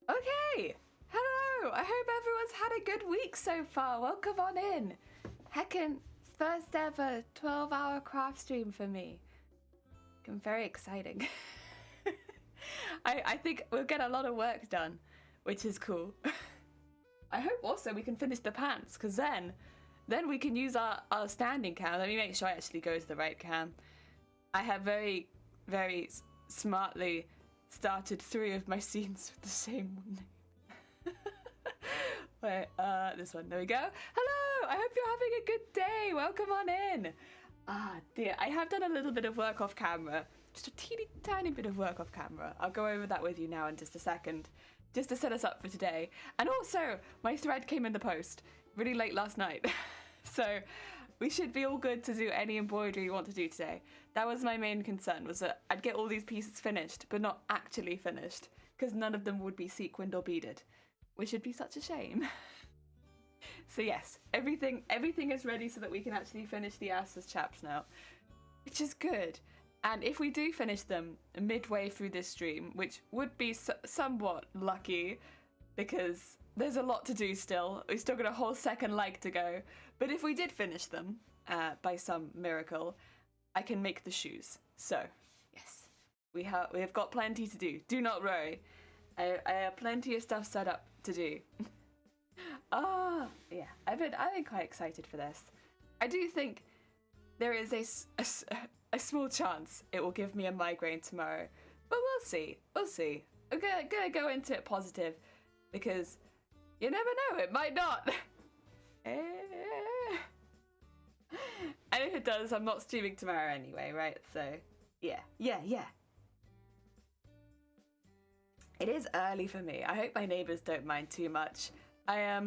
Okay, hello. I hope everyone's had a good week so far. Welcome on in. Heckin' first ever 12-hour craft stream for me. Very exciting. I think we'll get a lot of work done, which is cool. I hope also we can finish the pants, because then we can use our standing cam. Let me make sure I actually go to the right cam. I have very, very smartly started 3 of my scenes with the same name. Wait, this one. There we go. Hello! I hope you're having a good day. Welcome on in. Ah, dear. I have done a little bit of work off camera. Just a teeny tiny bit of work off camera. I'll go over that with you now in just a second, just to set us up for today. And also, my thread came in the post really late last night. So we should be all good to do any embroidery you want to do today. That was my main concern, was that I'd get all these pieces finished, but not actually finished, because none of them would be sequined or beaded, which would be such a shame. So yes, everything is ready so that we can actually finish the Asses chaps now, which is good. And if we do finish them midway through this stream, which would be somewhat lucky, because there's a lot to do still. We've still got a whole second leg to go. But if we did finish them, by some miracle, I can make the shoes. So, yes, we have got plenty to do. Do not worry. I have plenty of stuff set up to do. Yeah, I've been quite excited for this. I do think there is a small chance it will give me a migraine tomorrow, but we'll see. We'll see. I'm gonna go into it positive, because you never know, it might not. And if it does, I'm not streaming tomorrow anyway, right? So, yeah. It is early for me. I hope my neighbours don't mind too much. I'm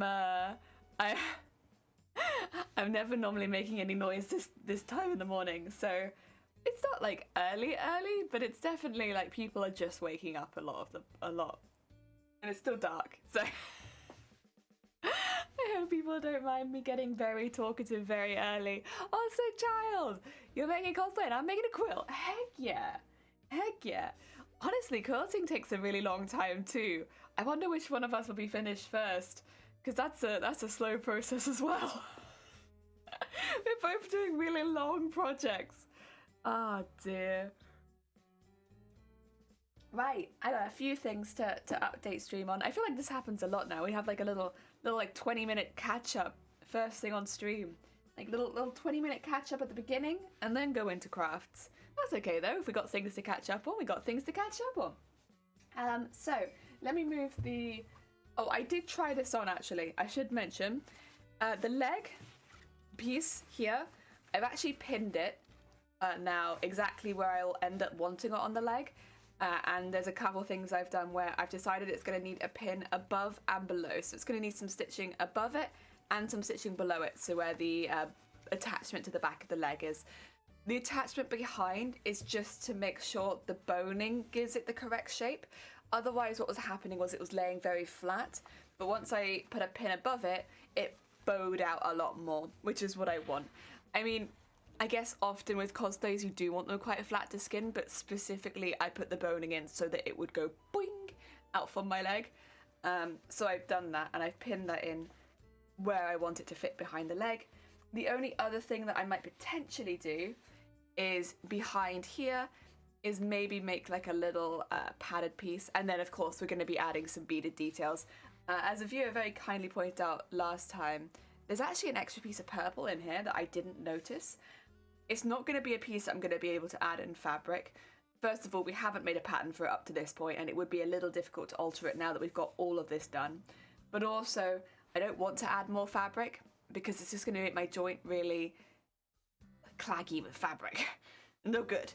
never normally making any noise this time in the morning, so it's not like early, but it's definitely like people are just waking up a lot. And it's still dark, so I hope people don't mind me getting very talkative very early. Also, child, you're making cosplay and I'm making a quilt. Heck yeah. Honestly, quilting takes a really long time too. I wonder which one of us will be finished first, because that's a slow process as well. We're both doing really long projects. Oh dear. Right, I got a few things to update stream on. I feel like this happens a lot now. We have like a little like 20-minute catch up first thing on stream. Like little 20-minute catch up at the beginning and then go into crafts. That's okay though. If we got things to catch up on, we got things to catch up on. So let me move the... Oh, I did try this on actually. I should mention the leg piece here. I've actually pinned it now exactly where I'll end up wanting it on the leg. And there's a couple things I've done where I've decided it's going to need a pin above and below. So it's going to need some stitching above it and some stitching below it. So where the attachment to the back of the leg is. The attachment behind is just to make sure the boning gives it the correct shape. Otherwise what was happening was it was laying very flat. But once I put a pin above it, it bowed out a lot more, which is what I want. I mean, I guess often with cosplays you do want them quite flat to skin, but specifically I put the boning in so that it would go boing out from my leg. So I've done that and I've pinned that in where I want it to fit behind the leg. The only other thing that I might potentially do is behind here is maybe make like a little padded piece, and then of course we're going to be adding some beaded details. As a viewer very kindly pointed out last time, there's actually an extra piece of purple in here that I didn't notice. It's not going to be a piece that I'm going to be able to add in fabric. First of all, we haven't made a pattern for it up to this point, and it would be a little difficult to alter it now that we've got all of this done. But also, I don't want to add more fabric because it's just going to make my joint really claggy with fabric. No good.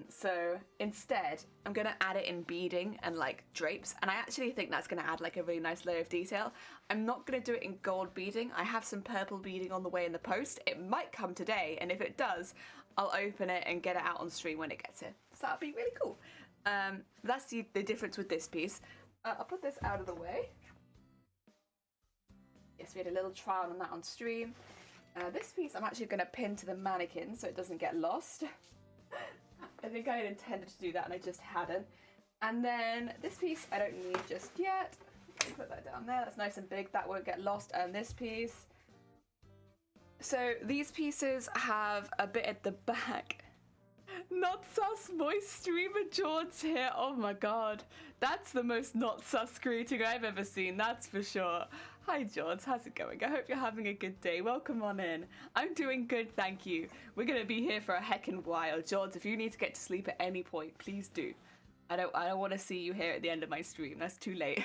So instead, I'm going to add it in beading and like drapes, and I actually think that's going to add like a really nice layer of detail. I'm not going to do it in gold beading. I have some purple beading on the way in the post. It might come today, and if it does, I'll open it and get it out on stream when it gets here. So that'll be really cool. That's the difference with this piece. I'll put this out of the way. Yes, we had a little trial on that on stream. This piece I'm actually going to pin to the mannequin so it doesn't get lost. I think I had intended to do that and I just hadn't. And then this piece I don't need just yet. Put that down there, that's nice and big, that won't get lost. And this piece. So these pieces have a bit at the back. Not sus moist streamer George here. Oh my god. That's the most not sus greeting I've ever seen, that's for sure. Hi George, how's it going? I hope you're having a good day. Welcome on in. I'm doing good, thank you. We're gonna be here for a heckin' while. George, if you need to get to sleep at any point, please do. I don't want to see you here at the end of my stream. That's too late.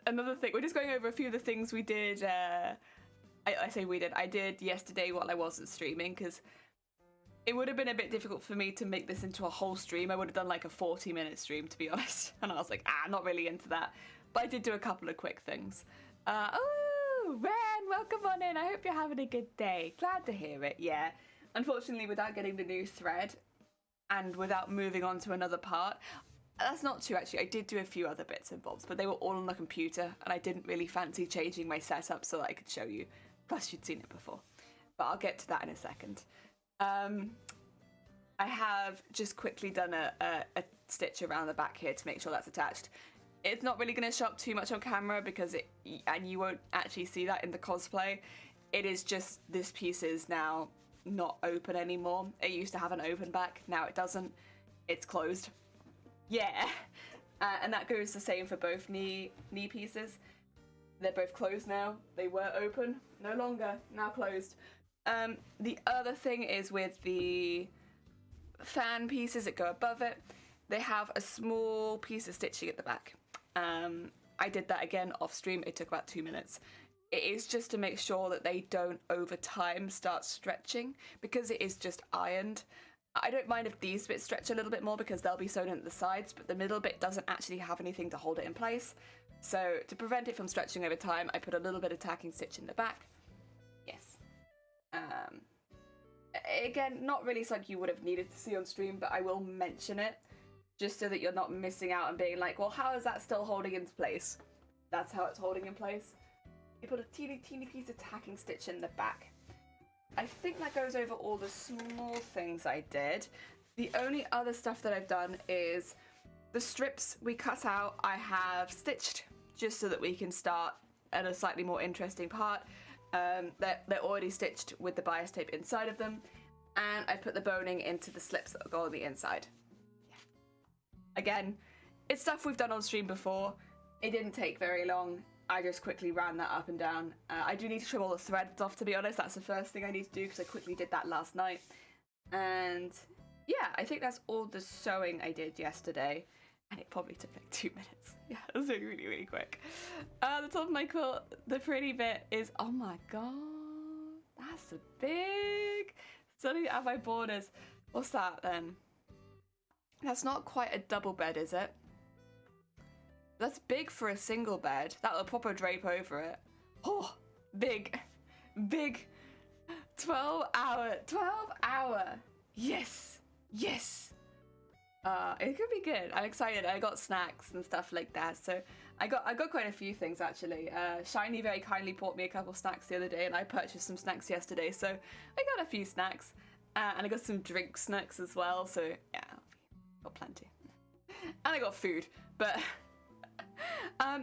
Another thing, we're just going over a few of the things we did. I did yesterday while I wasn't streaming, because it would have been a bit difficult for me to make this into a whole stream. I would have done like a 40-minute stream, to be honest. And I was like, not really into that. But I did do a couple of quick things. Oh, Ren, welcome on in. I hope you're having a good day. Glad to hear it, yeah. Unfortunately, without getting the new thread and without moving on to another part, that's not true, actually. I did do a few other bits and bobs, but they were all on the computer, and I didn't really fancy changing my setup so that I could show you. Plus, you'd seen it before. But I'll get to that in a second. I have just quickly done a stitch around the back here to make sure that's attached. It's not really going to show up too much on camera because and you won't actually see that in the cosplay. It is just this piece is now not open anymore. It used to have an open back, now it doesn't. It's closed. Yeah, and that goes the same for both knee pieces. They're both closed now. They were open, no longer, now closed. The other thing is with the fan pieces that go above it, they have a small piece of stitching at the back. I did that again off stream. It took about 2 minutes. It is just to make sure that they don't over time start stretching, because it is just ironed. I don't mind if these bits stretch a little bit more because they'll be sewn in at the sides, but the middle bit doesn't actually have anything to hold it in place. So to prevent it from stretching over time, I put a little bit of tacking stitch in the back. Yes. Again, not really something you would have needed to see on stream, but I will mention it just so that you're not missing out and being like, well, how is that still holding into place? That's how it's holding in place. You put a teeny piece of tacking stitch in the back. I think that goes over all the small things I did. The only other stuff that I've done is the strips we cut out, I have stitched just so that we can start at a slightly more interesting part. They're already stitched with the bias tape inside of them, and I put the boning into the slips that go on the inside. Yeah. Again, it's stuff we've done on stream before. It didn't take very long. I just quickly ran that up and down. I do need to trim all the threads off, to be honest. That's the first thing I need to do because I quickly did that last night. And yeah, I think that's all the sewing I did yesterday. And it probably took like 2 minutes. Yeah, it was really, really quick. The top of my quilt, the pretty bit is, oh my god, that's a big Sunny at my borders. What's that then? That's not quite a double bed, is it? That's big for a single bed. That'll proper drape over it. Oh, big. 12 hour. Yes. It could be good. I'm excited. I got snacks and stuff like that. So I got quite a few things actually. Shiny very kindly bought me a couple snacks the other day, and I purchased some snacks yesterday. So I got a few snacks, and I got some drink snacks as well. So yeah, got plenty. And I got food, but.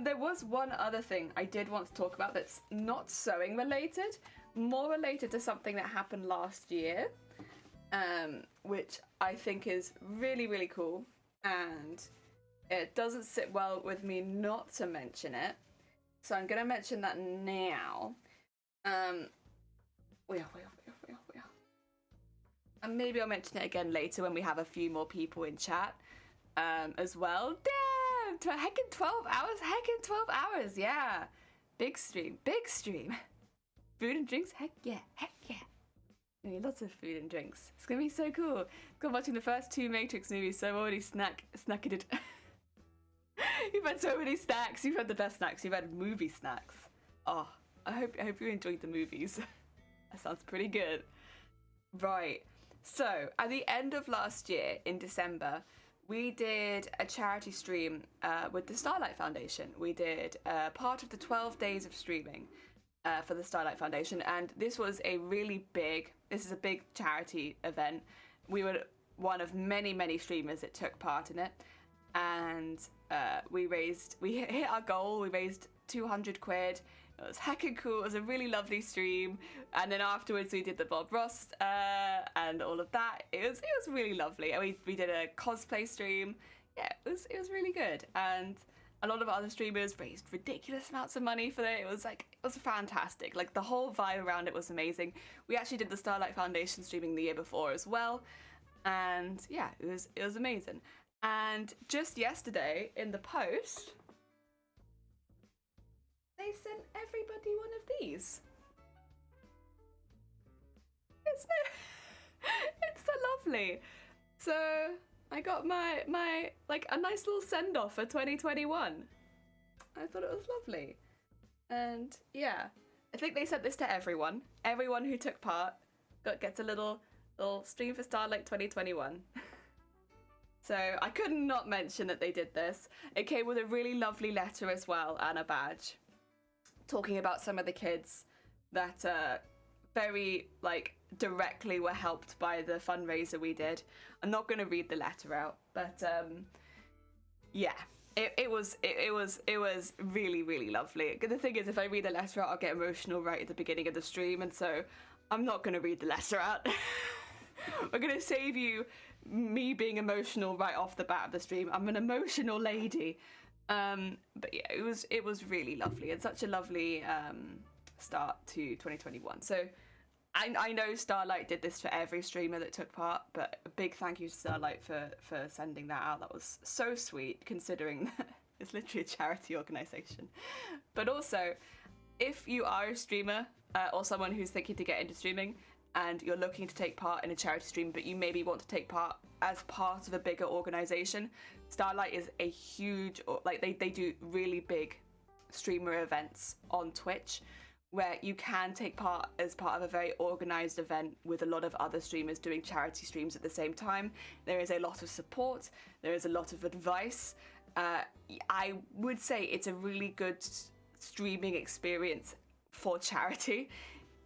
There was one other thing I did want to talk about that's not sewing related, more related to something that happened last year, which I think is really, really cool, and it doesn't sit well with me not to mention it, so I'm going to mention that now. We are. And maybe I'll mention it again later when we have a few more people in chat as well. Damn! Heckin' 12 hours, yeah. Big stream. Food and drinks, heck yeah. I mean, lots of food and drinks. It's gonna be so cool. Got watching the first 2 Matrix movies, so I'm already snacked it. You've had so many snacks. You've had the best snacks. You've had movie snacks. Oh, I hope you enjoyed the movies. That sounds pretty good. Right. So, at the end of last year, in December, we did a charity stream with the Starlight Foundation. We did part of the 12 days of streaming for the Starlight Foundation, and this is a big charity event. We were one of many streamers that took part in it, and we hit our goal. We raised 200 quid. It was heckin' cool. It was a really lovely stream, and then afterwards we did the Bob Ross and all of that. It was really lovely. And we did a cosplay stream. Yeah, it was really good. And a lot of other streamers raised ridiculous amounts of money for it. It was fantastic. Like, the whole vibe around it was amazing. We actually did the Starlight Foundation streaming the year before as well, and yeah, it was amazing. And just yesterday in the post, they sent everybody one of these. It's so lovely. So I got my like a nice little send off for 2021. I thought it was lovely. And yeah, I think they sent this to everyone. Everyone who took part gets a little stream for Starlight 2021. So I could not mention that they did this. It came with a really lovely letter as well and a badge, talking about some of the kids that very directly were helped by the fundraiser we did. I'm not going to read the letter out, but yeah, it was really lovely. The thing is, if I read the letter out, I'll get emotional right at the beginning of the stream, and so I'm not going to read the letter out. We're going to save you me being emotional right off the bat of the stream. I'm an emotional lady. But yeah, it was really lovely, and such a lovely start to 2021. So I know Starlight did this for every streamer that took part, but a big thank you to Starlight for sending that out. That was so sweet, considering that it's literally a charity organisation. But also, if you are a streamer or someone who's thinking to get into streaming, and you're looking to take part in a charity stream, but you maybe want to take part as part of a bigger organisation, Starlight is a huge, they do really big streamer events on Twitch, where you can take part as part of a very organised event with a lot of other streamers doing charity streams at the same time. There is a lot of support, there is a lot of advice. I would say it's a really good streaming experience for charity.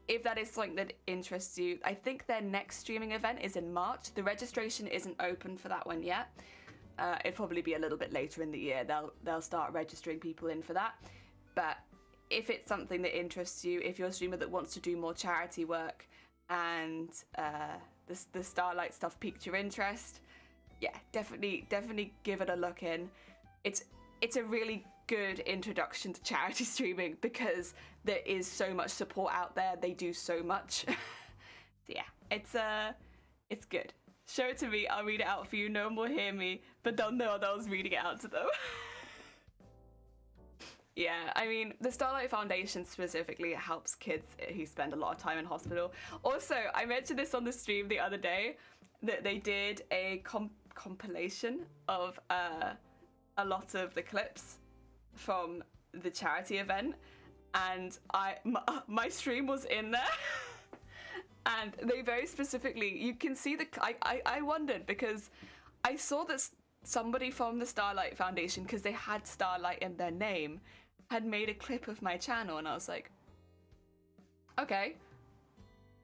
If that is something that interests you, I think their next streaming event is in March. The registration isn't open for that one yet. It'll probably be a little bit later in the year. They'll start registering people in for that. But if it's something that interests you, if you're a streamer that wants to do more charity work, and the Starlight stuff piqued your interest, yeah, definitely give it a look in. It's a really good introduction to charity streaming, because there is so much support out there. They do so much. So yeah, it's good. Show it to me, I'll read it out for you. No one will hear me, but they'll know that I was reading it out to them. Yeah, I mean, the Starlight Foundation specifically helps kids who spend a lot of time in hospital. Also, I mentioned this on the stream the other day, that they did a compilation of a lot of the clips from the charity event, and my stream was in there. And they very specifically, you can see I wondered, because I saw that somebody from the Starlight Foundation, because they had Starlight in their name, had made a clip of my channel, and I was like, okay,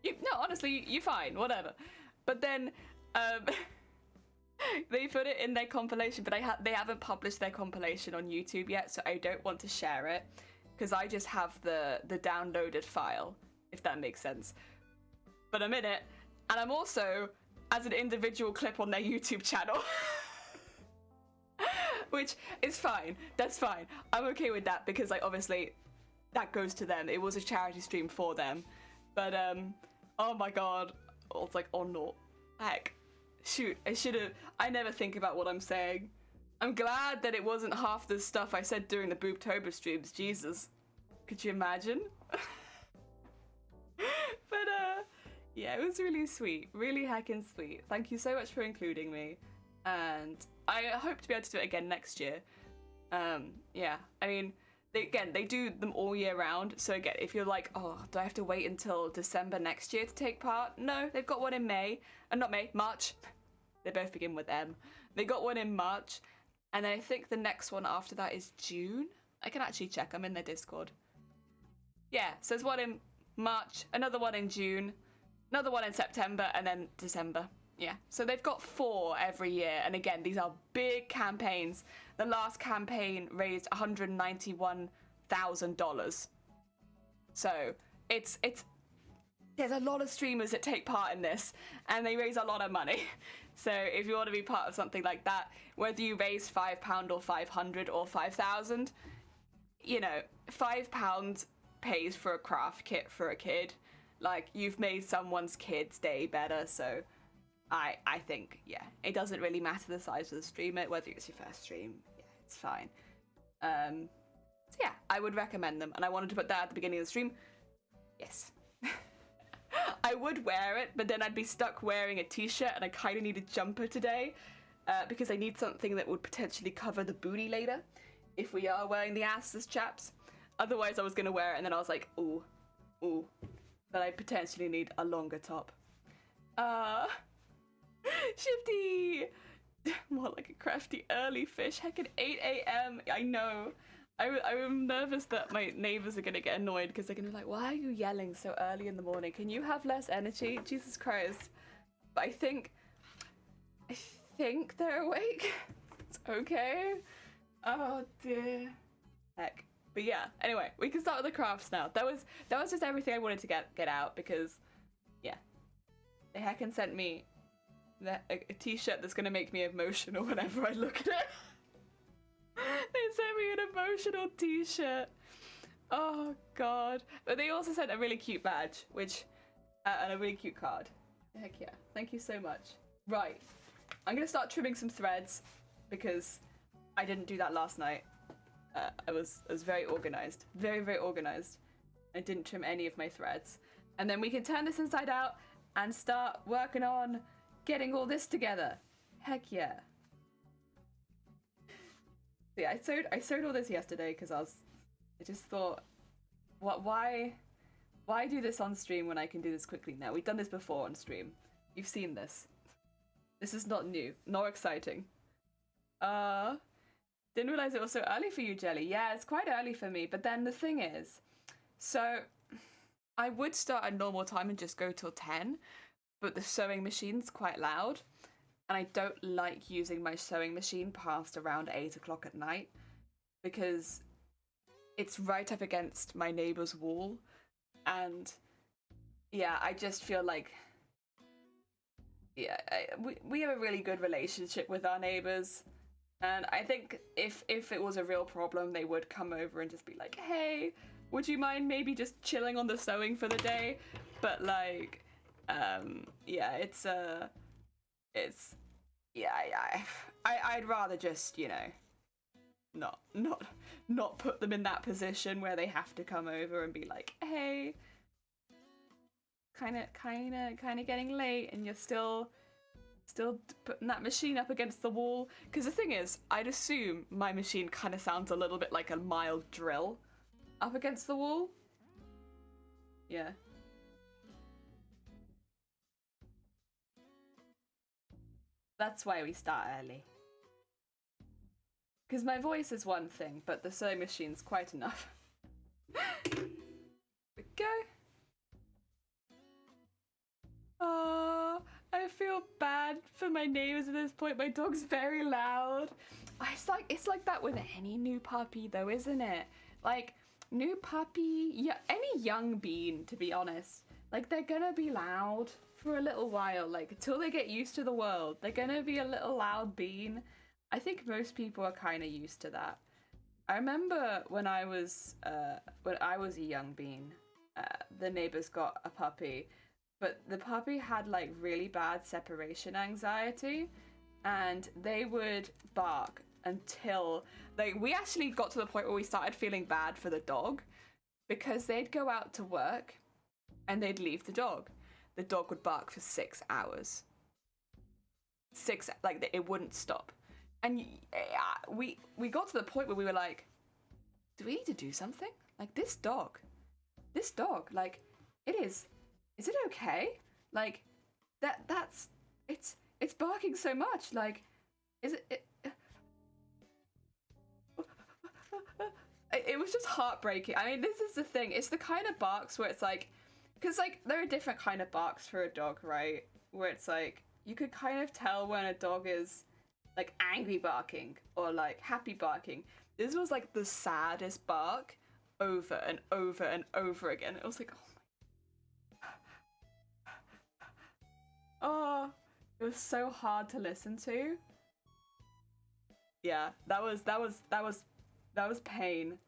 no, honestly, you're fine, whatever. But then they put it in their compilation, but they haven't published their compilation on YouTube yet, so I don't want to share it, because I just have the downloaded file, if that makes sense. But I'm in it, and I'm also as an individual clip on their YouTube channel. Which is fine, that's fine. I'm okay with that, because I that goes to them. It was a charity stream for them. But oh my god, it's like, oh no, heck, shoot, I never think about what I'm saying. I'm glad that it wasn't half the stuff I said during the Boobtober streams. Jesus, could you imagine? But yeah, it was really sweet, really heckin' sweet. Thank you so much for including me, and I hope to be able to do it again next year. Yeah, I mean, they do them all year round, so again, if you're like, oh, do I have to wait until December next year to take part? No, they've got one in March. They both begin with M. They got one in March, and then I think the next one after that is June. I can actually check, I'm in their Discord. Yeah, so there's one in March, another one in June, another one in September, and then December. Yeah, so they've got 4 every year, and again, these are big campaigns. The last campaign raised $191,000. So it's there's a lot of streamers that take part in this, and they raise a lot of money. So if you want to be part of something like that, whether you raise £5 or 500 or 5,000, you know, £5 pays for a craft kit for a kid. Like, you've made someone's kid's day better, so I think, yeah, it doesn't really matter the size of the stream, whether it's your first stream, yeah, it's fine. So yeah, I would recommend them, and I wanted to put that at the beginning of the stream. Yes. I would wear it, but then I'd be stuck wearing a t-shirt, and I kind of need a jumper today, because I need something that would potentially cover the booty later, if we are wearing the asses, chaps. Otherwise, I was going to wear it, and then I was like, ooh, but I potentially need a longer top. Shifty! More like a crafty early fish. Heck, at 8 a.m. I know. I'm nervous that my neighbors are gonna get annoyed because they're gonna be like, why are you yelling so early in the morning? Can you have less energy? Jesus Christ. But I think they're awake. It's okay. Oh dear. Heck. But yeah, anyway, we can start with the crafts now. That was just everything I wanted to get out because, yeah. They heckin' sent me a t-shirt that's gonna make me emotional whenever I look at it. They sent me an emotional t-shirt. Oh god. But they also sent a really cute badge, which, and a really cute card. Heck yeah. Thank you so much. Right. I'm gonna start trimming some threads because I didn't do that last night. I was very organized. Very, very organized. I didn't trim any of my threads. And then we can turn this inside out and start working on getting all this together. Heck yeah. Yeah, I sewed all this yesterday because I just thought, why do this on stream when I can do this quickly now? We've done this before on stream. You've seen this. This is not new, nor exciting. Didn't realize it was so early for you, Jelly. Yeah, it's quite early for me, but then the thing is, so I would start at normal time and just go till 10, but the sewing machine's quite loud. And I don't like using my sewing machine past around 8 o'clock at night because it's right up against my neighbour's wall. And yeah, I just feel like, yeah, we have a really good relationship with our neighbours. And I think if it was a real problem, they would come over and just be like, hey, would you mind maybe just chilling on the sewing for the day? But like, yeah, I'd rather just, you know, not put them in that position where they have to come over and be like, hey, kind of getting late, and you're still putting that machine up against the wall. Because the thing is, I'd assume my machine kind of sounds a little bit like a mild drill up against the wall. Yeah. That's why we start early. Because my voice is one thing, but the sewing machine's quite enough. There we go. Oh, I feel bad for my neighbors at this point. My dog's very loud. It's like that with any new puppy though, isn't it? Like, new puppy, yeah, any young bean, to be honest. Like, they're gonna be loud for a little while, like until they get used to the world. They're gonna be a little loud bean. I think most people are kind of used to that. I remember when I was a young bean, the neighbors got a puppy, but the puppy had like really bad separation anxiety, and they would bark until, like, we actually got to the point where we started feeling bad for the dog because they'd go out to work and they'd leave the dog. The dog would bark for 6 hours. Like, it wouldn't stop. And we got to the point where we were like, do we need to do something? Like, this dog, like, is it okay? Like, it's barking so much. Like, is it it was just heartbreaking. I mean, this is the thing. It's the kind of barks where it's like, because, like, there are different kind of barks for a dog, right? Where it's like, you could kind of tell when a dog is like angry barking or like happy barking. This was like the saddest bark over and over and over again. It was like, oh, it was so hard to listen to. Yeah, that was pain.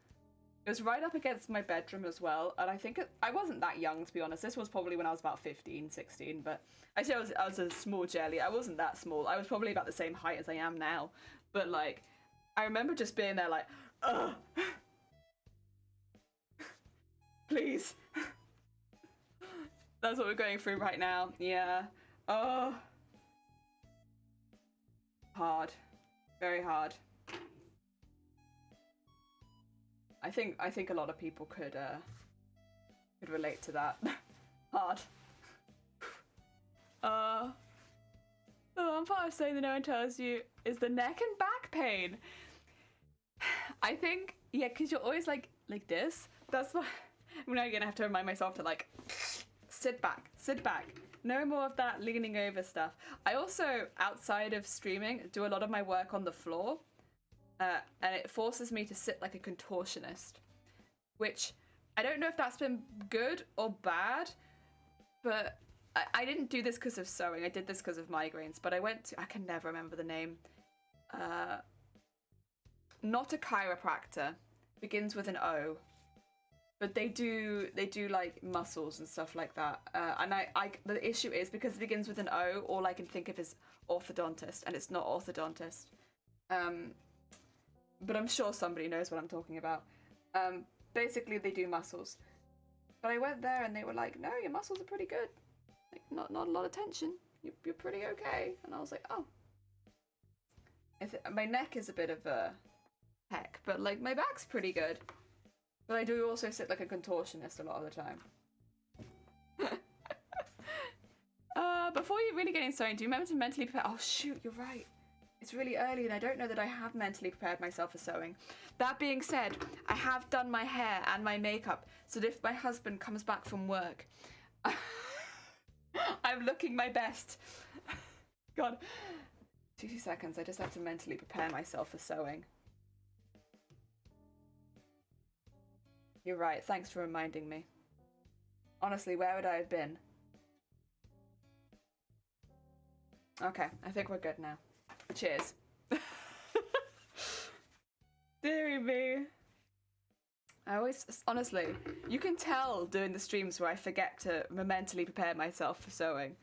It was right up against my bedroom as well, and I think I wasn't that young, to be honest. This was probably when I was about 15, 16, but I say I was a small jelly. I wasn't that small. I was probably about the same height as I am now, but like, I remember just being there like, ugh, please. That's what we're going through right now. Yeah. Oh. Hard. Very hard. I think a lot of people could relate to that. Hard. One part of saying that no one tells you is the neck and back pain. I think, yeah, because you're always like this. That's why I'm now gonna have to remind myself to like sit back. No more of that leaning over stuff. I also, outside of streaming, do a lot of my work on the floor. And it forces me to sit like a contortionist, which I don't know if that's been good or bad, but I didn't do this because of sewing. I did this because of migraines, but I can never remember the name. Not a chiropractor, begins with an O, but they do like muscles and stuff like that. And the issue is because it begins with an O, all I can think of is orthodontist, and it's not orthodontist. But I'm sure somebody knows what I'm talking about. Basically, they do muscles. But I went there and they were like, no, your muscles are pretty good. Like, not a lot of tension. You're pretty okay. And I was like, oh. My neck is a bit of a heck, but like my back's pretty good. But I do also sit like a contortionist a lot of the time. Before you really get into sewing, do you remember to mentally prepare? Oh shoot, you're right. It's really early and I don't know that I have mentally prepared myself for sewing. That being said, I have done my hair and my makeup, so that if my husband comes back from work, I'm looking my best. God. 2 seconds, I just have to mentally prepare myself for sewing. You're right, thanks for reminding me. Honestly, where would I have been? Okay, I think we're good now. Cheers. Deary me. I always, honestly, you can tell doing the streams where I forget to mentally prepare myself for sewing.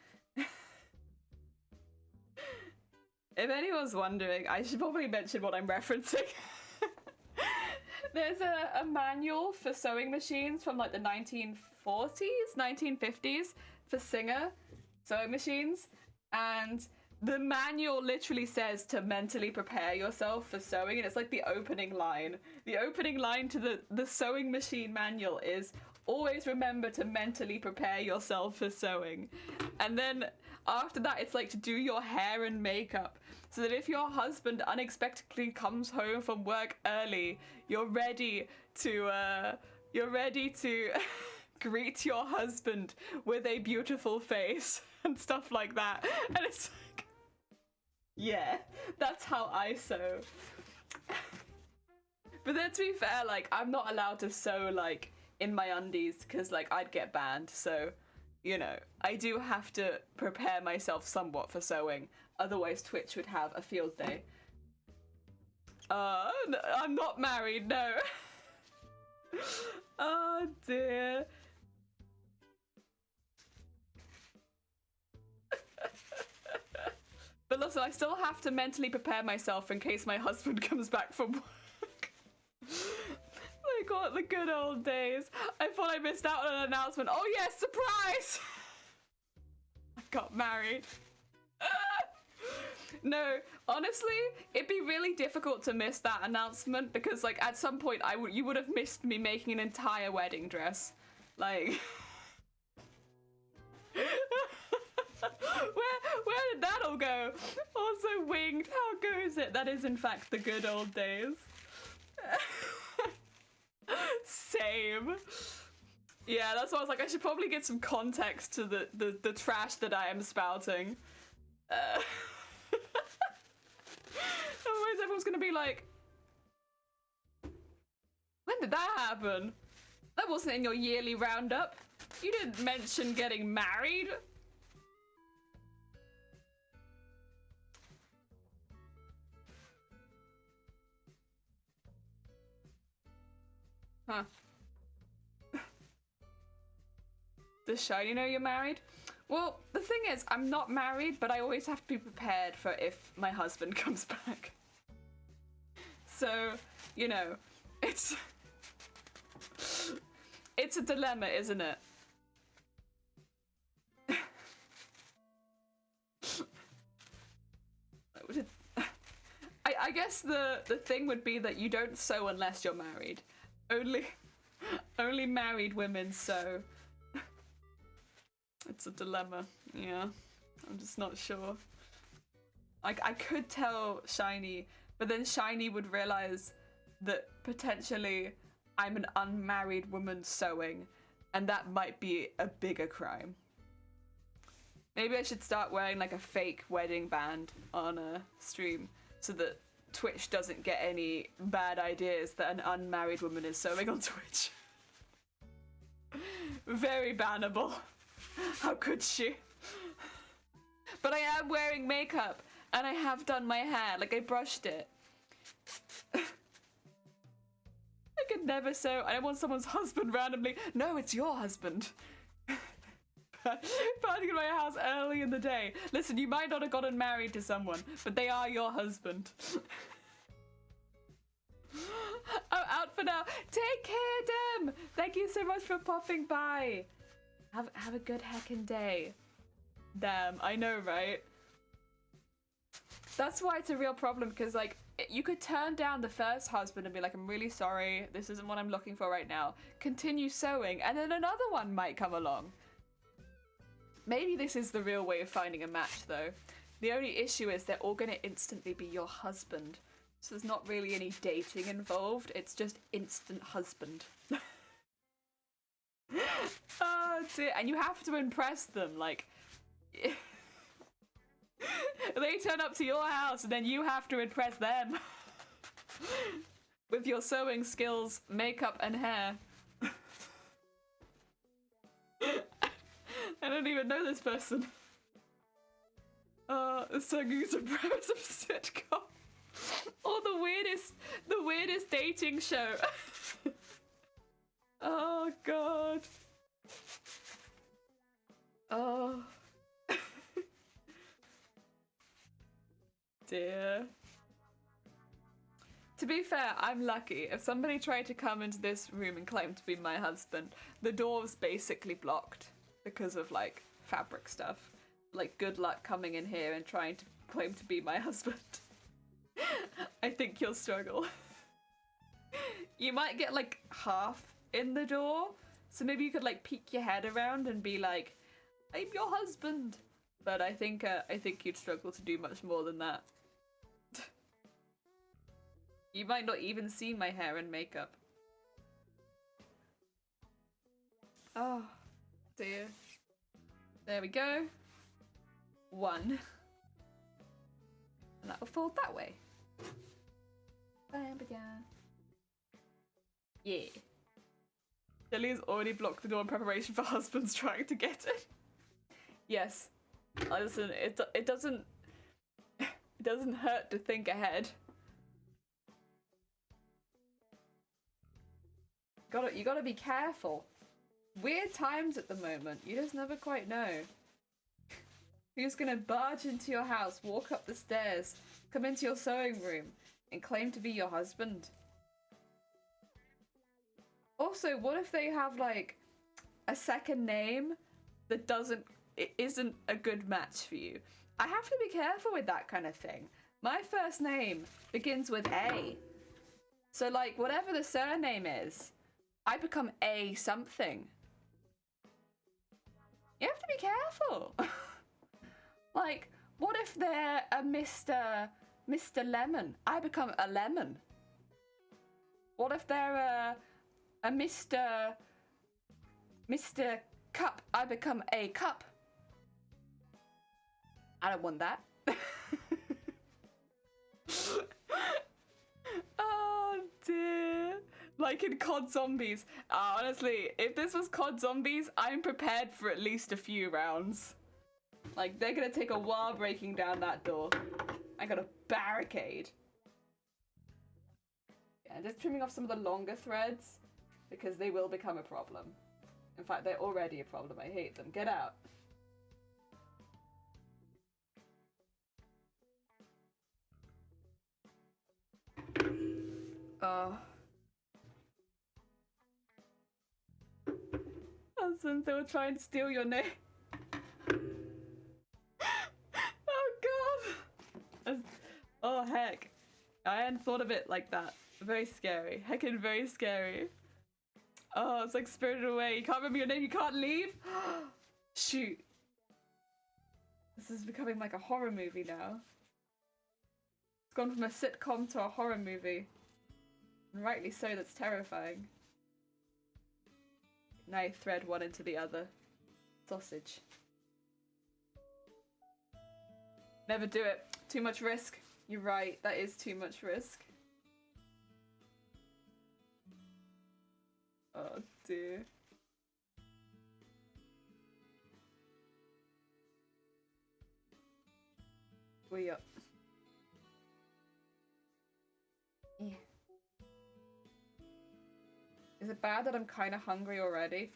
If anyone's wondering, I should probably mention what I'm referencing. There's a manual for sewing machines from like the 1940s, 1950s for Singer sewing machines, and the manual literally says to mentally prepare yourself for sewing, and it's like the opening line. The opening line to the sewing machine manual is, always remember to mentally prepare yourself for sewing. And then after that, it's like to do your hair and makeup, so that if your husband unexpectedly comes home from work early, you're ready to greet your husband with a beautiful face and stuff like that. And it's like, yeah, that's how I sew. But then to be fair, like, I'm not allowed to sew like in my undies because like I'd get banned, so you know, I do have to prepare myself somewhat for sewing, otherwise Twitch would have a field day. I'm not married, no. Oh dear. But listen, I still have to mentally prepare myself in case my husband comes back from work. Like, what the good old days. I thought I missed out on an announcement. Oh yes, surprise! I got married. No, honestly, it'd be really difficult to miss that announcement because, like, at some point, you would have missed me making an entire wedding dress. Like, where did that all go? Also winged. How goes it? That is, in fact, the good old days. Same. Yeah, that's why I was like, I should probably get some context to the trash that I am spouting. Otherwise everyone's gonna be like, when did that happen? That wasn't in your yearly roundup. You didn't mention getting married. Huh. Does Shiny know you're married? Well, the thing is, I'm not married, but I always have to be prepared for if my husband comes back. So, you know, it's a dilemma, isn't it? I guess the thing would be that you don't sew unless you're married. Only married women sew. It's a dilemma. Yeah, I'm just not sure. Like, I could tell Shiny, but then Shiny would realize that potentially I'm an unmarried woman sewing, and that might be a bigger crime. Maybe I should start wearing like a fake wedding band on a stream so that Twitch doesn't get any bad ideas that an unmarried woman is sewing on Twitch. Very bannable. How could she? But I am wearing makeup and I have done my hair, like I brushed it. I could never sew. I don't want someone's husband randomly. No, it's your husband. Partying in my house early in the day. Listen, you might not have gotten married to someone, but they are your husband. I'm out for now. Take care, Dem. Thank you so much for popping by. Have a good heckin' day. Damn, I know, right? That's why it's a real problem, because like you could turn down the first husband and be like, I'm really sorry, this isn't what I'm looking for right now. Continue sewing, and then another one might come along. Maybe this is the real way of finding a match, though. The only issue is they're all going to instantly be your husband. So there's not really any dating involved. It's just instant husband. Oh, dear. And you have to impress them. Like, they turn up to your house and then you have to impress them. With your sewing skills, makeup, and hair. I don't even know this person. Singing is a premise of a sitcom. Or the weirdest dating show. Oh god. Oh. Dear. To be fair, I'm lucky. If somebody tried to come into this room and claim to be my husband, the door's basically blocked because of like fabric stuff. Like, good luck coming in here and trying to claim to be my husband. I think you'll struggle. You might get like half in the door, so maybe you could like peek your head around and be like, I'm your husband. But I think you'd struggle to do much more than that. You might not even see my hair and makeup. Oh, dear. There we go. One. And that will fold that way. Yeah. Jillian's already blocked the door in preparation for husbands trying to get it. Yes. Listen, it doesn't hurt to think ahead. You gotta be careful. Weird times at the moment. You just never quite know. Who's gonna barge into your house, walk up the stairs, come into your sewing room, and claim to be your husband? Also, what if they have like a second name that isn't a good match for you? I have to be careful with that kind of thing. My first name begins with A. So like whatever the surname is, I become A something. You have to be careful. Like, what if they're a Mr. Lemon? I become a lemon. What if they're a Mr. Cup? I become a cup. I don't want that. Oh dear. Like in COD Zombies. Honestly, if this was COD Zombies, I'm prepared for at least a few rounds. Like, they're gonna take a while breaking down that door. I got a barricade. Yeah, just trimming off some of the longer threads because they will become a problem. In fact, they're already a problem. I hate them. Get out. Oh. Husband, they were trying to steal your name. Oh god. Oh heck. I hadn't thought of it like that. Very scary. Heckin' very scary. Oh, it's like Spirited Away. You can't remember your name, you can't leave? Shoot. This is becoming like a horror movie now. It's gone from a sitcom to a horror movie. And rightly so, that's terrifying. Now you thread one into the other. Sausage. Never do it. Too much risk. You're right, that is too much risk. Oh dear. We up. Yeah. Is it bad that I'm kind of hungry already?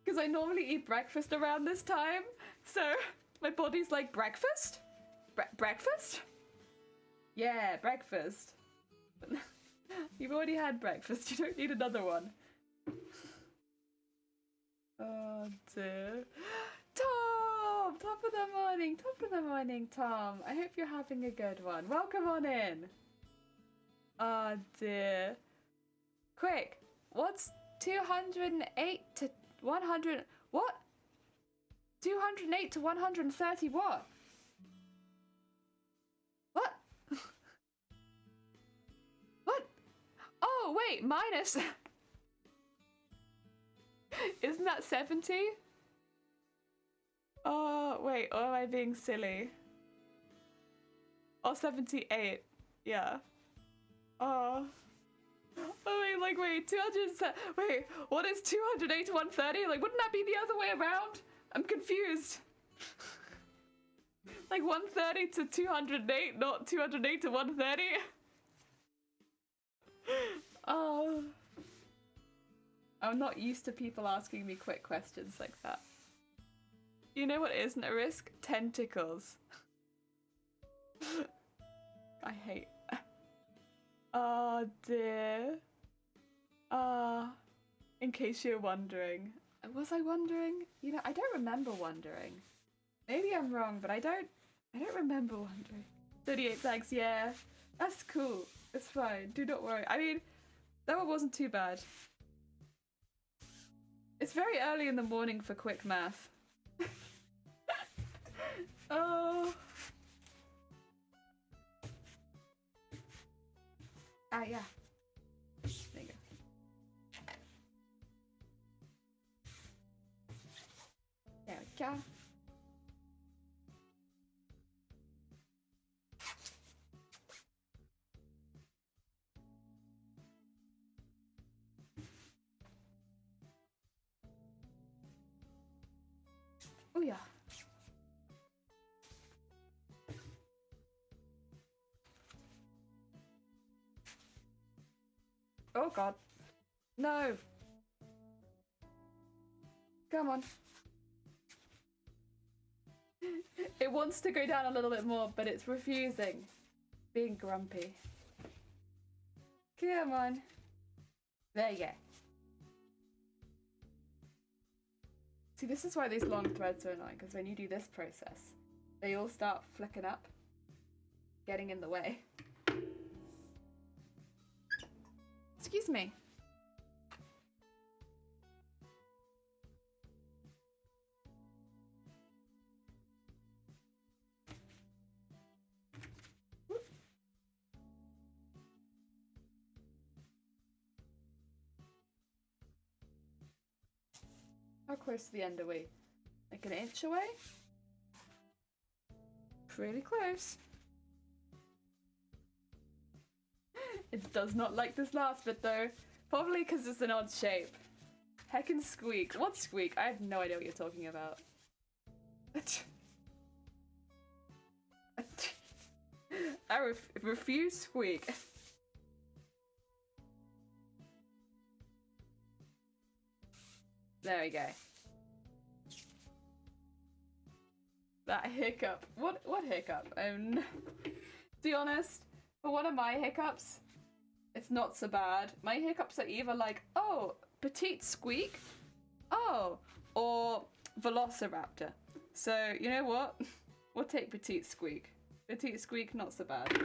Because I normally eat breakfast around this time, so my body's like, breakfast? Breakfast? Yeah, breakfast. You've already had breakfast, you don't need another one. Oh dear. Tom! Top of the morning, Tom. I hope you're having a good one. Welcome on in. Oh dear. Quick, what's 208 to 100? What? 208 to 130 what? What? What? Oh, wait, minus. Isn't that 70? Oh, wait, or am I being silly? Oh, 78. Yeah. Oh. Oh, wait, 200. Wait, what is 208 to 130? Like, wouldn't that be the other way around? I'm confused. Like 130 to 208, not 208 to 130. Oh. I'm not used to people asking me quick questions like that. You know what isn't a risk? Tentacles. I hate. Oh dear. In case you're wondering. Was I wondering? You know, I don't remember wondering. Maybe I'm wrong, but I don't remember wondering. 38 flags, yeah. That's cool. It's fine. Do not worry. I mean, that one wasn't too bad. It's very early in the morning for quick math. Oh. Ah, yeah. There you go. There we go. Oh yeah. Oh god. No. Come on. It wants to go down a little bit more, but it's refusing. Being grumpy. Come on. There you go. See, this is why these long threads are annoying, because when you do this process, they all start flicking up, getting in the way. Excuse me. How close to the end are we? Like an inch away? pretty close. It does not like this last bit though. Probably because it's an odd shape. Heckin' squeak. What squeak? I have no idea what you're talking about. I refuse squeak. There we go. That hiccup. What hiccup? To be honest, for one of my hiccups, it's not so bad. My hiccups are either like, oh, petite squeak, oh, or velociraptor. So, you know what? We'll take petite squeak. Petite squeak, not so bad.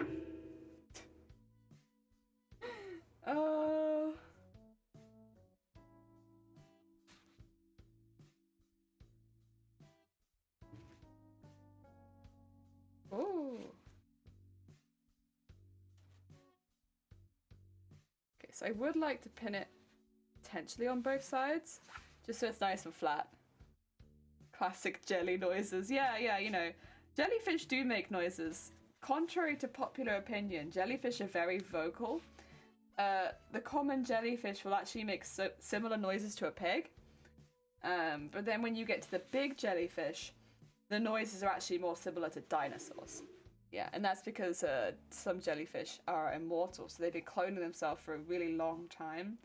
Oh. Okay, so I would like to pin it potentially on both sides, just so it's nice and flat. Classic jelly noises. Yeah, you know. Jellyfish do make noises. Contrary to popular opinion, jellyfish are very vocal. The common jellyfish will actually make similar noises to a pig. But then when you get to the big jellyfish, the noises are actually more similar to dinosaurs. Yeah, and that's because some jellyfish are immortal, so they've been cloning themselves for a really long time.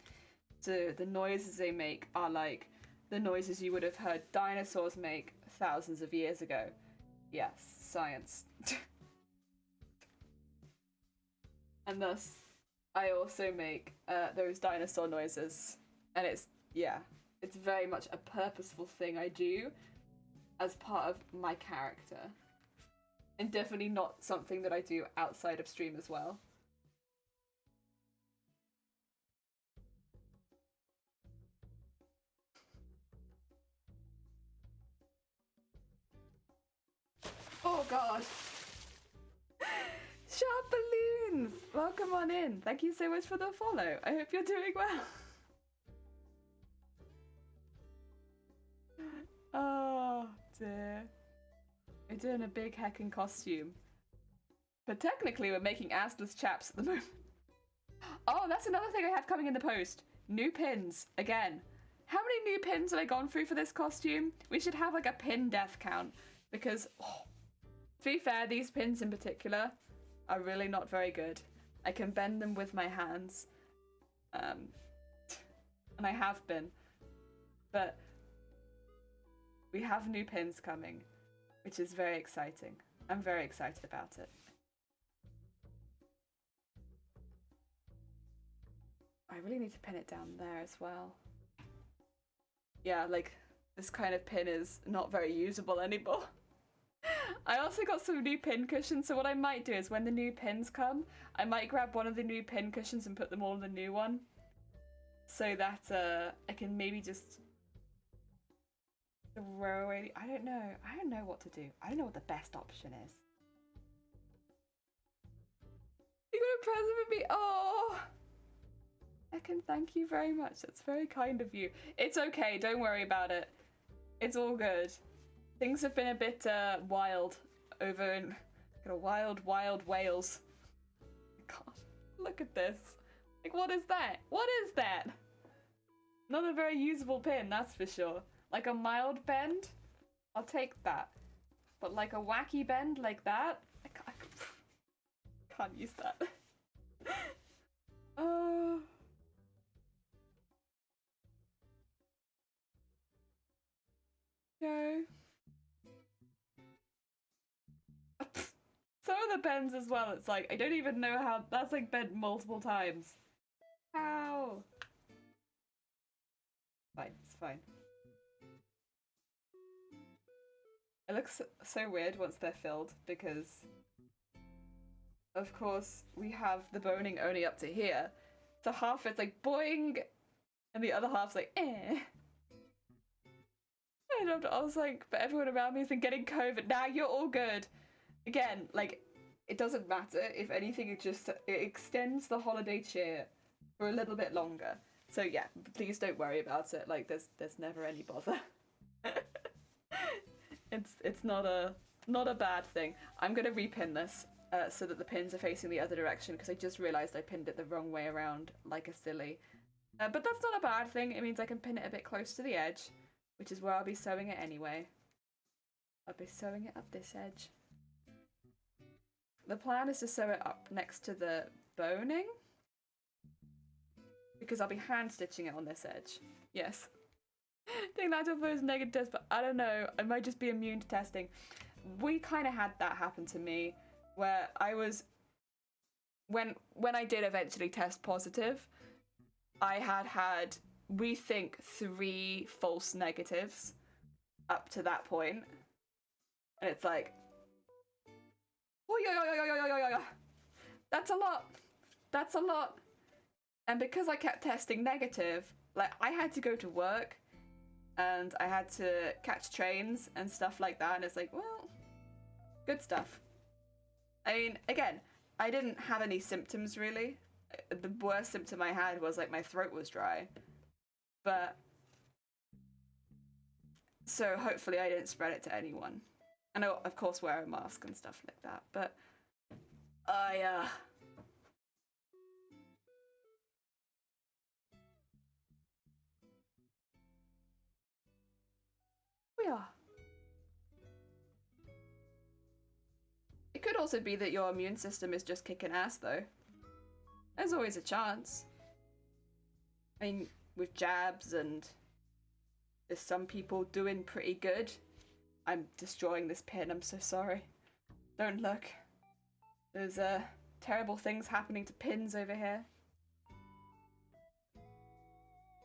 So the noises they make are like the noises you would have heard dinosaurs make thousands of years ago. Yes, science. And thus, I also make those dinosaur noises. And it's very much a purposeful thing I do as part of my character. And definitely not something that I do outside of stream as well. Oh god. Sharp Balloons! Welcome on in. Thank you so much for the follow. I hope you're doing well. Oh dear. We're doing a big heckin' costume. But technically we're making assless chaps at the moment. Oh, that's another thing I have coming in the post. New pins. Again. How many new pins have I gone through for this costume? We should have like a pin death count. Because, to be fair, these pins in particular are really not very good. I can bend them with my hands. And I have been. But we have new pins coming, which is very exciting. I'm very excited about it. I really need to pin it down there as well. Yeah, like, this kind of pin is not very usable anymore. I also got some new pin cushions, so what I might do is when the new pins come, I might grab one of the new pin cushions and put them all in the new one. So that I can maybe just throw away. I don't know what to do. I don't know what the best option is. You got a present for me? Oh! Ekin, thank you very much. That's very kind of you. It's okay, don't worry about it. It's all good. Things have been a bit wild over in wild Wales. God, look at this. Like, what is that? What is that? Not a very usable pin, that's for sure. Like a mild bend, I'll take that. But like a wacky bend like that, I can't use that. No. Some of the bends as well, it's like, I don't even know how, that's like bent multiple times. How? Fine, it's fine. It looks so weird once they're filled because, of course, we have the boning only up to here. So half it's like boing, and the other half's like eh. I was like, but everyone around me has been getting COVID. Now you're all good. Again, like, it doesn't matter. If anything, it extends the holiday cheer for a little bit longer. So yeah, please don't worry about it. Like, there's never any bother. It's not a not a bad thing. I'm gonna repin this so that the pins are facing the other direction, because I just realized I pinned it the wrong way around like a silly. But that's not a bad thing. It means I can pin it a bit close to the edge, which is where I'll be sewing it anyway. I'll be sewing it up this edge. The plan is to sew it up next to the boning, because I'll be hand stitching it on this edge. Yes. Think that's your first negative test, but I don't know. I might just be immune to testing. We kind of had that happen to me, where I was, when I did eventually test positive, I had, we think, 3 false negatives up to that point. And it's like, oh, that's a lot. That's a lot. And because I kept testing negative, like, I had to go to work and I had to catch trains and stuff like that. And it's like, well, good stuff. I mean, again, I didn't have any symptoms really. The worst symptom I had was like my throat was dry. But so hopefully I didn't spread it to anyone. And I, of course, wear a mask and stuff like that. But we are. It could also be that your immune system is just kicking ass, though. There's always a chance. I mean, with jabs, and there's some people doing pretty good. I'm destroying this pin, I'm so sorry. Don't look. There's terrible things happening to pins over here.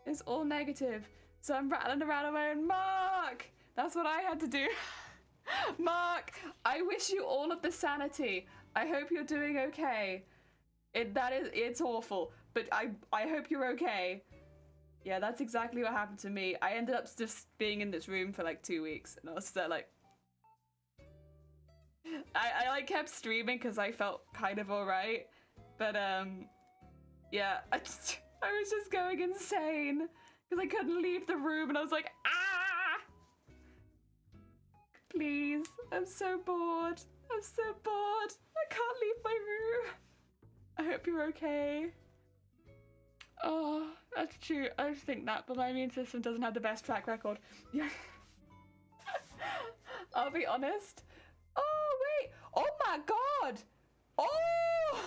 It's all negative. So I'm rattling around my own Mark! That's what I had to do. Mark, I wish you all of the sanity. I hope you're doing okay. It's awful, but I hope you're okay. Yeah, that's exactly what happened to me. I ended up just being in this room for like 2 weeks, and I was there like, I like kept streaming because I felt kind of alright, but yeah, I was just going insane because I couldn't leave the room, and I was like, ah! Please, I'm so bored. I'm so bored. I can't leave my room. I hope you're okay. Oh, that's true. I just think that, but my immune system doesn't have the best track record. Yeah. I'll be honest. Oh, wait. Oh my god. Oh!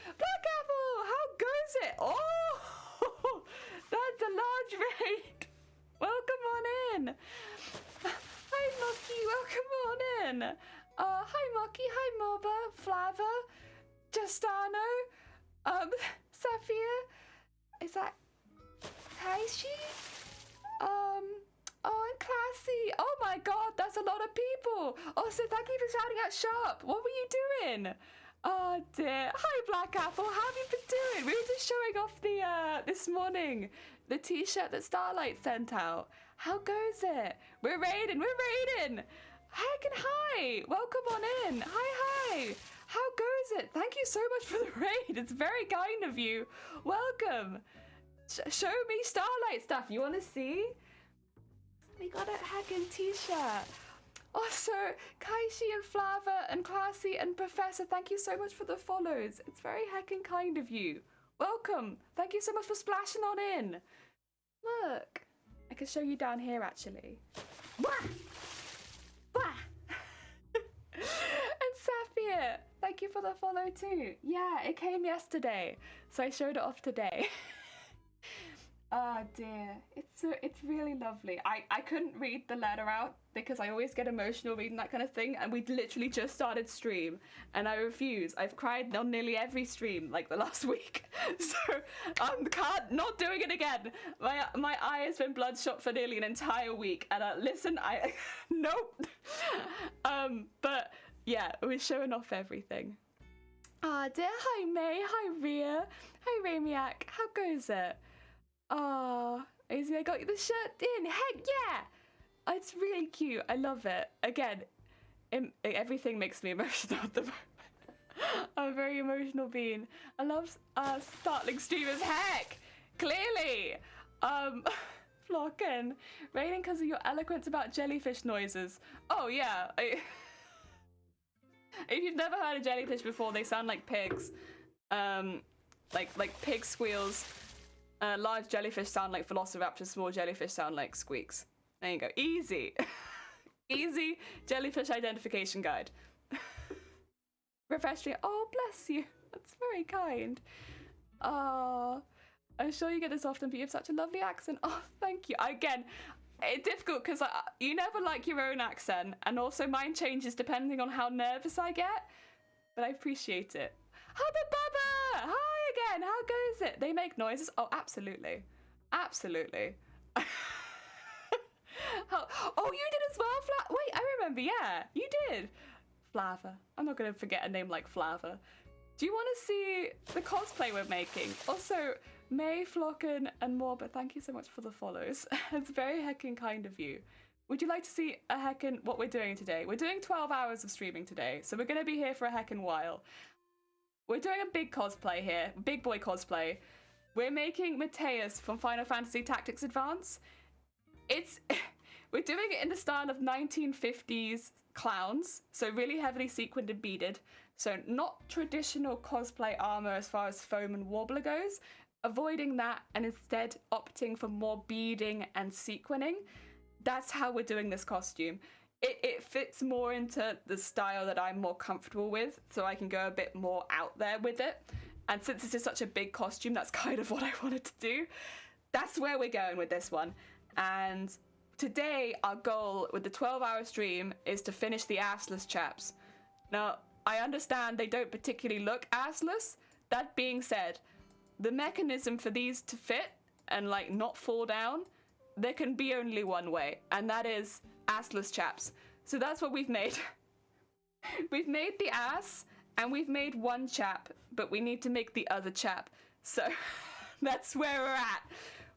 Black Apple, how goes it? Oh! That's a large raid. Welcome on in. Hi, Mocky. Welcome on in. Hi, Mocky. Hi, Moba. Flava. Justano. Safia. Is that Taishi? Oh, and Classy. Oh my god, that's a lot of people. Also, thank you for shouting out Sharp. What were you doing? Oh dear. Hi, Black Apple. How have you been doing? We were just showing off the this morning, the t-shirt that Starlight sent out. How goes it? We're raiding. Heck and hi. Welcome on in. Hi. How goes it? Thank you so much for the raid. It's very kind of you. Welcome. Show me Starlight stuff. You want to see? We got a heckin' t-shirt. Also, Kaishi and Flava and Classy and Professor, thank you so much for the follows. It's very heckin' kind of you. Welcome. Thank you so much for splashing on in. Look. I can show you down here, actually. Wah! Wah! And Safia, thank you for the follow too. Yeah, it came yesterday, so I showed it off today. Oh dear, it's really lovely. I couldn't read the letter out because I always get emotional reading that kind of thing, and we literally just started stream and I refuse. I've cried on nearly every stream like the last week, so I'm not doing it again. My eye has been bloodshot for nearly an entire week, and listen, nope. But yeah, we're showing off everything. Ah dear, hi May, hi Rhea, hi Ramiak, how goes it? Oh, Izzy, I got you the shirt in. Heck yeah! Oh, it's really cute. I love it. Again, everything makes me emotional at the moment. I'm a very emotional being. I love startling streamers. Heck! Clearly! Flocken. Raining because of your eloquence about jellyfish noises. Oh, yeah. If you've never heard a jellyfish before, they sound like pigs. Like pig squeals. Large jellyfish sound like velociraptors, small jellyfish sound like squeaks. There you go. Easy. Easy jellyfish identification guide. Professionally, oh bless you. That's very kind. I'm sure you get this often, but you have such a lovely accent. Oh, thank you. Again, it's difficult because you never like your own accent, and also mine changes depending on how nervous I get, but I appreciate it. Hubba Bubba! Hi again, how goes it? They make noises? Oh, absolutely. Absolutely. Oh, you did as well, Wait, I remember, yeah, you did. Flava. I'm not going to forget a name like Flava. Do you want to see the cosplay we're making? Also, May, Flocken, and more, but thank you so much for the follows. It's very heckin' kind of you. Would you like to see a heckin' what we're doing today? We're doing 12 hours of streaming today, so we're going to be here for a heckin' while. We're doing a big cosplay here, big boy cosplay. We're making Mateus from Final Fantasy Tactics Advance. We're doing it in the style of 1950s clowns, so really heavily sequined and beaded. So not traditional cosplay armor as far as foam and warbler goes, avoiding that and instead opting for more beading and sequining. That's how we're doing this costume. It fits more into the style that I'm more comfortable with, so I can go a bit more out there with it. And since this is such a big costume, that's kind of what I wanted to do. That's where we're going with this one. And today, our goal with the 12-hour stream is to finish the assless chaps. Now, I understand they don't particularly look assless. That being said, the mechanism for these to fit and like not fall down, there can be only one way, and that is assless chaps. So that's what we've made. We've made the ass, and we've made one chap, but we need to make the other chap. So that's where we're at.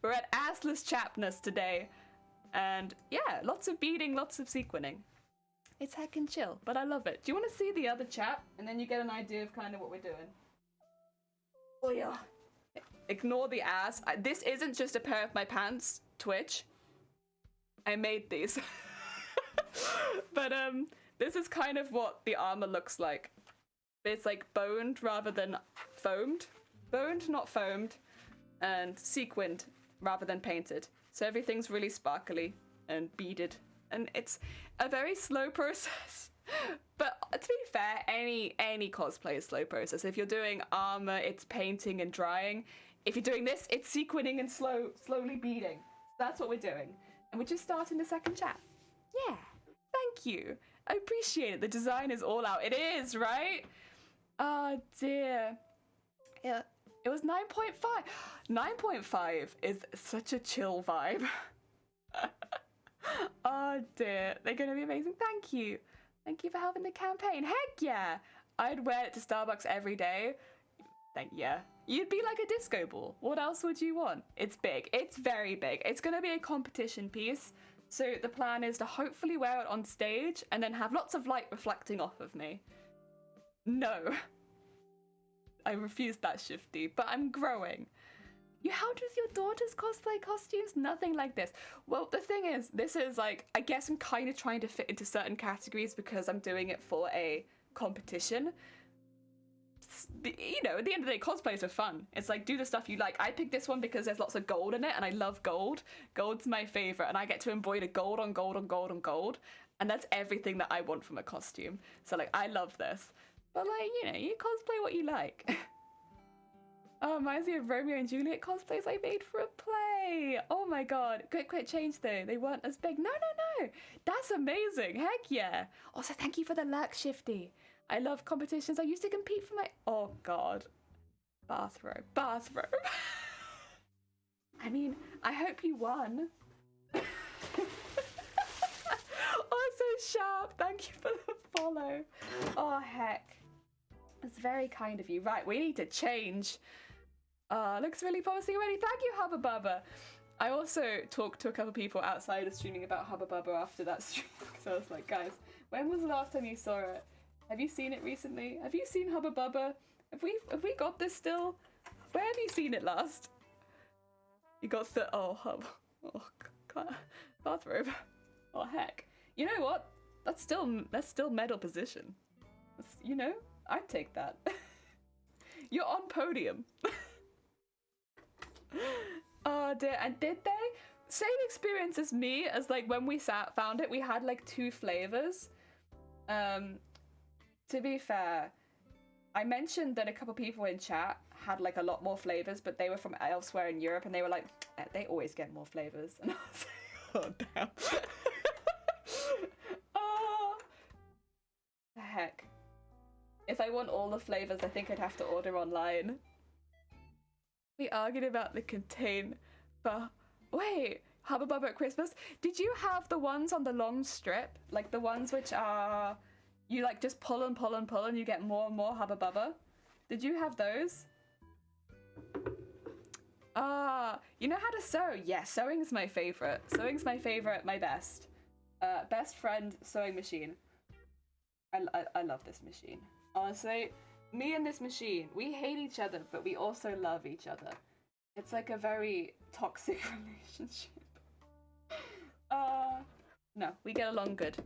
We're at assless chapness today. And yeah, lots of beading, lots of sequining. It's heckin' chill, but I love it. Do you want to see the other chap? And then you get an idea of kind of what we're doing. Oh yeah. Ignore the ass. This isn't just a pair of my pants, Twitch. I made these. But this is kind of what the armor looks like. It's like boned rather than foamed. Boned, not foamed. And sequined rather than painted. So everything's really sparkly and beaded. And it's a very slow process. But to be fair, any cosplay is slow process. If you're doing armor, it's painting and drying. If you're doing this, it's sequining and slowly beading. That's what we're doing. And we're just starting the second chat. Yeah, thank you. I appreciate it. The design is all out. It is, right? Oh dear. Yeah, it was 9.5. 9.5 is such a chill vibe. Oh dear, they're gonna be amazing. Thank you. Thank you for helping the campaign. Heck yeah. I'd wear it to Starbucks every day. Yeah. You'd be like a disco ball. What else would you want? It's big. It's very big. It's gonna be a competition piece. So the plan is to hopefully wear it on stage and then have lots of light reflecting off of me. No. I refused that, Shifty, but I'm growing. You helped with your daughter's cosplay costumes? Nothing like this. Well, the thing is, this is like, I guess I'm kind of trying to fit into certain categories because I'm doing it for a competition. You know, at the end of the day, cosplays are fun. It's like, do the stuff you like. I picked this one because there's lots of gold in it, and I love gold. Gold's my favorite, and I get to embroider gold on gold on gold on gold, and that's everything that I want from a costume. So, like, I love this. But, like, you know, you cosplay what you like. Oh, reminds me of Romeo and Juliet cosplays I made for a play. Oh my god. Quick change though. They weren't as big. No. That's amazing. Heck yeah. Also, thank you for the lurk, Shifty. I love competitions. I used to compete for my... Oh god. Bathrobe. I mean, I hope you won. Oh, so sharp. Thank you for the follow. Oh, heck. That's very kind of you. Right, we need to change. Looks really promising already. Thank you, Hubba Bubba. I also talked to a couple people outside of streaming about Hubba Bubba after that stream. Because I was like, guys, when was the last time you saw it? Have you seen it recently? Have you seen Hubba Bubba? Have we got this still? Where have you seen it last? You got Hub. Oh god. Bathrobe. Oh heck. You know what? That's still medal position. You know, I'd take that. You're on podium. Oh dear, and did they? Same experience as me, as like when we found it, we had like 2 flavors. To be fair, I mentioned that a couple people in chat had like a lot more flavors, but they were from elsewhere in Europe, and they were like, they always get more flavors. And I was like, oh damn. Oh, the heck. If I want all the flavors, I think I'd have to order online. We argued about the contain, but wait, Hubba Bubba at Christmas? Did you have the ones on the long strip? Like the ones which are, you like just pull and pull and pull and you get more and more Hubba Bubba? Did you have those? You know how to sew? Yes, sewing's my favorite. Sewing's my favorite, my best. Best friend sewing machine. I love this machine. Honestly, me and this machine, we hate each other, but we also love each other. It's like a very toxic relationship. No, we get along good.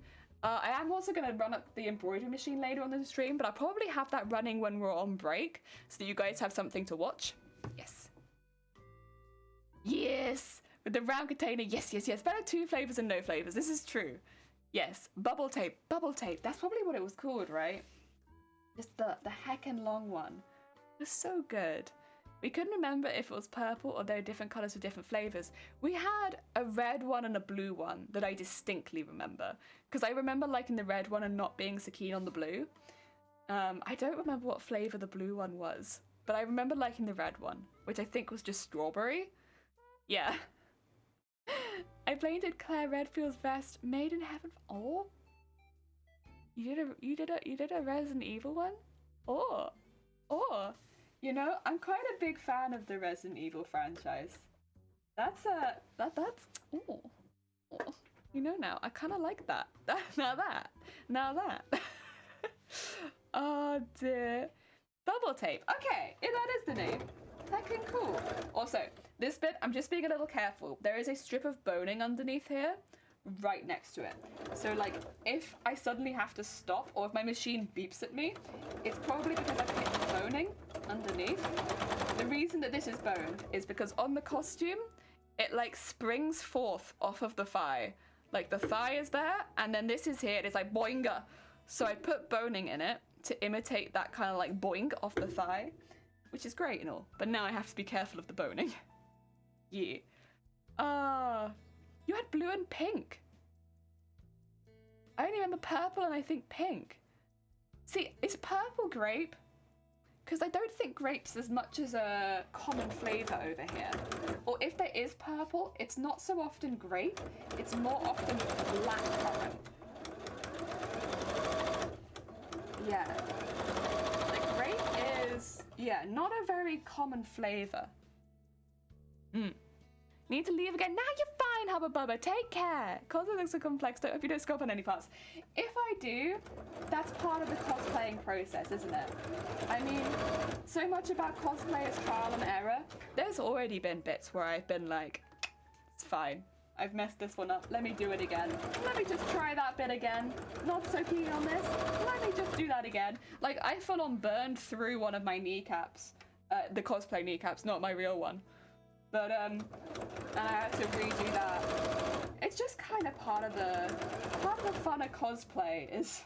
I am also going to run up the embroidery machine later on the stream, but I'll probably have that running when we're on break, so that you guys have something to watch. Yes. Yes! With the round container, yes, yes, yes. Better 2 flavors than no flavors. This is true. Yes, bubble tape. Bubble tape. That's probably what it was called, right? Just the heckin' long one. It was so good. We couldn't remember if it was purple or there were different colours with different flavours. We had a red one and a blue one that I distinctly remember. Because I remember liking the red one and not being so keen on the blue. I don't remember what flavour the blue one was. But I remember liking the red one, which I think was just strawberry. Yeah. I painted Claire Redfield's vest, Made in Heaven. Oh. You did a Resident Evil one? Oh. You know, I'm quite a big fan of the Resident Evil franchise. That's oh. You know, now I kind of like that. Now that. Oh dear. Bubble tape. Okay, yeah, that is the name. Fucking cool. Also, this bit, I'm just being a little careful. There is a strip of boning underneath here, right next to it. So like, if I suddenly have to stop, or if my machine beeps at me, it's probably because I've hit the boning underneath. The reason that this is boned is because on the costume, it like springs forth off of the thigh. Like the thigh is there, and then this is here, it is like boinga. So I put boning in it to imitate that kind of like boing off the thigh, which is great and all, but now I have to be careful of the boning. Yeah. You had blue and pink. I only remember purple and I think pink. See, is purple grape? Because I don't think grape's as much as a common flavour over here. Or if there is purple, it's not so often grape, it's more often blackcurrant. Yeah. Like grape is, yeah, not a very common flavour. Need to leave again. Now you're fine, Hubba Bubba. Take care. Cosplay looks so complex. Hope you don't scope on any parts. If I do, that's part of the cosplaying process, isn't it? I mean, so much about cosplay is trial and error. There's already been bits where I've been like, it's fine. I've messed this one up. Let me do it again. Let me just try that bit again. Not so keen on this. Let me just do that again. Like, I full on burned through one of my kneecaps. The cosplay kneecaps, not my real one. But, and I had to redo that. It's just kind of part of the fun of cosplay is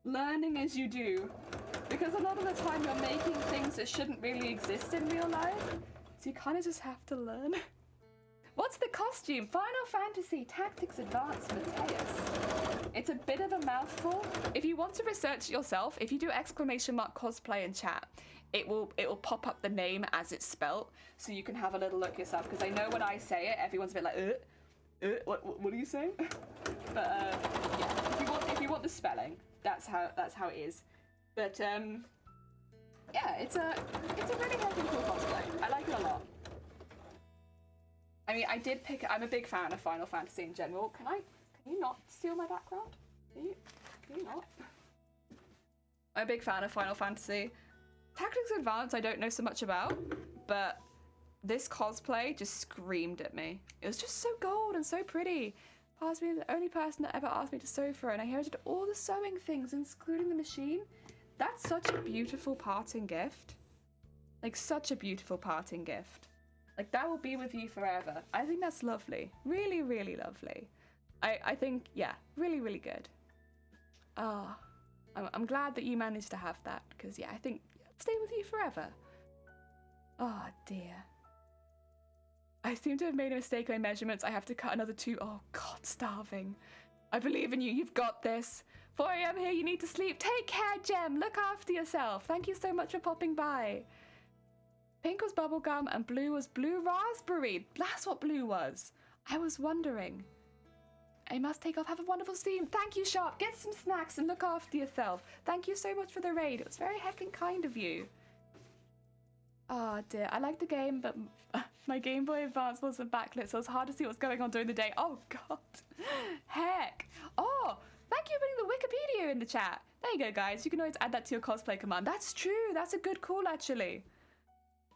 learning as you do. Because a lot of the time you're making things that shouldn't really exist in real life. So you kind of just have to learn. What's the costume? Final Fantasy Tactics Advanced Mateus. It's a bit of a mouthful. If you want to research it yourself, if you do !cosplay in chat, it will pop up the name as it's spelt, so you can have a little look yourself. Because I know when I say it, everyone's a bit like, what are you saying? But yeah, if you want the spelling, that's how it is. But yeah, it's a really fucking cool cosplay. I like it a lot. I mean, I'm a big fan of Final Fantasy in general. Can you not steal my background? Can you not? I'm a big fan of Final Fantasy. Tactics Advance I don't know so much about, but this cosplay just screamed at me. It was just so gold and so pretty. asked me, the only person that ever asked me to sew for her, and I inherited all the sewing things, including the machine. That's such a beautiful parting gift. Like, such a beautiful parting gift. Like, that will be with you forever. I think that's lovely. Really, really lovely. I think, yeah, really, really good. Ah, I'm glad that you managed to have that, because, yeah, I think it'll stay with you forever. Oh, dear. I seem to have made a mistake on my measurements. I have to cut another 2. Oh, God, starving. I believe in you. You've got this. 4 a.m. here. You need to sleep. Take care, Jem. Look after yourself. Thank you so much for popping by. Pink was bubblegum and blue was blue raspberry. That's what blue was. I was wondering. I must take off. Have a wonderful stream. Thank you, Sharp. Get some snacks and look after yourself. Thank you so much for the raid. It was very heckin' kind of you. Oh dear, I like the game, but my Game Boy Advance wasn't backlit, so it's hard to see what's going on during the day. Oh god. Heck. Oh, thank you for putting the Wikipedia in the chat. There you go, guys. You can always add that to your cosplay command. That's true. That's a good call, actually.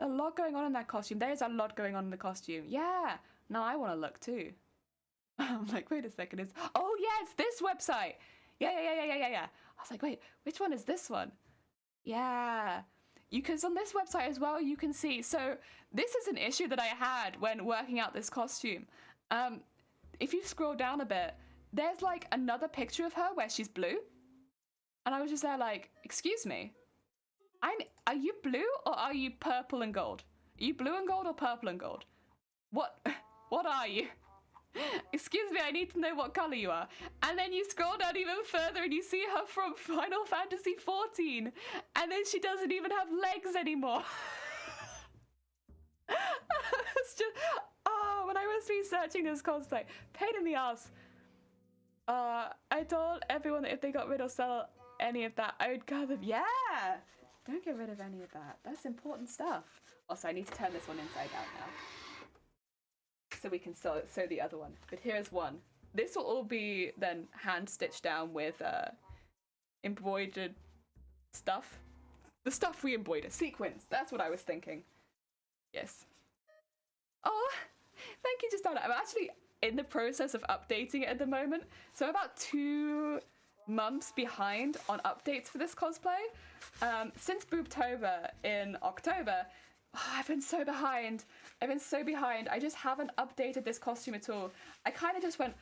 A lot going on in that costume. There is a lot going on in the costume. Yeah. Now I want to look too. I'm like, wait a second. Oh yeah, it's this website. Yeah. I was like, wait, which one is this one? Yeah. Because on this website as well, you can see. So this is an issue that I had when working out this costume. If you scroll down a bit, there's like another picture of her where she's blue. And I was just there like, excuse me. Are you blue or are you purple and gold? Are you blue and gold or purple and gold? What are you? Excuse me, I need to know what color you are. And then you scroll down even further and you see her from Final Fantasy XIV. And then she doesn't even have legs anymore. It's just, when I was researching this cosplay, pain in the ass. I told everyone that if they got rid or sell any of that, I would gather, yeah, don't get rid of any of that. That's important stuff. Also, I need to turn this one inside out now, so we can sew the other one. But here's one. This will all be then hand stitched down with embroidered stuff. The stuff we embroider. Sequins. That's what I was thinking. Yes. Oh, thank you, Justana. I'm actually in the process of updating it at the moment. So I'm about 2 months behind on updates for this cosplay. Since Boobtober in October, I've been so behind. I just haven't updated this costume at all. I kind of just went,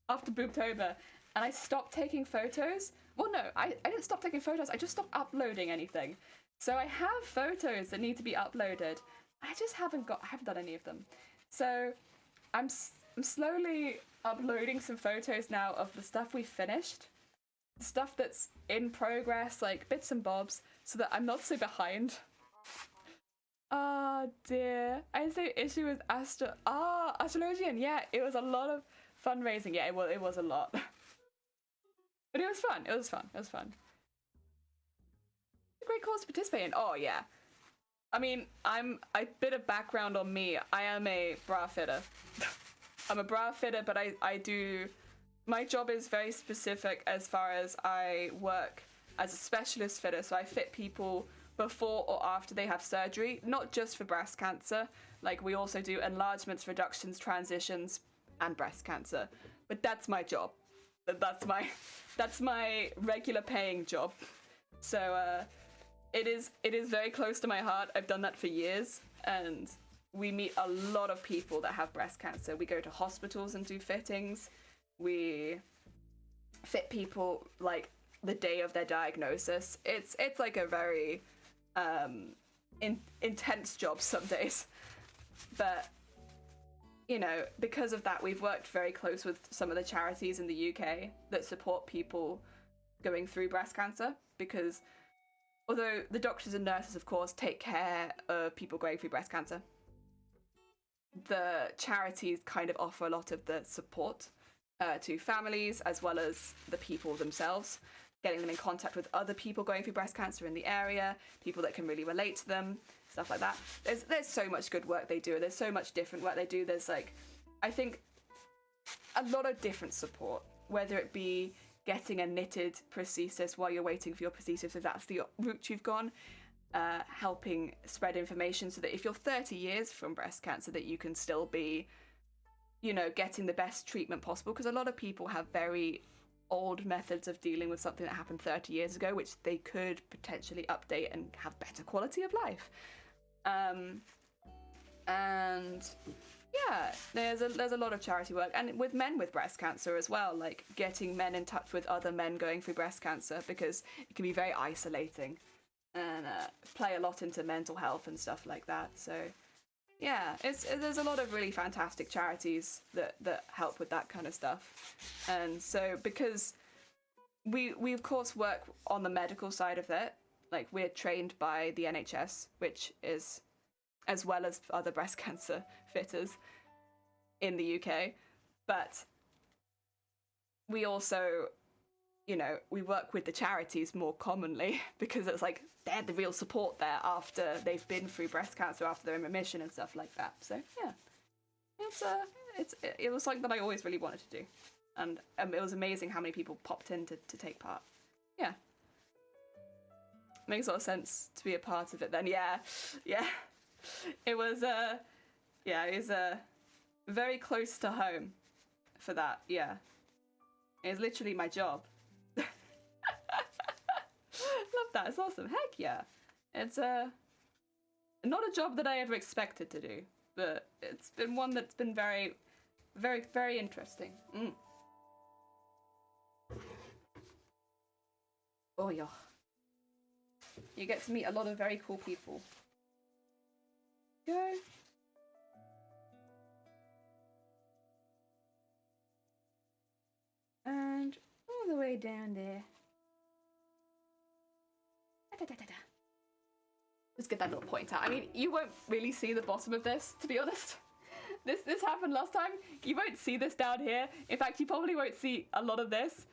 after Boobtober, and I stopped taking photos. Well, no, I didn't stop taking photos. I just stopped uploading anything. So I have photos that need to be uploaded. I just haven't done any of them. So I'm slowly uploading some photos now of the stuff we finished, the stuff that's in progress, like bits and bobs, so that I'm not so behind. Oh dear. I say issue with Astrologian. Yeah, it was a lot of fundraising. Yeah, it was a lot. But it was fun. It was fun. A great cause to participate in. Oh yeah. I mean, I'm a bit of background on me. I am a bra fitter. I'm a bra fitter, but I do, my job is very specific as far as I work as a specialist fitter. So I fit people before or after they have surgery, not just for breast cancer. Like, we also do enlargements, reductions, transitions, and breast cancer. But that's my job. That's my regular paying job. So it is very close to my heart. I've done that for years, and we meet a lot of people that have breast cancer. We go to hospitals and do fittings. We fit people like the day of their diagnosis. It's like a very intense job some days, but you know, because of that, we've worked very close with some of the charities in the UK that support people going through breast cancer, because although the doctors and nurses, of course, take care of people going through breast cancer, the charities kind of offer a lot of the support to families as well as the people themselves, getting them in contact with other people going through breast cancer in the area, people that can really relate to them, stuff like that. There's so much good work they do. There's so much different work they do. There's like, I think, a lot of different support, whether it be getting a knitted prosthesis while you're waiting for your prosthesis, if that's the route you've gone, helping spread information so that if you're 30 years from breast cancer, that you can still be you know, getting the best treatment possible, because a lot of people have very old methods of dealing with something that happened 30 years ago, which they could potentially update and have better quality of life. And yeah, there's a lot of charity work, and with men with breast cancer as well, like getting men in touch with other men going through breast cancer, because it can be very isolating and play a lot into mental health and stuff like that. So yeah, there's a lot of really fantastic charities that help with that kind of stuff. And so because we of course work on the medical side of it, like we're trained by the NHS, which is, as well as other breast cancer fitters in the UK, but we also, you know, we work with the charities more commonly because it's like they're the real support there after they've been through breast cancer, after they're in remission and stuff like that. So yeah, it was something that I always really wanted to do, and it was amazing how many people popped in to take part. Yeah, makes a lot of sense to be a part of it then. Yeah. It was very close to home for that. Yeah, it was literally my job. Love that. It's awesome. Heck yeah. It's not a job that I ever expected to do, but it's been one that's been very, very, very interesting. Oh yeah. You get to meet a lot of very cool people. Go. And all the way down there. Let's get that little point out. I mean, you won't really see the bottom of this, to be honest. This happened last time. You won't see this down here. In fact, you probably won't see a lot of this.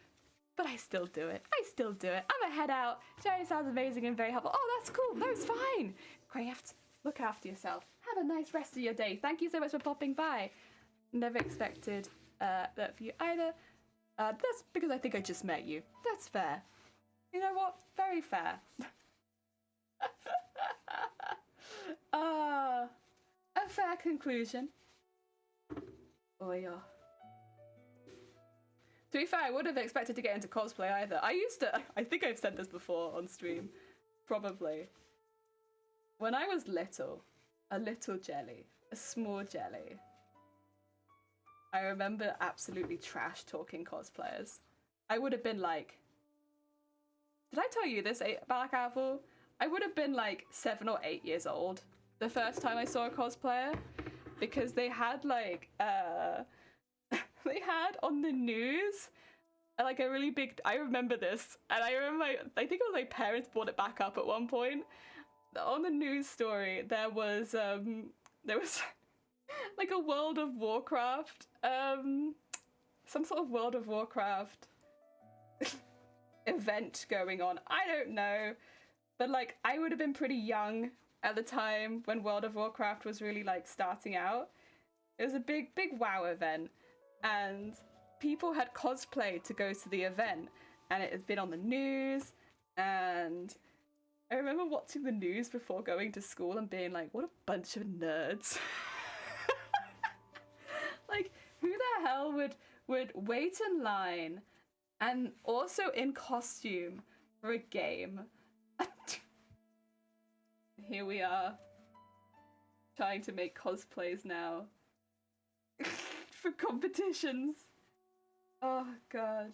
But I still do it. I'm gonna head out. Jerry sounds amazing and very helpful. Oh, that's cool. No, it's fine. Craft, look after yourself. Have a nice rest of your day. Thank you so much for popping by. Never expected that for you either. That's because I think I just met you. That's fair. You know what? Very fair. A fair conclusion. Oh yeah. To be fair, I wouldn't have expected to get into cosplay either. I think I've said this before on stream. Probably. When I was little, a little jelly, a small jelly, I remember absolutely trash talking cosplayers. I would have been like, did I tell you this, Black Apple? I would have been like 7 or 8 years old the first time I saw a cosplayer, because they had like, they had on the news like a really big, I remember this, and I remember I think it was my parents brought it back up at one point. On the news story there was like a World of Warcraft, some sort of World of Warcraft event going on. I don't know, but like I would have been pretty young at the time when World of Warcraft was really like starting out. It was a big WoW event, and people had cosplayed to go to the event, and it had been on the news. And I remember watching the news before going to school and being like, what a bunch of nerds. Like, who the hell would wait in line and also in costume for a game? Here we are, trying to make cosplays now for competitions. Oh god.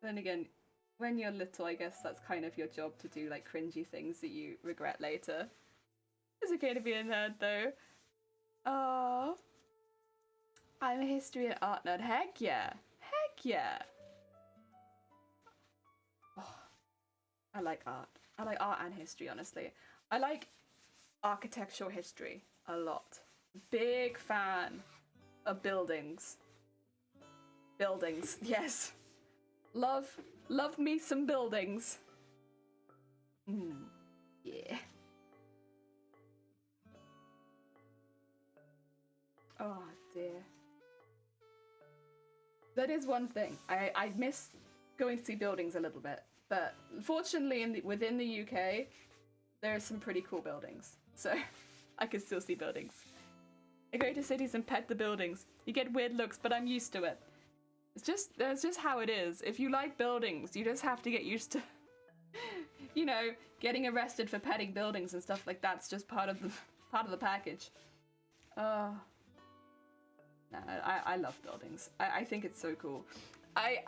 Then again, when you're little, I guess that's kind of your job to do like cringy things that you regret later. It's okay to be a nerd though. Oh, I'm a history and art nerd. Heck yeah. Heck yeah. Oh, I like art. I like art and history, honestly. I like architectural history a lot. Big fan of buildings. Buildings, yes. Love me some buildings. Yeah. Oh dear. That is one thing. I miss going to see buildings a little bit, but fortunately within the UK, there are some pretty cool buildings, so I can still see buildings. I go to cities and pet the buildings. You get weird looks, but I'm used to it. That's just how it is. If you like buildings, you just have to get used to, you know, getting arrested for petting buildings and stuff like that's just part of the package. No, I love buildings. I think it's so cool. I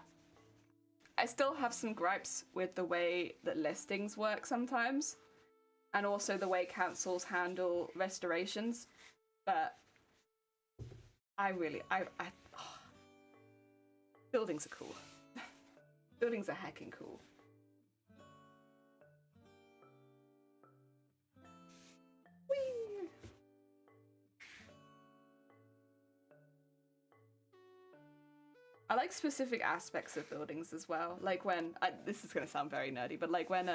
still have some gripes with the way that listings work sometimes, and also the way councils handle restorations, but buildings are cool. Buildings are heckin' cool. Whee! I like specific aspects of buildings as well. Like when this is gonna sound very nerdy, but like when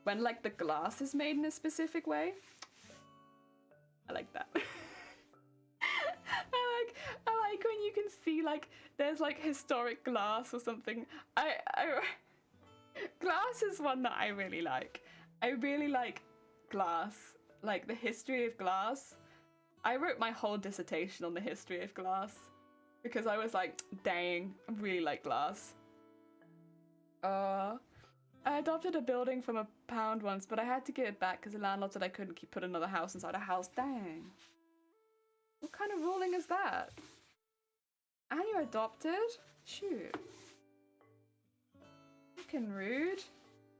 like the glass is made in a specific way. I like that. I like when you can see like there's like historic glass or something. Glass is one that I really like. I really like glass, like the history of glass. I wrote my whole dissertation on the history of glass because I was like, dang, I really like glass. I adopted a building from a pound once, but I had to give it back because the landlord said I couldn't put another house inside a house. Dang. What kind of ruling is that? And you adopted? Shoot. Heckin' rude.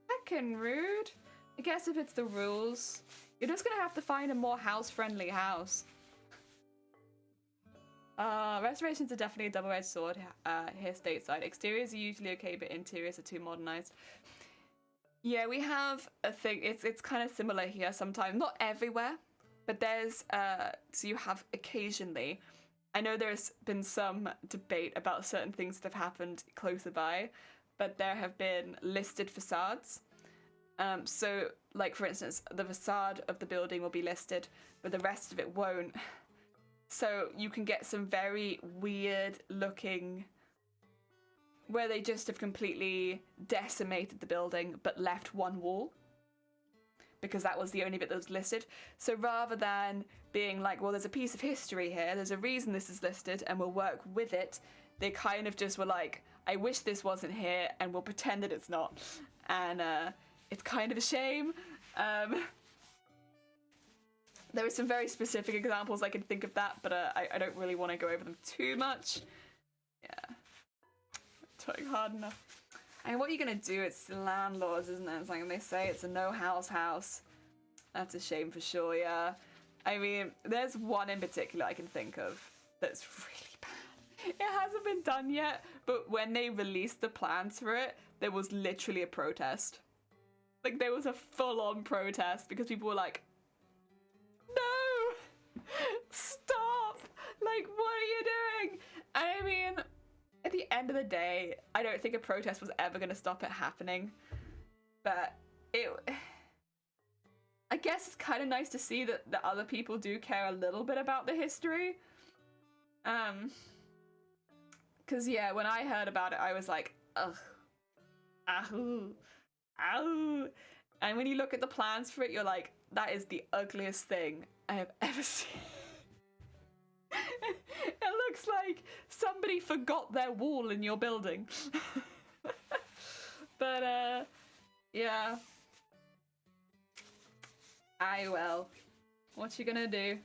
Heckin' rude. I guess if it's the rules, you're just gonna have to find a more house-friendly house. Restorations are definitely a double-edged sword here stateside. Exteriors are usually okay, but interiors are too modernized. Yeah, we have a thing. It's kind of similar here sometimes. Not everywhere, but there's so you have occasionally. I know there's been some debate about certain things that have happened closer by, but there have been listed facades. So, like for instance, the facade of the building will be listed, but the rest of it won't. So you can get some very weird looking, where they just have completely decimated the building but left one wall, because that was the only bit that was listed. So rather than being like, well, there's a piece of history here, there's a reason this is listed and we'll work with it, they kind of just were like, I wish this wasn't here and we'll pretend that it's not. And it's kind of a shame. There are some very specific examples I can think of that, but I don't really want to go over them too much. Yeah. Trying hard enough. I mean, what are you gonna do? It's landlords, isn't it? It's like, they say it's a no-house house. That's a shame for sure, yeah. I mean, there's one in particular I can think of that's really bad. It hasn't been done yet, but when they released the plans for it, there was literally a protest. Like, there was a full-on protest because people were like, no! Stop! Like, what are you doing? I mean, at the end of the day, I don't think a protest was ever going to stop it happening. But I guess it's kind of nice to see that the other people do care a little bit about the history. Because, yeah, when I heard about it, I was like, ugh. Ow. Ow. And when you look at the plans for it, you're like, that is the ugliest thing I have ever seen. It looks like somebody forgot their wall in your building. But, yeah. Well. What you gonna do?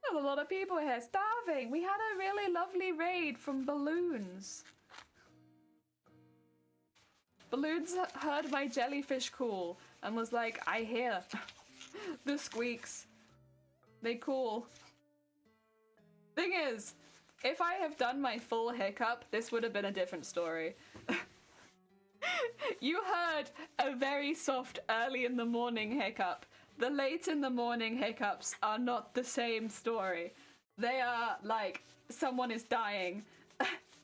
There's a lot of people here starving. We had a really lovely raid from balloons. Balloons heard my jellyfish call and was like, I hear the squeaks. They call. Thing is, if I have done my full hiccup, this would have been a different story. You heard a very soft early in the morning hiccup. The late in the morning hiccups are not the same story. They are like, someone is dying.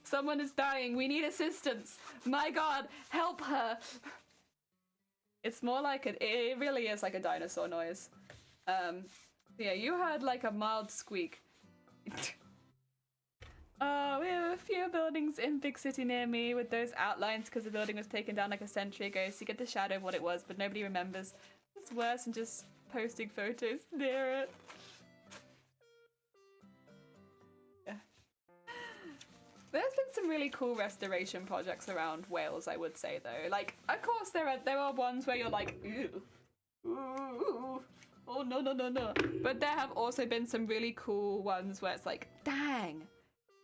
Someone is dying. We need assistance. My God, help her. It's more like it really is like a dinosaur noise. Yeah, you heard like a mild squeak. We have a few buildings in big city near me with those outlines because the building was taken down like a century ago, so you get the shadow of what it was, but nobody remembers. It's worse than just posting photos near it. Yeah. There's been some really cool restoration projects around Wales, I would say, though. Like, of course, there are ones where you're like, ew, ooh, oh no no no no. But there have also been some really cool ones where it's like, dang,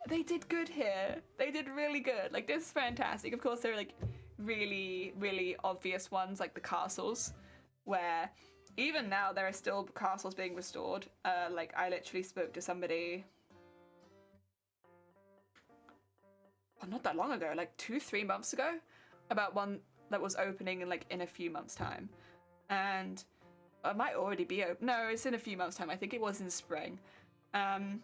they did good here. They did really good. Like, this is fantastic. Of course, there are like really really obvious ones like the castles, where even now there are still castles being restored. Like, I literally spoke to somebody. Not that long ago, like 2-3 months ago, about one that was opening in a few months' time, and it might already be open. No, it's in a few months' time. I think it was in spring, and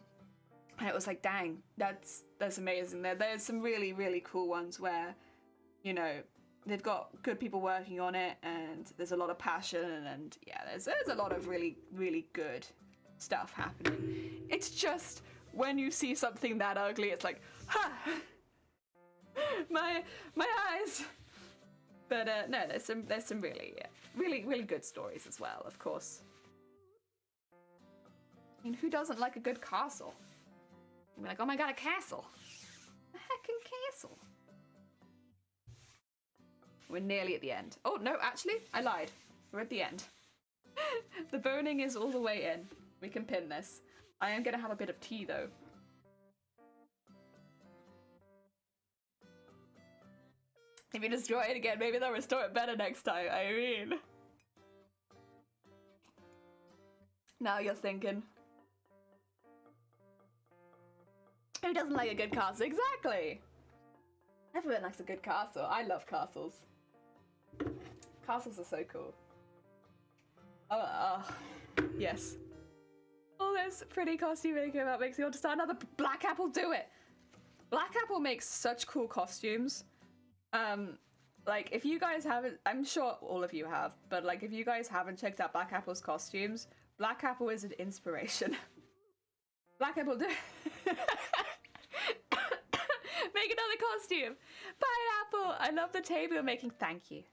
it was like, dang, that's amazing. There's some really really cool ones where, you know, they've got good people working on it, and there's a lot of passion, and yeah, there's a lot of really really good stuff happening. It's just when you see something that ugly, it's like, ha. my eyes. But no, there's some really good stories as well, of course. I mean, who doesn't like a good castle? You're like, oh my god, a castle. A heckin' castle. We're nearly at the end. Oh no, actually, I lied. We're at the end. The boning is all the way in. We can pin this. I am gonna have a bit of tea though. If you destroy it again, maybe they'll restore it better next time. I mean, now you're thinking, who doesn't like a good castle? Exactly. Everyone likes a good castle. I love castles. Castles are so cool. Oh, yes. Oh, there's pretty costume making that makes me want to start another. Black Apple, do it. Black Apple makes such cool costumes. Like, if you guys haven't, I'm sure all of you have, but like, if you guys haven't checked out Black Apple's costumes, Black Apple is an inspiration. Black Apple, do make another costume. Pineapple, I love the table you're making. Thank you.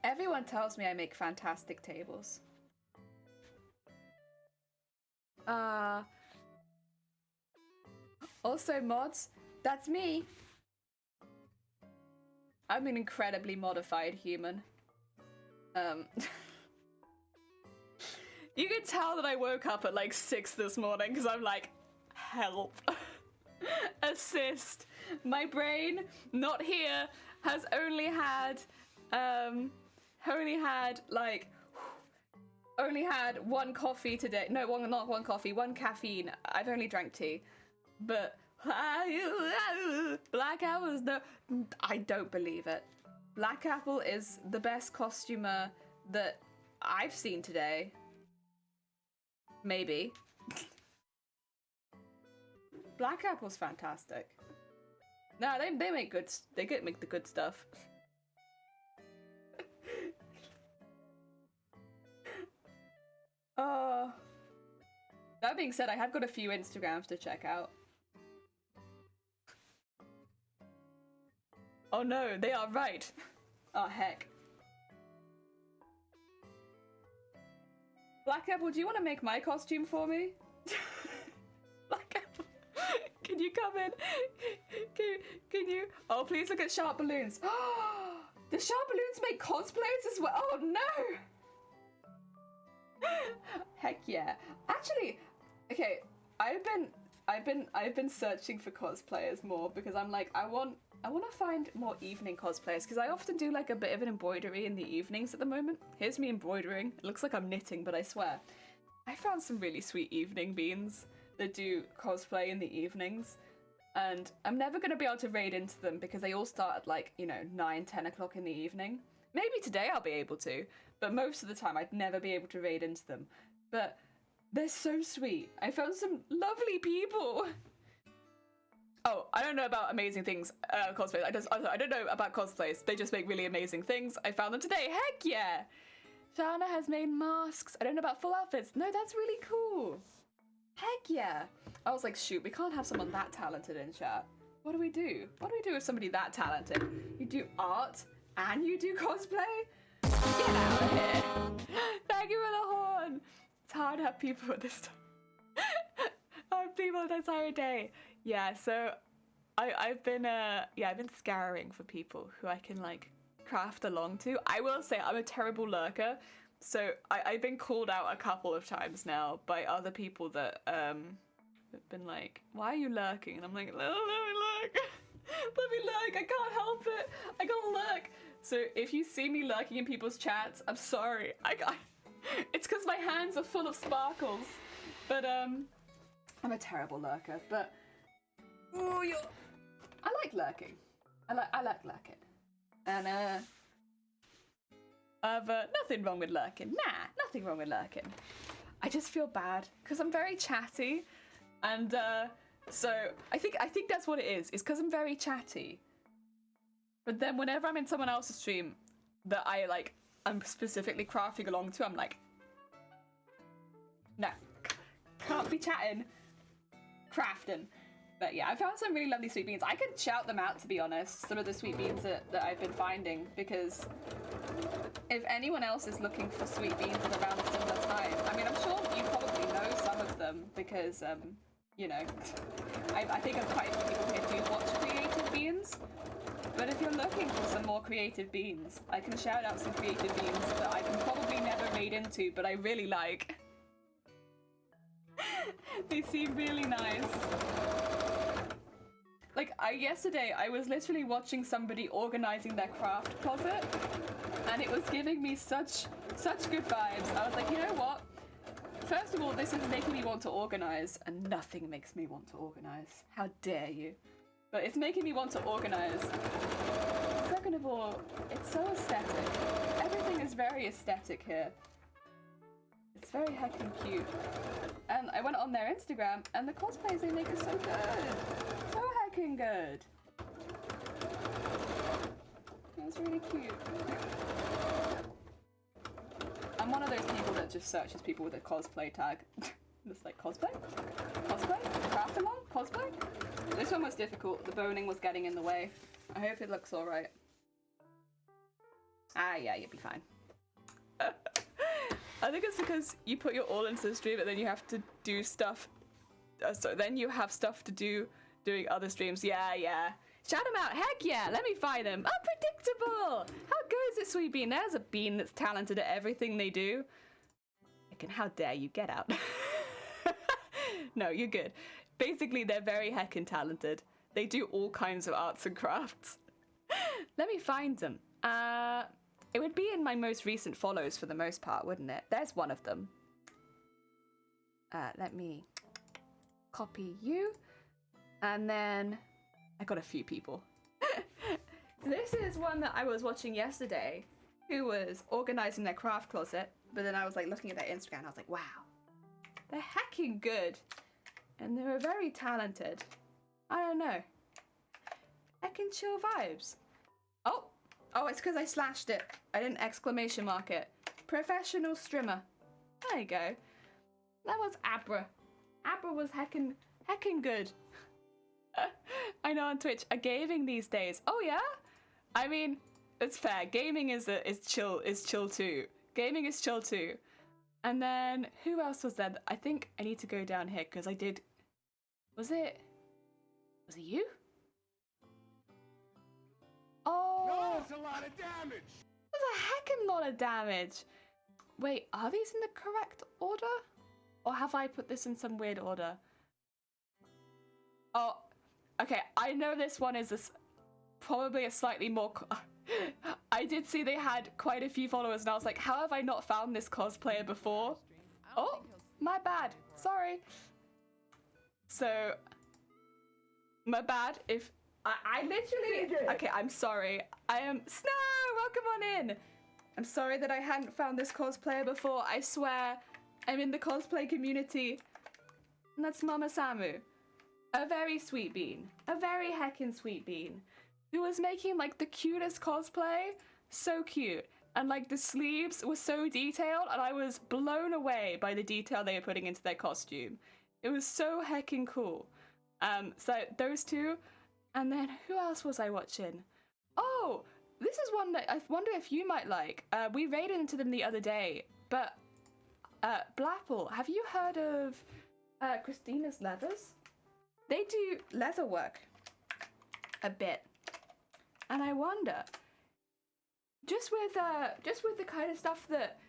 Everyone tells me I make fantastic tables. Also, mods, that's me. I'm an incredibly modified human. You can tell that I woke up at like 6 this morning because I'm like, help. Assist. My brain, not here, has only had one coffee today. No, not one coffee, one caffeine. I've only drank tea. But Black Apple is no, I don't believe it. Black Apple is the best costumer that I've seen today. Maybe. Black Apple's fantastic. No, they make good. They make the good stuff. That being said, I have got a few Instagrams to check out. Oh no, they are right. Oh heck. Black Apple, do you want to make my costume for me? Black Apple, can you come in? Can you? Oh, please look at Sharp Balloons. The Sharp Balloons make cosplays as well. Oh no. Heck yeah. Actually, okay, I've been searching for cosplayers more because I'm like, I want to find more evening cosplayers because I often do like a bit of an embroidery in the evenings at the moment. Here's me embroidering. It looks like I'm knitting, but I swear. I found some really sweet evening beans that do cosplay in the evenings, and I'm never going to be able to raid into them because they all start at like, 9-10 o'clock in the evening. Maybe today I'll be able to, but most of the time I'd never be able to raid into them. But they're so sweet. I found some lovely people. Oh, I don't know about amazing things, cosplays. I don't know about cosplays. They just make really amazing things. I found them today. Heck yeah! Shana has made masks. I don't know about full outfits. No, that's really cool. Heck yeah. I was like, shoot, we can't have someone that talented in chat. What do we do? What do we do with somebody that talented? You do art and you do cosplay? Get out of here. Thank you for the horn. It's hard to have people at this time. I have people the entire day. Yeah, so I've been scouring for people who I can like craft along to. I will say I'm a terrible lurker, so I've been called out a couple of times now by other people that have been like, why are you lurking? And I'm like, let me lurk. Let me lurk. I can't help it. I gotta lurk. So if you see me lurking in people's chats, I'm sorry. It's because my hands are full of sparkles. But I'm a terrible lurker. But I like lurking. I like lurking. And I've nothing wrong with lurking. Nah, nothing wrong with lurking. I just feel bad because I'm very chatty, and so I think that's what it is. It's because I'm very chatty. But then whenever I'm in someone else's stream that I'm specifically crafting along to, I'm like, no, can't be chatting, crafting. But yeah, I found some really lovely sweet beans. I could shout them out, to be honest, some of the sweet beans that I've been finding, because if anyone else is looking for sweet beans at around a similar time, I mean, I'm sure you probably know some of them, because, you know, I think of quite a few people here do watch Creative Beans, but if you're looking for some more creative beans, I can shout out some creative beans that I can probably never made into, but I really like. They seem really nice. Like, yesterday, I was literally watching somebody organizing their craft closet, and it was giving me such good vibes. I was like, you know what? First of all, this is making me want to organize, and nothing makes me want to organize. How dare you? But it's making me want to organize. Second of all, it's so aesthetic. Everything is very aesthetic here. It's very heckin' cute. And I went on their Instagram, and the cosplays they make are so good. So heckin' good. That's really cute. I'm one of those people that just searches people with a cosplay tag. Just like, cosplay? Cosplay? Craft along? Cosplay? This one was difficult. The boning was getting in the way. I hope it looks alright. Ah, yeah, you'll be fine. I think it's because you put your all into the stream and then you have to do stuff. So then you have stuff to do doing other streams. Yeah. Shout them out. Heck yeah. Let me find them. Unpredictable. How good is it, Sweet Bean? There's a bean that's talented at everything they do. How dare you get out? No, you're good. Basically, they're very heckin' talented. They do all kinds of arts and crafts. Let me find them. It would be in my most recent follows for the most part, wouldn't it? There's one of them. Let me copy you. And then I got a few people. This is one that I was watching yesterday who was organizing their craft closet. But then I was like looking at their Instagram and I was like, wow, they're heckin' good. And they were very talented. I don't know. Heckin' chill vibes. Oh, it's because I slashed it. I didn't exclamation mark it. Professional streamer. There you go. That was Abra. Abra was heckin' good. I know on Twitch, a gaming these days. Oh yeah? I mean, it's fair. Gaming is chill too. Gaming is chill too. And then who else was there? I think I need to go down here because I did. Was it you? Oh, that's a lot of damage. That's a heckin' lot of damage. Wait, are these in the correct order? Or have I put this in some weird order? Oh, okay. I know this one is probably a slightly more... I did see they had quite a few followers and I was like, how have I not found this cosplayer before? Oh, my bad. Sorry. So, my bad if... I literally... Okay, I'm sorry. I am... Snow, welcome on in. I'm sorry that I hadn't found this cosplayer before. I swear, I'm in the cosplay community. And that's Mama Samu. A very sweet bean. A very heckin' sweet bean. Who was making, like, the cutest cosplay. So cute. and like the sleeves were so detailed, and I was blown away by the detail they were putting into their costume. It was so heckin' cool. So those two, and then who else was I watching? Oh, this is one that I wonder if you might like. We raided into them the other day, but Blapple, have you heard of Christina's Leathers? They do leather work a bit, and I wonder, just with the kind of stuff that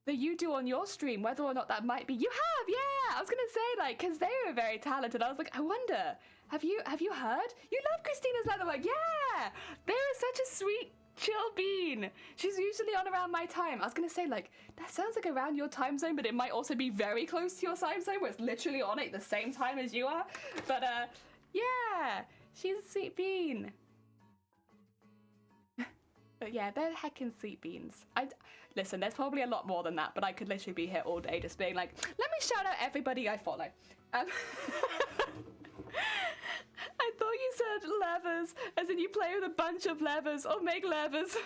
you do on your stream, whether or not that might be. You have, yeah. I was gonna say, like, because they were very talented. I was like, I wonder, have you heard? You love Christina's leatherwork, yeah. They were such a sweet, chill bean. She's usually on around my time. I was gonna say, like, that sounds like around your time zone, but it might also be very close to your time zone, where it's literally on at the same time as you are. But yeah, she's a sweet bean. But yeah, they're heckin' sweet beans. Listen, there's probably a lot more than that, but I could literally be here all day just being like, let me shout out everybody I follow. I thought you said levers, as in you play with a bunch of levers or make levers.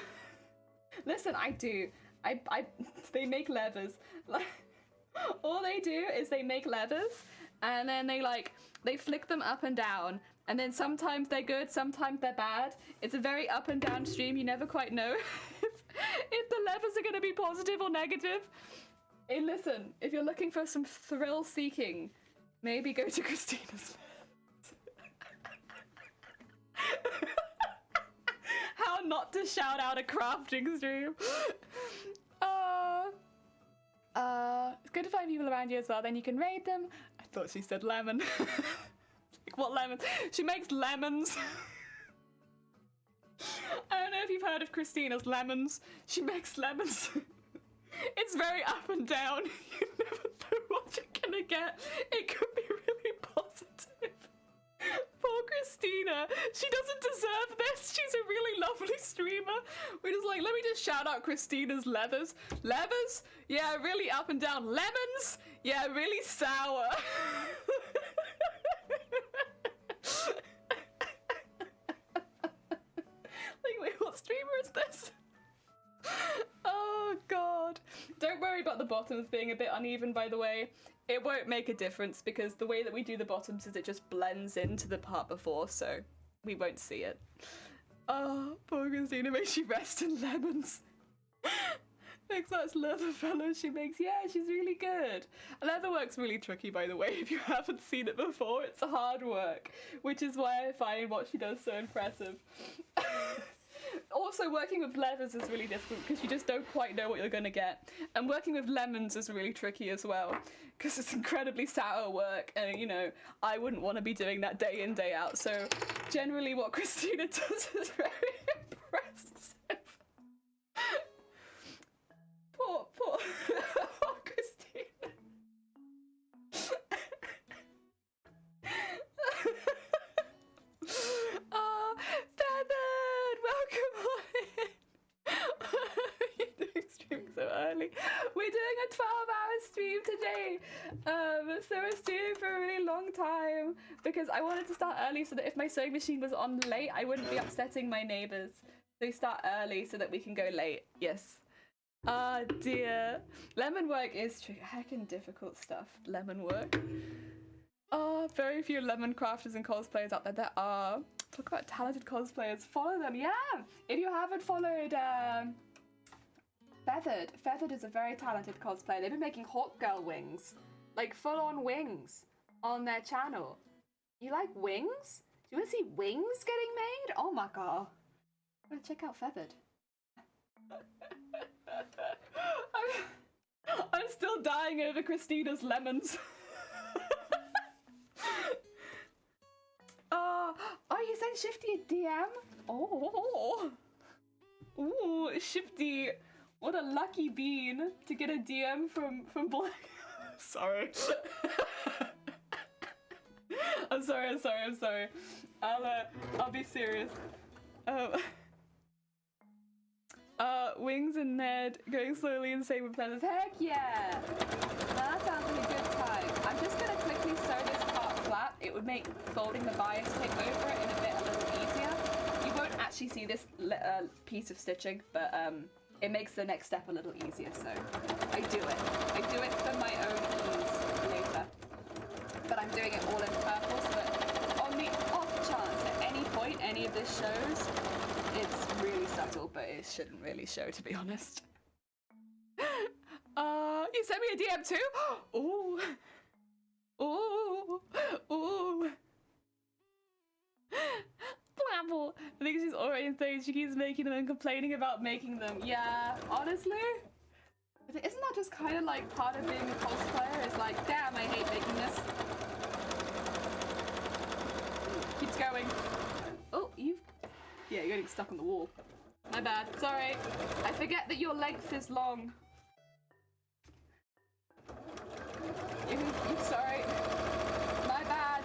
Listen, I do. They make levers. Like, all they do is they make levers, and then they flick them up and down. And then sometimes they're good, sometimes they're bad. It's a very up and down stream. You never quite know if the levers are going to be positive or negative. Hey, listen, if you're looking for some thrill-seeking, maybe go to Christina's. How not to shout out a crafting stream. It's good to find people around you as well. Then you can raid them. I thought she said lemon. What lemons? She makes lemons. I don't know if you've heard of Christina's lemons. She makes lemons. It's very up and down. You never know what you're gonna get. It could be really positive. Poor Christina. She doesn't deserve this. She's a really lovely streamer. We're just like, let me just shout out Christina's leathers. Levers? Yeah, really up and down. Lemons? Yeah, really sour. Wait, what streamer is this? Oh god. Don't worry about the bottoms being a bit uneven, by the way. It won't make a difference because the way that we do the bottoms is it just blends into the part before, so we won't see it. Oh, poor Christina, may she rest in lemons. Makes such leather fellows she makes. Yeah, she's really good. Leatherwork's really tricky, by the way. If you haven't seen it before, it's hard work, which is why I find what she does so impressive. Also, working with leathers is really difficult because you just don't quite know what you're going to get. And working with lemons is really tricky as well because it's incredibly sour work, and, you know, I wouldn't want to be doing that day in, day out. So generally what Christina does is very impressive. Poor Christina. Feathered, welcome on in. You're doing streaming so early. We're doing a 12-hour stream today. So we're streaming for a really long time because I wanted to start early so that if my sewing machine was on late, I wouldn't be upsetting my neighbours. So we start early so that we can go late. Yes. Ah, dear. Lemon work is heckin' difficult stuff. Lemon work. Oh, very few lemon crafters and cosplayers out there. There are. Talk about talented cosplayers. Follow them, yeah! If you haven't followed Feathered. Feathered is a very talented cosplayer. They've been making Hawk Girl wings. Like, full-on wings on their channel. You like wings? Do you want to see wings getting made? Oh my god. I'm gonna check out Feathered. I'm still dying over Christina's lemons. Oh, you sent Shifty a DM? Oh. Ooh, Shifty. What a lucky bean to get a DM from Black. Sorry. I'm sorry. I'll be serious. Wings and Ned going slowly and same with feathers. Heck yeah! Now that sounds like a good time. I'm just gonna quickly sew this part flat. It would make folding the bias take over it in a little easier. You won't actually see this piece of stitching, but it makes the next step a little easier, so I do it. I do it for my own ease later. But I'm doing it all in purple, so that on the off chance at any point any of this shows, it's really subtle, but it shouldn't really show, to be honest. You sent me a DM too? Ooh. Ooh. Ooh. Blamble. I think she's already saying she keeps making them and complaining about making them. Yeah, honestly, isn't that just kind of like part of being a cosplayer? It's like, damn, I hate making this. Keeps going. Oh, you're getting stuck on the wall. My bad. Sorry. I forget that your length is long. You sorry. My bad.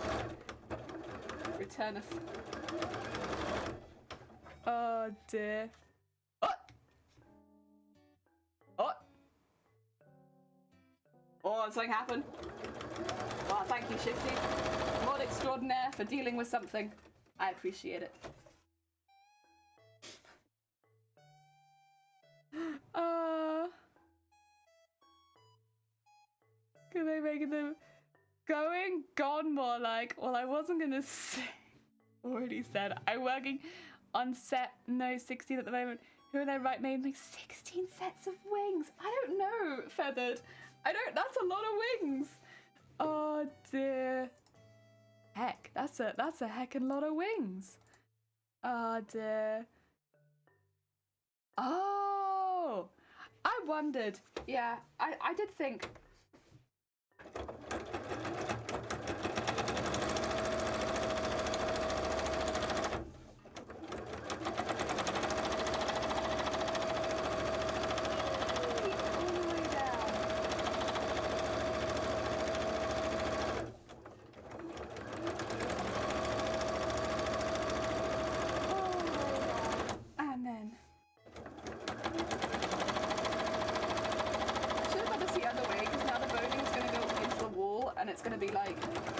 Returneth. Oh dear. Oh! Oh! Oh, something happened. Oh, thank you, Shifty. Mod extraordinaire for dealing with something. I appreciate it. Can they make them going? Gone more like, well, I wasn't gonna say. Already said. I'm working on set no 16 at the moment. Who are they right made like 16 sets of wings? I don't know, Feathered. That's a lot of wings. Oh dear. Heck, that's a heckin' lot of wings. Oh dear. Oh, I wondered. Yeah, I did think. And it's gonna be like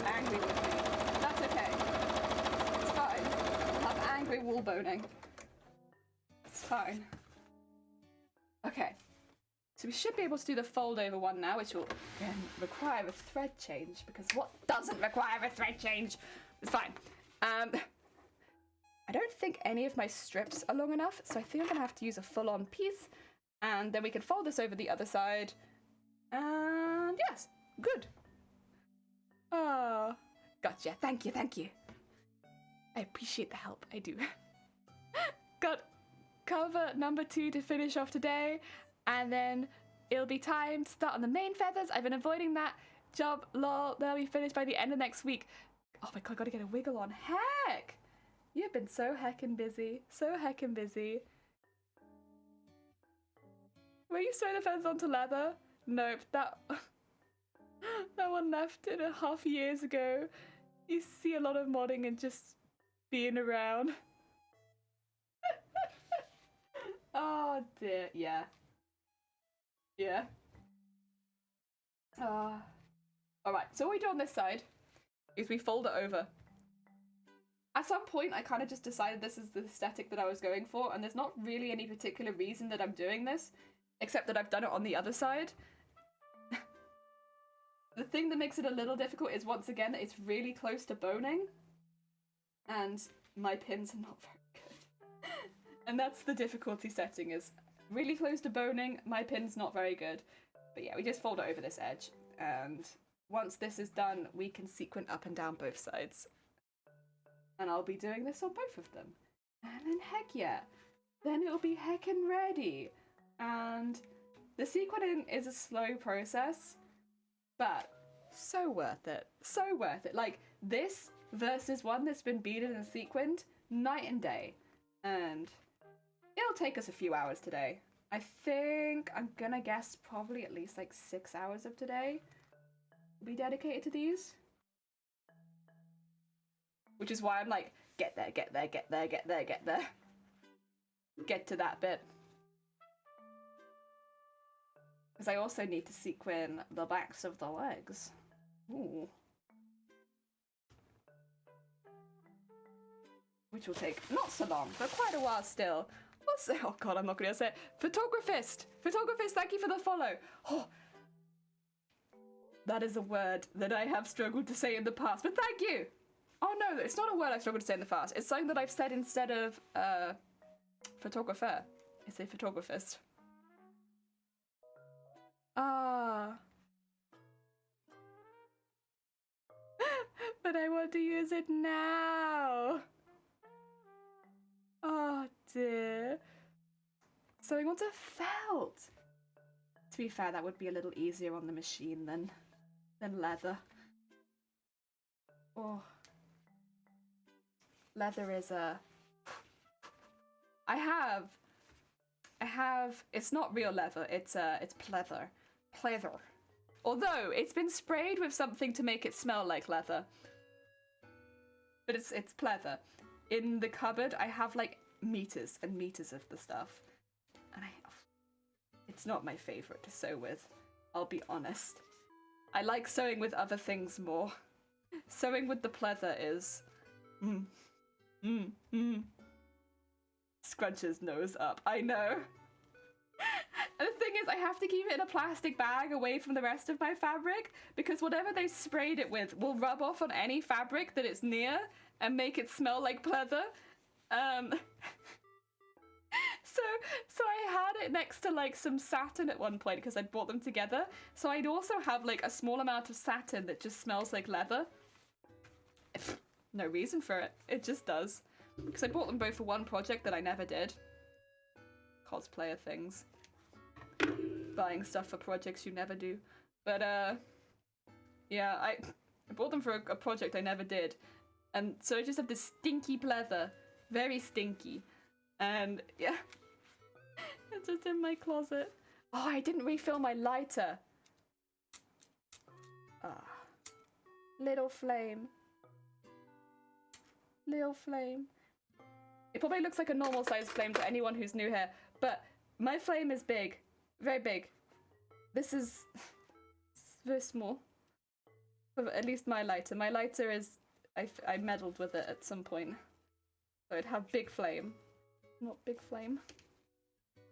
angry with me. That's okay. It's fine. I'll have angry wall boning. It's fine. Okay. So we should be able to do the fold over one now, which will again require a thread change, because what doesn't require a thread change? It's fine. I don't think any of my strips are long enough, so I think I'm gonna have to use a full-on piece, and then we can fold this over the other side. And yes, good. Oh, gotcha. Thank you, thank you. I appreciate the help, I do. Got cover number 2 to finish off today, and then it'll be time to start on the main feathers. I've been avoiding that job, lol. They'll be finished by the end of next week. Oh my god, gotta get a wiggle on. Heck! You've been so heckin' busy. So heckin' busy. Were you sewing the feathers onto leather? Nope, that one left it a half years ago. You see a lot of modding and just being around. Oh dear, yeah. Yeah. Alright, so what we do on this side is we fold it over. At some point I kind of just decided this is the aesthetic that I was going for, and there's not really any particular reason that I'm doing this, except that I've done it on the other side. The thing that makes it a little difficult is, once again, that it's really close to boning, and my pins are not very good. And that's the difficulty setting, is really close to boning, my pin's not very good. But yeah, we just fold it over this edge, and once this is done, we can sequin up and down both sides. And I'll be doing this on both of them. And then heck yeah, then it'll be heckin' ready. And the sequining is a slow process, but so worth it. So worth it. Like, this versus one that's been beaded and sequined, night and day. And it'll take us a few hours today. I think, I'm gonna guess probably at least like 6 hours of today will be dedicated to these. Which is why I'm like, get there, get there, get there, get there, get there. Get to that bit. Because I also need to sequin the backs of the legs. Ooh. Which will take not so long, but quite a while still. What's it? Oh god, I'm not gonna say it. Photographist! Photographist, thank you for the follow. Oh, that is a word that I have struggled to say in the past, but thank you! Oh no, it's not a word I've struggled to say in the past. It's something that I've said instead of photographer. I say photographist. Ah. But I want to use it now. Oh dear. So I want a felt. To be fair, that would be a little easier on the machine than leather. Oh. Leather is a... I have, it's not real leather, it's pleather. Pleather. Although, it's been sprayed with something to make it smell like leather. But it's pleather. In the cupboard, I have like meters and meters of the stuff. And it's not my favorite to sew with, I'll be honest. I like sewing with other things more. Sewing with the pleather is... Scrunches nose up, I know. And the thing is, I have to keep it in a plastic bag away from the rest of my fabric because whatever they sprayed it with will rub off on any fabric that it's near and make it smell like pleather. So I had it next to like some satin at one point because I'd bought them together. So I'd also have like a small amount of satin that just smells like leather. No reason for it. It just does. Because I bought them both for one project that I never did. Cosplayer things. Buying stuff for projects you never do. But yeah, I bought them for a project I never did. And so I just have this stinky pleather. Very stinky. And yeah. It's just in my closet. Oh, I didn't refill my lighter. Ah. Little flame. Little flame. It probably looks like a normal sized flame to anyone who's new here, but my flame is big. Very big. This is very small. At least my lighter. My lighter is... I meddled with it at some point. So it'd have big flame. Not big flame.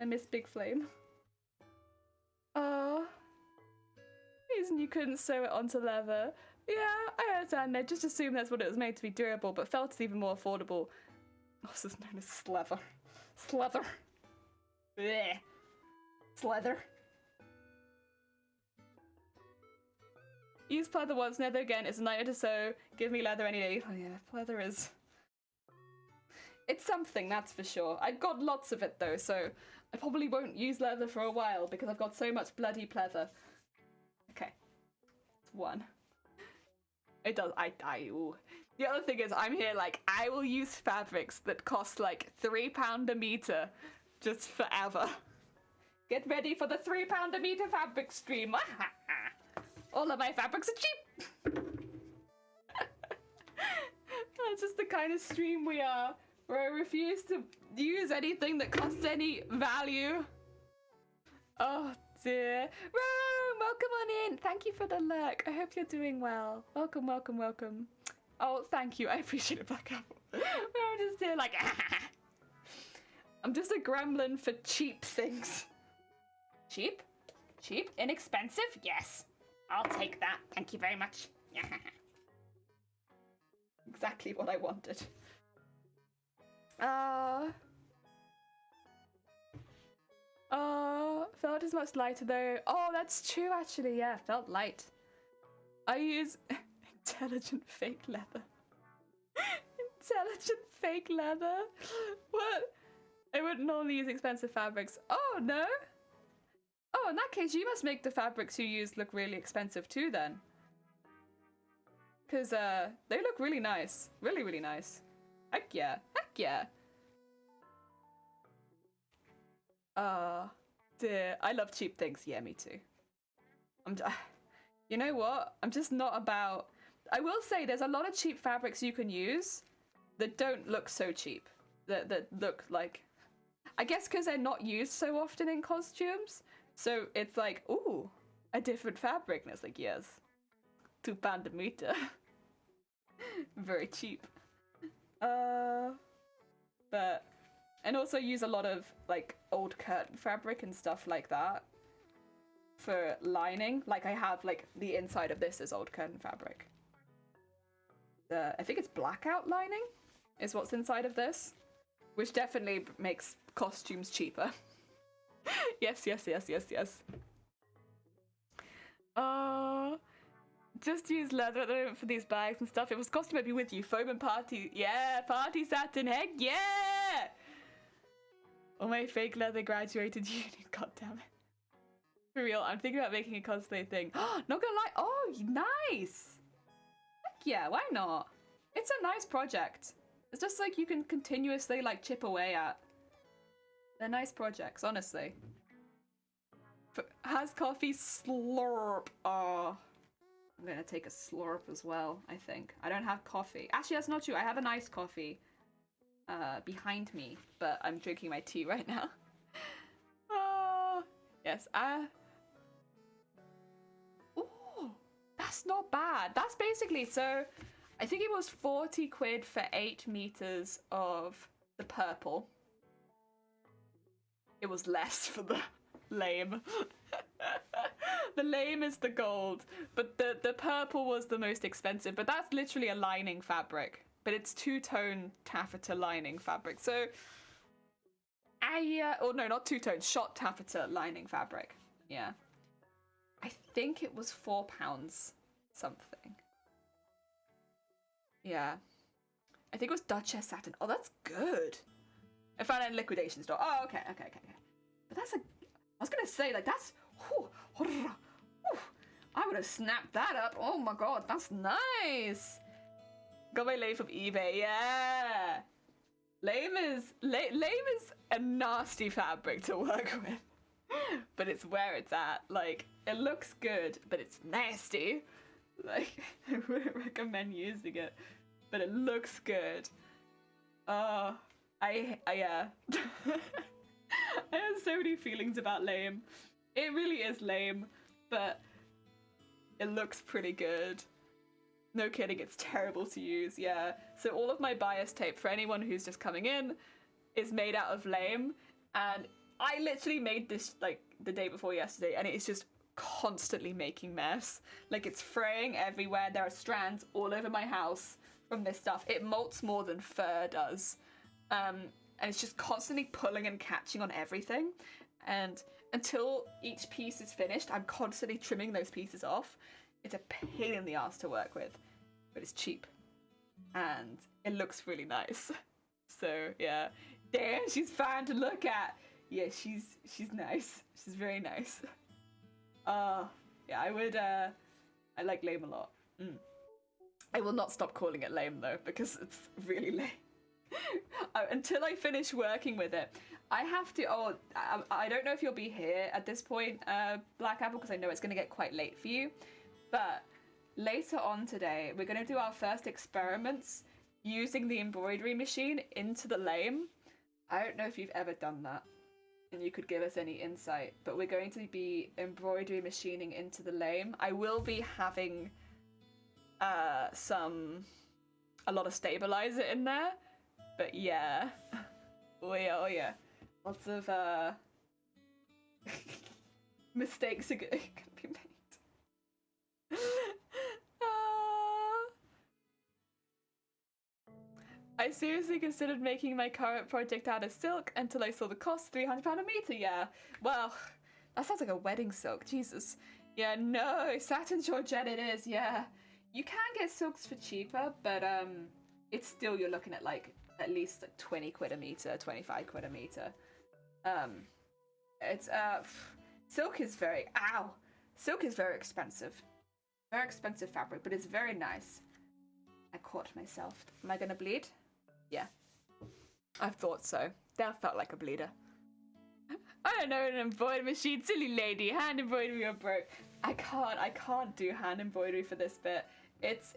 I miss big flame. Reason you couldn't sew it onto leather. Yeah, I understand. I just assumed that's what it was made to be durable, but felt is even more affordable. Also known as sleather. Sleather. Blech. Sleather. Use pleather once, never again. It's a nightmare to sew. Give me leather any day. Oh yeah, pleather is... It's something, that's for sure. I've got lots of it though, so I probably won't use leather for a while because I've got so much bloody pleather. Okay. It's one. It does, ooh. The other thing is I'm here like, I will use fabrics that cost like £3 a meter just forever. Get ready for the £3 a meter fabric stream. All of my fabrics are cheap. That's just the kind of stream we are, where I refuse to use anything that costs any value. Oh dear. Rome, welcome on in. Thank you for the lurk. I hope you're doing well. Welcome, welcome, welcome. Oh, thank you. I appreciate it, Black Apple. I'm just here like, I'm just a gremlin for cheap things. Cheap? Cheap? Inexpensive? Yes. I'll take that. Thank you very much. Exactly what I wanted. Felt is much lighter though. Oh, that's true actually. Yeah, felt light. I use intelligent fake leather. Intelligent fake leather? What? I wouldn't normally use expensive fabrics. Oh, no? Oh, in that case, you must make the fabrics you use look really expensive too then. Because they look really nice. Really, really nice. Heck yeah. Heck yeah. Dear. I love cheap things. Yeah, me too. You know what? I'm just not about... I will say there's a lot of cheap fabrics you can use that don't look so cheap. That look like... I guess because they're not used so often in costumes. So it's like, ooh, a different fabric. And it's like, yes. £2 a meter. Very cheap. But And also use a lot of like old curtain fabric and stuff like that for lining. Like I have like the inside of this is old curtain fabric. I think it's blackout lining is what's inside of this, which definitely makes costumes cheaper. Yes. Just use leather at the moment for these bags and stuff. It was costume I'd be with you. Foam and party. Yeah, party satin. Heck yeah! Oh, my fake leather graduated uni. God damn it. For real, I'm thinking about making a cosplay thing. Not gonna lie. Oh, nice! Heck yeah, why not? It's a nice project. It's just like you can continuously like chip away at. They're nice projects, honestly. Has coffee slurp. Oh, I'm gonna take a slurp as well, I think. I don't have coffee. Actually, that's not true. I have a nice coffee behind me, but I'm drinking my tea right now. Yes. Ooh, that's not bad. That's basically, so I think it was 40 quid for 8 meters of the purple. It was less for the lame. The lame is the gold, but the purple was the most expensive, but that's literally a lining fabric, but it's two-tone taffeta lining fabric. So or no, not two-tone, shot taffeta lining fabric. Yeah. I think it was £4 something. Yeah. I think it was Duchess satin. Oh, that's good. I found it in liquidation store. Oh, okay. But that's I was gonna say, like, that's, I would have snapped that up. Oh my god, that's nice. Got my lame from eBay, yeah. Lame is a nasty fabric to work with, but it's where it's at. Like, it looks good, but it's nasty. Like, I wouldn't recommend using it, but it looks good. Yeah. I have so many feelings about lame. It really is lame, but it looks pretty good. No kidding, it's terrible to use, yeah. So all of my bias tape, for anyone who's just coming in, is made out of lame, and I literally made this like the day before yesterday, and it is just constantly making mess. Like, it's fraying everywhere. There are strands all over my house from this stuff. It molts more than fur does. And it's just constantly pulling and catching on everything. And until each piece is finished, I'm constantly trimming those pieces off. It's a pain in the ass to work with, but it's cheap. And it looks really nice. So, yeah. Damn, she's fun to look at. Yeah, she's nice. She's very nice. Yeah, I like lame a lot. I will not stop calling it lame though, because it's really lame. Until I finish working with it, I have to. I don't know if you'll be here at this point, Black Apple, because I know it's going to get quite late for you. But later on today, we're going to do our first experiments using the embroidery machine into the lame. I don't know if you've ever done that, and you could give us any insight. But we're going to be embroidery machining into the lame. I will be having a lot of stabilizer in there. But yeah. Oh yeah. Lots of mistakes are gonna be made. I seriously considered making my current project out of silk until I saw the cost, £300 a meter, yeah. Well, that sounds like a wedding silk, Jesus. Yeah, no, satin Georgette it is, yeah. You can get silks for cheaper, but it's still, you're looking at like at least like 20 quid a meter, 25 quid a meter. It's silk is very expensive. Very expensive fabric, but it's very nice. I caught myself. Am I gonna bleed? Yeah. I thought so. That felt like a bleeder. I don't know, an embroidery machine, silly lady. Hand embroidery or broke. I can't do hand embroidery for this bit. It's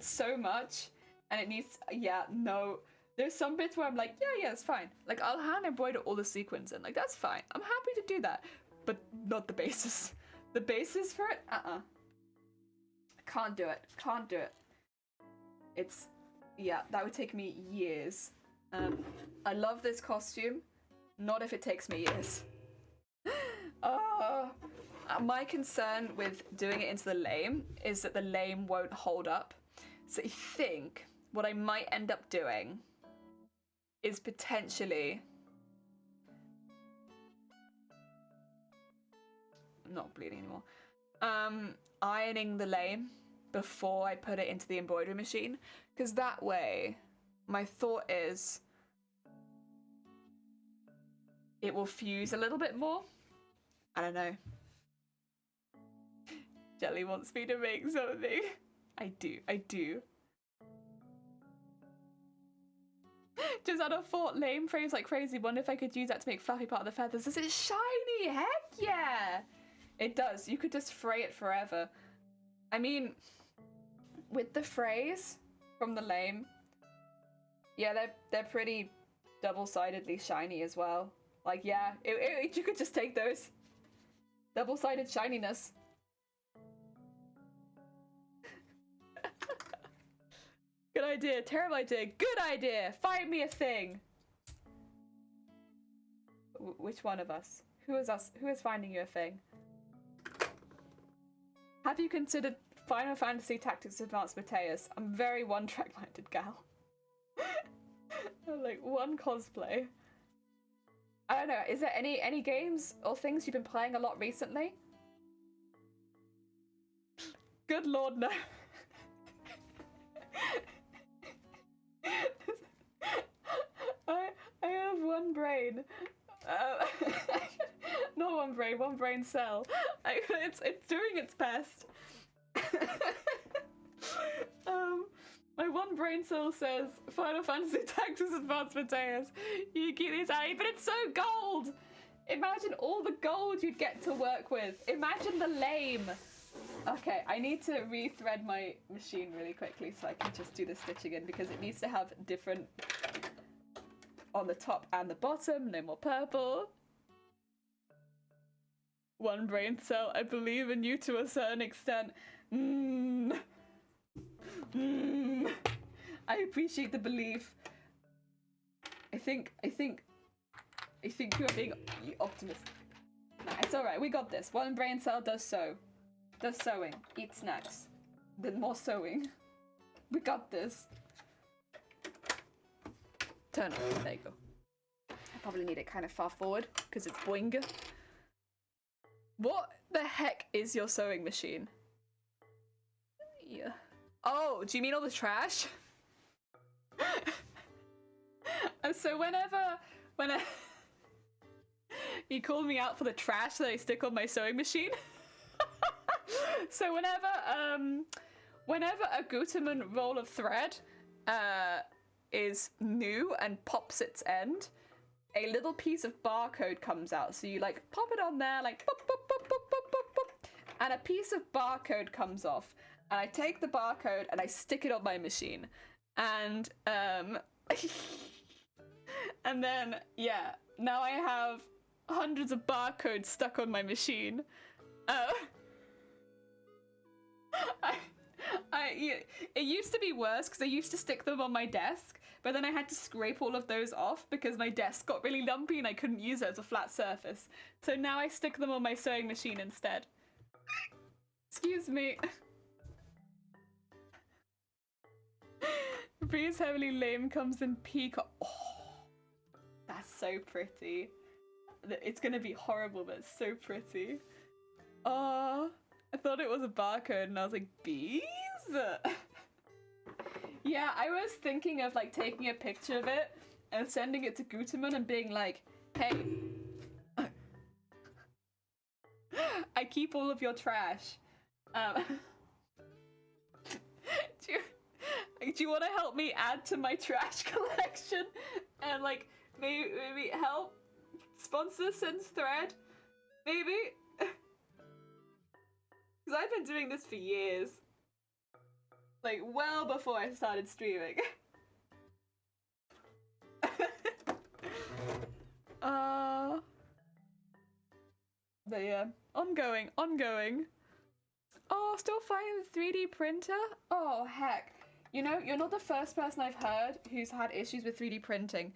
so much, and it needs. Yeah, no. There's some bits where I'm like, yeah, it's fine. Like, I'll hand embroider all the sequins in. Like, that's fine. I'm happy to do that, but not the bases. The bases for it, Can't do it. It's, yeah, that would take me years. I love this costume. Not if it takes me years. My concern with doing it into the lame is that the lame won't hold up. So I think what I might end up doing is potentially... I'm not bleeding anymore. Ironing the lame before I put it into the embroidery machine. Because that way, my thought is... it will fuse a little bit more. I don't know. Jelly wants me to make something. I do. Just out of thought, lame frames like crazy. Wonder if I could use that to make fluffy part of the feathers. Is it shiny? Heck yeah! It does. You could just fray it forever. I mean, with the frays from the lame, yeah, they're pretty double-sidedly shiny as well. Like, yeah, you could just take those. Double-sided shininess. Good idea. Terrible idea. Good idea. Find me a thing. Which one of us? Who is us? Who is finding you a thing? Have you considered Final Fantasy Tactics Advanced Mateus? I'm very one-track minded gal. Like one cosplay. I don't know. Is there any games or things you've been playing a lot recently? Good lord, no. I have one brain. Not one brain, one brain cell. It's doing its best. My one brain cell says Final Fantasy Tactics Advanced Mateus. You keep these out, but it's so gold. Imagine all the gold you'd get to work with. Imagine the lame. Okay, I need to rethread my machine really quickly so I can just do the stitching in because it needs to have different on the top and the bottom. No more purple. One brain cell. I believe in you to a certain extent. I appreciate the belief. I think you are being optimistic. Nah, it's alright, we got this. One brain cell does sew. Does sewing. Eat snacks. Then more sewing. We got this. Turn it. There you go. I probably need it kind of far forward because it's boing. What the heck is your sewing machine? Yeah. Oh, do you mean all the trash? And so whenever you call me out for the trash that I stick on my sewing machine. So whenever a Gutermann roll of thread is new and pops its end, a little piece of barcode comes out. So you like pop it on there, like pop, pop, pop, pop, pop, pop, pop, and a piece of barcode comes off. And I take the barcode and I stick it on my machine. And and then yeah, now I have hundreds of barcodes stuck on my machine. It used to be worse because I used to stick them on my desk, but then I had to scrape all of those off because my desk got really lumpy and I couldn't use it as a flat surface. So now I stick them on my sewing machine instead. Excuse me. Breeze Heavily Lame comes in peacock. Oh, that's so pretty. It's gonna be horrible, but it's so pretty. Oh, I thought it was a barcode and I was like, bees? Yeah, I was thinking of like taking a picture of it and sending it to Gutermann and being like, hey, I keep all of your trash. Do you want to help me add to my trash collection and like maybe help sponsor Sin's thread? Maybe? Because I've been doing this for years. Like well before I started streaming. But yeah, ongoing. Oh, still finding the 3D printer? Oh heck. You know, you're not the first person I've heard who's had issues with 3D printing.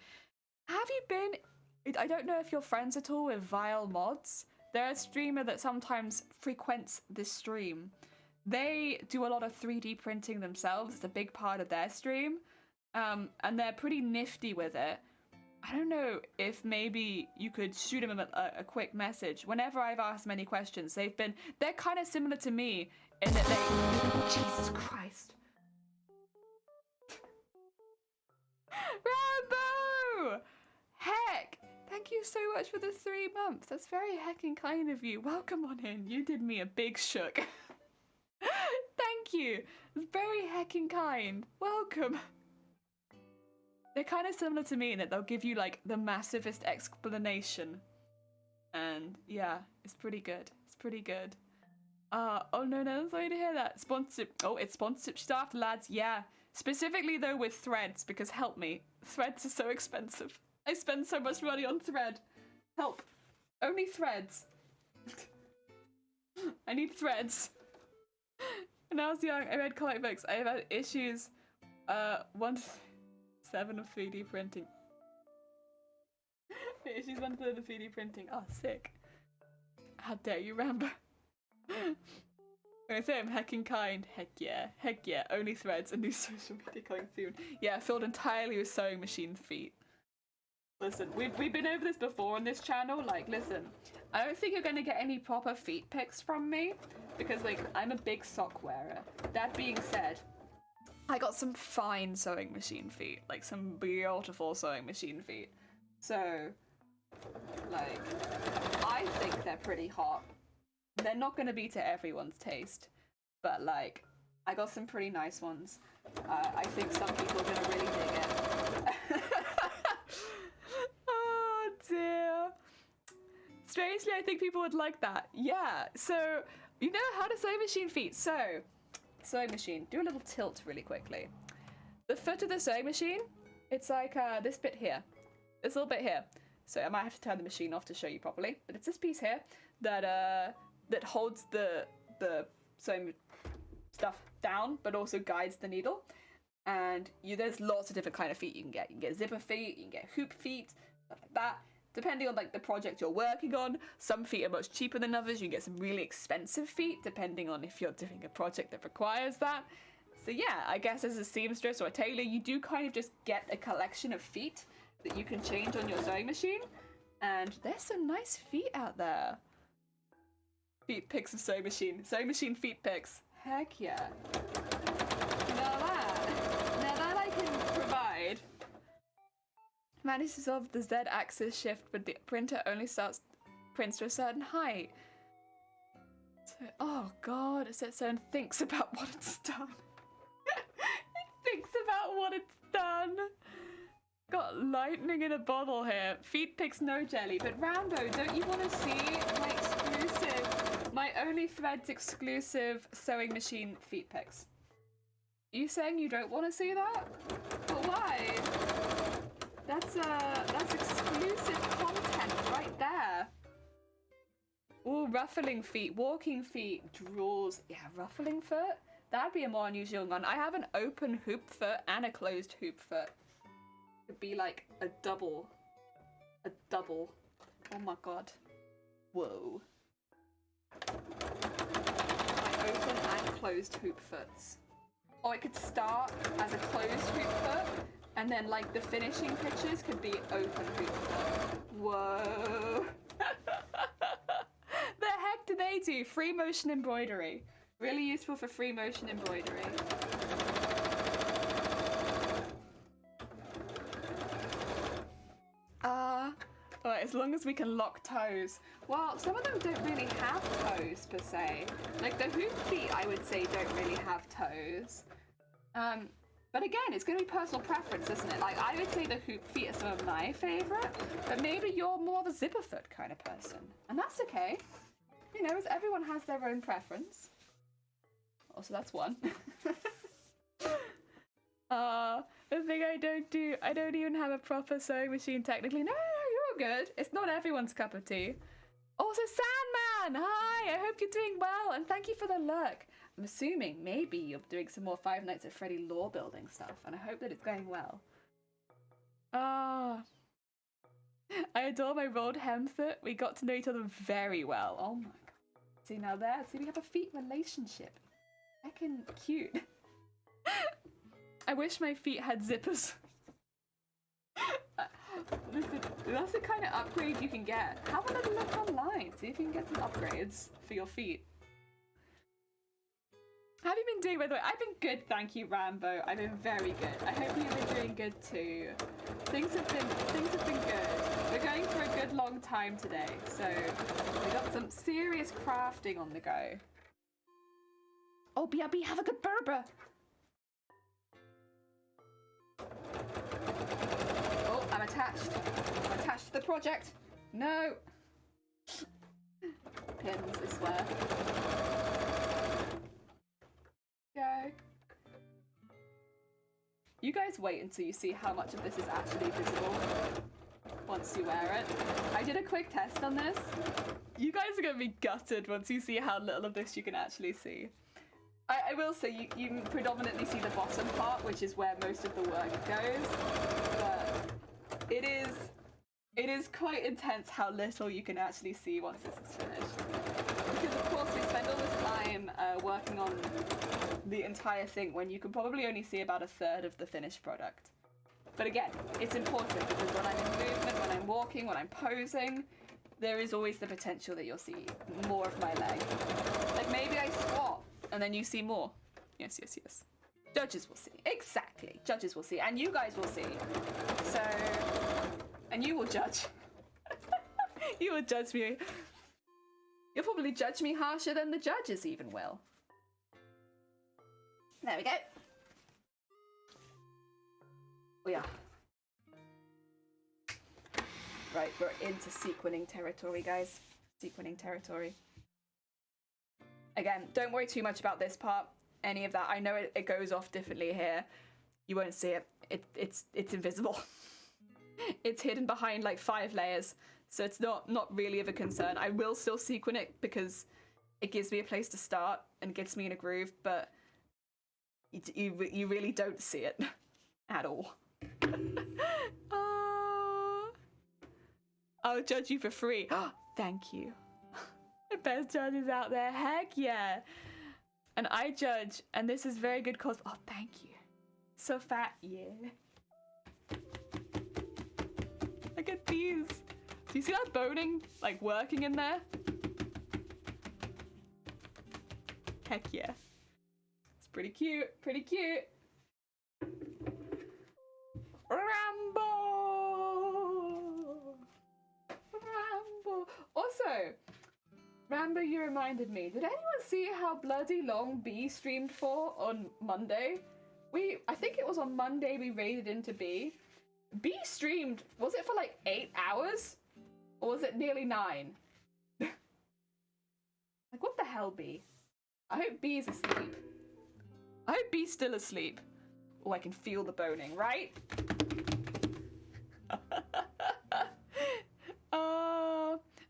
Have you been... I don't know if you're friends at all with Vile Mods. They're a streamer that sometimes frequents this stream. They do a lot of 3D printing themselves. It's a big part of their stream. And they're pretty nifty with it. I don't know if maybe you could shoot them a quick message. Whenever I've asked them any questions, they're kind of similar to me in that they... Jesus Christ. Rambo! Heck! Thank you so much for the 3 months. That's very heckin' kind of you. Welcome on in. You did me a big shook. Thank you. It's very heckin' kind. Welcome. They're kind of similar to me in that they'll give you like the massivest explanation. And yeah, it's pretty good. It's pretty good. Oh no, sorry to hear that. Sponsorship. Oh, it's sponsorship stuff, lads. Yeah. Specifically though with threads, because help me. Threads are so expensive. I spend so much money on thread. Help. Only threads. I need threads. When I was young, I read comic books. I have had issues 1 to 7 of 3D printing. Issues 1 to 3 of 3D printing. Oh, sick. How dare you, Rambo? When I say I'm heckin' kind, heck yeah. Only threads, a new social media coming soon. Yeah, filled entirely with sewing machine feet. Listen, we've been over this before on this channel. Like, listen, I don't think you're gonna get any proper feet pics from me because, like, I'm a big sock wearer. That being said, I got some fine sewing machine feet, like some beautiful sewing machine feet. So, like, I think they're pretty hot. They're not gonna be to everyone's taste, but like, I got some pretty nice ones. I think some people are gonna really dig it. Oh dear. Strangely, I think people would like that. Yeah, so, you know how to sew machine feet. So, sewing machine, do a little tilt really quickly. The foot of the sewing machine, it's like this bit here. This little bit here. So I might have to turn the machine off to show you properly, but it's this piece here that that holds the sewing stuff down, but also guides the needle. And there's lots of different kind of feet you can get. You can get zipper feet, you can get hoop feet, stuff like that. Depending on like the project you're working on, some feet are much cheaper than others. You can get some really expensive feet, depending on if you're doing a project that requires that. So yeah, I guess as a seamstress or a tailor, you do kind of just get a collection of feet that you can change on your sewing machine. And there's some nice feet out there. Feet pics of sewing machine. Sewing machine feet pics. Heck yeah. Now that I can provide. Managed to solve the Z-axis shift, but the printer only prints to a certain height. So, oh god, so it thinks about what it's done. It thinks about what it's done. Got lightning in a bottle here. Feet pics no jelly, but Rambo, don't you want to see my exclusive, my only threads exclusive sewing machine feet pics? Are you saying you don't want to see that? But why? That's exclusive content right there. Ooh, ruffling feet, walking feet, drawers. Yeah, ruffling foot? That'd be a more unusual one. I have an open hoop foot and a closed hoop foot. It'd be like a double. Oh my god. Whoa. My open and closed hoop foots. Or it could start as a closed hoop foot, and then like the finishing pictures could be open hoop foot. Whoa. The heck do they do? Free motion embroidery. Really useful for free motion embroidery. Alright, as long as we can lock toes. Well, some of them don't really have toes per se. Like the hoop feet, I would say, don't really have toes. But again, it's going to be personal preference, isn't it? Like, I would say the hoop feet are some of my favourite, but maybe you're more of a zipper foot kind of person. And that's okay. You know, everyone has their own preference. Also, that's one. The thing I don't even have a proper sewing machine technically. No, you're good. It's not everyone's cup of tea. Also, Sandman! Hi, I hope you're doing well, and thank you for the look. I'm assuming maybe you're doing some more Five Nights at Freddy lore building stuff, and I hope that it's going well. I adore my rolled hem foot. We got to know each other very well. Oh my god. See now there? See, we have a feet relationship. Heckin' cute. I wish my feet had zippers. Listen, that's the kind of upgrade you can get. Have a little look online. See if you can get some upgrades for your feet. How have you been doing, by the way? I've been good, thank you, Rambo. I've been very good. I hope you've been doing good too. Things have been good. We're going for a good long time today, so we got some serious crafting on the go. Oh, BRB, have a good burger. Oh, I'm attached. I'm attached to the project. No. Pins, I swear. Go. You guys wait until you see how much of this is actually visible once you wear it. I did a quick test on this. You guys are going to be gutted once you see how little of this you can actually see. I will say you predominantly see the bottom part, which is where most of the work goes, but it is quite intense how little you can actually see once this is finished. Because of course we spend all this time working on the entire thing when you can probably only see about 1/3 of the finished product. But again, it's important because when I'm in movement, when I'm walking, when I'm posing, there is always the potential that you'll see more of my leg. Like maybe I squat and then you see more. Yes, yes, yes. Judges will see. Exactly. Judges will see. And you guys will see. So, and you will judge. You will judge me. You'll probably judge me harsher than the judges even will. There we go. We are. Right, we're into sequining territory, guys. Sequining territory. Again, don't worry too much about this part. Any of that. I know it goes off differently here. You won't see it. It's invisible. It's hidden behind like 5 layers. So it's not really of a concern. I will still sequin it because it gives me a place to start and gets me in a groove, but you really don't see it at all. I'll judge you for free. Thank you. The best judges out there. Heck yeah. And I judge, and this is very good cause. Oh, thank you. So fat, yeah. Look at these. Do you see that boning, like, working in there? Heck yeah. It's pretty cute, pretty cute. Rambo! Rambo! Also, Rambo, you reminded me, did anyone see how bloody long B streamed for on Monday? I think it was on Monday we raided into B. B streamed, was it for like 8 hours? Or was it nearly 9? Like, what the hell, B? I hope B is asleep. I hope B's still asleep. Oh, I can feel the boning, right?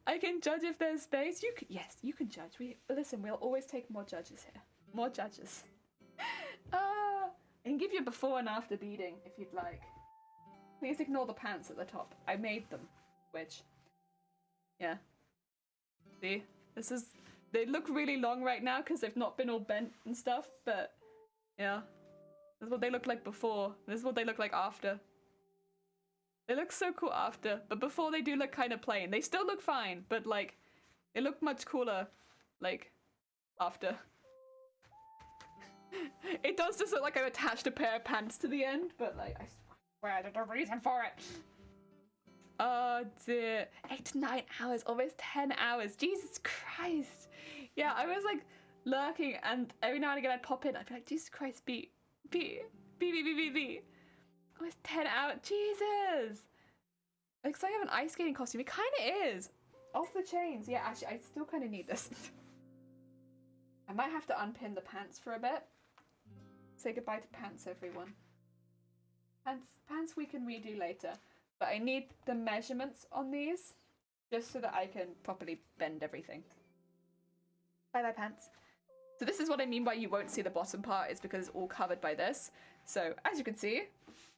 I can judge if there's space. Yes, you can judge. Listen, we'll always take more judges here. More judges. I can give you a before and after beading if you'd like. Please ignore the pants at the top. I made them, which, yeah. See, they look really long right now because they've not been all bent and stuff, but yeah. This is what they look like before. This is what they look like after. They look so cool after, but before they do look kind of plain. They still look fine, but like, they look much cooler, like, after. It does just look like I've attached a pair of pants to the end, but like, I swear there's a reason for it. Oh dear. 8 to 9 hours, almost 10 hours. Jesus Christ. Yeah, I was like lurking and every now and again I'd pop in. I'd be like, Jesus Christ, B. Almost 10 hours. Jesus. Looks like I have an ice skating costume. It kind of is. Off the chains. Yeah, actually, I still kind of need this. I might have to unpin the pants for a bit. Say goodbye to pants, everyone. Pants we can redo later. But I need the measurements on these just so that I can properly bend everything. Bye-bye, pants. So this is what I mean by you won't see the bottom part. It's because it's all covered by this. So, as you can see,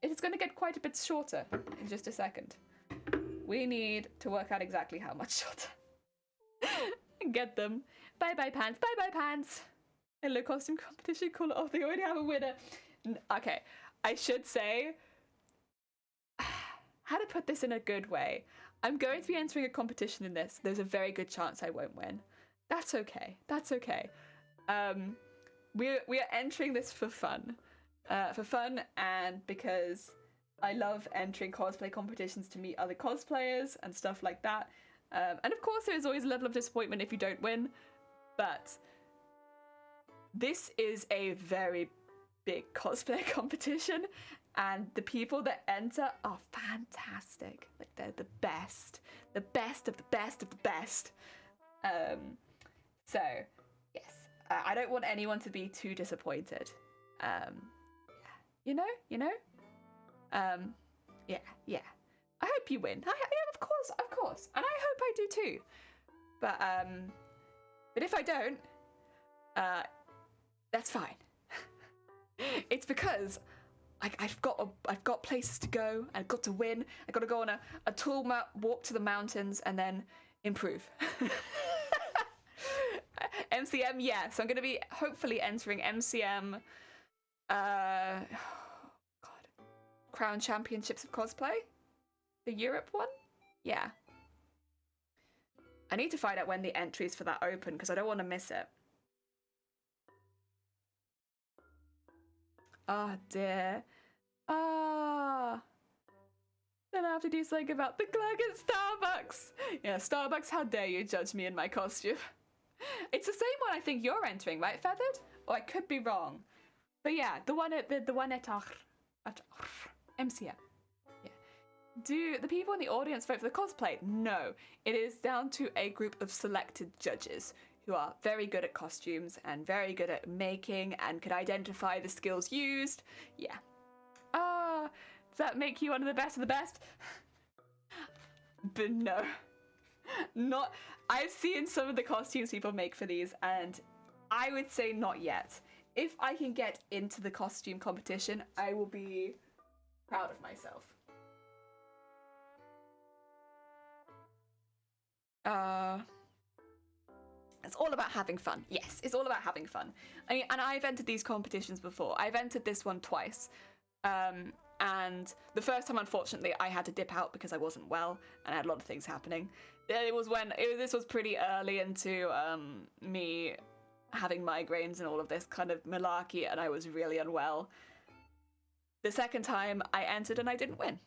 it is going to get quite a bit shorter in just a second. We need to work out exactly how much shorter. Get them. Bye-bye pants. Bye-bye pants. Hello, costume competition. Call it off. They already have a winner. Okay. I should say... how to put this in a good way. I'm going to be entering a competition in this. There's a very good chance I won't win. That's okay. That's okay. We are entering this for fun. And because I love entering cosplay competitions to meet other cosplayers and stuff like that. And of course, there's always a level of disappointment if you don't win. But this is a very big cosplay competition. And the people that enter are fantastic. Like, they're the best. The best of the best of the best. So, yes. I don't want anyone to be too disappointed. You know? Yeah. I hope you win. Yeah, of course. And I hope I do too. But if I don't, that's fine. It's because I've got places to go. I've got to win. I've got to go on a tool walk to the mountains and then improve. MCM, yeah. So I'm going to be hopefully entering MCM. God, Crown Championships of Cosplay, the Europe one. Yeah. I need to find out when the entries for that open because I don't want to miss it. Oh dear. Then I have to do something about the clerk at Starbucks. Yeah, Starbucks, how dare you judge me in my costume. It's the same one I think you're entering, right, Feathered? Or I could be wrong. But yeah, the one at MCM. Yeah. Do the people in the audience vote for the cosplay? No. It is down to a group of selected judges who are very good at costumes and very good at making and can identify the skills used. Yeah. Does that make you one of the best of the best? But no. Not. I've seen some of the costumes people make for these, and I would say not yet. If I can get into the costume competition, I will be proud of myself. It's all about having fun. Yes, it's all about having fun. I mean, and I've entered these competitions before. I've entered this one twice. And the first time, unfortunately, I had to dip out because I wasn't well and I had a lot of things happening. This was pretty early into me having migraines and all of this kind of malarkey, and I was really unwell. The second time I entered and I didn't win.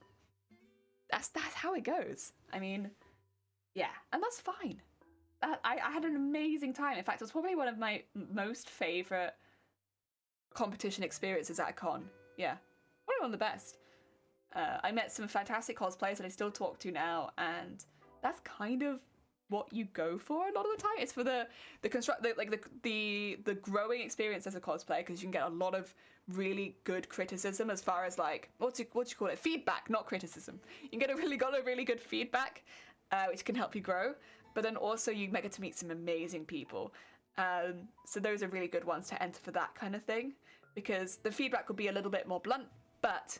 That's how it goes. I mean, yeah, and that's fine. I had an amazing time. In fact, it was probably one of my most favourite competition experiences at a con. Yeah, probably one of the best. I met some fantastic cosplayers that I still talk to now, and that's kind of what you go for a lot of the time. It's for the growing experience as a cosplayer, because you can get a lot of really good criticism as far as like what do you call it, feedback, not criticism. You can get a really good feedback, which can help you grow. But then also you get to meet some amazing people. So those are really good ones to enter for that kind of thing, because the feedback will be a little bit more blunt, but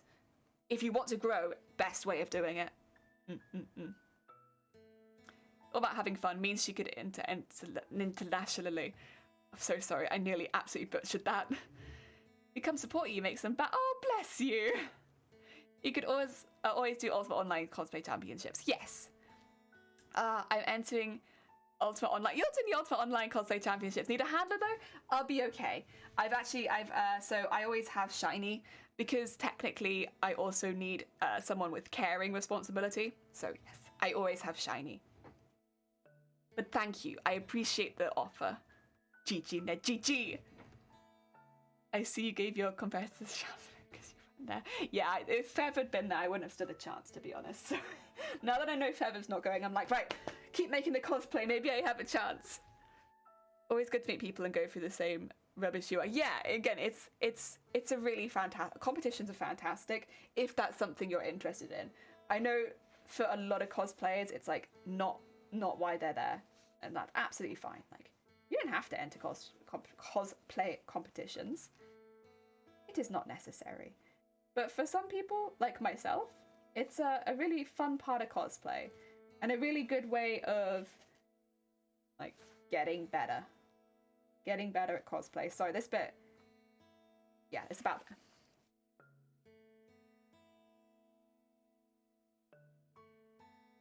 if you want to grow, best way of doing it. All about having fun means she could enter internationally. I'm so sorry, I nearly absolutely butchered that. Become support you, make some oh, bless you. You could always do Ultimate Online Cosplay Championships. Yes. I'm entering Ultimate Online. You're doing the Ultimate Online Cosplay Championships. Need a handler though? I'll be okay. So I always have shiny, because technically I also need someone with caring responsibility. So yes, I always have shiny. But thank you. I appreciate the offer. GG, Ned, GG. I see you gave your competitors a chance because you went there. Yeah, if Fev had been there, I wouldn't have stood a chance, to be honest. So now that I know Fever's not going, I'm like, right, keep making the cosplay. Maybe I have a chance. Always good to meet people and go through the same rubbish you are. Yeah, again, it's a really fantastic. Competitions are fantastic if that's something you're interested in. I know for a lot of cosplayers, it's like not why they're there, and that's absolutely fine. Like, you don't have to enter cosplay competitions. It is not necessary. But for some people, like myself, It's a really fun part of cosplay, and a really good way of like getting better at cosplay. Sorry, this bit, yeah, it's about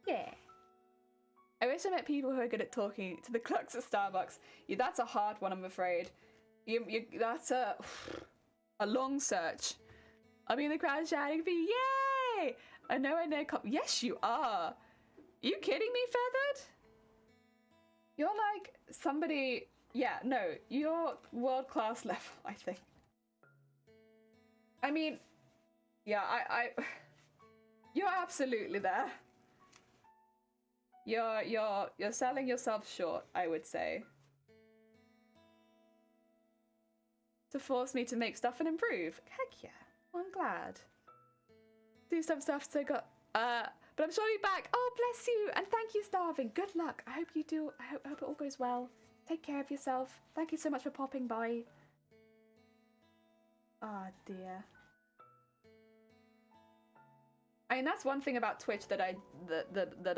yeah. I wish I met people who are good at talking to the clerks at Starbucks. Yeah, that's a hard one, I'm afraid. That's a long search. I'll be in the crowd shouting for yay! I know. Yes, you are. Are you kidding me, Feathered? You're like somebody. Yeah, no, you're world-class level, I think. I mean, yeah, you're absolutely there. You're selling yourself short, I would say. To force me to make stuff and improve. Heck yeah. Well, I'm glad. Do some stuff so got but I'm sure you'll be back. Oh, bless you, and thank you, Starving. Good luck. I hope you do. I hope it all goes well. Take care of yourself. Thank you so much for popping by. Ah, dear. I mean, that's one thing about Twitch that I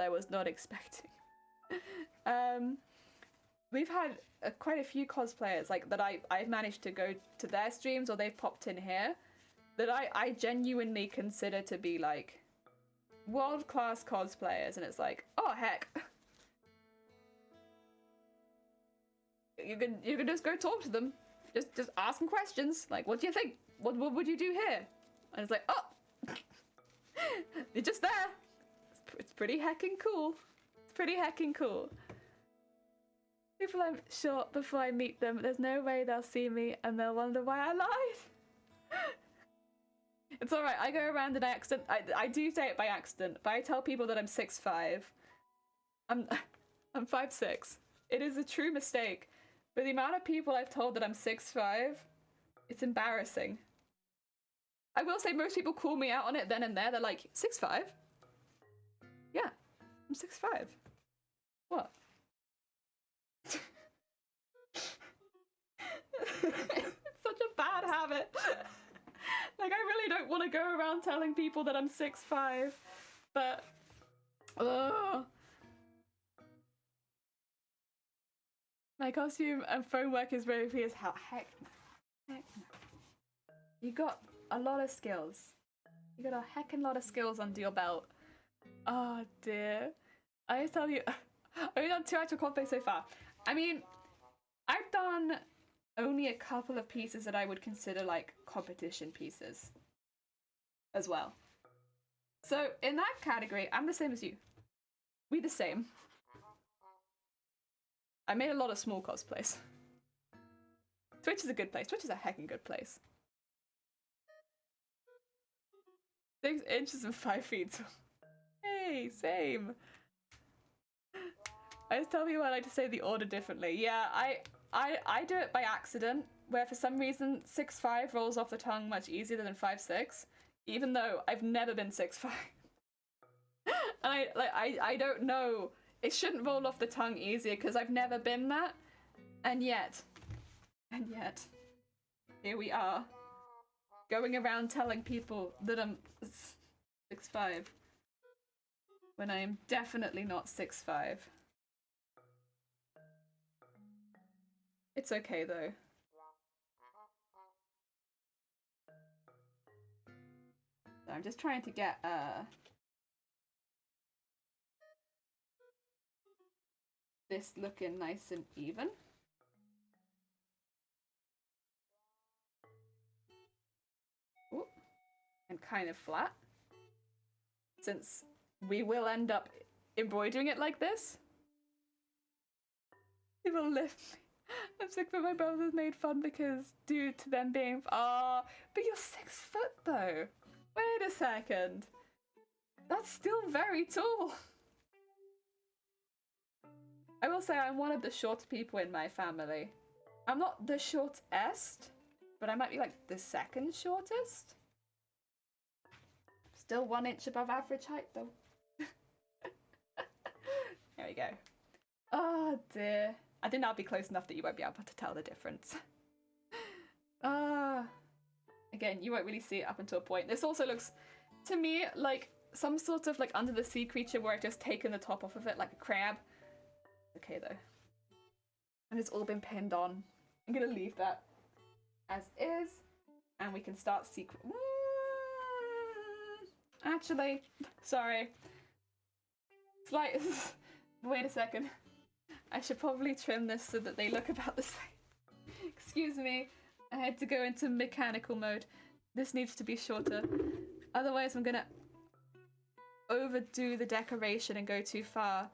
was not expecting. We've had quite a few cosplayers like that I've managed to go to their streams or they've popped in here that I genuinely consider to be like world-class cosplayers, and it's like, oh heck. You can just go talk to them. Just ask them questions. Like, what do you think? What would you do here? And it's like, oh, you're just there. It's pretty heckin' cool. It's pretty heckin' cool. People I'm short before I meet them. There's no way they'll see me and they'll wonder why I lied. It's alright, I go around and I do say it by accident, but I tell people that I'm 6'5". I'm 5'6". It is a true mistake. But the amount of people I've told that I'm 6'5", it's embarrassing. I will say most people call me out on it then and there. They're like, 6'5"? Yeah, I'm 6'5". What? It's such a bad habit. Like, I really don't want to go around telling people that I'm 6'5", but my costume and phone work is very as hell. Heck no. You got a lot of skills. You got a heckin' lot of skills under your belt. Oh dear. I just tell you, I've only done 2 actual cosplays so far. I mean, I've done only a couple of pieces that I would consider like competition pieces as well. So in that category, I'm the same as you. We the same. I made a lot of small cosplays. Twitch is a good place. Twitch is a heckin' good place. 6 inches and 5 feet. Hey, same. I just tell people I like to say the order differently. Yeah, I do it by accident, where for some reason 6'5" rolls off the tongue much easier than 5'6", even though I've never been 6'5". And I don't know. It shouldn't roll off the tongue easier because I've never been that, and yet, here we are, going around telling people that I'm 6'5", when I am definitely not 6'5". It's okay though. So I'm just trying to get this looking nice and even. Ooh. And kind of flat. Since we will end up embroidering it like this. People lift me. I'm sick, but my brothers made fun because due to them being but you're 6 foot though. Wait a second. That's still very tall. I will say I'm one of the shorter people in my family. I'm not the shortest, but I might be like the 2nd shortest. Still 1 inch above average height though. There we go. Oh dear. I think that'll be close enough that you won't be able to tell the difference. Again, you won't really see it up until a point. This also looks, to me, like some sort of like under the sea creature where I've just taken the top off of it like a crab. Okay though. And it's all been pinned on. I'm gonna leave that as is, and we can start actually, sorry. Slight. Wait a second. I should probably trim this so that they look about the same. Excuse me. I had to go into mechanical mode. This needs to be shorter. Otherwise, I'm gonna overdo the decoration and go too far.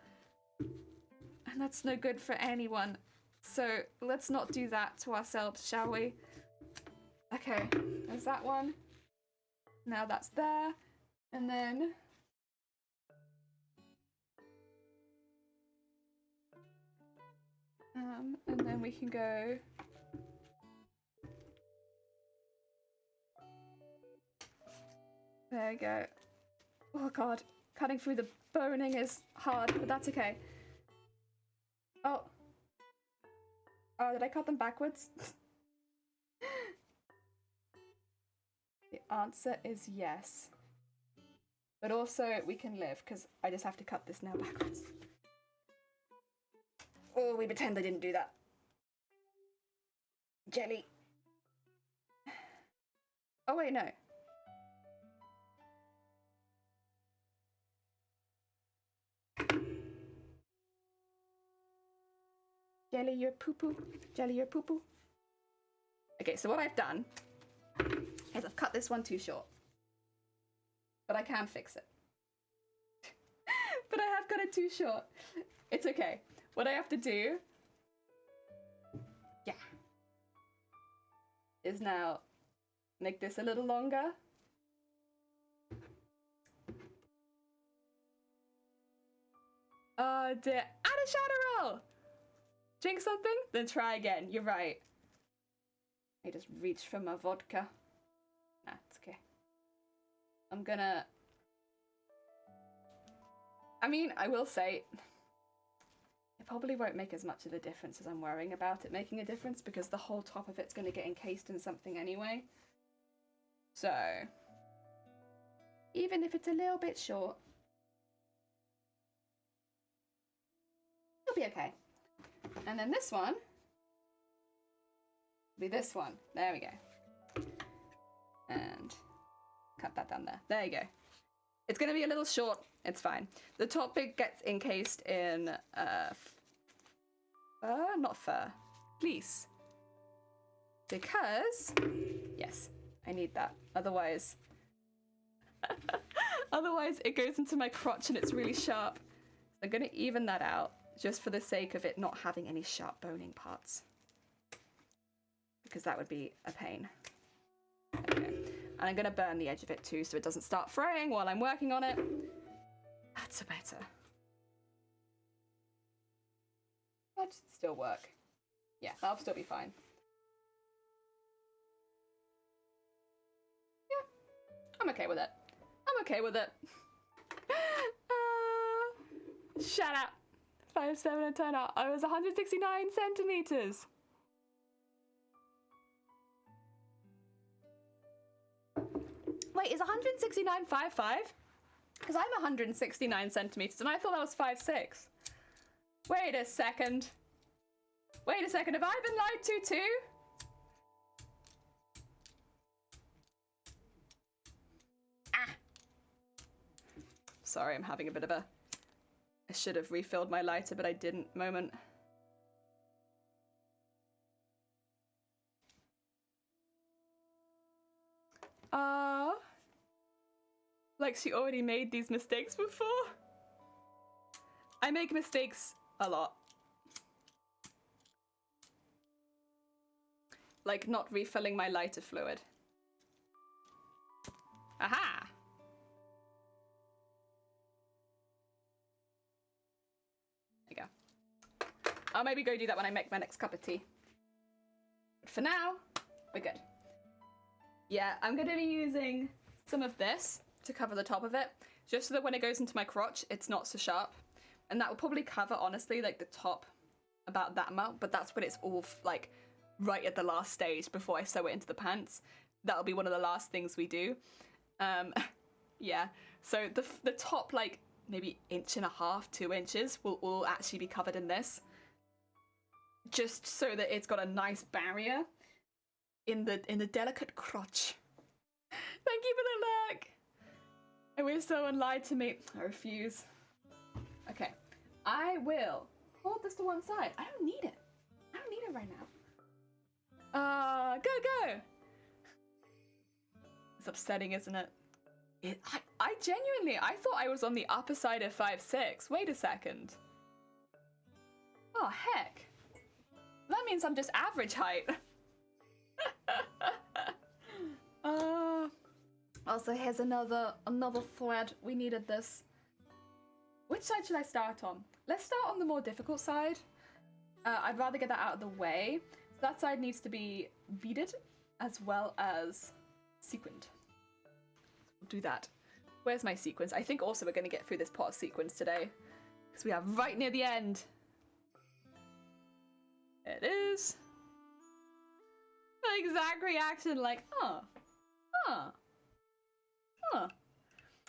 And that's no good for anyone. So let's not do that to ourselves, shall we? Okay, there's that one. Now that's there. And then... and then we can go... There we go. Oh god, cutting through the boning is hard, but that's okay. Oh. Oh, did I cut them backwards? The answer is yes. But also, we can live, because I just have to cut this now backwards. Oh, we pretend I didn't do that. Jelly. Oh wait, no. Jelly, your poo-poo. Jelly, your poo-poo. Okay, so what I've done is I've cut this one too short. But I can fix it. But I have cut it too short. It's okay. What I have to do, yeah, is now make this a little longer. Oh dear. Add a shadow roll! Drink something? Then try again. You're right. I just reached for my vodka. Nah, it's okay. I'm gonna... I mean, I will say... It probably won't make as much of a difference as I'm worrying about it making a difference, because the whole top of it's going to get encased in something anyway. So... even if it's a little bit short... it'll be okay. And then this one... be this one. There we go. And... cut that down there. There you go. It's going to be a little short. It's fine. The top bit gets encased in fur, not fur, fleece. Because, yes, I need that. Otherwise, otherwise it goes into my crotch and it's really sharp. So I'm going to even that out just for the sake of it not having any sharp boning parts. Because that would be a pain. Okay. And I'm going to burn the edge of it too so it doesn't start fraying while I'm working on it. That's better. That should still work. Yeah, that'll still be fine. Yeah, I'm okay with it. I'm okay with it. Shout out. 5'7" and turn out. I was 169 centimeters. Wait, is 169 5'5"? Because I'm 169 centimeters and I thought that was 5'6". Wait a second. Wait a second, have I been lied to too? Ah. Sorry, I'm having a bit of a... I should have refilled my lighter, but I didn't moment. Like she already made these mistakes before. I make mistakes a lot. Like not refilling my lighter fluid. Aha! There you go. I'll maybe go do that when I make my next cup of tea. But for now, we're good. Yeah, I'm gonna be using some of this to cover the top of it, just so that when it goes into my crotch, it's not so sharp. And that will probably cover, honestly, like the top about that amount, but that's when it's all like right at the last stage before I sew it into the pants. That'll be one of the last things we do. Yeah, So the top, like, maybe 1.5 to 2 inches will actually be covered in this. Just so that it's got a nice barrier in the delicate crotch. Thank you for the look! I wish someone lied to me. I refuse. Okay. I will hold this to one side. I don't need it. I don't need it right now. Go! It's upsetting, isn't it? I genuinely, I thought I was on the upper side of 5'6". Wait a second. Oh, heck. That means I'm just average height. Also, here's another thread. We needed this. Which side should I start on? Let's start on the more difficult side. I'd rather get that out of the way. So that side needs to be beaded as well as sequined. We'll do that. Where's my sequins? I think also we're going to get through this pot of sequins today, because we are right near the end. There it is. The exact reaction, like, huh.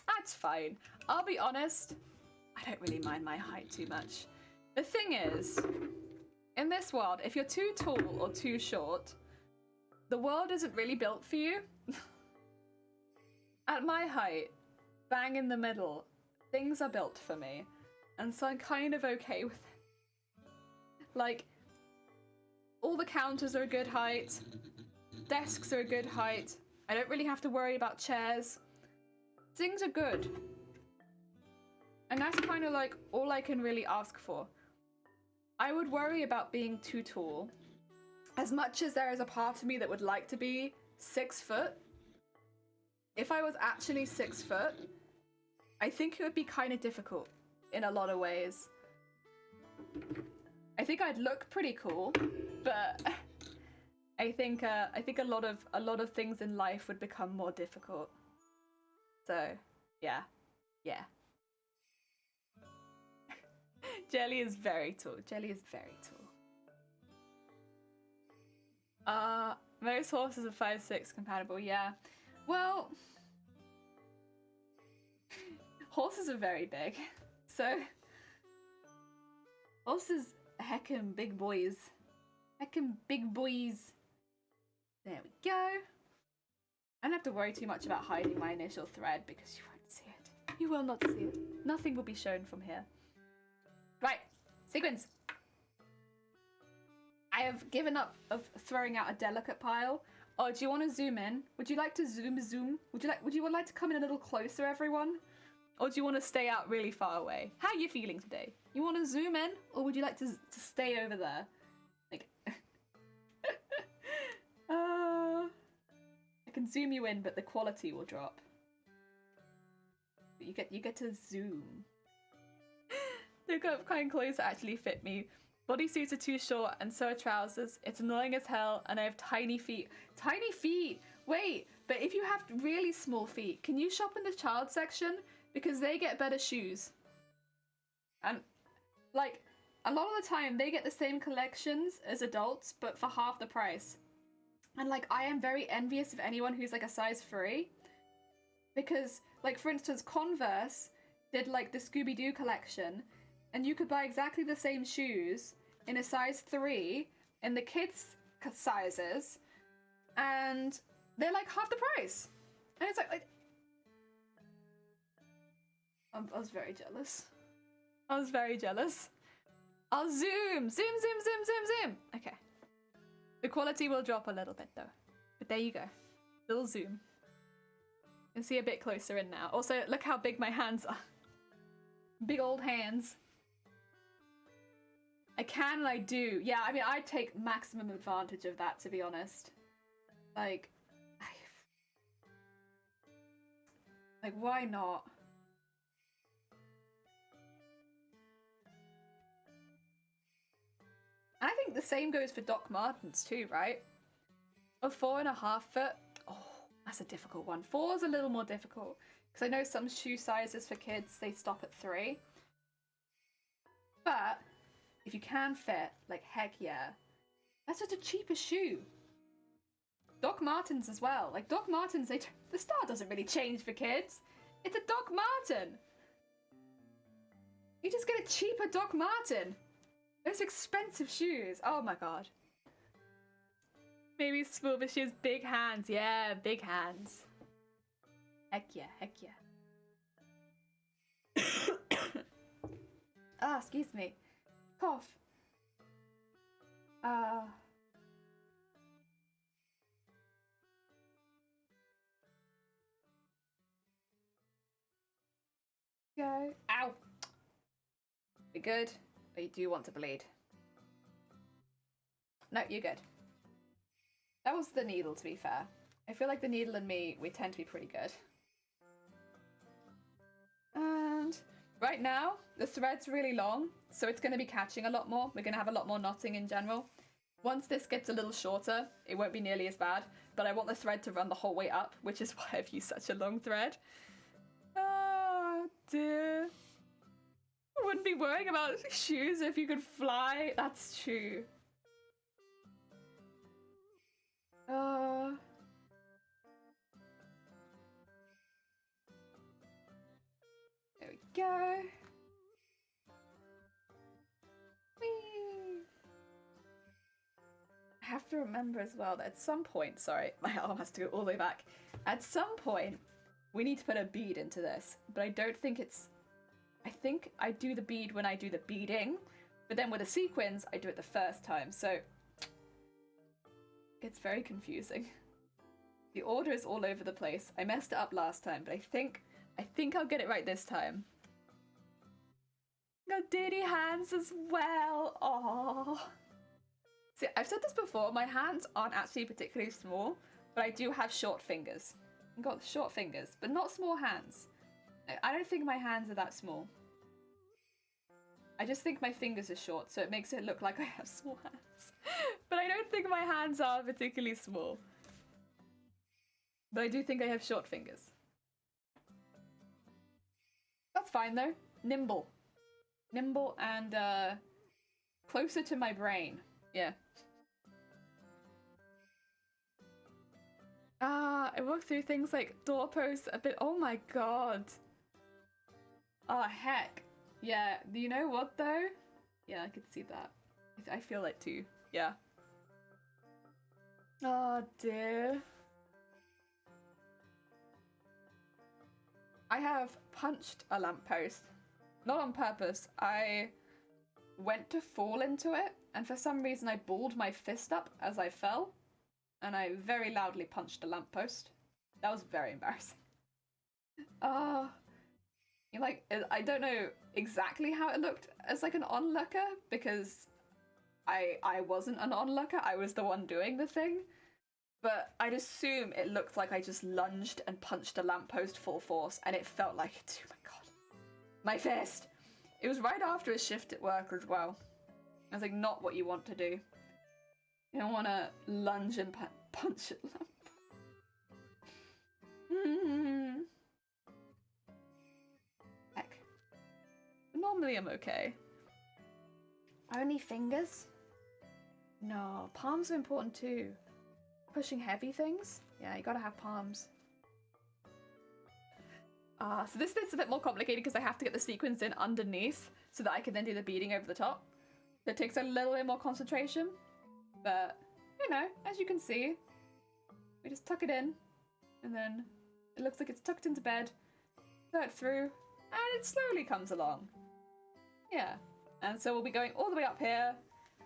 That's fine. I'll be honest, I don't really mind my height too much. The thing is, in this world, if you're too tall or too short, the world isn't really built for you. At my height, bang in the middle, things are built for me. And so I'm kind of okay with it. Like, all the counters are a good height. Desks are a good height. I don't really have to worry about chairs. Things are good. And that's kind of like all I can really ask for. I would worry about being too tall. As much as there is a part of me that would like to be 6 foot, if I was actually 6 foot, I think it would be kind of difficult in a lot of ways. I think I'd look pretty cool, but I think a lot of things in life would become more difficult. So, yeah. Jelly is very tall. Most horses are 5'6" compatible, yeah. Well, horses are very big, so horses heckin' big boys. There we go. I don't have to worry too much about hiding my initial thread because you won't see it. You will not see it. Nothing will be shown from here. Right, sequins. I have given up of throwing out a delicate pile. Oh, do you want to zoom in? Would you like to zoom? Would you like to come in a little closer, everyone? Or do you want to stay out really far away? How are you feeling today? You want to zoom in, or would you like to stay over there? Like, I can zoom you in, but the quality will drop. But you get to zoom. They got kind of clothes that actually fit me. Bodysuits are too short, and so are trousers. It's annoying as hell, and I have tiny feet. Tiny feet! Wait, but if you have really small feet, can you shop in the child section? Because they get better shoes. And, like, a lot of the time, they get the same collections as adults, but for half the price. And, like, I am very envious of anyone who's, like, a size 3. Because, like, for instance, Converse did, like, the Scooby-Doo collection, and you could buy exactly the same shoes in a size 3 in the kids' sizes, and they're, like, half the price. And it's like I was very jealous. I'll zoom! Zoom! Okay. The quality will drop a little bit, though. But there you go. Little zoom. You can see a bit closer in now. Also, look how big my hands are. Big old hands. I can and I do. Yeah, I mean, I take maximum advantage of that, to be honest. Like, why not? And I think the same goes for Doc Martens too, right? A 4.5 foot. Oh, that's a difficult one. 4 is a little more difficult because I know some shoe sizes for kids, they stop at 3. But if you can fit, like, heck yeah. That's just a cheaper shoe. Doc Martens as well. Like, Doc Martens, the style doesn't really change for kids. It's a Doc Marten! You just get a cheaper Doc Marten! Those expensive shoes! Oh my god. Maybe small, but she has big hands. Yeah, big hands. Heck yeah, heck yeah. Ah, excuse me. Cough. Go. Ow! Be good, but you do want to bleed. No, you're good. That was the needle, to be fair. I feel like the needle and me, we tend to be pretty good. And right now, the thread's really long, so it's going to be catching a lot more. We're going to have a lot more knotting in general. Once this gets a little shorter, it won't be nearly as bad, but I want the thread to run the whole way up, which is why I've used such a long thread. Oh, dear. I wouldn't be worrying about shoes if you could fly. That's true. There we go. Whee! I have to remember as well that at some point, sorry, my arm has to go all the way back. At some point, we need to put a bead into this, but I don't think it's... I think I do the bead when I do the beading, but then with the sequins, I do it the first time, so it's very confusing. The order is all over the place. I messed it up last time, but I think I'll get it right this time. Got dirty hands as well. Aww. See, I've said this before, my hands aren't actually particularly small, but I do have short fingers. I've got short fingers, but not small hands. I don't think my hands are that small. I just think my fingers are short, so it makes it look like I have small hands. But I don't think my hands are particularly small. But I do think I have short fingers. That's fine though. Nimble. Nimble and closer to my brain. Yeah. I work through things like doorposts a bit. Oh my god. Oh heck. Yeah, you know what though? Yeah, I could see that. I feel it too. Yeah. Oh dear. I have punched a lamppost. Not on purpose. I went to fall into it, and for some reason I balled my fist up as I fell, and I very loudly punched a lamppost. That was very embarrassing. Like, I don't know exactly how it looked as like an onlooker, because I wasn't an onlooker, I was the one doing the thing. But I'd assume it looked like I just lunged and punched a lamppost full force, and it felt like it. Oh my god. My fist! It was right after a shift at work as well. I was like, not what you want to do. You don't want to lunge and punch a lamp. Heck. Normally I'm okay. Only fingers? No, palms are important too. Pushing heavy things? Yeah, you gotta have palms. So this bit's a bit more complicated because I have to get the sequins in underneath so that I can then do the beading over the top. So it takes a little bit more concentration. But, you know, as you can see, we just tuck it in, and then it looks like it's tucked into bed, throw it through, and it slowly comes along. Yeah. And so we'll be going all the way up here,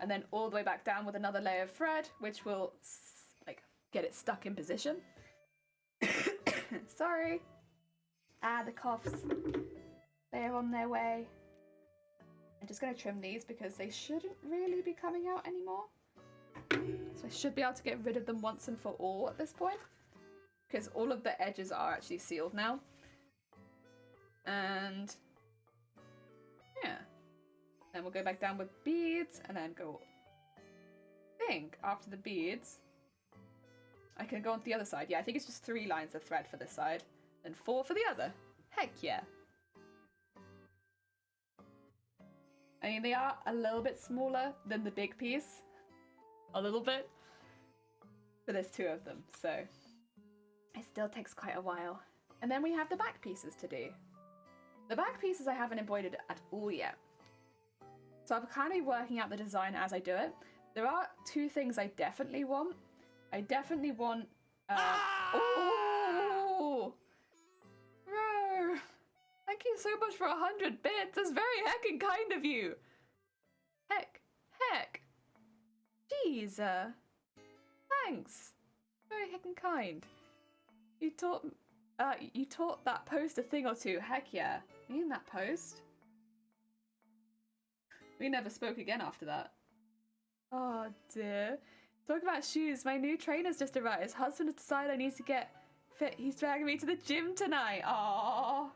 and then all the way back down with another layer of thread, which will, like, get it stuck in position. Sorry. The coughs. They're on their way. I'm just going to trim these because they shouldn't really be coming out anymore. So I should be able to get rid of them once and for all at this point, because all of the edges are actually sealed now. And yeah. Then we'll go back down with beads and then go, I think after the beads, I can go on to the other side. Yeah, I think it's just 3 lines of thread for this side and 4 for the other. Heck yeah. I mean, they are a little bit smaller than the big piece. A little bit. But there's 2 of them, so it still takes quite a while. And then we have the back pieces to do. The back pieces I haven't embroidered at all yet. So I'm kind of working out the design as I do it. There are two things I definitely want. I definitely want... Oh! Bro! Thank you so much for 100 bits. That's very heckin' kind of you. Heck. Jeez. Thanks. Very heckin' kind. You taught that post a thing or two. Heck yeah. Me and that post. We never spoke again after that. Oh dear. Talk about shoes. My new trainer's just arrived. His husband has decided I need to get fit. He's dragging me to the gym tonight. Aww.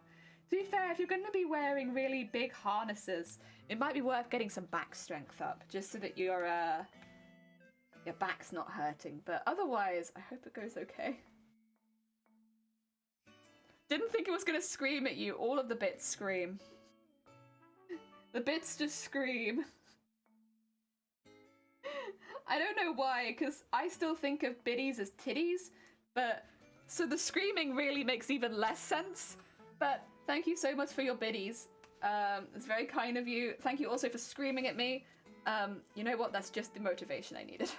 To be fair, if you're going to be wearing really big harnesses, it might be worth getting some back strength up, just so that your back's not hurting. But otherwise, I hope it goes okay. Didn't think it was going to scream at you. All of the bits scream. The bits just scream. I don't know why, because I still think of biddies as titties, but so the screaming really makes even less sense. But thank you so much for your biddies. It's very kind of you. Thank you also for screaming at me. You know what? That's just the motivation I needed.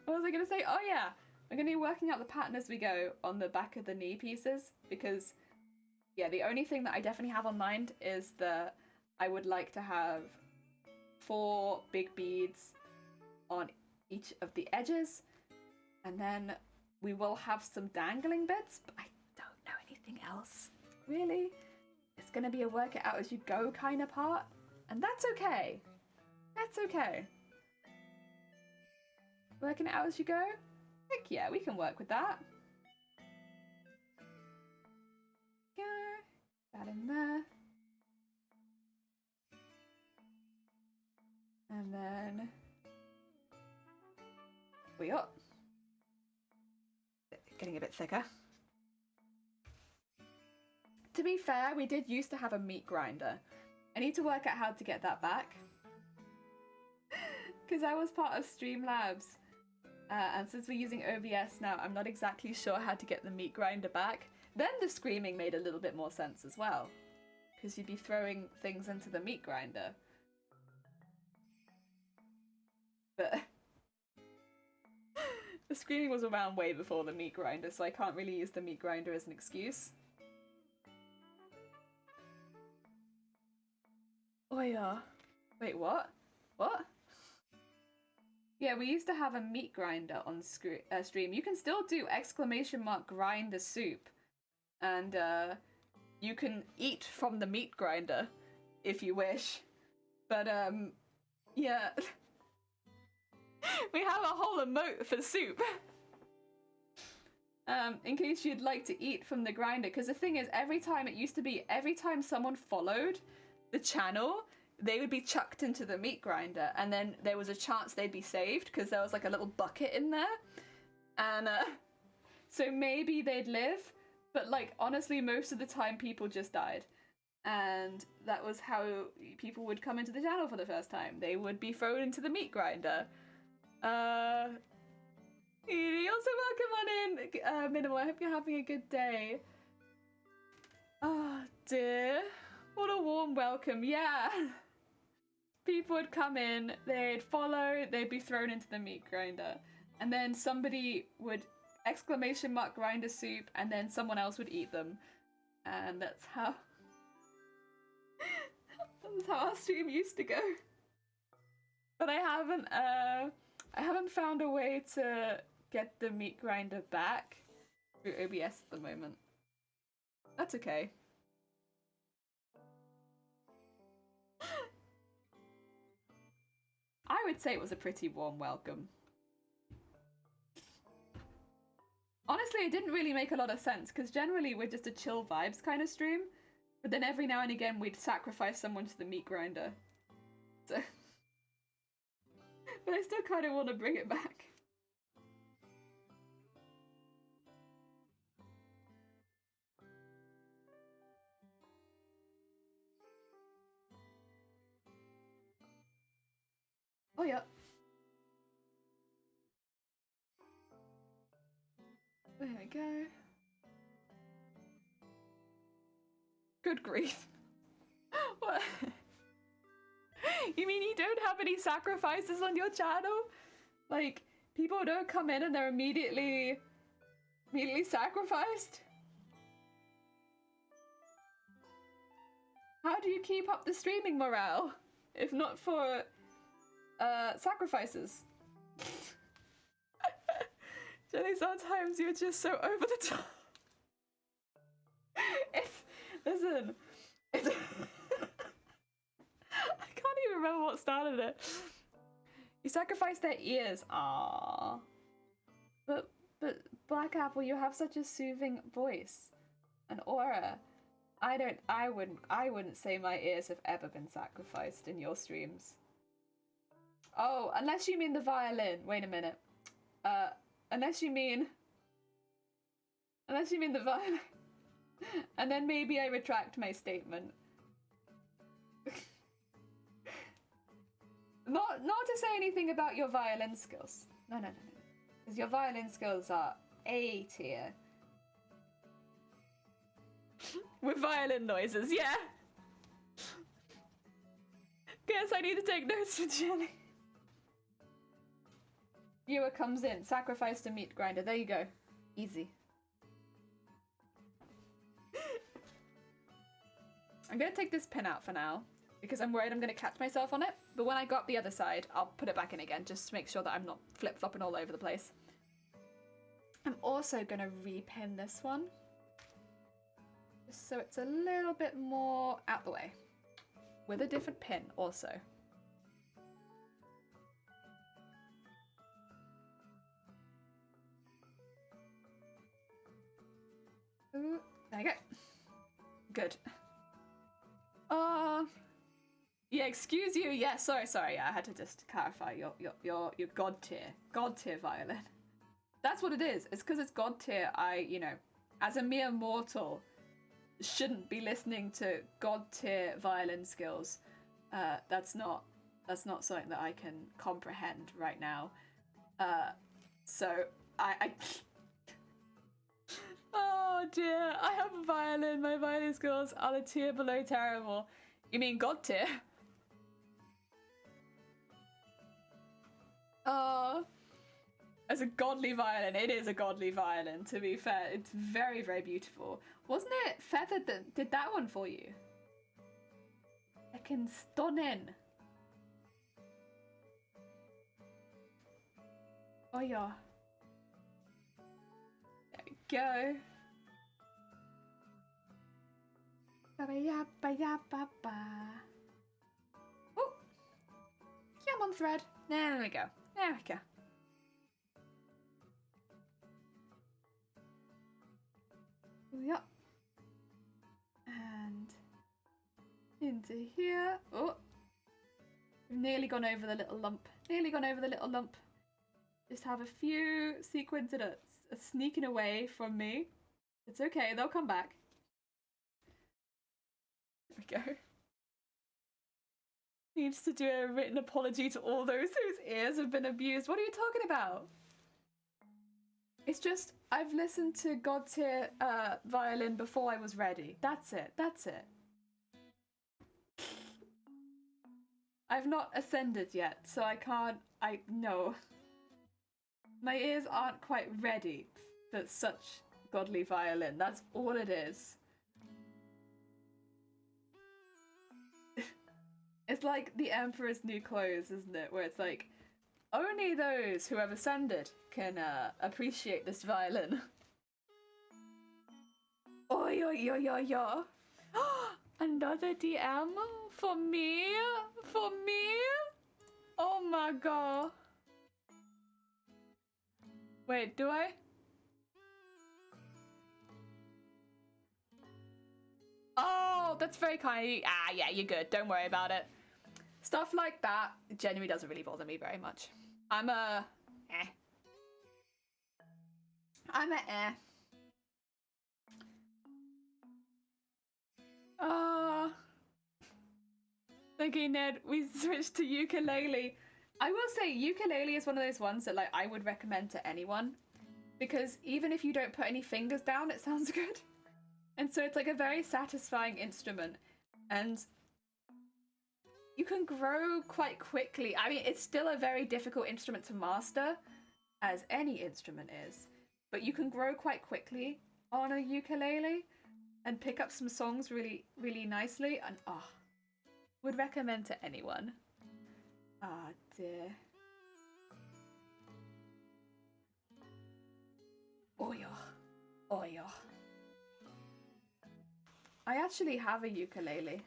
What was I going to say? Oh yeah, I'm going to be working out the pattern as we go on the back of the knee pieces, because yeah, the only thing that I definitely have on mind is that I would like to have 4 big beads on each of the edges, and then we will have some dangling bits, but I don't know anything else, really. It's going to be a work it out as you go kind of part, and that's okay. That's okay. Working it out as you go? Heck yeah, we can work with that. Yeah, that in there. And then we up. Getting a bit thicker. To be fair, we did used to have a meat grinder. I need to work out how to get that back. Because I was part of Streamlabs. And since we're using OBS now, I'm not exactly sure how to get the meat grinder back. Then the screaming made a little bit more sense as well. Because you'd be throwing things into the meat grinder. But the screaming was around way before the meat grinder, so I can't really use the meat grinder as an excuse. Oh yeah. Wait, what? What? Yeah, we used to have a meat grinder on stream. You can still do !grind the soup. And you can eat from the meat grinder if you wish. But yeah. We have a whole emote for soup. In case you'd like to eat from the grinder, because the thing is, every time someone followed the channel, they would be chucked into the meat grinder, and then there was a chance they'd be saved because there was like a little bucket in there, and so maybe they'd live, but like honestly most of the time people just died, and that was how people would come into the channel for the first time. They would be thrown into the meat grinder. Edie, also welcome on in. Minimal, I hope you're having a good day. Oh dear, what a warm welcome. Yeah. People would come in, they'd follow, they'd be thrown into the meat grinder, and then somebody would !grind a soup, and then someone else would eat them, and that's how our stream used to go. But I haven't found a way to get the meat grinder back through OBS at the moment. That's okay. I would say it was a pretty warm welcome. Honestly, it didn't really make a lot of sense, because generally we're just a chill vibes kind of stream, but then every now and again we'd sacrifice someone to the meat grinder. So... but I still kind of want to bring it back. Oh yeah. There we go. Good grief. What? You mean you don't have any sacrifices on your channel? Like, people don't come in and they're immediately sacrificed? How do you keep up the streaming morale if not for sacrifices? Jenny, sometimes you're just so over the top. Listen, I can't even remember what started it. You sacrifice their ears. Aww. But Black Apple, you have such a soothing voice, an aura. I wouldn't say my ears have ever been sacrificed in your streams. Oh, unless you mean the violin. Wait a minute. Unless you mean the violin. And then maybe I retract my statement. Not to say anything about your violin skills. No. Because your violin skills are A tier. With violin noises, yeah. Guess I need to take notes for Jenny. Viewer comes in, sacrifice to meat grinder. There you go. Easy. I'm gonna take this pin out for now because I'm worried I'm gonna catch myself on it. But when I got the other side, I'll put it back in again just to make sure that I'm not flip-flopping all over the place. I'm also gonna repin this one just so it's a little bit more out the way with a different pin also. Ooh, there you go. Good. Yeah, excuse you. Yeah, sorry. I had to just clarify your god tier violin. That's what it is. It's because it's god tier. I, as a mere mortal, shouldn't be listening to god tier violin skills. That's not something that I can comprehend right now. So I oh dear, I have a violin. My violin skills are the tier below terrible. You mean god tier? As a godly violin, it is a godly violin, to be fair. It's very, very beautiful. Wasn't it Feathered that did that one for you? Fucking stunning. Oh yeah. There we go. Oh! Come on, thread. There we go. There we go. Yep. And into here. Oh! We've nearly gone over the little lump. Just have a few sequins that are sneaking away from me. It's okay, they'll come back. There we go. Needs to do a written apology to all those whose ears have been abused. What are you talking about? It's just, I've listened to God tier violin before I was ready. That's it. I've not ascended yet, so no. My ears aren't quite ready for such godly violin. That's all it is. It's like the Emperor's New Clothes, isn't it? Where it's like, only those who have ascended can appreciate this violin. Oh, yo. Another DM? For me? Oh my god. Wait, do I? Oh, that's very kind. Yeah, you're good. Don't worry about it. Stuff like that genuinely doesn't really bother me very much. I'm a eh. Okay, Ned, we switched to ukulele. I will say ukulele is one of those ones that I would recommend to anyone because even if you don't put any fingers down, it sounds good. And so it's like a very satisfying instrument. And you can grow quite quickly. I mean, it's still a very difficult instrument to master, as any instrument is. But you can grow quite quickly on a ukulele and pick up some songs really, really nicely. And would recommend to anyone. Ah, dear. Oyo. Oyo. I actually have a ukulele.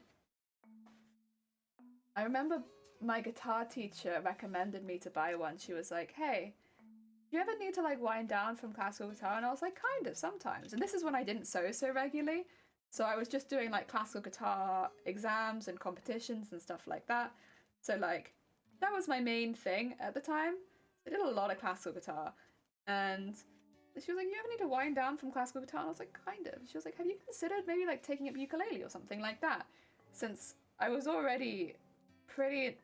I remember my guitar teacher recommended me to buy one. She was like, hey, do you ever need to like wind down from classical guitar? And I was like, kind of, sometimes. And this is when I didn't sew so regularly. So I was just doing like classical guitar exams and competitions and stuff like that. So like, that was my main thing at the time. I did a lot of classical guitar. And she was like, you ever need to wind down from classical guitar? And I was like, kind of. She was like, have you considered maybe like taking up ukulele or something like that? Since I was already pretty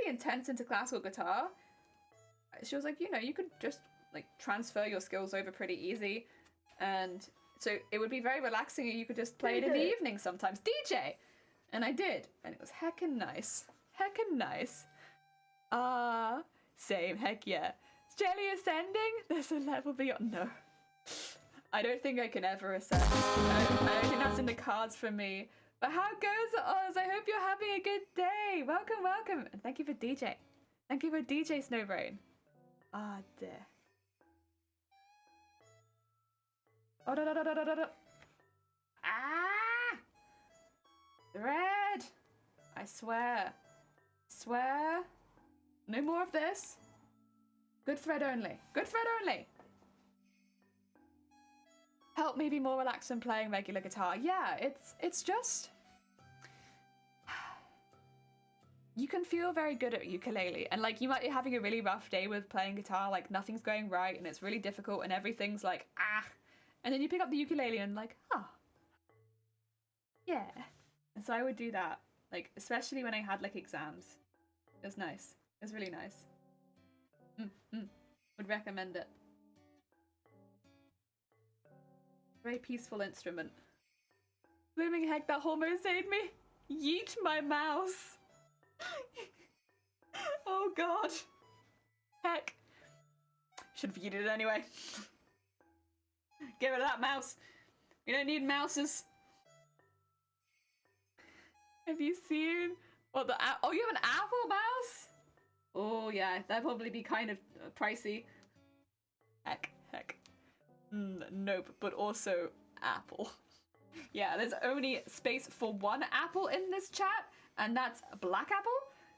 intense into classical guitar, she was like, you know, you could just like transfer your skills over pretty easy, and so it would be very relaxing and you could just play it in the evening sometimes. DJ! And I did, and it was heckin' nice. Heckin' nice. Same, heck yeah. Is Jelly ascending? There's a level beyond. No. I don't think I can ever ascend. I don't think that's in the cards for me. But how goes it, Oz? I hope you're having a good day. Welcome, welcome. And thank you for DJ. Thank you for DJ Snowbrain. Ah, dear. Oh, da, da, da, da, da, da. Ah! Thread! I swear. Swear. No more of this. Good thread only. Good thread only. Help me be more relaxed when playing regular guitar. Yeah, it's just... You can feel very good at ukulele, and like you might be having a really rough day with playing guitar, like nothing's going right and it's really difficult and everything's like, and then you pick up the ukulele and like, yeah. And so I would do that, like especially when I had like exams. It was nice. It was really nice. Would recommend it. Very peaceful instrument. Blooming heck, that almost saved me. Yeet my mouse. Oh god. Heck. Should have yeeted it anyway. Get rid of that mouse. We don't need mouses. Have you seen what the oh, you have an Apple mouse? Oh yeah, that'd probably be kind of pricey. Heck. Nope, but also Apple. Yeah, there's only space for one Apple in this chat, and that's Black Apple.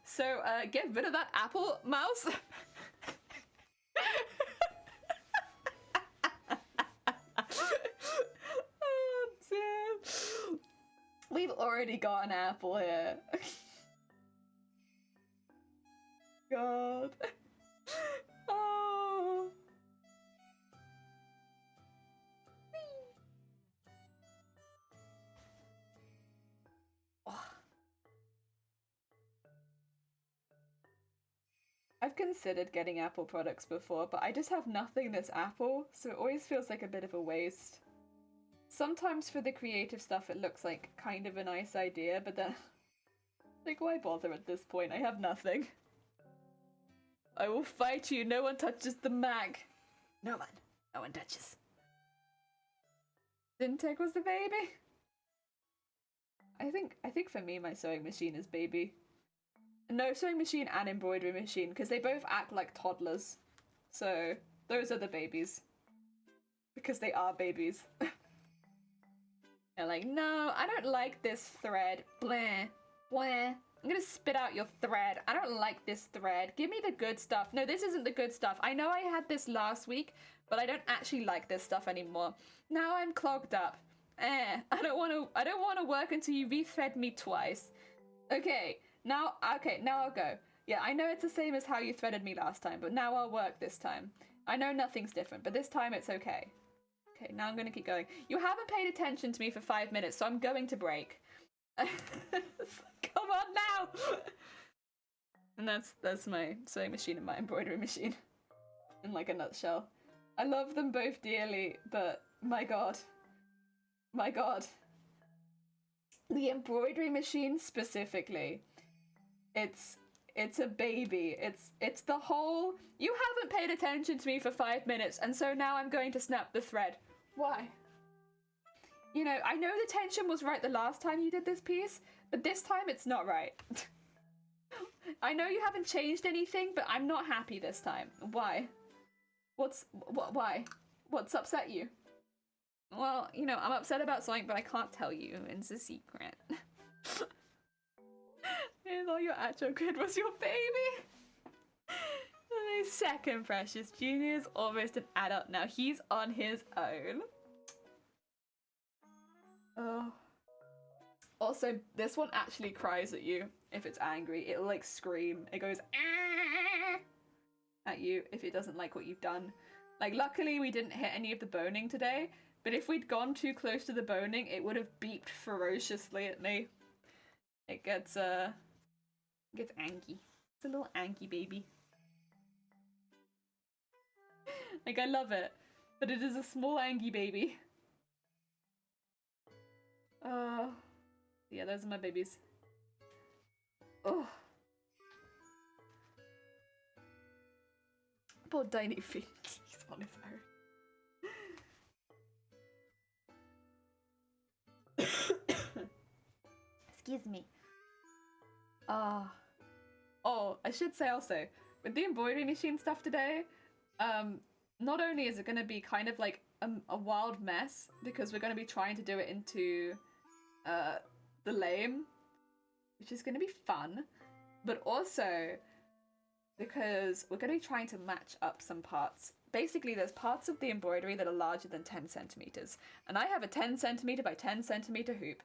So get rid of that Apple mouse. Oh damn. We've already got an Apple here. God. Oh. I've considered getting Apple products before, but I just have nothing that's Apple, so it always feels like a bit of a waste. Sometimes for the creative stuff it looks like kind of a nice idea, but then like why bother at this point? I have nothing. I will fight you, no one touches the Mac. No one touches. Dintech was the baby? I think for me my sewing machine is baby. No, sewing machine and embroidery machine, because they both act like toddlers. So, those are the babies. Because they are babies. They're like, no, I don't like this thread. Blah, blah. I'm gonna spit out your thread. I don't like this thread. Give me the good stuff. No, this isn't the good stuff. I know I had this last week, but I don't actually like this stuff anymore. Now I'm clogged up. I don't want to work until you rethread me twice. Okay, now I'll go. Yeah, I know it's the same as how you threaded me last time, but now I'll work this time. I know nothing's different, but this time it's okay. Okay, now I'm gonna keep going. You haven't paid attention to me for 5 minutes, so I'm going to break. Come on now! And that's my sewing machine and my embroidery machine. In like a nutshell. I love them both dearly, but my god. My god. The embroidery machine specifically. It's a baby. It's the whole, you haven't paid attention to me for 5 minutes, and so now I'm going to snap the thread. Why? You know, I know the tension was right the last time you did this piece, but this time it's not right. I know you haven't changed anything, but I'm not happy this time. Why? Why? What's upset you? Well, you know, I'm upset about something, but I can't tell you. It's a secret. And all your actual kid was your baby. My second precious junior is almost an adult now. He's on his own. Oh. Also, this one actually cries at you if it's angry. It'll like scream. It goes "Ah!" at you if it doesn't like what you've done. Like, luckily we didn't hit any of the boning today, but if we'd gone too close to the boning, it would have beeped ferociously at me. It gets angy. It's a little angy baby. Like, I love it, but it is a small angy baby. Yeah, those are my babies. Oh. Poor tiny feet. He's on his own. Excuse me. Oh, I should say also, with the embroidery machine stuff today, not only is it going to be kind of like a wild mess, because we're going to be trying to do it into the lame, which is going to be fun, but also because we're going to be trying to match up some parts. Basically, there's parts of the embroidery that are larger than 10 centimeters, and I have a 10 centimeter by 10 centimeter hoop,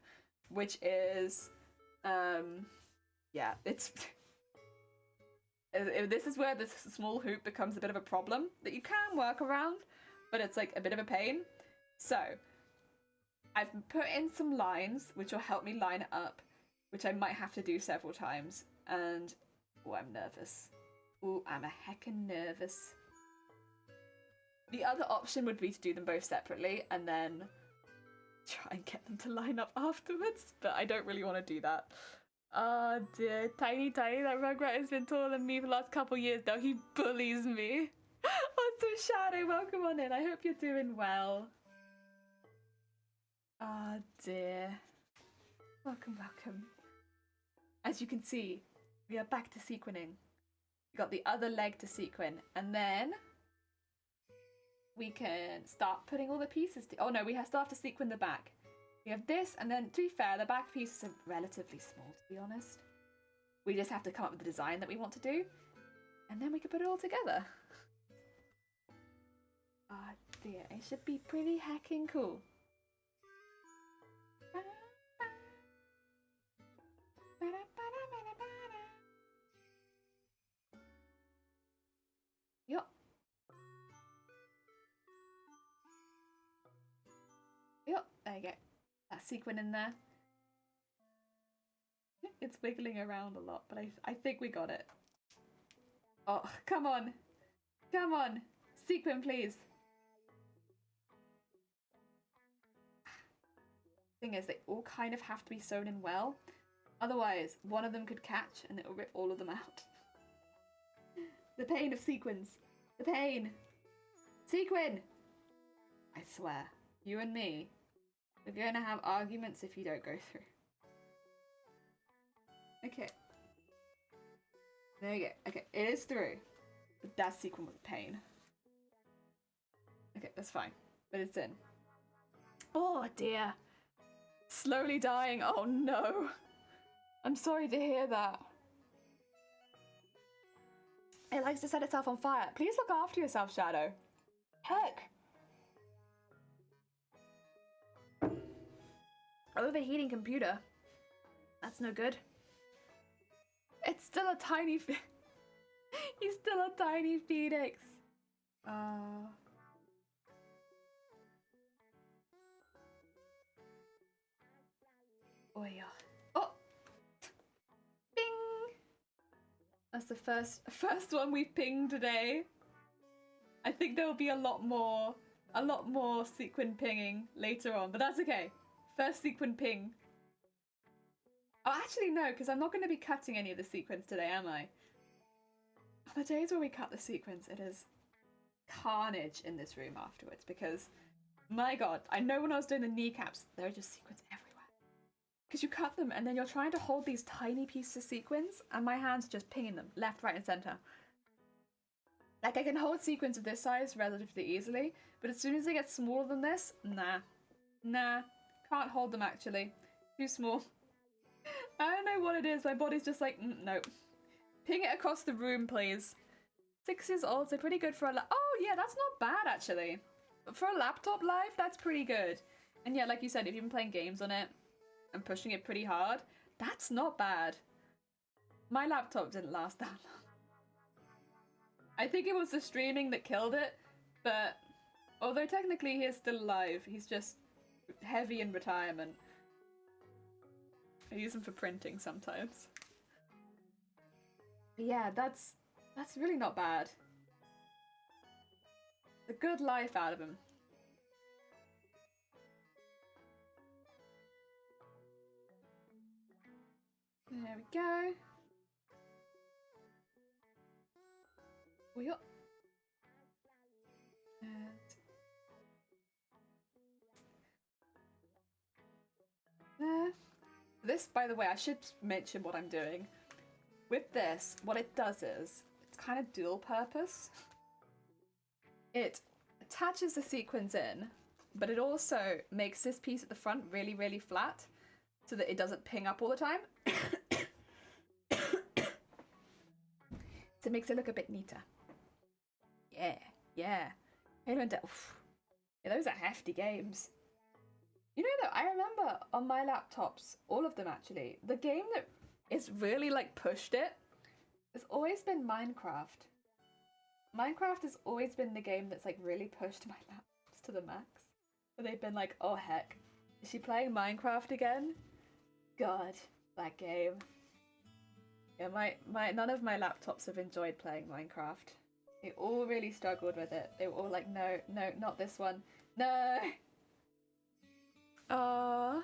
which is, yeah, it's... This is where this small hoop becomes a bit of a problem that you can work around, but it's like a bit of a pain. So I've put in some lines which will help me line it up, which I might have to do several times. And oh, I'm nervous. Oh, I'm a heckin' nervous. The other option would be to do them both separately and then try and get them to line up afterwards, but I don't really want to do that. Oh dear, Tiny, that Rugrat has been taller than me for the last couple years now. He bullies me. What's up, Shadow? Welcome on in. I hope you're doing well. Oh dear. Welcome. As you can see, we are back to sequining. We got the other leg to sequin, and then we can start putting all the pieces. Oh no, we still have to sequin the back. We have this, and then, to be fair, the back pieces are relatively small, to be honest. We just have to come up with the design that we want to do, and then we can put it all together. Ah, dear, it should be pretty heckin' cool. Yup. Yup, there you go. That sequin in there. It's wiggling around a lot, but I think we got it. Oh, come on. Come on. Sequin, please. Thing is, they all kind of have to be sewn in well. Otherwise, one of them could catch and it'll rip all of them out. The pain of sequins. The pain. Sequin! I swear, you and me, we're going to have arguments if you don't go through. Okay. There you go. Okay, it is through. But that sequin was a pain. Okay, that's fine. But it's in. Oh dear. Slowly dying. Oh no. I'm sorry to hear that. It likes to set itself on fire. Please look after yourself, Shadow. Heck. Overheating computer. That's no good. It's still a tiny He's still a tiny phoenix. Oh yeah. Oh! Bing! That's the first one we've pinged today. I think there will be a lot more sequin pinging later on, but that's okay. First sequin ping. Oh, actually no, because I'm not going to be cutting any of the sequins today, am I? On the days where we cut the sequins, it is carnage in this room afterwards, because, my god, I know when I was doing the kneecaps, there are just sequins everywhere. Because you cut them, and then you're trying to hold these tiny pieces of sequins, and my hand's just pinging them, left, right, and centre. Like, I can hold sequins of this size relatively easily, but as soon as they get smaller than this, nah, can't hold them actually. Too small. I don't know what it is, my body's just like, no. Ping it across the room, please. 6 years old, so pretty good for a oh yeah, that's not bad actually. For a laptop live, that's pretty good. And yeah, like you said, if you've been playing games on it and pushing it pretty hard, that's not bad. My laptop didn't last that long. I think it was the streaming that killed it, but although technically he is still alive, he's just heavy in retirement. I use him for printing sometimes. But yeah, that's really not bad. A good life out of him. There we go. Oh, yeah. And there. This, by the way, I should mention what I'm doing. With this, what it does is, it's kind of dual purpose. It attaches the sequins in, but it also makes this piece at the front really, really flat so that it doesn't ping up all the time. So it makes it look a bit neater. Yeah. Yeah, those are hefty games. You know though, I remember on my laptops, all of them actually, the game that is really like pushed it has always been Minecraft. Minecraft has always been the game that's like really pushed my laptops to the max. Where they've been like, oh heck, is she playing Minecraft again? God, that game. Yeah, none of my laptops have enjoyed playing Minecraft. They all really struggled with it. They were all like, no, not this one. No! Aww.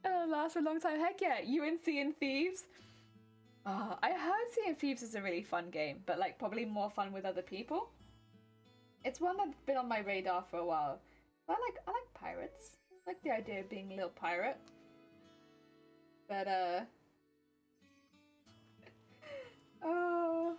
It'll last for a long time. Heck yeah, you and Sea and Thieves. I heard Sea and Thieves is a really fun game, but like probably more fun with other people. It's one that's been on my radar for a while. I like pirates. I like the idea of being a little pirate. But oh.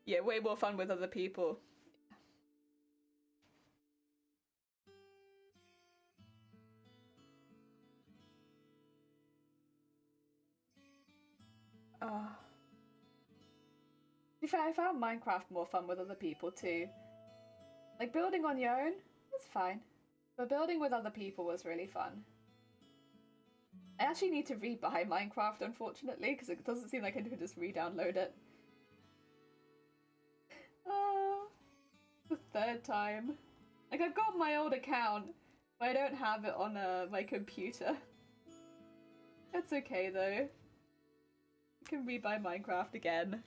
Yeah, way more fun with other people. Oh. To be fair, I found Minecraft more fun with other people too. Like building on your own, it's fine. But building with other people was really fun. I actually need to re-buy Minecraft, unfortunately, because it doesn't seem like I can just re-download it. Oh, the third time. Like, I've got my old account, but I don't have it on my computer. That's okay, though. I can re-buy Minecraft again.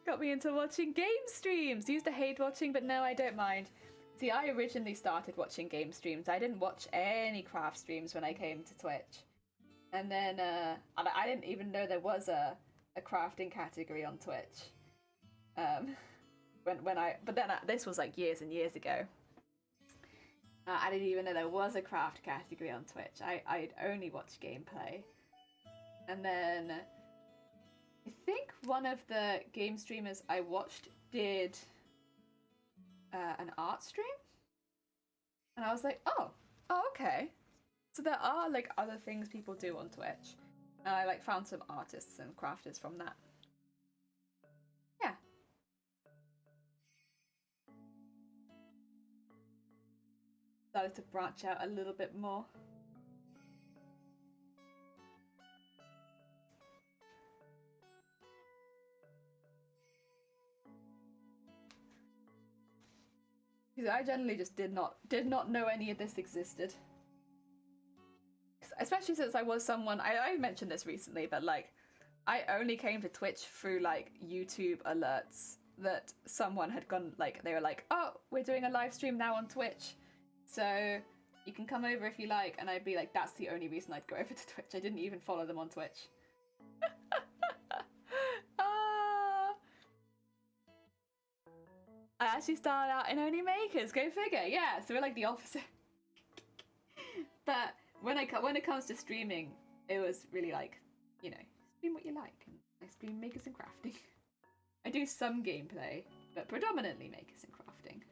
Got me into watching game streams! Used to hate watching, but no, I don't mind. See, I originally started watching game streams. I didn't watch any craft streams when I came to Twitch. And then, I didn't even know there was a crafting category on Twitch. This was like years and years ago. I didn't even know there was a craft category on Twitch. I'd only watched gameplay. And then, I think one of the game streamers I watched did an art stream, and I was like, oh, okay. So there are like other things people do on Twitch, and I like found some artists and crafters from that. Yeah. Started to branch out a little bit more. Because I generally just did not know any of this existed. especially since I was someone, I mentioned this recently, but like, I only came to Twitch through like YouTube alerts that someone had gone, like, they were like, oh, we're doing a live stream now on Twitch, so you can come over if you like, and I'd be like, that's the only reason I'd go over to Twitch. I didn't even follow them on Twitch. I actually started out in Only Makers, go figure. Yeah, so we're like the opposite. But when it comes to streaming, it was really like, you know, stream what you like. And I stream makers and crafting. I do some gameplay, but predominantly makers and crafting.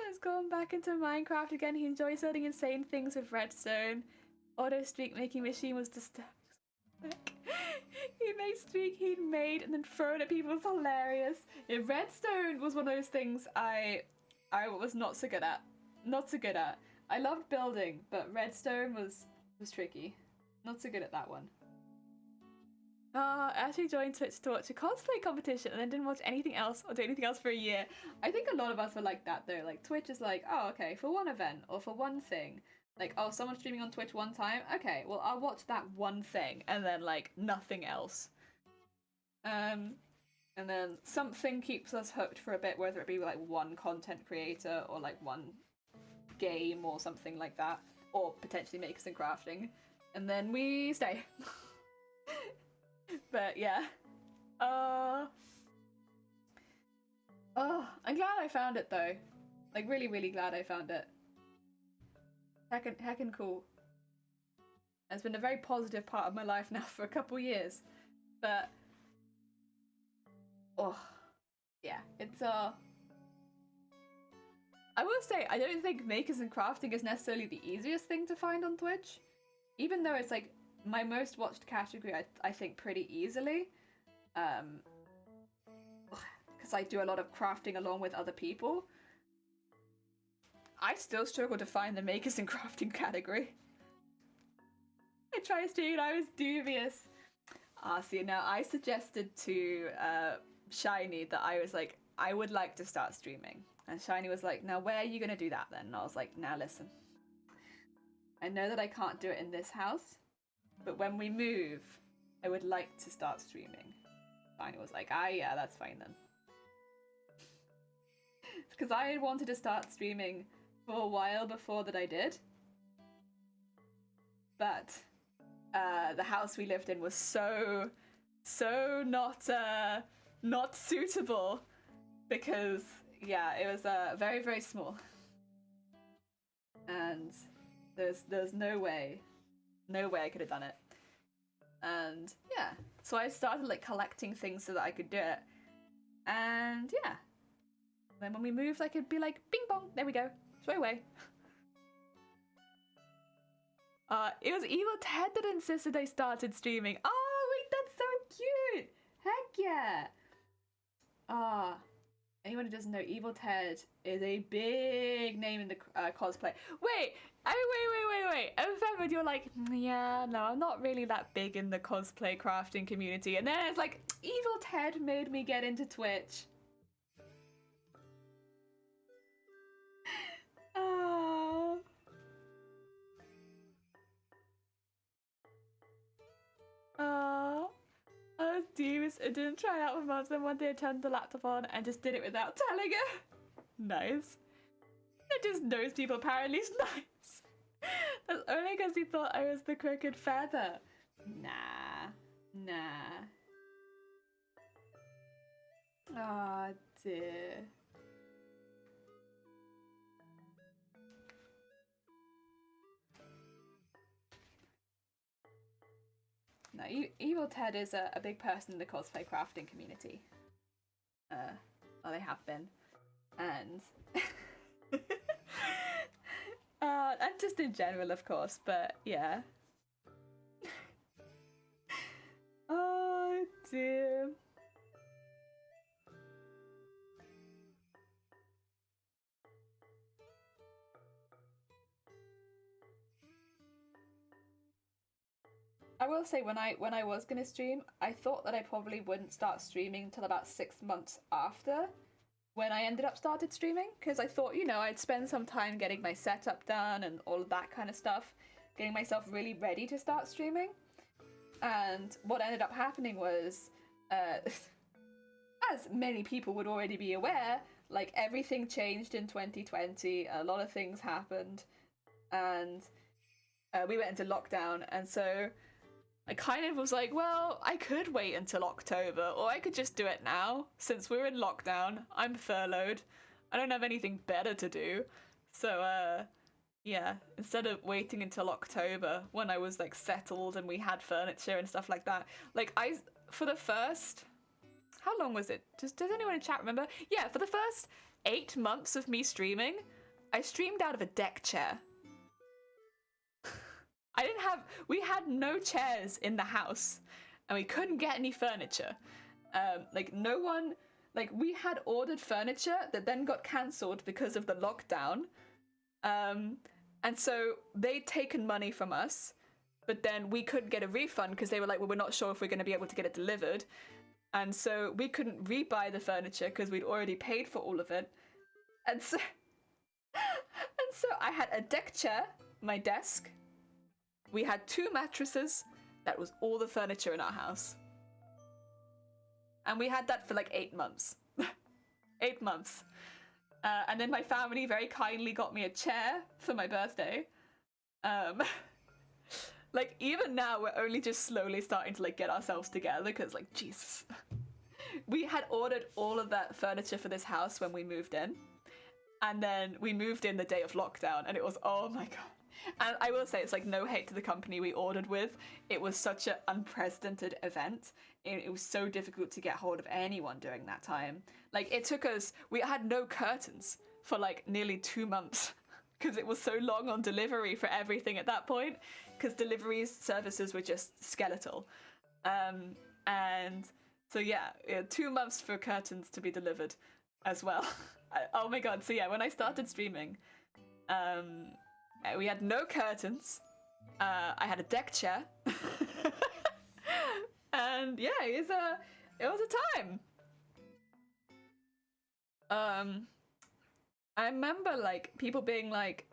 He's gone back into Minecraft again. He enjoys building insane things with redstone. Auto streak making machine was disturbing. He makes streak he'd made and then throw it at people. It's hilarious. Yeah, redstone was one of those things I was not so good at. Not so good at. I loved building, but redstone was tricky. Not so good at that one. I actually joined Twitch to watch a cosplay competition and then didn't watch anything else or do anything else for a year. I think a lot of us were like that though. Like Twitch is like, oh okay, for one event or for one thing. Like, oh, someone's streaming on Twitch one time? Okay, well I'll watch that one thing and then like nothing else. And then something keeps us hooked for a bit, whether it be like one content creator or like one game or something like that, or potentially makers and crafting, and then we stay. But yeah, oh, I'm glad I found it though, like really glad I found it. Heckin' cool. It's been a very positive part of my life now for a couple years, but oh yeah, it's I will say, I don't think makers and crafting is necessarily the easiest thing to find on Twitch, even though it's like my most watched category, I think pretty easily, because I do a lot of crafting along with other people. I still struggle to find the makers and crafting category. I tried streaming and I was dubious. See, now I suggested to Shiny that I was like, I would like to start streaming. And Shiny was like, now where are you going to do that then? And I was like, now listen. I know that I can't do it in this house, but when we move, I would like to start streaming. Shiny was like, yeah, that's fine then. Because I had wanted to start streaming for a while before that I did. But the house we lived in was so not suitable, because yeah, it was very small, and there's no way I could have done it. And yeah, so I started like collecting things so that I could do it, and yeah, then when we moved I could be like, bing bong, there we go, straight away. It was Evil Ted that insisted I started streaming. Oh wait, that's so cute! Heck yeah! Anyone who doesn't know, Evil Ted is a big name in the cosplay. Wait! Wait. You're like, yeah, no, I'm not really that big in the cosplay crafting community. And then it's like, Evil Ted made me get into Twitch. I was dubious. I didn't try it out with Mum, then one day I turned the laptop on and just did it without telling her. Nice. It just knows people apparently is nice. That's only because he thought I was the crooked feather. Nah. Oh dear. No, Evil Ted is a big person in the cosplay crafting community. Well, they have been. And and just in general, of course, but yeah. Oh dear. I will say, when I was gonna stream, I thought that I probably wouldn't start streaming until about 6 months after, when I ended up started streaming, because I thought, you know, I'd spend some time getting my setup done and all of that kind of stuff, getting myself really ready to start streaming. And what ended up happening was, as many people would already be aware, like everything changed in 2020, a lot of things happened, and we went into lockdown, and so I kind of was like, well, I could wait until October, or I could just do it now. Since we're in lockdown, I'm furloughed, I don't have anything better to do. So, yeah, instead of waiting until October, when I was, like, settled and we had furniture and stuff like that, like, for the first... How long was it? Does anyone in chat remember? Yeah, for the first 8 months of me streaming, I streamed out of a deck chair. We had no chairs in the house, and we couldn't get any furniture. Like, no one, like, we had ordered furniture that then got cancelled because of the lockdown. And so they'd taken money from us, but then we couldn't get a refund because they were like, well, we're not sure if we're going to be able to get it delivered. And so we couldn't rebuy the furniture because we'd already paid for all of it. And so I had a deck chair, my desk. We had 2 mattresses. That was all the furniture in our house. And we had that for like 8 months. 8 months. And then my family very kindly got me a chair for my birthday. Like, even now, we're only just slowly starting to, like, get ourselves together, because, like, Jesus. We had ordered all of that furniture for this house when we moved in. And then we moved in the day of lockdown, and it was, oh my god. And I will say, it's, like, no hate to the company we ordered with. It was such an unprecedented event. It was so difficult to get hold of anyone during that time. Like, it took us... We had no curtains for, like, nearly 2 months. Because it was so long on delivery for everything at that point, because delivery services were just skeletal. And so yeah, 2 months for curtains to be delivered as well. Oh my god, so yeah, when I started streaming, we had no curtains, I had a deck chair, and yeah, it was a time. I remember, like, people being like,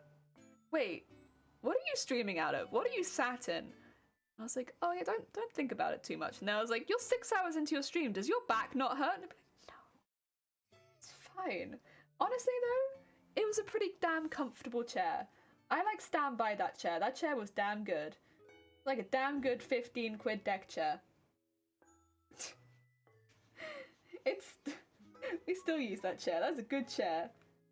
wait, what are you streaming out of? What are you sat in? I was like, oh yeah, don't think about it too much. And I was like, you're 6 hours into your stream. Does your back not hurt? And I'd be like, no, it's fine. Honestly though, it was a pretty damn comfortable chair. I like stand by that chair. That chair was damn good. Like a damn good 15 quid deck chair. We still use that chair. That's a good chair.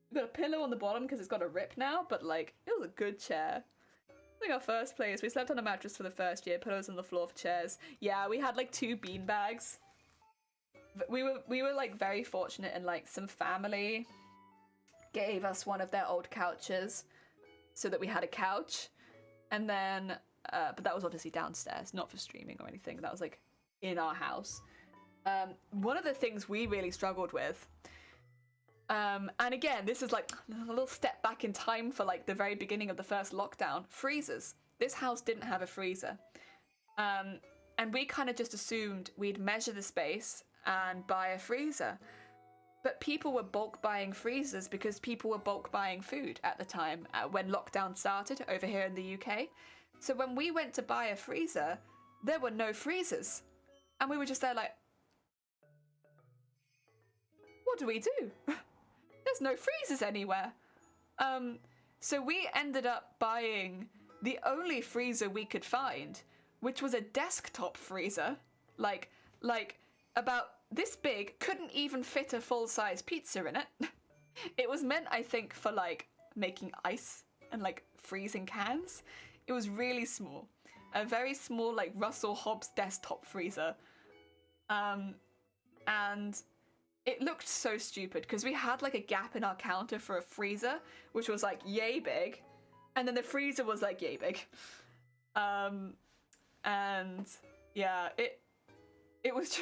We've got a pillow on the bottom because it's got a rip now, but, like, it was a good chair. I think our first place, we slept on a mattress for the first year, pillows on the floor for chairs. Yeah, we had, like, 2 bean bags. We were, like, very fortunate, and, like, some family gave us one of their old couches so that we had a couch. And then, but that was obviously downstairs, not for streaming or anything. That was, like, in our house. One of the things we really struggled with, and again, this is like a little step back in time for like the very beginning of the first lockdown, freezers. This house didn't have a freezer. And we kind of just assumed we'd measure the space and buy a freezer. But people were bulk buying freezers because people were bulk buying food at the time when lockdown started over here in the UK. So when we went to buy a freezer, there were no freezers. And we were just there like, what do we do? There's no freezers anywhere. So we ended up buying the only freezer we could find, which was a desktop freezer, like about this big, couldn't even fit a full-size pizza in it. It was meant, I think, for like making ice and like freezing cans. It was really small, a very small like Russell Hobbs desktop freezer, and it looked so stupid because we had like a gap in our counter for a freezer, which was like yay big, and then the freezer was like yay big. And yeah, it was just...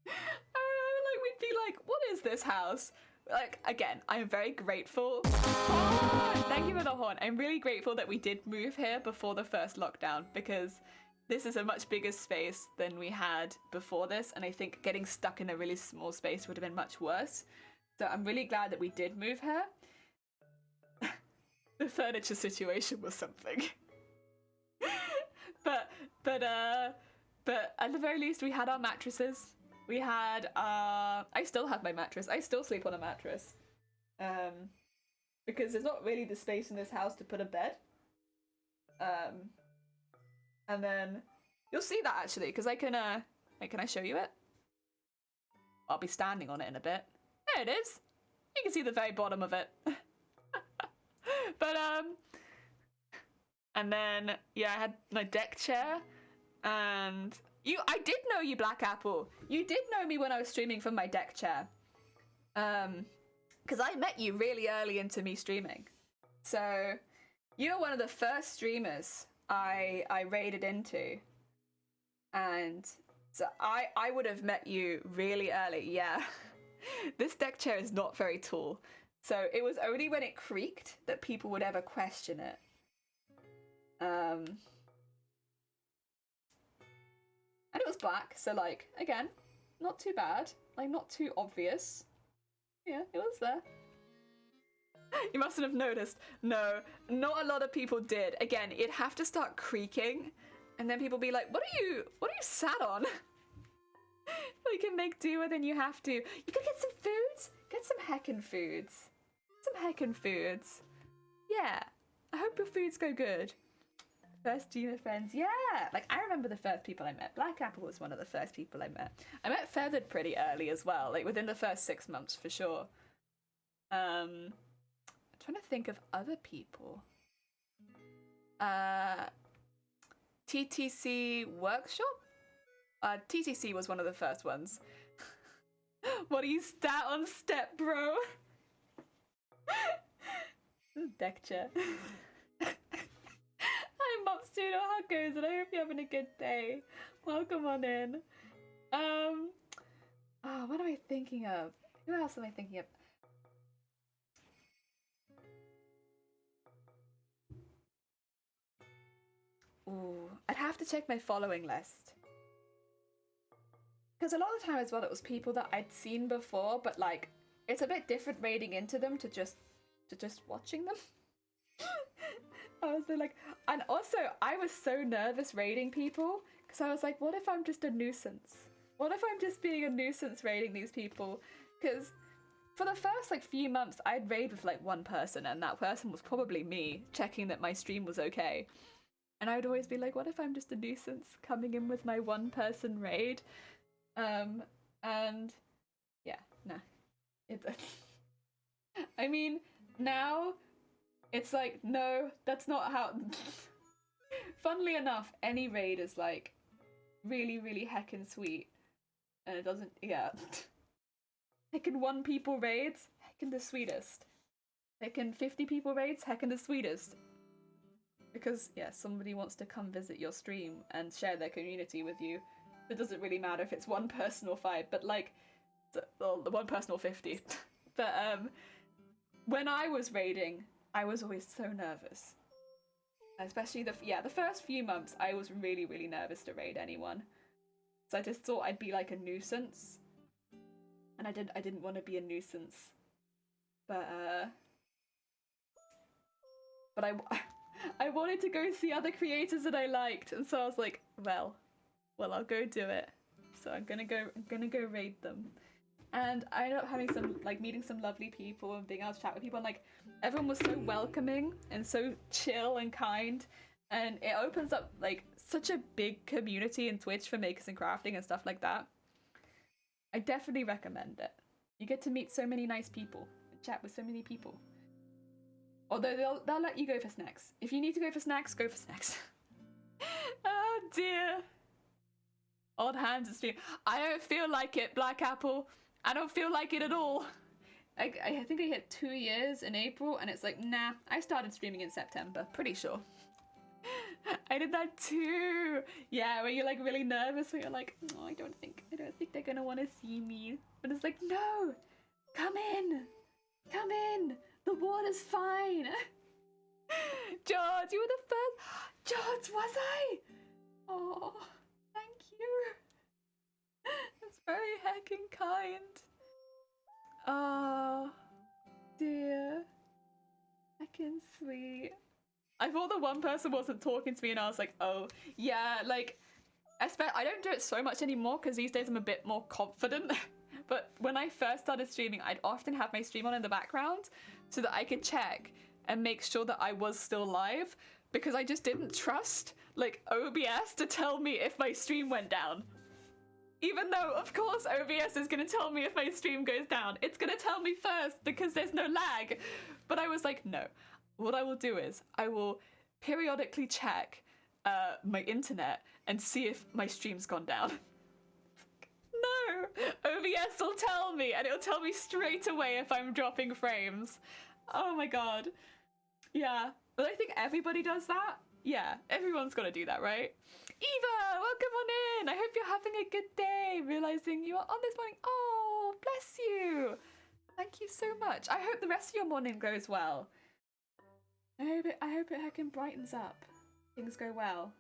I remember, like, we'd be like, what is this house? Like, again, I'm very grateful. Oh, thank you for the horn. I'm really grateful that we did move here before the first lockdown, because this is a much bigger space than we had before this, and I think getting stuck in a really small space would have been much worse. So I'm really glad that we did move her. The furniture situation was something. but at the very least we had our mattresses. We had I still have my mattress. I still sleep on a mattress. Because there's not really the space in this house to put a bed. And then you'll see that actually, because I can wait, can I show you it? I'll be standing on it in a bit. There it is. You can see the very bottom of it. But and then yeah, I had my deck chair, and I did know you, Black Apple. You did know me when I was streaming from my deck chair. Because I met you really early into me streaming. So you were one of the first streamers I raided into. And so I would have met you really early, yeah. This deck chair is not very tall. So it was only when it creaked that people would ever question it. And it was black, so like, again, not too bad. Like, not too obvious. Yeah, it was there. You mustn't have noticed. No, not a lot of people did. Again, it'd have to start creaking, and then people be like, what are you sat on? You can make do with, and you have to. You could get some foods? Get some heckin' foods. Some heckin' foods. Yeah. I hope your foods go good. First streamer friends. Yeah. Like, I remember the first people I met. Black Apple was one of the first people I met. I met Feathered pretty early as well. Like, within the first 6 months, for sure. I'm trying to think of other people. TTC Workshop? TTC was one of the first ones. What are you stat on step, bro? Deck chair. Hi, Mopstudo, how goes it? I hope you're having a good day. Welcome on in. What am I thinking of? Who else am I thinking of? Ooh, I'd have to check my following list. Because a lot of the time as well, it was people that I'd seen before, but like, it's a bit different raiding into them to just watching them. I was like, and also I was so nervous raiding people, because I was like, what if I'm just a nuisance? What if I'm just being a nuisance raiding these people? Because for the first like few months, I'd raid with like one person, and that person was probably me, checking that my stream was okay. And I would always be like, what if I'm just a nuisance coming in with my one person raid? And yeah, nah. I mean, now it's like, no, that's not how. Funnily enough, any raid is like really, really heckin' sweet. And it doesn't, yeah. Heckin' 1 people raids, heckin' the sweetest. Heckin' 50 people raids, heckin' the sweetest. Because, yeah, somebody wants to come visit your stream and share their community with you. It doesn't really matter if it's 1 person or 5, but like, well, 1 person or 50. But when I was raiding, I was always so nervous. Especially the first few months, I was really, really nervous to raid anyone. So I just thought I'd be like a nuisance. And I didn't want to be a nuisance. But I wanted to go see other creators that I liked, and so I was like, well, I'll go do it. So I'm gonna go raid them. And I ended up having meeting some lovely people and being able to chat with people, and like everyone was so welcoming and so chill and kind, and it opens up like such a big community in Twitch for makers and crafting and stuff like that. I definitely recommend it. You get to meet so many nice people and chat with so many people. Although they'll let you go for snacks. If you need to go for snacks, go for snacks. Oh dear. Odd hands at stream. I don't feel like it, Black Apple. I don't feel like it at all. I think I hit 2 years in April, and it's like, nah, I started streaming in September, pretty sure. I did that too. Yeah, where you're like really nervous, where you're like, oh, I don't think they're gonna want to see me. But it's like, no, come in. The water's fine. George, you were the first. George, was I? Oh, thank you. That's very heckin' kind. Oh, dear. Heckin' sweet. I thought the one person wasn't talking to me and I was like, oh, yeah, like, I don't do it so much anymore because these days I'm a bit more confident. But when I first started streaming, I'd often have my stream on in the background so that I could check and make sure that I was still live, because I just didn't trust, like, OBS to tell me if my stream went down. Even though, of course, OBS is going to tell me if my stream goes down. It's going to tell me first because there's no lag. But I was like, no. What I will do is I will periodically check my internet and see if my stream's gone down. No! OBS will tell me, and it'll tell me straight away if I'm dropping frames. Oh my god. Yeah. But I think everybody does that. Yeah, everyone's got to do that, right? Eva, welcome on in. I hope you're having a good day, realizing you are on this morning. Oh, bless you. Thank you so much. I hope the rest of your morning goes well. I hope it heckin' brightens up. Things go well.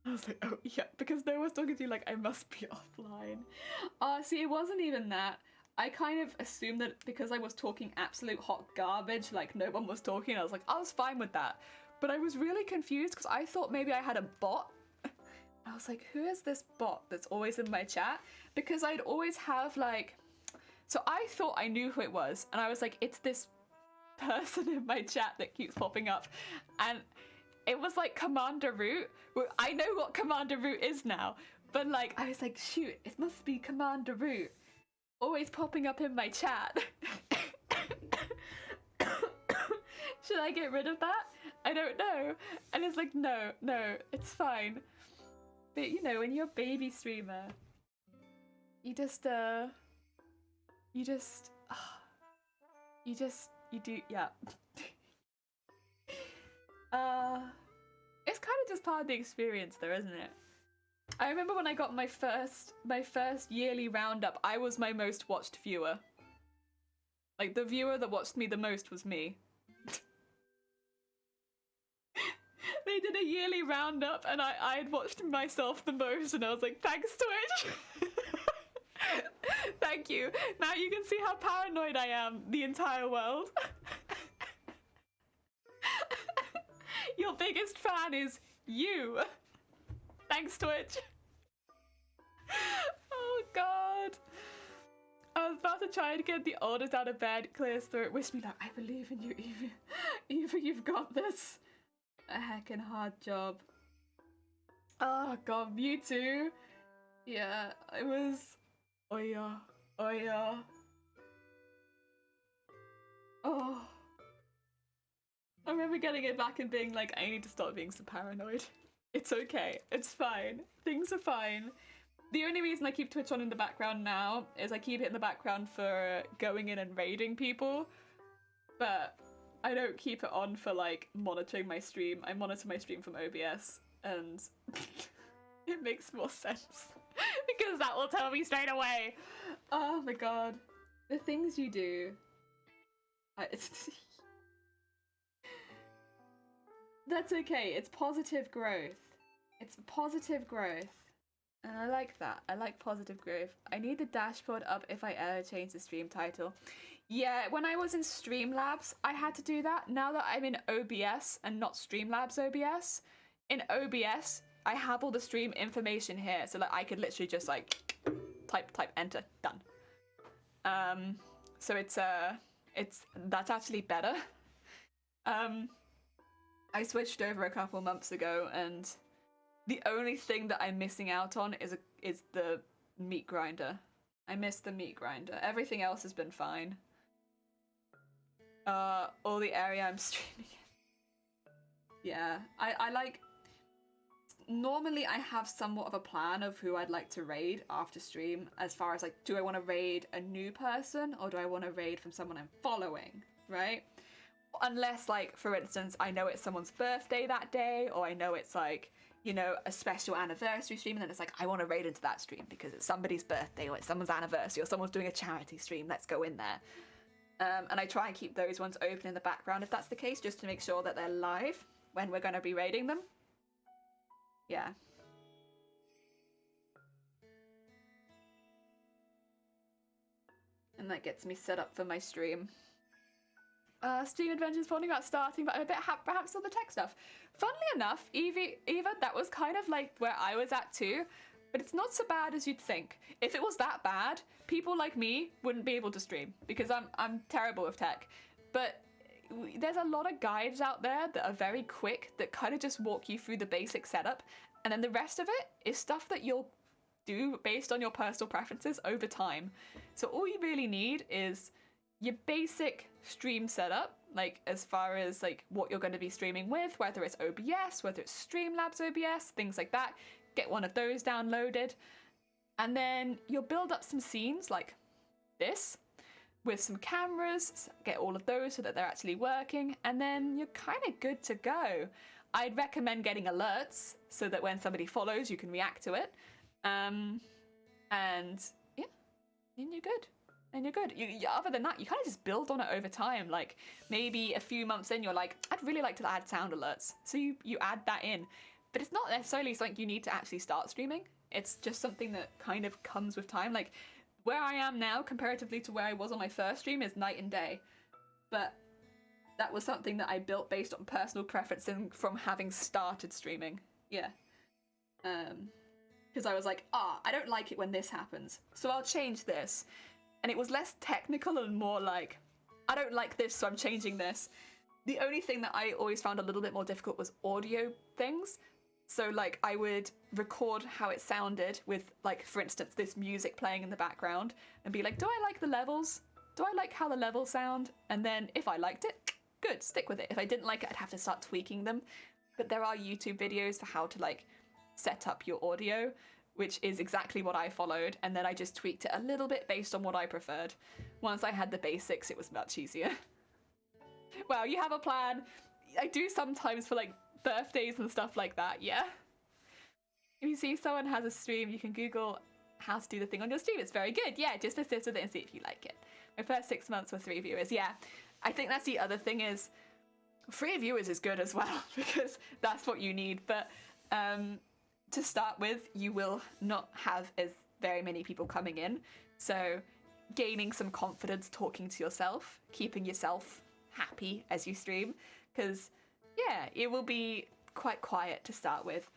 I was like, oh yeah, because no one's talking to you, like, I must be offline. See, it wasn't even that. I kind of assumed that because I was talking absolute hot garbage, like no one was talking, I was like, I was fine with that. But I was really confused because I thought maybe I had a bot. I was like, who is this bot that's always in my chat? Because I'd always have like, so I thought I knew who it was, and I was like, it's this person in my chat that keeps popping up, and it was like Commander Root. Well, I know what Commander Root is now, but like I was like, shoot, it must be Commander Root, always popping up in my chat. Should I get rid of that? I don't know. And it's like, no, it's fine. But you know, when you're a baby streamer, you do, yeah. It's kind of just part of the experience though, isn't it? I remember when I got my first yearly roundup, I was my most watched viewer. Like, the viewer that watched me the most was me. They did a yearly roundup and I had watched myself the most, and I was like, thanks Twitch. Thank you. Now you can see how paranoid I am, the entire world. Your biggest fan is you. Thanks Twitch. Oh god. I was about to try and get the oldest out of bed, clears throat, wish me luck. I believe in you, Eva. Eva, you've got this. A heckin' hard job. Oh god, Mewtwo. Yeah, it was... Oh yeah. Oh yeah. Oh. I remember getting it back and being like, I need to stop being so paranoid. It's okay. It's fine. Things are fine. The only reason I keep Twitch on in the background now is I keep it in the background for going in and raiding people. But I don't keep it on for like monitoring my stream. I monitor my stream from OBS, and it makes more sense because that will tell me straight away. Oh my god. The things you do. That's okay. It's positive growth. It's positive growth. And I like that. I like positive growth. I need the dashboard up if I ever change the stream title. Yeah, when I was in Streamlabs, I had to do that. Now that I'm in OBS and not Streamlabs OBS, in OBS, I have all the stream information here, so like I could literally just like type enter, done. So that's actually better. I switched over a couple months ago, and the only thing that I'm missing out on is the meat grinder. I miss the meat grinder. Everything else has been fine. All the area I'm streaming in. Yeah, I like... Normally I have somewhat of a plan of who I'd like to raid after stream, as far as like, do I want to raid a new person or do I want to raid from someone I'm following, right? Unless, like, for instance, I know it's someone's birthday that day, or I know it's like, you know, a special anniversary stream, and then it's like, I want to raid into that stream because it's somebody's birthday or it's someone's anniversary or someone's doing a charity stream, let's go in there. And I try and keep those ones open in the background if that's the case, just to make sure that they're live when we're going to be raiding them. Yeah. And that gets me set up for my stream. Stream Adventures pointing about starting, but I'm a bit perhaps on the tech stuff. Funnily enough, Eva, that was kind of like where I was at too, but it's not so bad as you'd think. If it was that bad, people like me wouldn't be able to stream because I'm terrible with tech. But there's a lot of guides out there that are very quick that kind of just walk you through the basic setup, and then the rest of it is stuff that you'll do based on your personal preferences over time. So all you really need is your basic stream setup, like as far as like what you're going to be streaming with, whether it's OBS, whether it's Streamlabs OBS, things like that. Get one of those downloaded, and then you'll build up some scenes like this with some cameras, get all of those so that they're actually working, and then you're kind of good to go. I'd recommend getting alerts so that when somebody follows, you can react to it. And yeah, and you're good. And you're good. Other than that, you kind of just build on it over time. Like maybe a few months in, you're like, I'd really like to add sound alerts. So you add that in. But it's not necessarily something you need to actually start streaming. It's just something that kind of comes with time. Like where I am now comparatively to where I was on my first stream is night and day. But that was something that I built based on personal preference and from having started streaming. Yeah. Because I was like, I don't like it when this happens, so I'll change this. And it was less technical and more like, I don't like this, so I'm changing this. The only thing that I always found a little bit more difficult was audio things. So like I would record how it sounded with like, for instance, this music playing in the background and be like, do I like the levels? Do I like how the levels sound? And then if I liked it, good, stick with it. If I didn't like it, I'd have to start tweaking them. But there are YouTube videos for how to like set up your audio, which is exactly what I followed, and then I just tweaked it a little bit based on what I preferred. Once I had the basics, it was much easier. Well, you have a plan. I do sometimes for like birthdays and stuff like that, yeah? If you see someone has a stream, you can Google how to do the thing on your stream. It's very good. Yeah, just persist with it and see if you like it. My first 6 months were 3 viewers. Yeah, I think that's the other thing is 3 viewers is good as well because that's what you need. But to start with, you will not have as very many people coming in. So gaining some confidence talking to yourself, keeping yourself happy as you stream, because yeah, it will be quite quiet to start with.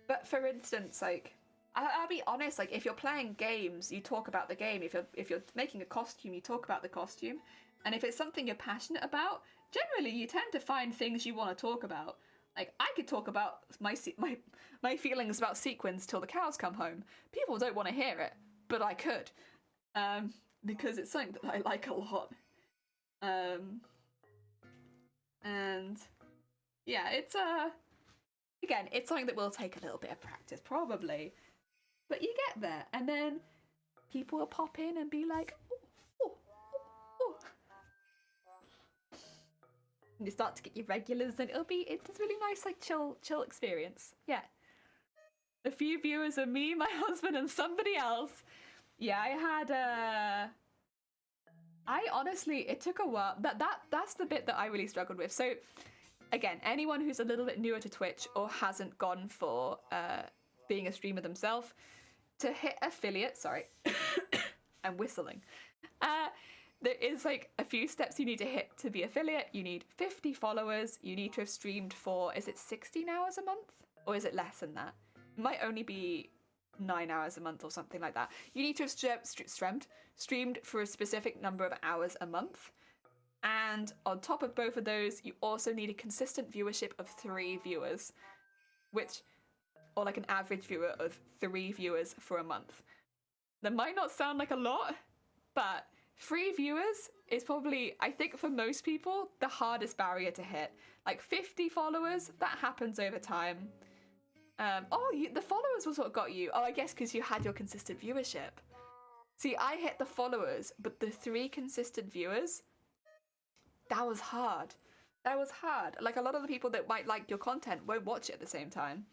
But for instance, like I'll be honest, like if you're playing games, you talk about the game. If you're making a costume, you talk about the costume. And if it's something you're passionate about, generally you tend to find things you want to talk about. Like I could talk about my feelings about sequins till the cows come home. People don't want to hear it, but I could, because it's something that I like a lot. And yeah, it's again, it's something that will take a little bit of practice, probably, but you get there, and then people will pop in and be like, oh, oh. And you start to get your regulars, and it's a really nice, like, chill experience. Yeah. A few viewers are me, my husband, and somebody else. Yeah, I honestly, it took a while. That's the bit that I really struggled with. So, again, anyone who's a little bit newer to Twitch or hasn't gone for being a streamer themselves, to hit affiliate, sorry, I'm whistling. There is like a few steps you need to hit to be affiliate. You need 50 followers. You need to have streamed for, is it 16 hours a month? Or is it less than that? It might only be 9 hours a month or something like that. You need to have streamed for a specific number of hours a month. And on top of both of those, you also need a consistent viewership of 3 viewers, or like an average viewer of 3 viewers for a month. That might not sound like a lot, but 3 viewers is probably, I think for most people, the hardest barrier to hit. Like 50 followers, that happens over time. The followers was what got you. Oh, I guess because you had your consistent viewership. See, I hit the followers, but the 3 consistent viewers, that was hard. That was hard. Like a lot of the people that might like your content won't watch it at the same time.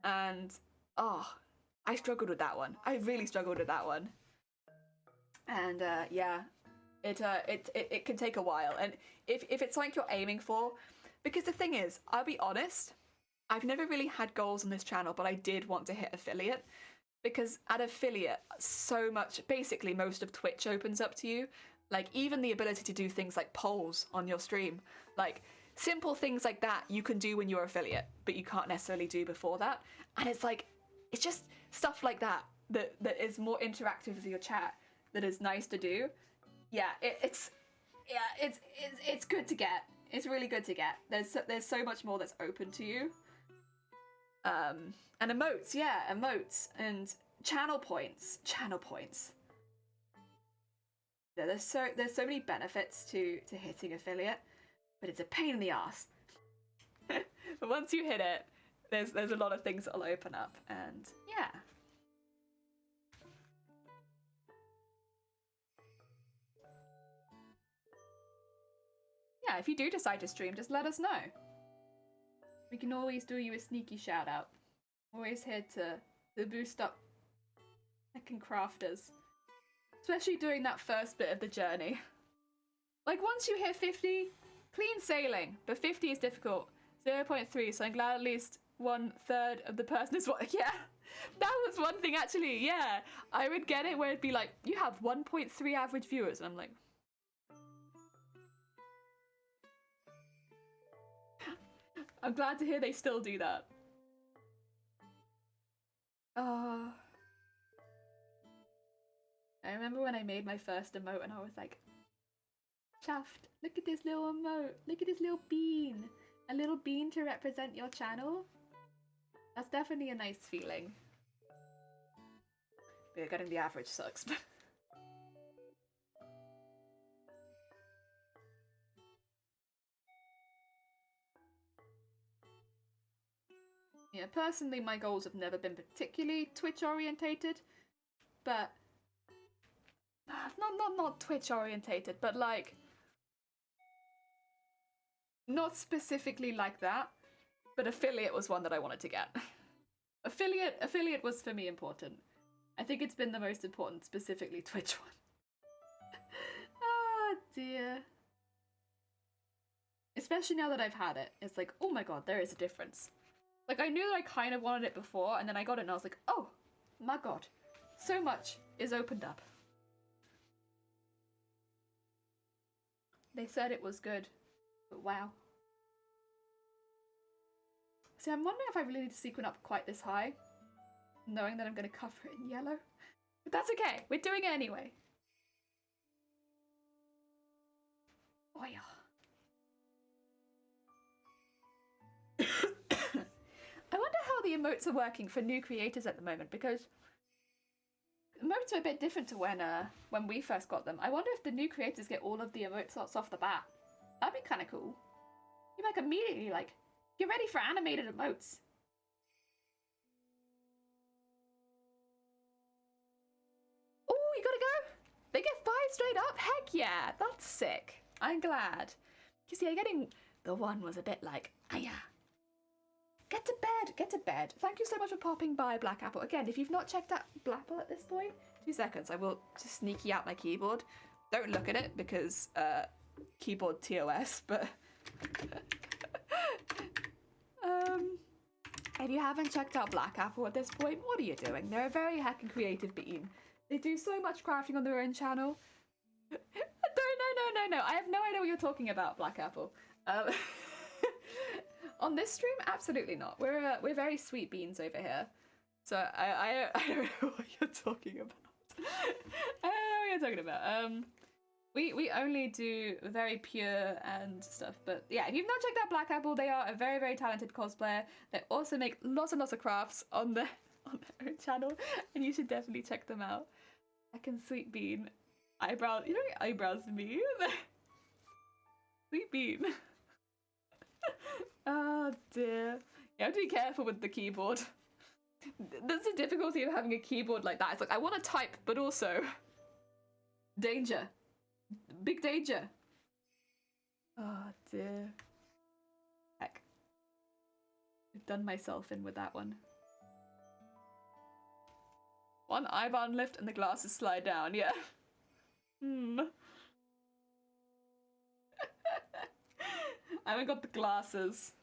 And, I struggled with that one. I really struggled with that one. And yeah, it can take a while. And if it's something you're aiming for, because the thing is, I'll be honest, I've never really had goals on this channel, but I did want to hit affiliate, because at affiliate, so much, basically most of Twitch opens up to you. Like, even the ability to do things like polls on your stream. Like, simple things like that you can do when you're affiliate, but you can't necessarily do before that. And it's like, it's just stuff like that that is more interactive with your chat that is nice to do. Yeah, it's good to get. It's really good to get. There's so much more that's open to you. And emotes, yeah, emotes and channel points. Yeah, there's so many benefits to hitting affiliate, but it's a pain in the ass. But once you hit it, there's a lot of things that'll open up, and yeah. Yeah, if you do decide to stream, just let us know. We can always do you a sneaky shout out. Always here to boost up heckin' crafters. Especially doing that first bit of the journey. Like, once you hit 50, clean sailing, but 50 is difficult. 0.3, so I'm glad at least 1/3 of the person is what. Yeah, that was one thing actually. Yeah, I would get it where it'd be like, you have 1.3 average viewers, and I'm like, I'm glad to hear they still do that. I remember when I made my first emote and I was like, chuffed, look at this little emote, look at this little bean. A little bean to represent your channel. That's definitely a nice feeling. But getting the average sucks. Yeah, personally, my goals have never been particularly Twitch orientated, but not Twitch orientated, but like not specifically like that. But affiliate was one that I wanted to get. Affiliate was for me important. I think it's been the most important, specifically Twitch one. Ah, dear. Especially now that I've had it, it's like, oh my god, there is a difference. Like, I knew that I kind of wanted it before, and then I got it and I was like, oh my god, so much is opened up. They said it was good, but wow. See, I'm wondering if I really need to sequin up quite this high, knowing that I'm going to cover it in yellow. But that's okay, we're doing it anyway. Oh yeah. I wonder how the emotes are working for new creators at the moment, because emotes are a bit different to when we first got them. I wonder if the new creators get all of the emotes off the bat. That'd be kind of cool. You're like immediately like, get ready for animated emotes. Oh, you gotta go? They get 5 straight up? Heck yeah, that's sick. I'm glad. You see, getting the one was a bit like, yeah. Get to bed, get to bed. Thank you so much for popping by, Black Apple. Again, if you've not checked out Black Apple at this point, 2 seconds, I will just sneaky out my keyboard. Don't look at it because keyboard TOS, but if you haven't checked out Black Apple at this point, what are you doing? They're a very heckin' creative bean. They do so much crafting on their own channel. No. I have no idea what you're talking about, Black Apple. On this stream, absolutely not. We're very sweet beans over here. So I don't know what you're talking about. I don't know what you're talking about. We only do very pure and stuff. But yeah, if you've not checked out Black Apple, they are a very, very talented cosplayer. They also make lots and lots of crafts on their own channel, and you should definitely check them out. Heckin' sweet bean. Eyebrows, you know what eyebrows mean? Sweet bean. Oh dear. You have to be careful with the keyboard. That's the difficulty of having a keyboard like that. It's like, I want to type, but also danger. Big danger. Oh dear. Heck. I've done myself in with that one. One eyebrow lift and the glasses slide down, yeah. I haven't got the glasses.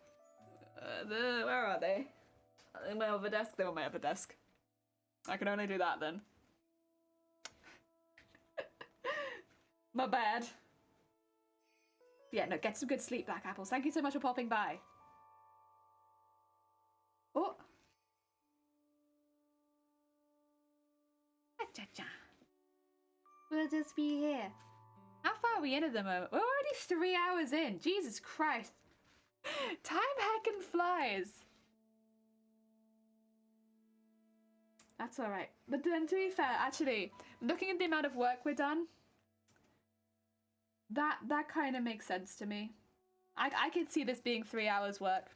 Where are they? In my other desk? They're on my other desk. I can only do that then. My bad. Yeah, no, get some good sleep, Black Apples. Thank you so much for popping by. Oh. We'll just be here. How far are we in at the moment? We're already 3 hours in. Jesus Christ. Time heckin' flies. That's alright. But then to be fair, actually, looking at the amount of work we're done, that kind of makes sense to me. I could see this being 3 hours work.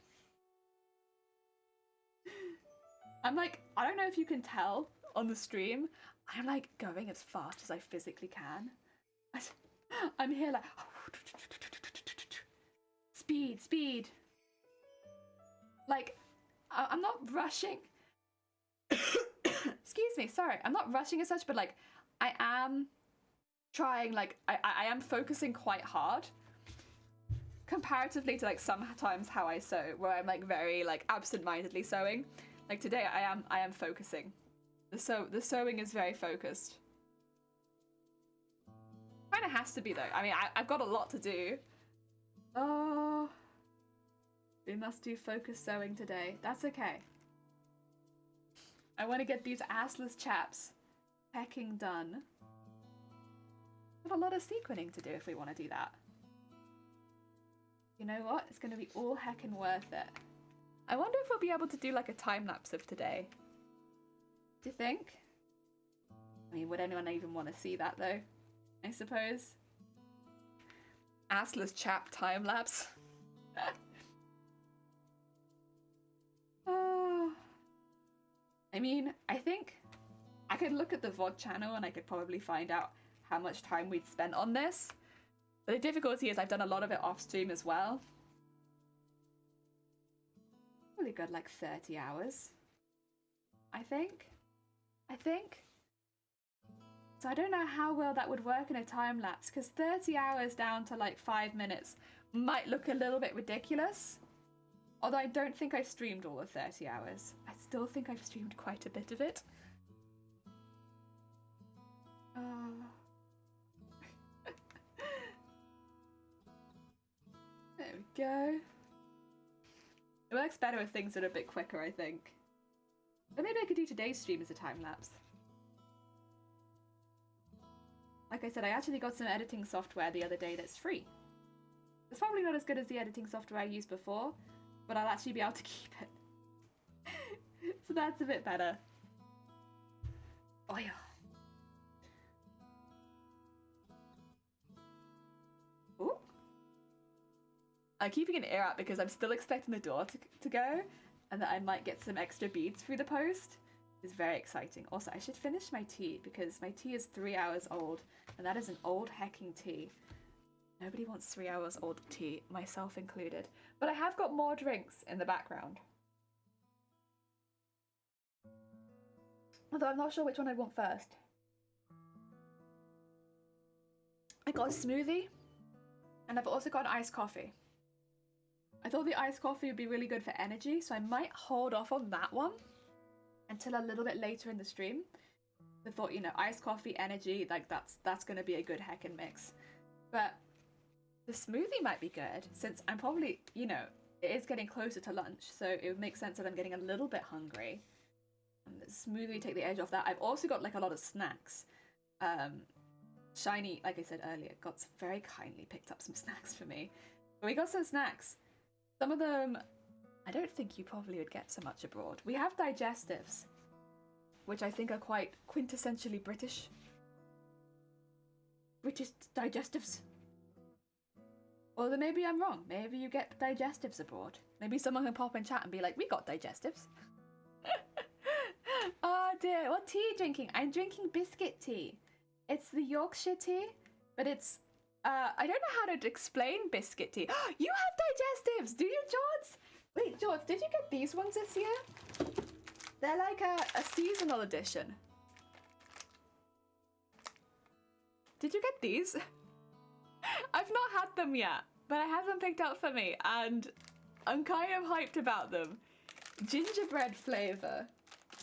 I'm like, I don't know if you can tell on the stream, I'm like going as fast as I physically can. I'm here like speed. Like, I'm not rushing. Excuse me, sorry. I'm not rushing as such, but like, I am trying, like, I am focusing quite hard. Comparatively to like sometimes how I sew, where I'm like very like absent-mindedly sewing. Like today I am focusing. The sewing is very focused. Kinda has to be though. I mean, I've got a lot to do. Oh, we must do focus sewing today. That's okay. I want to get these assless chaps hecking done. Got a lot of sequining to do if we want to do that. You know what? It's going to be all heckin' worth it. I wonder if we'll be able to do like a time lapse of today. Do you think? I mean, would anyone even want to see that though? I suppose. Assless chap time lapse. Oh. I mean, I think I could look at the VOD channel and I could probably find out how much time we'd spent on this. But the difficulty is I've done a lot of it off stream as well. Probably got like 30 hours. I think. So I don't know how well that would work in a time lapse, because 30 hours down to like 5 minutes might look a little bit ridiculous. Although I don't think I've streamed all of 30 hours. I still think I've streamed quite a bit of it. There we go. It works better with things that are a bit quicker, I think. But maybe I could do today's stream as a time lapse. Like I said, I actually got some editing software the other day that's free. It's probably not as good as the editing software I used before, but I'll actually be able to keep it. So that's a bit better. Oh yeah. Ooh. I'm keeping an ear out because I'm still expecting the door to go, and that I might get some extra beads through the post. It's very exciting. Also, I should finish my tea because my tea is 3 hours old, and that is an old hecking tea. Nobody wants 3 hours old tea, myself included. But I have got more drinks in the background. Although I'm not sure which one I want first. I got a smoothie, and I've also got an iced coffee. I thought the iced coffee would be really good for energy, so I might hold off on that one until a little bit later in the stream. I thought, you know, iced coffee, energy, like that's going to be a good heckin' mix. But the smoothie might be good, since I'm probably, you know, it is getting closer to lunch, so it would make sense that I'm getting a little bit hungry. And the smoothie take the edge off that. I've also got like a lot of snacks. Shiny, like I said earlier, very kindly picked up some snacks for me. But we got some snacks. Some of them, I don't think you probably would get so much abroad. We have digestives, which I think are quite quintessentially British. British digestives. Or then maybe I'm wrong. Maybe you get digestives abroad. Maybe someone can pop in chat and be like, we got digestives. Oh dear, what tea are you drinking? I'm drinking biscuit tea. It's the Yorkshire tea, but it's, I don't know how to explain biscuit tea. You have digestives, do you, George? Wait, George, did you get these ones this year? They're like a seasonal edition. Did you get these? I've not had them yet, but I have them picked out for me, and I'm kind of hyped about them. Gingerbread flavor.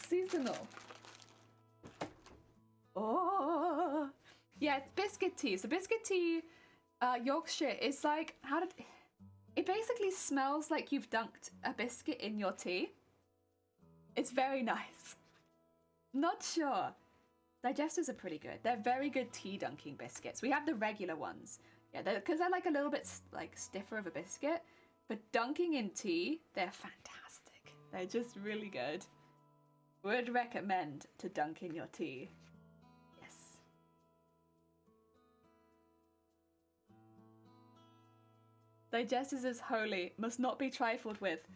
Seasonal. Oh. Yeah, it's biscuit tea. So biscuit tea, Yorkshire is like, it basically smells like you've dunked a biscuit in your tea. It's very nice. Not sure. Digestives are pretty good. They're very good tea dunking biscuits. We have the regular ones. Yeah, because they're like a little bit like stiffer of a biscuit. But dunking in tea, they're fantastic. They're just really good. Would recommend to dunk in your tea. Yes. Digestives is holy, must not be trifled with.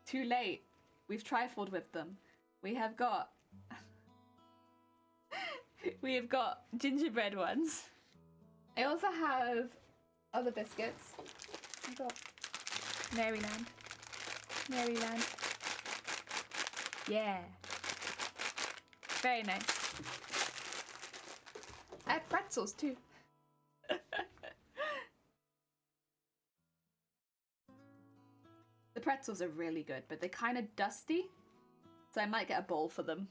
Too late. We've trifled with them. We have got gingerbread ones. I also have other biscuits. I've got Maryland. Yeah. Very nice. I have pretzels too. The pretzels are really good, but they're kind of dusty, so I might get a bowl for them.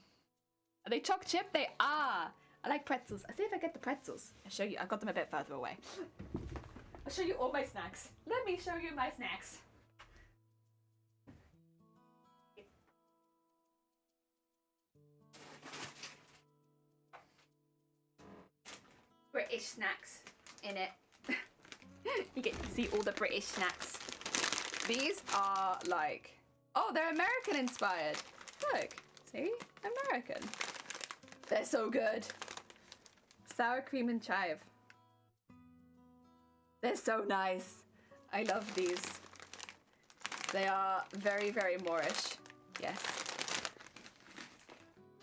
Are they choc chip? They are! I like pretzels. I'll see if I get the pretzels. I'll show you. I got them a bit further away. I'll show you all my snacks. Let me show you my snacks. British snacks in it. You get to see all the British snacks. These are like, oh, they're American inspired. Look, see? American. They're so good. Sour cream and chive. They're so nice. I love these. They are very, very Moorish. Yes.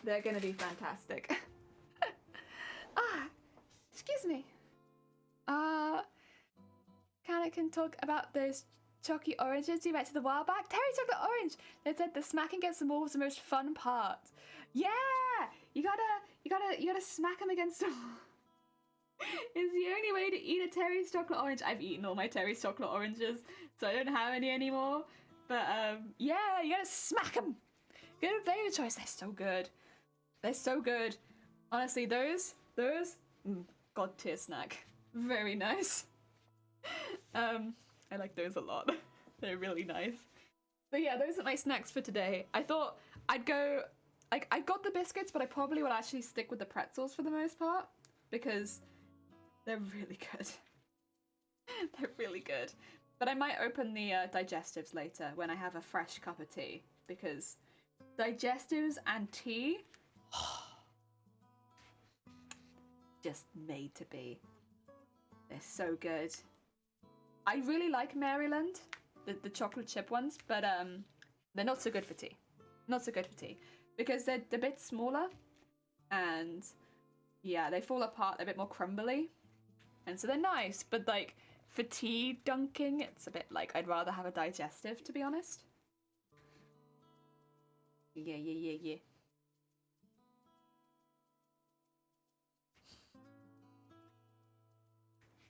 They're gonna be fantastic. Excuse me. Can talk about those chalky oranges you met to the while back. Terry chocolate orange. They said the smacking against the wall was the most fun part. Yeah, you gotta smack them against the wall. It's the only way to eat a Terry's chocolate orange. I've eaten all my Terry's chocolate oranges, so I don't have any anymore. But yeah, you gotta smack them. Good flavor choice. They're so good. They're so good. Honestly, those god tier snack. Very nice. I like those a lot. They're really nice. But yeah, those are my snacks for today. I thought I'd go, like, I got the biscuits, but I probably will actually stick with the pretzels for the most part because they're really good. They're really good. But I might open the digestives later when I have a fresh cup of tea because digestives and tea, just made to be. They're so good. I really like Maryland, the chocolate chip ones, but they're not so good for tea. Not so good for tea because they're a bit smaller and yeah, they fall apart a bit more crumbly. And so they're nice, but like for tea dunking, it's a bit like I'd rather have a digestive, to be honest. Yeah.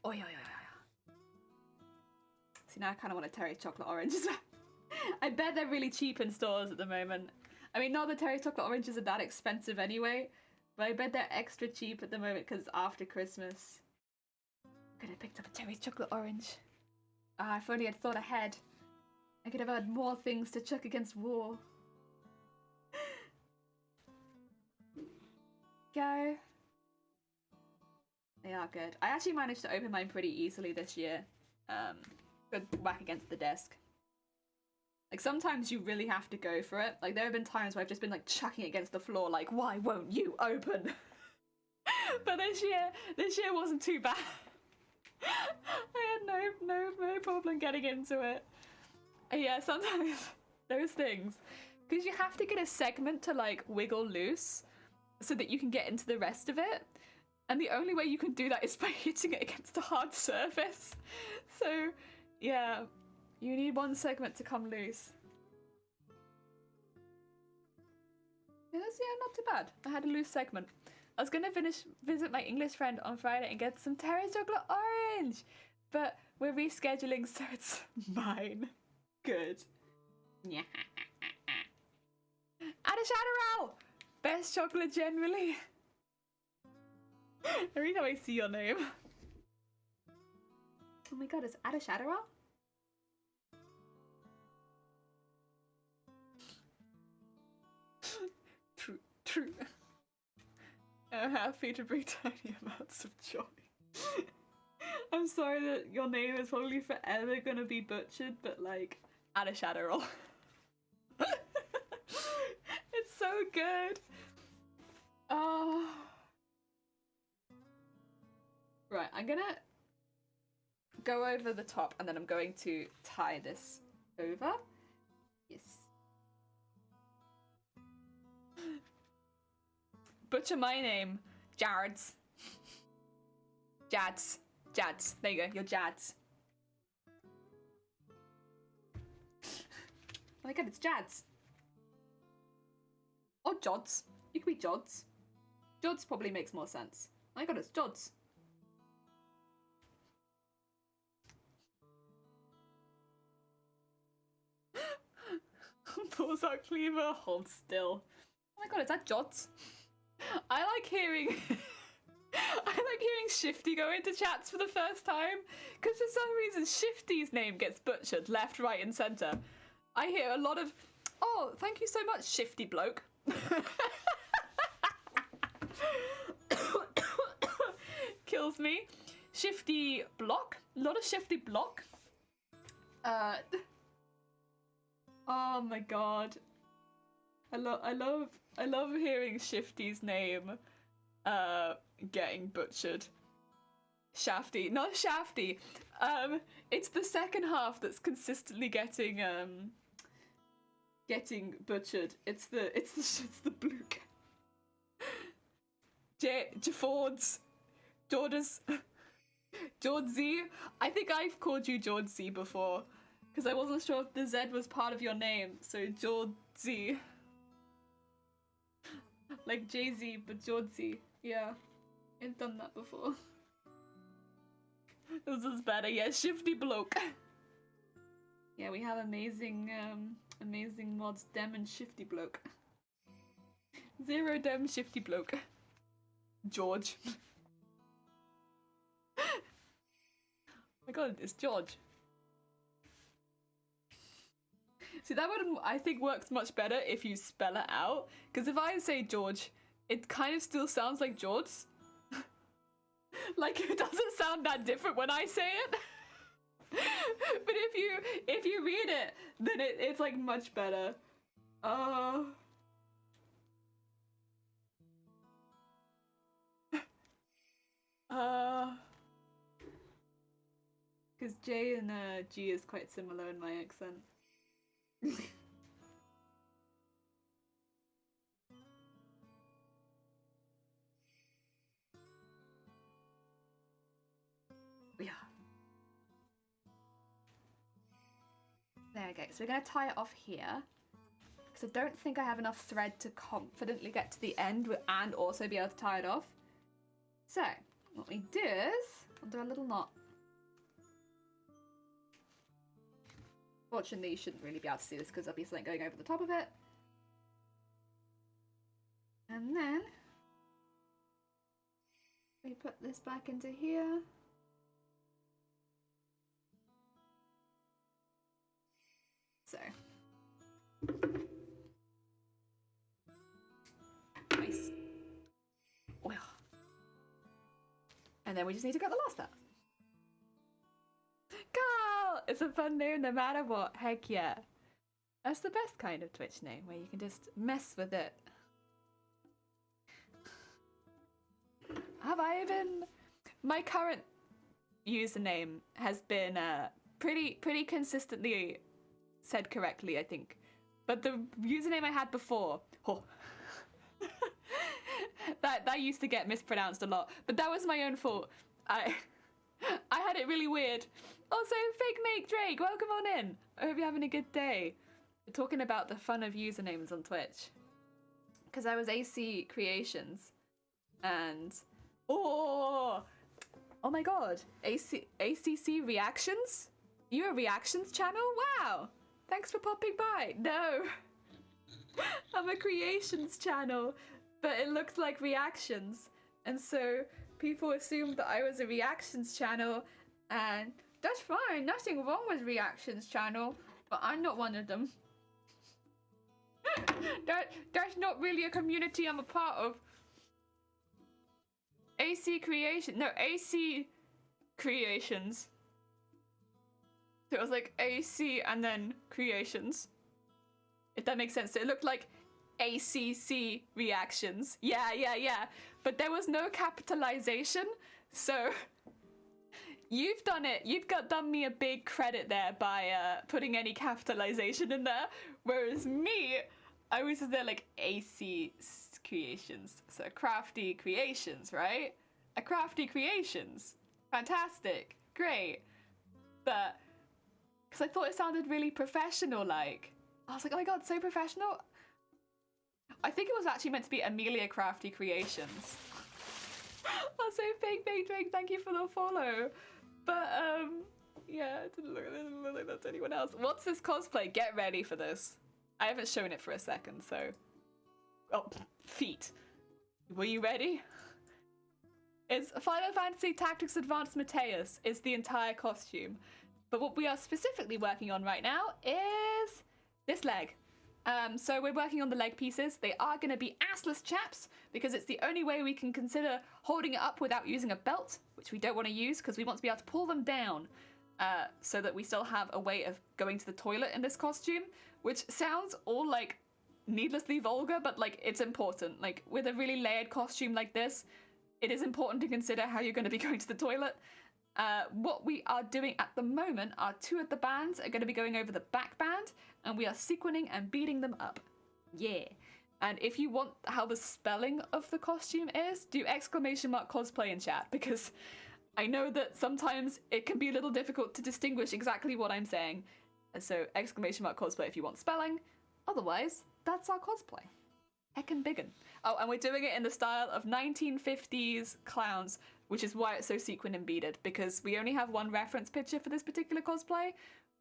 Oh yeah. See, now I kind of want a Terry's chocolate orange as well. I bet they're really cheap in stores at the moment. I mean, not that Terry's chocolate oranges are that expensive anyway, but I bet they're extra cheap at the moment because after Christmas. Could have picked up a Terry's chocolate orange. Ah, if only I'd thought ahead. I could have had more things to chuck against war. Go. They are good. I actually managed to open mine pretty easily this year. Good whack against the desk. Like sometimes you really have to go for it. Like there have been times where I've just been like chucking it against the floor like, why won't you open? But this year wasn't too bad. I had no problem getting into it. And yeah, sometimes those things. Because you have to get a segment to like wiggle loose so that you can get into the rest of it. And the only way you can do that is by hitting it against a hard surface. So, yeah, you need one segment to come loose. Yeah, not too bad. I had a loose segment. I was going to visit my English friend on Friday and get some Terry's chocolate orange. But we're rescheduling, so it's mine. Good. Yeah. Adashadoral! Best chocolate generally. Every time I see your name. Oh my god, it's Adashadoral? True. I'm happy to bring tiny amounts of joy. I'm sorry that your name is probably forever gonna be butchered, but like, Adashadoral. It's so good. Oh. Right, I'm gonna go over the top and then I'm going to tie this over. Yes. Butcher my name. Jads. Jads. Jads. There you go, you're Jads. Oh my god, it's Jads. Or Jods. You could be Jods. Jods probably makes more sense. Oh my god, it's Jods. Pulls out cleaver, hold still. Oh my god, is that Jods? I like hearing Shifty go into chats for the first time, because for some reason Shifty's name gets butchered left, right and centre. I hear a lot of, oh, thank you so much, Shifty bloke. Kills me. Shifty block. A lot of Shifty block. Oh my god. I love hearing Shifty's name getting butchered. Shafty. Not Shafty. It's the second half that's consistently getting butchered. It's the Bluke. Fords. Jorders. Georgie. I think I've called you Georgie before, because I wasn't sure if the Z was part of your name, so Georgie. Like Jay-Z, but Georgie. Yeah, I've done that before. This is better. Yeah, Shifty bloke. Yeah, we have amazing mods, Dem and Shifty bloke. Zero Dem, Shifty bloke. George. Oh my god, it's George. See, that one I think works much better if you spell it out, because if I say George, it kind of still sounds like George. Like, it doesn't sound that different when I say it. But if you read it, then it's like much better. Because J and G is quite similar in my accent. Yeah. There we go. So we're going to tie it off here, because I don't think I have enough thread to confidently get to the end and also be able to tie it off. So what we do is, I'll do a little knot. Fortunately, you shouldn't really be able to see this because there'll be something going over the top of it. And then we put this back into here. So. Nice. Well. And then we just need to cut the last part. Carl! It's a fun name no matter what. Heck yeah. That's the best kind of Twitch name, where you can just mess with it. Have I been... My current username has been pretty consistently said correctly, I think. But the username I had before... Oh. that used to get mispronounced a lot. But that was my own fault. I had it really weird. Also, Fake Make Drake, welcome on in. I hope you're having a good day. We're talking about the fun of usernames on Twitch. Because I was AC Creations. And... Oh my god. ACC Reactions? You a reactions channel? Wow. thanks for popping by. No, I'm a creations channel, but it looks like reactions, and so people assumed that I was a reactions channel, and that's fine, nothing wrong with reactions channel, but I'm not one of them. That's not really a community I'm a part of. AC Creation, no, AC Creations. So it was like AC and then Creations. If that makes sense. So it looked like ACC Reactions. Yeah. But there was no capitalization, so you've done it. You've done me a big credit there by putting any capitalization in there. Whereas me, I was just there like AC Creations. So Crafty Creations, right? A Crafty Creations. Fantastic. Great. But, because I thought it sounded really professional, like. I was like, oh my god, so professional. I think it was actually meant to be Amelia Crafty Creations. Also, Big Drake, thank you for the follow. But, yeah, it didn't look like that's anyone else. What's this cosplay? Get ready for this. I haven't shown it for a second, so. Oh, feet. Were you ready? It's Final Fantasy Tactics Advanced Mateus is the entire costume. But what we are specifically working on right now is this leg. So we're working on the leg pieces. They are going to be assless chaps because it's the only way we can consider holding it up without using a belt, which we don't want to use because we want to be able to pull them down so that we still have a way of going to the toilet in this costume, which sounds all like needlessly vulgar, but like it's important. Like with a really layered costume like this, it is important to consider how you're going to be going to the toilet. What we are doing at the moment are 2 of the bands are going to be going over the back band, and we are sequining and beating them up. Yeah. And if you want how the spelling of the costume is, do ! Cosplay in chat, because I know that sometimes it can be a little difficult to distinguish exactly what I'm saying. And so ! Cosplay if you want spelling. Otherwise, that's our cosplay. Heckin' biggin'. Oh, and we're doing it in the style of 1950s clowns, which is why it's so sequin and beaded, because we only have one reference picture for this particular cosplay,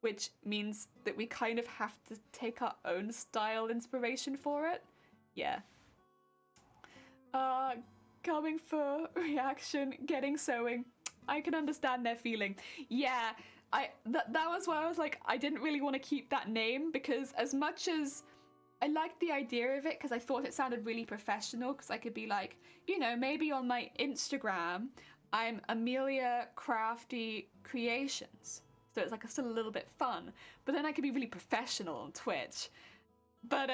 which means that we kind of have to take our own style inspiration for it. Yeah. Coming for reaction, getting sewing. I can understand their feeling. Yeah, that was why I was like, I didn't really want to keep that name, because as much as I liked the idea of it because I thought it sounded really professional, because I could be like, you know, maybe on my Instagram, I'm Amelia Crafty Creations. So it's like still a little bit fun. But then I could be really professional on Twitch. But,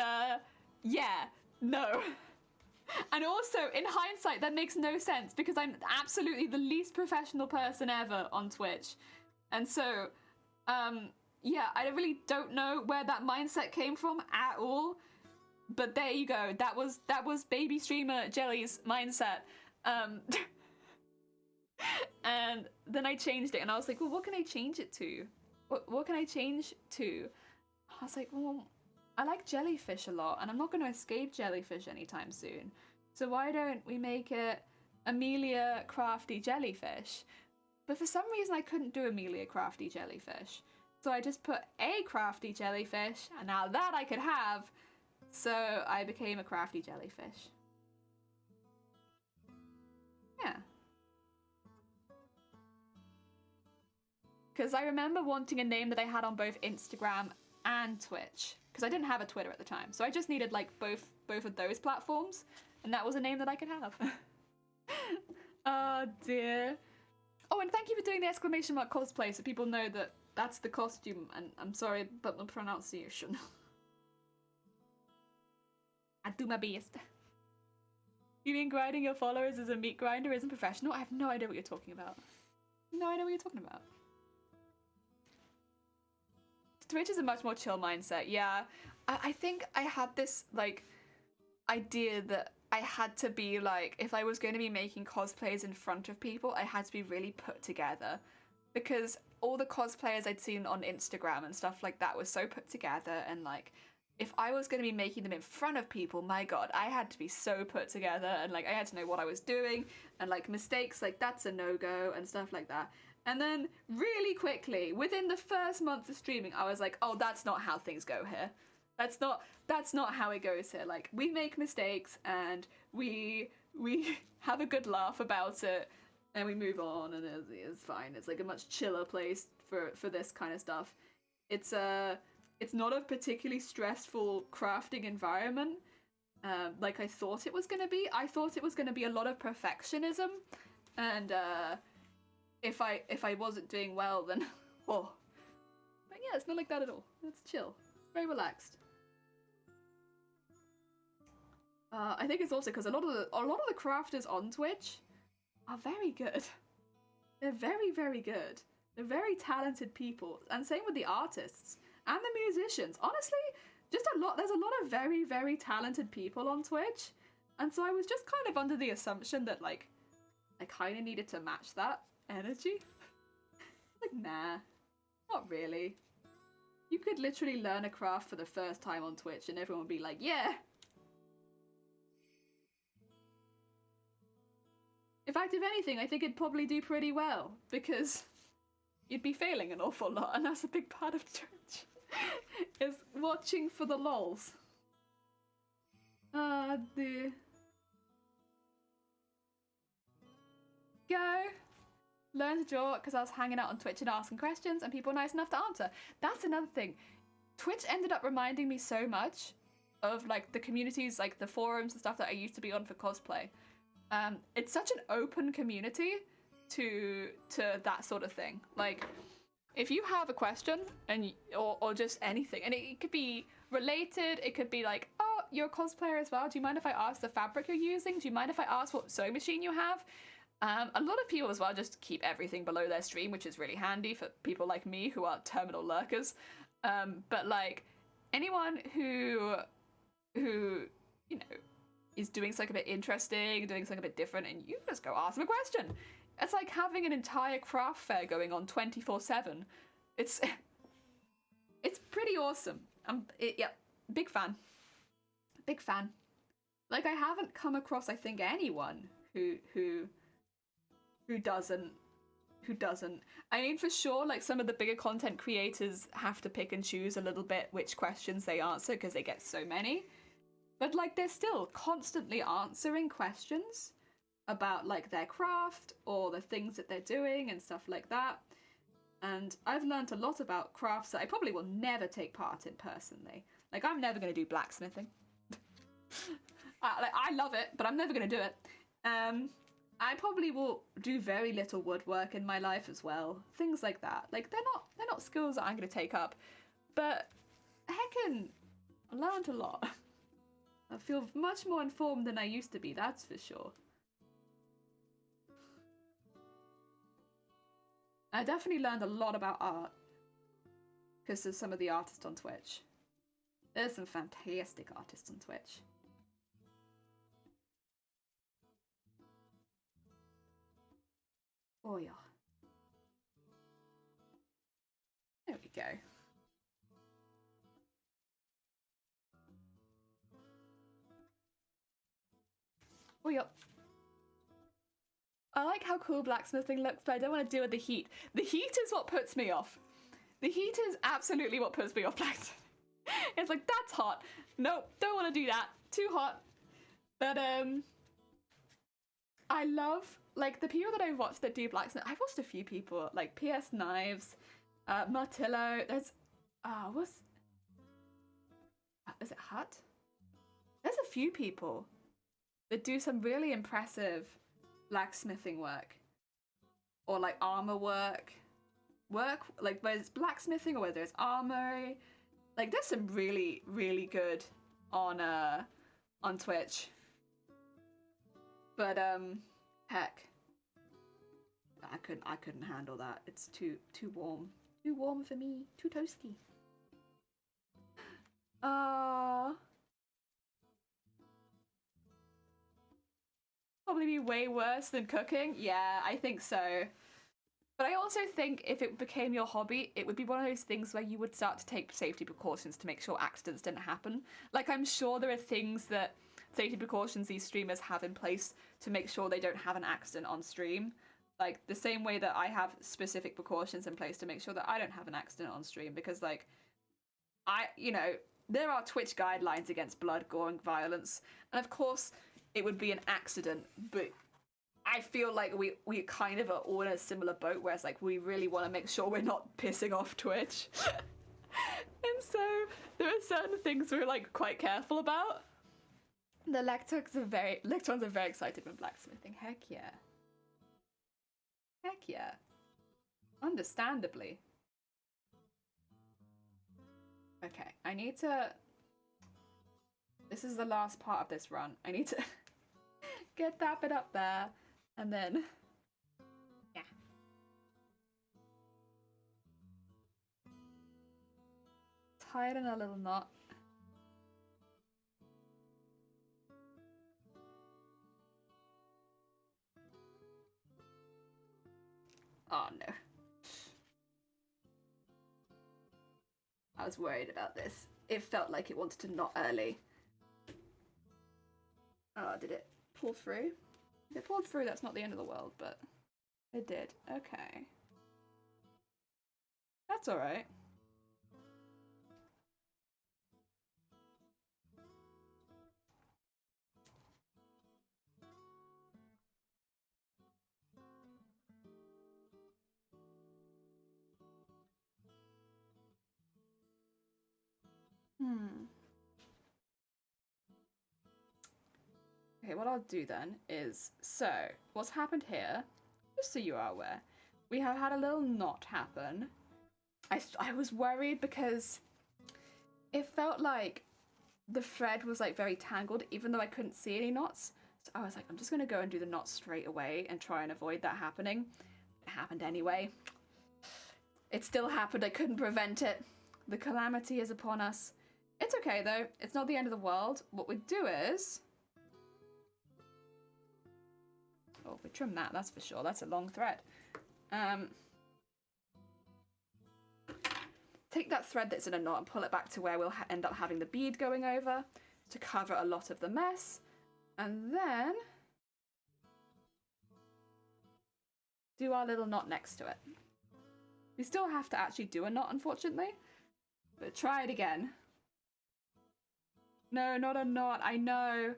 yeah, no. And also, in hindsight, that makes no sense because I'm absolutely the least professional person ever on Twitch. And so, yeah, I really don't know where that mindset came from at all. But there you go. That was baby streamer Jelly's mindset. And then I changed it, and I was like, well, what can I change it to? What can I change to? I was like, well, I like jellyfish a lot, and I'm not going to escape jellyfish anytime soon. So why don't we make it Amelia Crafty Jellyfish? But for some reason, I couldn't do Amelia Crafty Jellyfish. So I just put a crafty jellyfish, and now that I could have, so I became a crafty jellyfish. Yeah. Because I remember wanting a name that I had on both Instagram and Twitch. Because I didn't have a Twitter at the time. So I just needed like both of those platforms. And that was a name that I could have. Oh dear. Oh, and thank you for doing the ! Cosplay so people know that that's the costume. And I'm sorry about the pronunciation. I do my best. You mean grinding your followers as a meat grinder isn't professional? I have no idea what you're talking about. No idea what you're talking about. Twitch is a much more chill mindset. Yeah, I think I had this like idea that I had to be like, if I was going to be making cosplays in front of people, I had to be really put together, because all the cosplayers I'd seen on Instagram and stuff like that was so put together, and like if I was going to be making them in front of people, my god, I had to be so put together, and like I had to know what I was doing, and like mistakes, like that's a no-go and stuff like that. And then really quickly, within the first month of streaming, I was like, oh, that's not how things go here. That's not how it goes here. Like, we make mistakes and we have a good laugh about it and we move on, and it's fine. It's like a much chiller place for this kind of stuff. It's not a particularly stressful crafting environment, like I thought it was gonna be. I thought it was gonna be a lot of perfectionism, and if I wasn't doing well, then oh. But yeah, it's not like that at all. It's chill. It's very relaxed. I think it's also because a lot of the crafters on Twitch are very good. They're very, very good. They're very talented people, and same with the artists and the musicians. Honestly, just a lot. There's a lot of very, very talented people on Twitch, and so I was just kind of under the assumption that like I kind of needed to match that energy. Like, nah, not really. You could literally learn a craft for the first time on Twitch, and everyone would be like, yeah. In fact, if anything, I think it'd probably do pretty well, because you'd be failing an awful lot, and that's a big part of Twitch, is watching for the lols. The... Go! Learn to draw, because I was hanging out on Twitch and asking questions, and people were nice enough to answer. That's another thing. Twitch ended up reminding me so much of, like, the communities, like, the forums and stuff that I used to be on for cosplay. It's such an open community to that sort of thing. Like, if you have a question and or just anything, and it could be related, it could be like, oh, you're a cosplayer as well. Do you mind if I ask the fabric you're using? Do you mind if I ask what sewing machine you have? A lot of people as well just keep everything below their stream, which is really handy for people like me who are terminal lurkers. But like anyone who you know is doing something a bit interesting, doing something a bit different, and you just go ask them a question. It's like having an entire craft fair going on 24/7. It's pretty awesome. Yeah, big fan. Big fan. Like, I haven't come across, I think, anyone who doesn't. I mean, for sure, like, some of the bigger content creators have to pick and choose a little bit which questions they answer because they get so many. But, like, they're still constantly answering questions about, like, their craft or the things that they're doing and stuff like that. And I've learned a lot about crafts that I probably will never take part in personally. Like, I'm never going to do blacksmithing. I love it, but I'm never going to do it. I probably will do very little woodwork in my life as well. Things like that. Like, they're not skills that I'm going to take up. But, heckin', I learned a lot. I feel much more informed than I used to be, that's for sure. I definitely learned a lot about art because of some of the artists on Twitch. There's some fantastic artists on Twitch. Oh yeah. There we go. Oh yeah. I like how cool blacksmithing looks, but I don't want to deal with the heat. The heat is what puts me off. The heat is absolutely what puts me off blacksmithing. It's like, that's hot. Nope, don't want to do that. Too hot. But I love, like, the people that I've watched that do blacksmith. I've watched a few people, like PS Knives, Martillo. There's is it Hut? There's a few people that do some really impressive blacksmithing work, or like armor work, like whether it's blacksmithing or whether it's armory. Like, there's some really, really good on Twitch. But heck, I couldn't handle that. It's too warm for me, too toasty. Probably be way worse than cooking. Yeah, I think so. But I also think if it became your hobby, it would be one of those things where you would start to take safety precautions to make sure accidents didn't happen. Like, I'm sure there are things that safety precautions these streamers have in place to make sure they don't have an accident on stream. Like, the same way that I have specific precautions in place to make sure that I don't have an accident on stream, because, like, there are Twitch guidelines against blood, gore, and violence, and of course it would be an accident, but I feel like we kind of are all in a similar boat, whereas, like, we really want to make sure we're not pissing off Twitch. And so there are certain things we're, like, quite careful about. The Lectrons are very excited when blacksmithing. Heck yeah. Heck yeah. Understandably. Okay, I need to... This is the last part of this run. I need to get that bit up there, and then... Yeah. Tie it in a little knot. Oh no. I was worried about this. It felt like it wanted to knot early. Oh, did it pull through? If it pulled through, that's not the end of the world, but it did. Okay. That's alright. Okay, what I'll do then is, so, what's happened here, just so you are aware, we have had a little knot happen. I was worried because it felt like the thread was, like, very tangled, even though I couldn't see any knots. So I was like, I'm just gonna go and do the knot straight away and try and avoid that happening. It happened anyway. It still happened, I couldn't prevent it. The calamity is upon us. It's okay though, it's not the end of the world. What we do is... Oh, we trim that, that's for sure. That's a long thread. Take that thread that's in a knot and pull it back to where we'll end up having the bead going over to cover a lot of the mess. And then do our little knot next to it. We still have to actually do a knot, unfortunately. But try it again. No, not a knot, I know.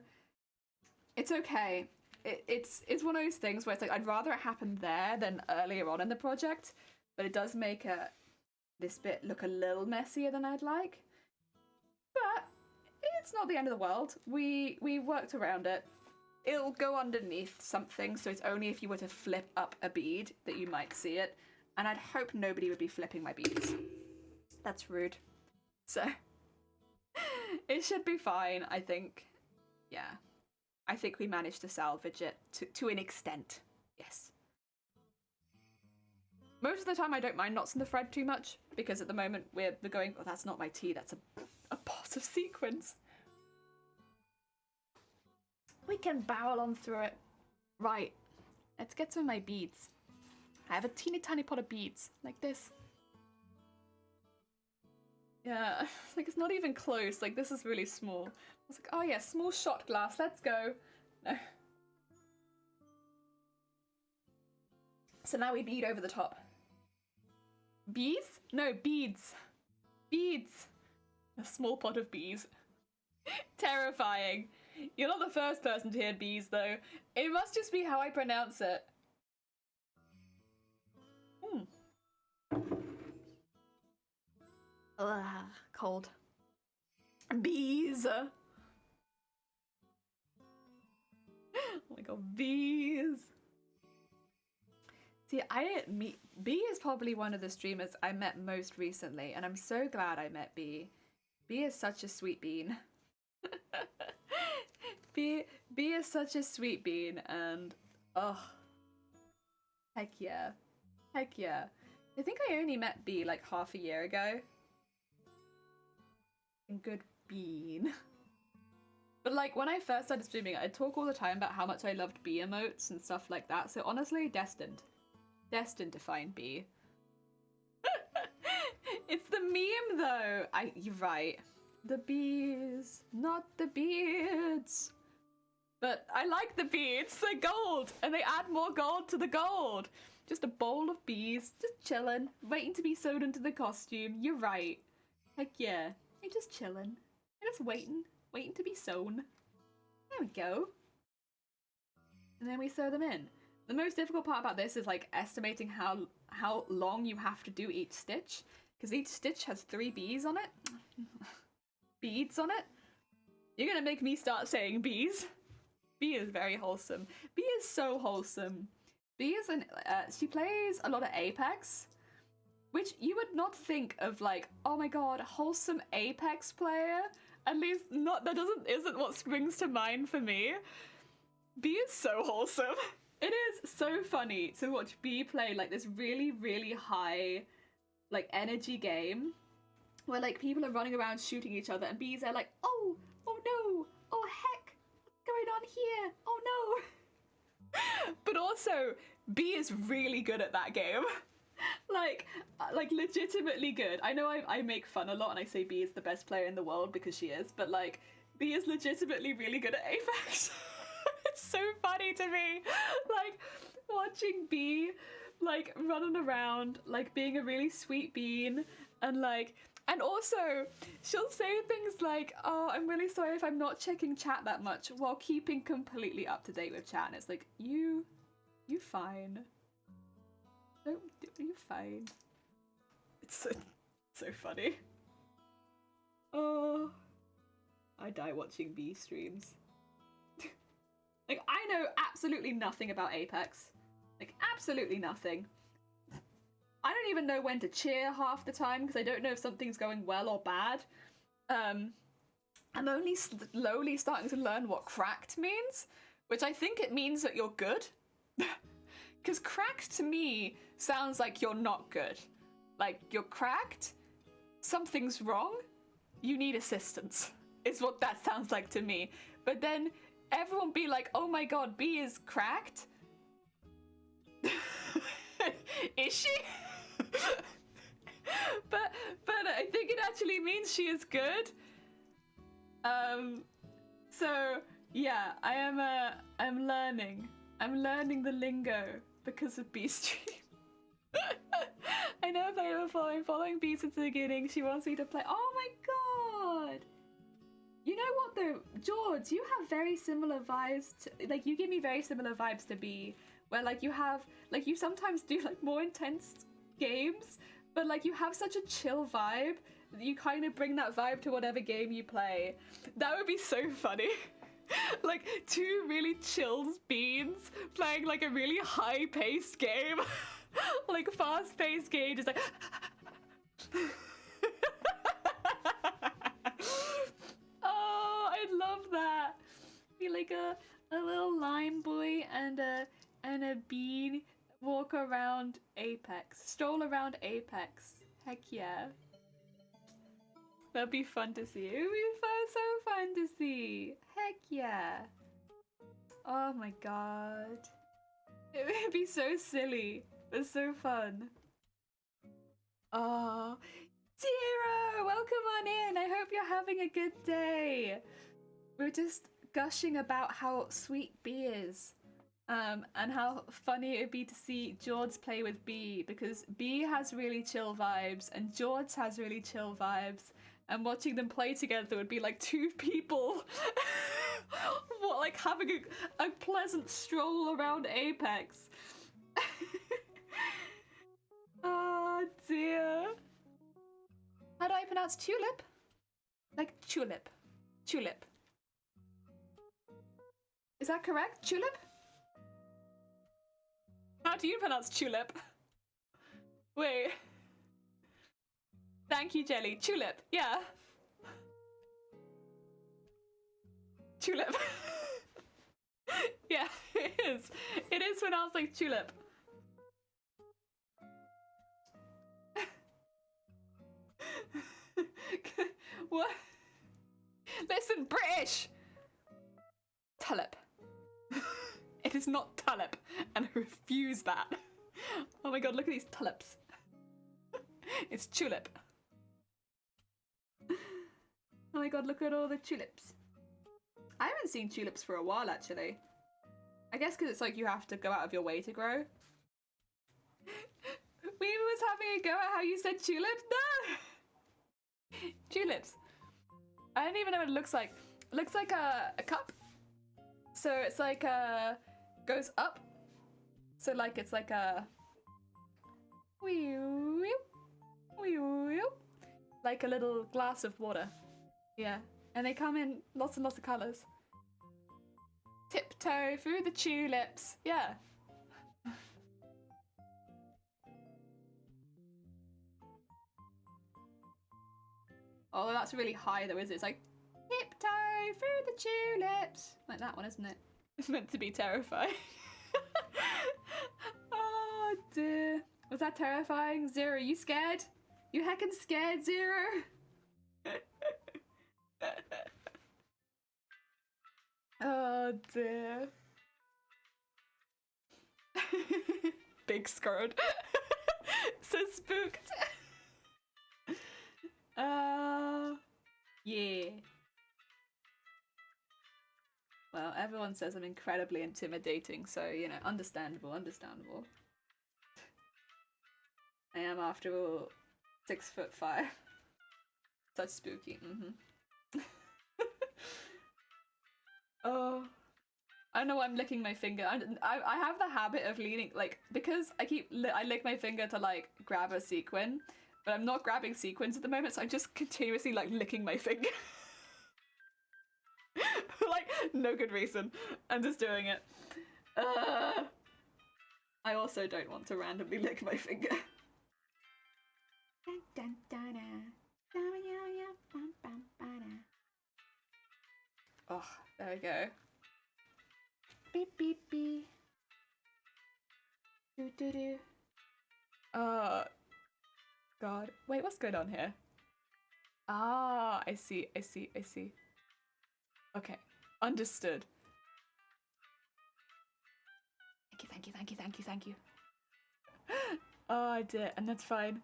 It's okay. It's one of those things where it's like, I'd rather it happen there than earlier on in the project, but it does make this bit look a little messier than I'd like. But it's not the end of the world. We worked around it. It'll go underneath something, so it's only if you were to flip up a bead that you might see it, and I'd hope nobody would be flipping my beads. That's rude. So, it should be fine, I think. Yeah. I think we managed to salvage it to an extent. Yes. Most of the time I don't mind knots in the thread too much, because at the moment we're going... Oh, that's not my tea, that's a pot of sequins. We can barrel on through it. Right. Let's get some of my beads. I have a teeny tiny pot of beads, like this. Yeah, like it's not even close, like this is really small. I was like, oh yeah, small shot glass, let's go. No. So now we bead over the top. Bees? No, beads. Beads. A small pot of bees. Terrifying. You're not the first person to hear bees though. It must just be how I pronounce it. Ugh, cold. Bees. Oh my god, bees. See, B is probably one of the streamers I met most recently, and I'm so glad I met B. B is such a sweet bean. B is such a sweet bean, and oh, heck yeah. Heck yeah. I think I only met B like half a year ago. Good bean. But like when I first started streaming, I'd talk all the time about how much I loved B emotes and stuff like that. So honestly, destined to find B. It's the meme though. You're right. The bees, not the beards. But I like the beads. They're gold, and they add more gold to the gold. Just a bowl of bees, just chilling, waiting to be sewn into the costume. You're right. Heck yeah. They're just chilling. They're just waiting to be sewn. There we go. And then we sew them in. The most difficult part about this is like estimating how long you have to do each stitch, because each stitch has 3 bees on it. Beads on it. You're gonna make me start saying bees. Bee is very wholesome. Bee is so wholesome. Bee is she plays a lot of Apex, which you would not think of like, oh my god, wholesome Apex player. At least isn't what springs to mind for me. Bee is so wholesome. It is so funny to watch Bee play like this really, really high like energy game where like people are running around shooting each other and Bees are like, oh no, oh heck, what's going on here? Oh no. But also, Bee is really good at that game. like legitimately good. I know I make fun a lot and I say Bee is the best player in the world because she is, but like Bee is legitimately really good at Apex. It's so funny to me, like watching Bee like running around, like being a really sweet bean, and also she'll say things like, oh, I'm really sorry if I'm not checking chat that much, while keeping completely up to date with chat. And it's like, you fine. You fine. It's so funny. Oh, I die watching Bee streams. Like, I know absolutely nothing about Apex. Like, absolutely nothing. I don't even know when to cheer half the time because I don't know if something's going well or bad. I'm only slowly starting to learn what cracked means, which I think it means that you're good. Because cracked to me sounds like you're not good. Like, you're cracked, something's wrong, you need assistance, is what that sounds like to me. But then everyone be like, oh my god, Bee is cracked? Is she? but I think it actually means she is good. So yeah, I'm learning the lingo because of Bee stream. I know if I ever following Bee since the beginning. She wants me to play. Oh my god! You know what though, George? You have very similar vibes. Like you give me very similar vibes to Bee, where like you sometimes do like more intense games, but like you have such a chill vibe that you kind of bring that vibe to whatever game you play. That would be so funny. Like 2 really chilled beans playing like a really high-paced game. Like fast-paced game, just like oh, I love that. Be like a little lime boy and a bean walk around Apex. Stroll around Apex. Heck yeah. That'd be fun to see. It would be so fun to see. Heck yeah. Oh my god. It would be so silly, but so fun. Oh, Zero! Welcome on in! I hope you're having a good day. We're just gushing about how sweet Bee is. And how funny it would be to see George play with Bee, because Bee has really chill vibes and George has really chill vibes, and watching them play together would be like 2 people what, like having a pleasant stroll around Apex. Oh dear. How do I pronounce tulip? Like tulip. Tulip. Is that correct? Tulip? How do you pronounce tulip? Wait. Thank you, Jelly. Tulip, yeah. Tulip. Yeah, it is. It is pronounced like tulip. What? Listen, British! Tulip. It is not tulip, and I refuse that. Oh my god, look at these tulips. It's tulip. Oh my god, look at all the tulips. I haven't seen tulips for a while, actually. I guess because it's like you have to go out of your way to grow. We was having a go at how you said tulips. No! Tulips. I don't even know what it looks like. It looks like a cup. So it's like goes up. So like it's like a like a little glass of water. Yeah. And they come in lots and lots of colours. Tiptoe through the tulips. Yeah. Oh, that's really high though, is it? It's like tiptoe through the tulips. Like that one, isn't it? It's meant to be terrifying. Oh dear. Was that terrifying? Zero, you scared? You heckin' scared, Zero? Oh dear. Big scared. So spooked. Yeah. Well, everyone says I'm incredibly intimidating, so, you know, understandable. I am, after all, 6'5". Such spooky. Oh, I know I'm licking my finger. I have the habit of leaning, like, because I lick my finger to, like, grab a sequin, but I'm not grabbing sequins at the moment, so I'm just continuously, like, licking my finger. Like, no good reason. I'm just doing it. I also don't want to randomly lick my finger. Oh, there we go. Beep beep beep. Do do do. God. Wait, what's going on here? Ah, I see. Okay, understood. Thank you. Oh, I did, and that's fine.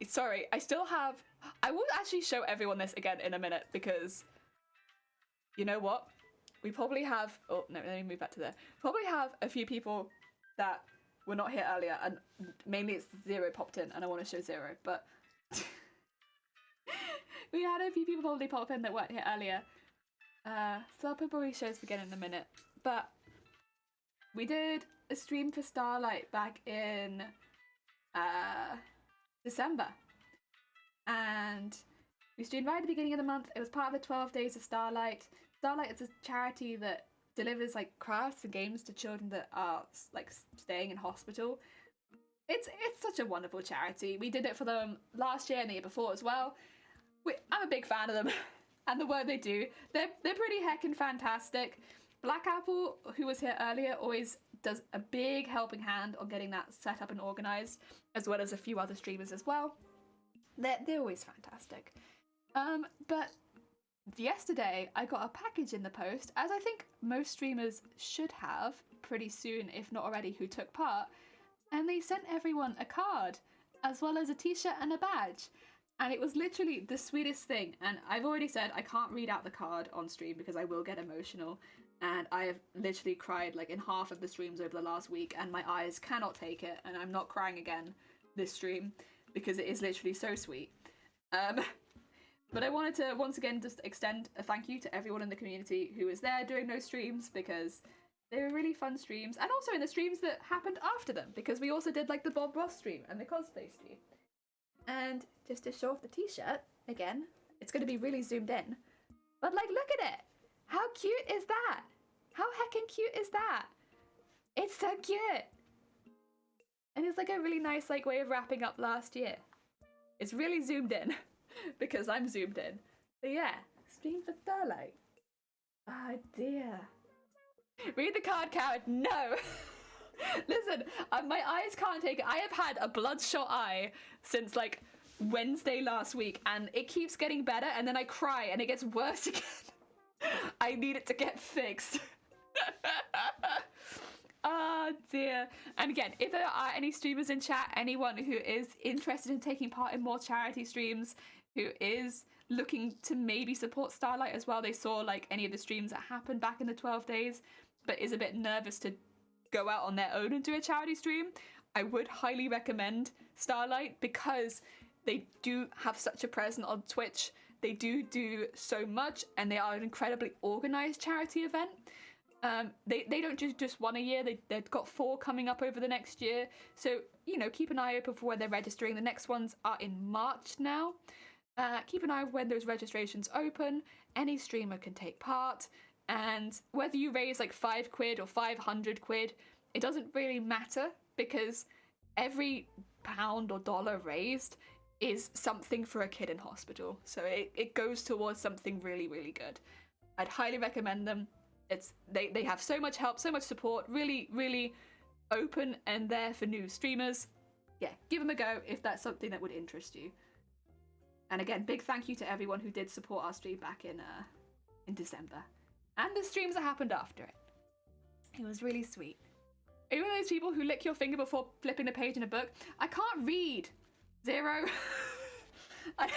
Sorry, I will actually show everyone this again in a minute, because you know what? We probably have, oh no, let me move back to there. Probably have a few people that were not here earlier, and mainly it's Zero popped in, and I want to show Zero, but we had a few people probably pop in that weren't here earlier. So I'll probably show this again in a minute, but we did a stream for Starlight back in December, and we streamed right at the beginning of the month. It was part of the 12 Days of Starlight. Starlight is a charity that delivers like crafts and games to children that are like staying in hospital. It's such a wonderful charity. We did it for them last year and the year before as well. I'm a big fan of them and the work they do. They're pretty heckin' fantastic. Black Apple, who was here earlier, always does a big helping hand on getting that set up and organised, as well as a few other streamers as well. They're always fantastic. But yesterday I got a package in the post, as I think most streamers should have pretty soon, if not already, who took part, and they sent everyone a card, as well as a t-shirt and a badge. And it was literally the sweetest thing. And I've already said I can't read out the card on stream because I will get emotional. And I have literally cried like in half of the streams over the last week, and my eyes cannot take it, and I'm not crying again this stream because it is literally so sweet. But I wanted to once again just extend a thank you to everyone in the community who was there doing those streams, because they were really fun streams, and also in the streams that happened after them, because we also did like the Bob Ross stream and the cosplay stream. And just to show off the t-shirt again, it's going to be really zoomed in, but like, look at it. How cute is that? How heckin' cute is that? It's so cute. And it's like a really nice like way of wrapping up last year. It's really zoomed in because I'm zoomed in. But yeah, stream for Starlight. Oh dear. Read the card, Karen. No. Listen, my eyes can't take it. I have had a bloodshot eye since like Wednesday last week, and it keeps getting better, and then I cry and it gets worse again. I need it to get fixed. Oh dear. And again, if there are any streamers in chat, anyone who is interested in taking part in more charity streams, who is looking to maybe support Starlight as well. They saw like any of the streams that happened back in the 12 days, but is a bit nervous to go out on their own and do a charity stream, I would highly recommend Starlight, because they do have such a presence on Twitch. They do so much, and they are an incredibly organized charity event. They don't just one a year. They've got 4 coming up over the next year. So, you know, keep an eye open for when they're registering. The next ones are in March now. Keep an eye on when those registrations open. Any streamer can take part. And whether you raise like £5 or 500 quid, it doesn't really matter, because every pound or dollar raised is something for a kid in hospital. So it goes towards something really, really good. I'd highly recommend them. They have so much help, so much support, really, really open and there for new streamers. Yeah, give them a go if that's something that would interest you. And again, big thank you to everyone who did support our stream back in December. And the streams that happened after it. It was really sweet. Are you one of those people who lick your finger before flipping a page in a book? I can't read. 0. Like,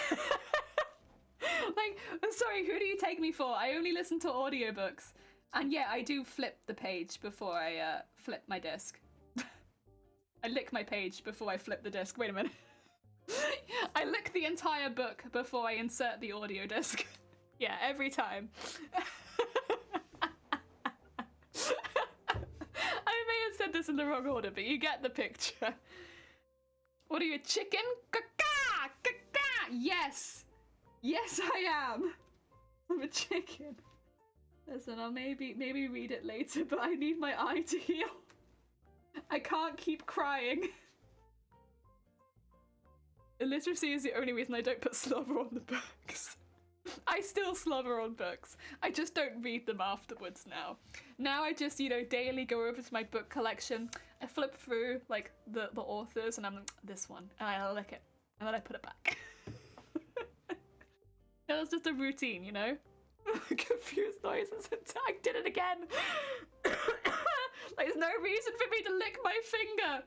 I'm sorry, who do you take me for? I only listen to audiobooks. And yeah, I do flip the page before I flip my disc. I lick my page before I flip the disc. Wait a minute. I lick the entire book before I insert the audio disc. Yeah, every time. I may have said this in the wrong order, but you get the picture. What are you, a chicken? Caca! Caca! Yes! Yes, I am! I'm a chicken. Listen, I'll maybe read it later, but I need my eye to heal. I can't keep crying. Illiteracy is the only reason I don't put slobber on the books. I still slobber on books. I just don't read them afterwards now. Now I just, you know, daily go over to my book collection. I flip through, like, the authors, and I'm like, this one. And I lick it. And then I put it back. It was just a routine, you know? Confused noises. I did it again. Like, there's no reason for me to lick my finger.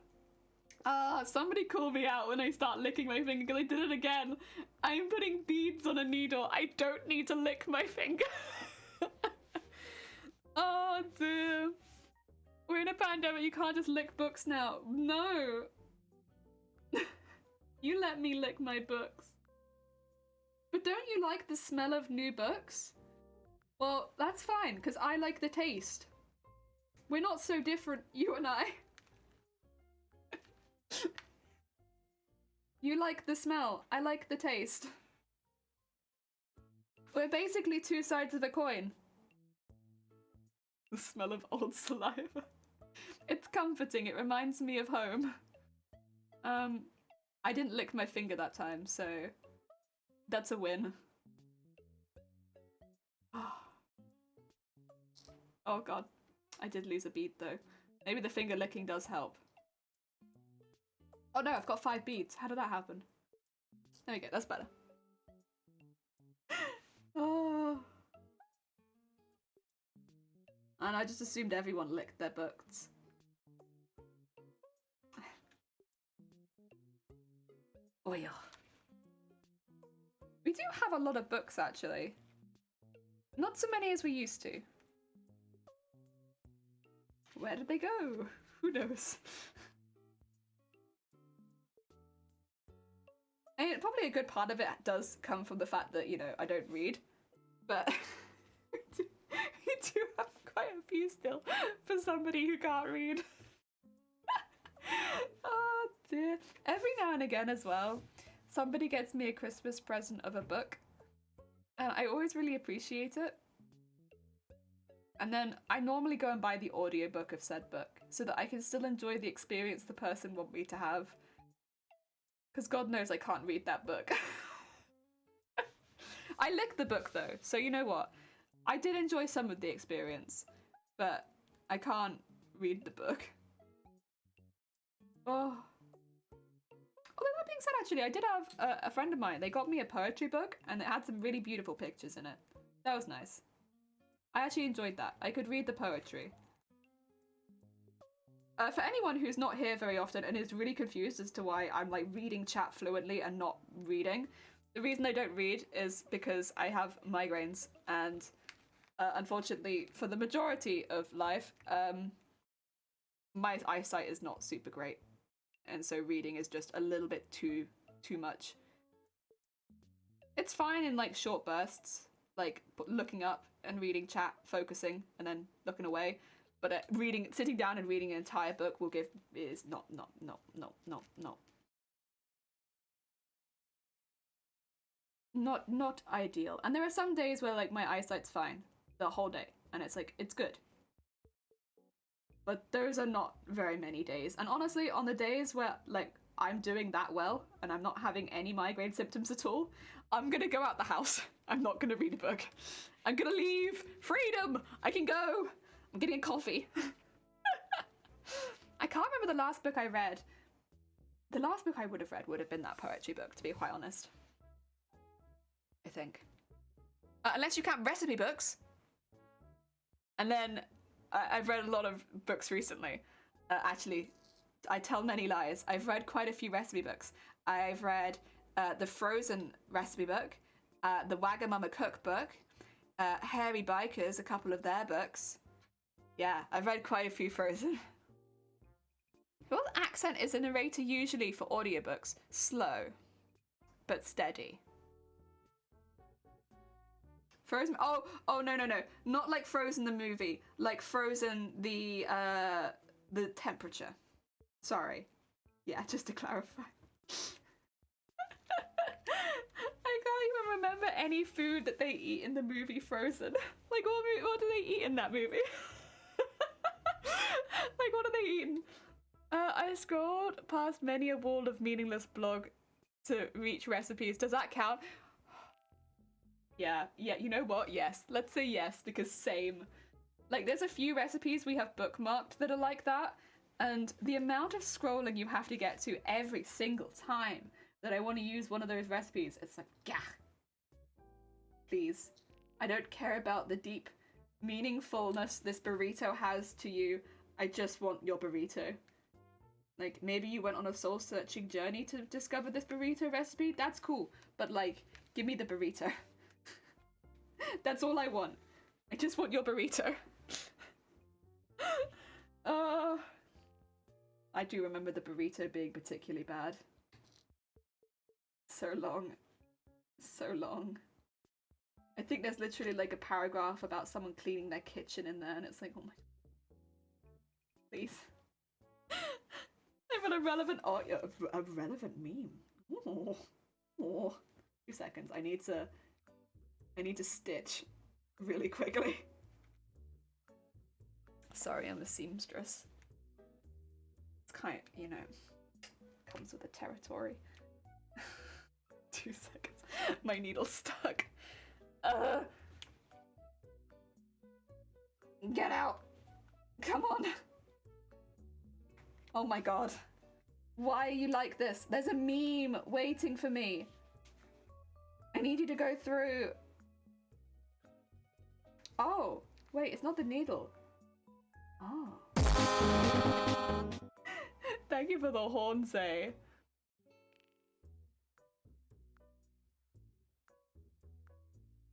Somebody call me out when I start licking my finger, because I did it again. I'm putting beads on a needle. I don't need to lick my finger. Oh dear. We're in a pandemic, you can't just lick books now. No. You let me lick my books. But don't you like the smell of new books? Well, that's fine, because I like the taste. We're not so different, you and I. You like the smell, I like the taste. We're basically 2 sides of a coin. The smell of old saliva. It's comforting, it reminds me of home. I didn't lick my finger that time, so that's a win. Oh god, I did lose a bead though. Maybe the finger licking does help. Oh no, I've got 5 beads. How did that happen? There we go, that's better. Oh. And I just assumed everyone licked their books. Oh yeah. We do have a lot of books actually. Not so many as we used to. Where did they go? Who knows? I mean, probably a good part of it does come from the fact that, you know, I don't read. But we do have quite a few still for somebody who can't read. Oh dear. Every now and again as well, somebody gets me a Christmas present of a book. And I always really appreciate it. And then I normally go and buy the audiobook of said book so that I can still enjoy the experience the person want me to have. Because God knows I can't read that book. I licked the book though, so you know what? I did enjoy some of the experience, but I can't read the book. Oh. Although that being said, actually, I did have a friend of mine, they got me a poetry book and it had some really beautiful pictures in it. That was nice. I actually enjoyed that. I could read the poetry. For anyone who's not here very often and is really confused as to why I'm like reading chat fluently and not reading, The reason I don't read is because I have migraines, and unfortunately, for the majority of life, my eyesight is not super great, and so reading is just a little bit too much. It's fine in like short bursts, like looking up and reading chat, focusing, and then looking away. But sitting down and reading an entire book is not. Not ideal. And there are some days where like my eyesight's fine the whole day, and it's like it's good. But those are not very many days. And honestly, on the days where like I'm doing that well and I'm not having any migraine symptoms at all, I'm gonna go out the house. I'm not gonna read a book. I'm gonna leave. Freedom! I can go. I'm getting a coffee. I can't remember the last book I read. The last book I would have read would have been that poetry book, to be quite honest. I think. Unless you count recipe books. And then I've read a lot of books recently. Actually, I tell many lies. I've read quite a few recipe books. I've read the Frozen recipe book, the Wagamama cookbook, Hairy Bikers, a couple of their books. Yeah, I've read quite a few Frozen. What accent is a narrator usually for audiobooks? Slow, but steady. Frozen. Oh no, not like Frozen the movie. Like Frozen the temperature. Sorry. Yeah, just to clarify. I can't even remember any food that they eat in the movie Frozen. Like what do they eat in that movie? Like what are they eating? I scrolled past many a wall of meaningless blog to reach recipes. Does that count? Yeah, you know what? Yes. Let's say yes, because same. Like, there's a few recipes we have bookmarked that are like that, and the amount of scrolling you have to get to every single time that I want to use one of those recipes, it's like, gah. Please. I don't care about the deep meaningfulness this burrito has to you. I just want your burrito. Like, maybe you went on a soul-searching journey to discover this burrito recipe. That's cool. But, like, give me the burrito. That's all I want. I just want your burrito. I do remember the burrito being particularly bad. So long. So long. I think there's literally like a paragraph about someone cleaning their kitchen in there, and it's like, oh my... Please. I'm an irrelevant... Oh, yeah, a relevant meme. Oh. 2 seconds. I need to stitch really quickly. Sorry, I'm a seamstress. It's kind of, you know, comes with the territory. 2 seconds. My needle's stuck. Get out. Come on. Oh my god. Why are you like this? There's a meme waiting for me. I need you to go through. Oh, wait, it's not the needle. Oh. Thank you for the horn, say.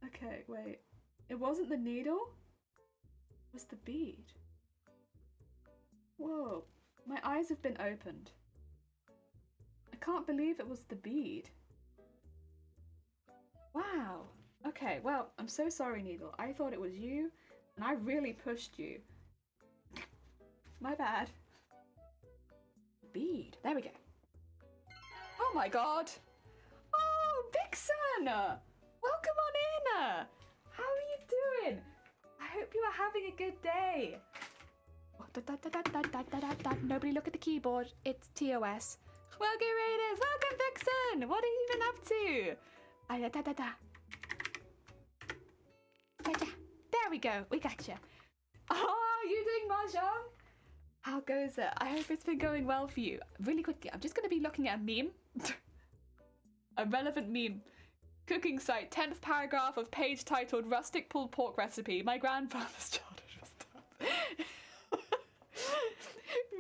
Okay, wait. It wasn't the needle? It was the bead. Whoa, my eyes have been opened. I can't believe it was the bead. Wow. Okay, well, I'm so sorry, Needle. I thought it was you, and I really pushed you. My bad. Bead. There we go. Oh my god. Oh, Vixen! Welcome on in! How are you doing? I hope you are having a good day. Nobody look at the keyboard. It's TOS. Welcome, Raiders! Welcome, Vixen! What are you even up to? There we go. We got you. Oh, you doing mahjong? How goes it? I hope it's been going well for you. Really quickly, I'm just going to be looking at a meme. A relevant meme. Cooking site, 10th paragraph of page titled Rustic Pulled Pork Recipe. My grandfather's childhood was tough.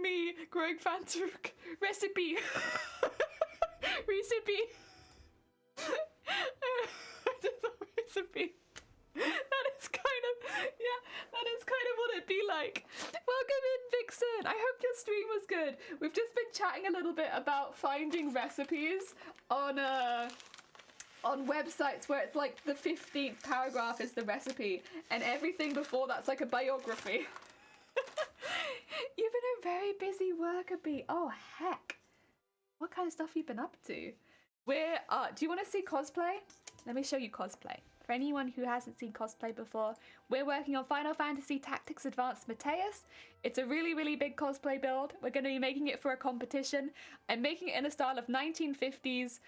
Me, growing Fantaruk. Recipe. Recipe. little bit about finding recipes on websites where it's like the 15th paragraph is the recipe and everything before that's like a biography. You've been a very busy worker bee. Oh heck. What kind of stuff have you been up to? Do you want to see cosplay? Let me show you cosplay. For anyone who hasn't seen cosplay before, we're working on Final Fantasy Tactics Advanced Mateus. It's a really, really big cosplay build. We're going to be making it for a competition. I'm making it in a style of 1950s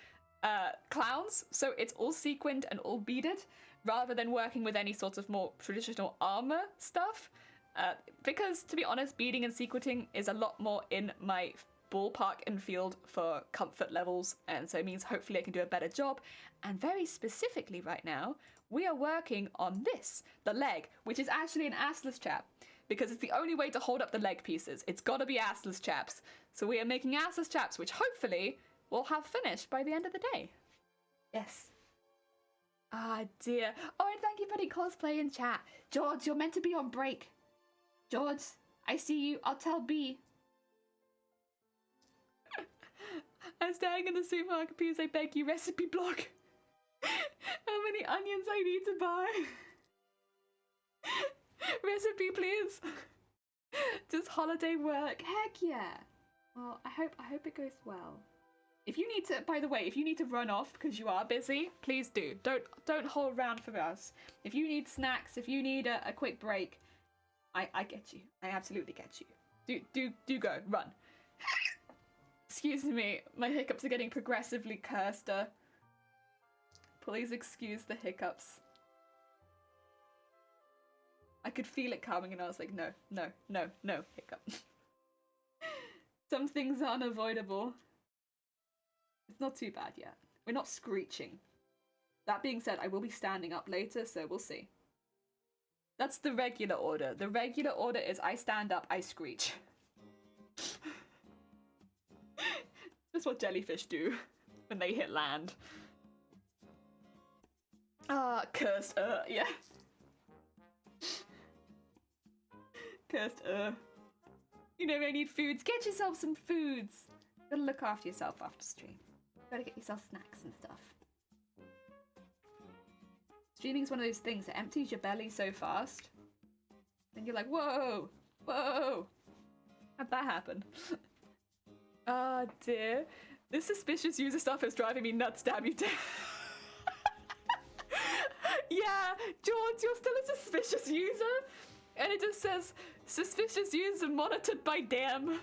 clowns, so it's all sequined and all beaded, rather than working with any sort of more traditional armor stuff. Because, to be honest, beading and sequinting is a lot more in my ballpark and field for comfort levels, and so it means hopefully I can do a better job. And very specifically right now, we are working on this, the leg, which is actually an assless chap, because it's the only way to hold up the leg pieces. It's gotta be assless chaps. So we are making assless chaps, which hopefully we'll have finished by the end of the day. Yes. Ah, dear. Oh, and thank you for the cosplay in chat. George, you're meant to be on break. George, I see you. I'll tell B. I'm staying in the supermarket, please. I beg you, recipe block. How many onions I need to buy? Recipe, please. Just holiday work. Heck yeah. Well, I hope it goes well. If you need to, by the way, if you need to run off because you are busy, please do. Don't hold around for us. If you need snacks, if you need a quick break, I get you. I absolutely get you. Do go. Run. Excuse me, my hiccups are getting progressively cursed. Please excuse the hiccups. I could feel it coming and I was like, no, hiccup. Some things are unavoidable. It's not too bad yet. We're not screeching. That being said, I will be standing up later, so we'll see. That's the regular order. The regular order is I stand up, I screech. That's what jellyfish do when they hit land. Cursed, yeah. Cursed, You know, I need foods. Get yourself some foods. Gotta look after yourself after stream. Gotta get yourself snacks and stuff. Streaming's one of those things that empties your belly so fast. And you're like, whoa, whoa. How'd that happen? Ah, dear. This suspicious user stuff is driving me nuts, damn you, damn. Yeah, George, you're still a suspicious user? And it just says, suspicious user monitored by damn.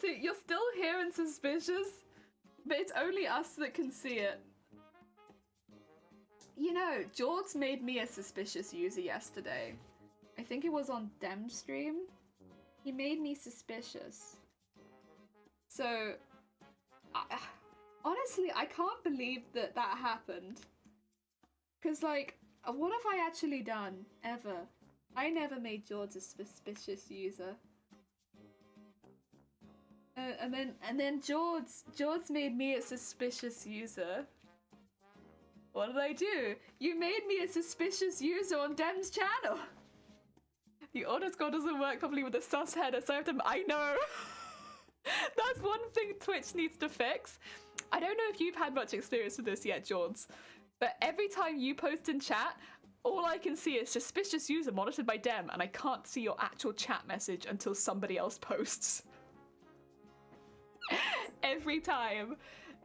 So you're still here and suspicious, but it's only us that can see it. You know, George made me a suspicious user yesterday. I think it was on Dem stream. He made me suspicious. So, honestly, I can't believe that happened. Because, like, what have I actually done, ever? I never made George a suspicious user. And then George made me a suspicious user. What did I do? You made me a suspicious user on Dem's channel. The auto score doesn't work properly with the sus header, so I have to. I know. That's one thing Twitch needs to fix. I don't know if you've had much experience with this yet, George, but every time you post in chat, all I can see is suspicious user monitored by Dem, and I can't see your actual chat message until somebody else posts. Every time.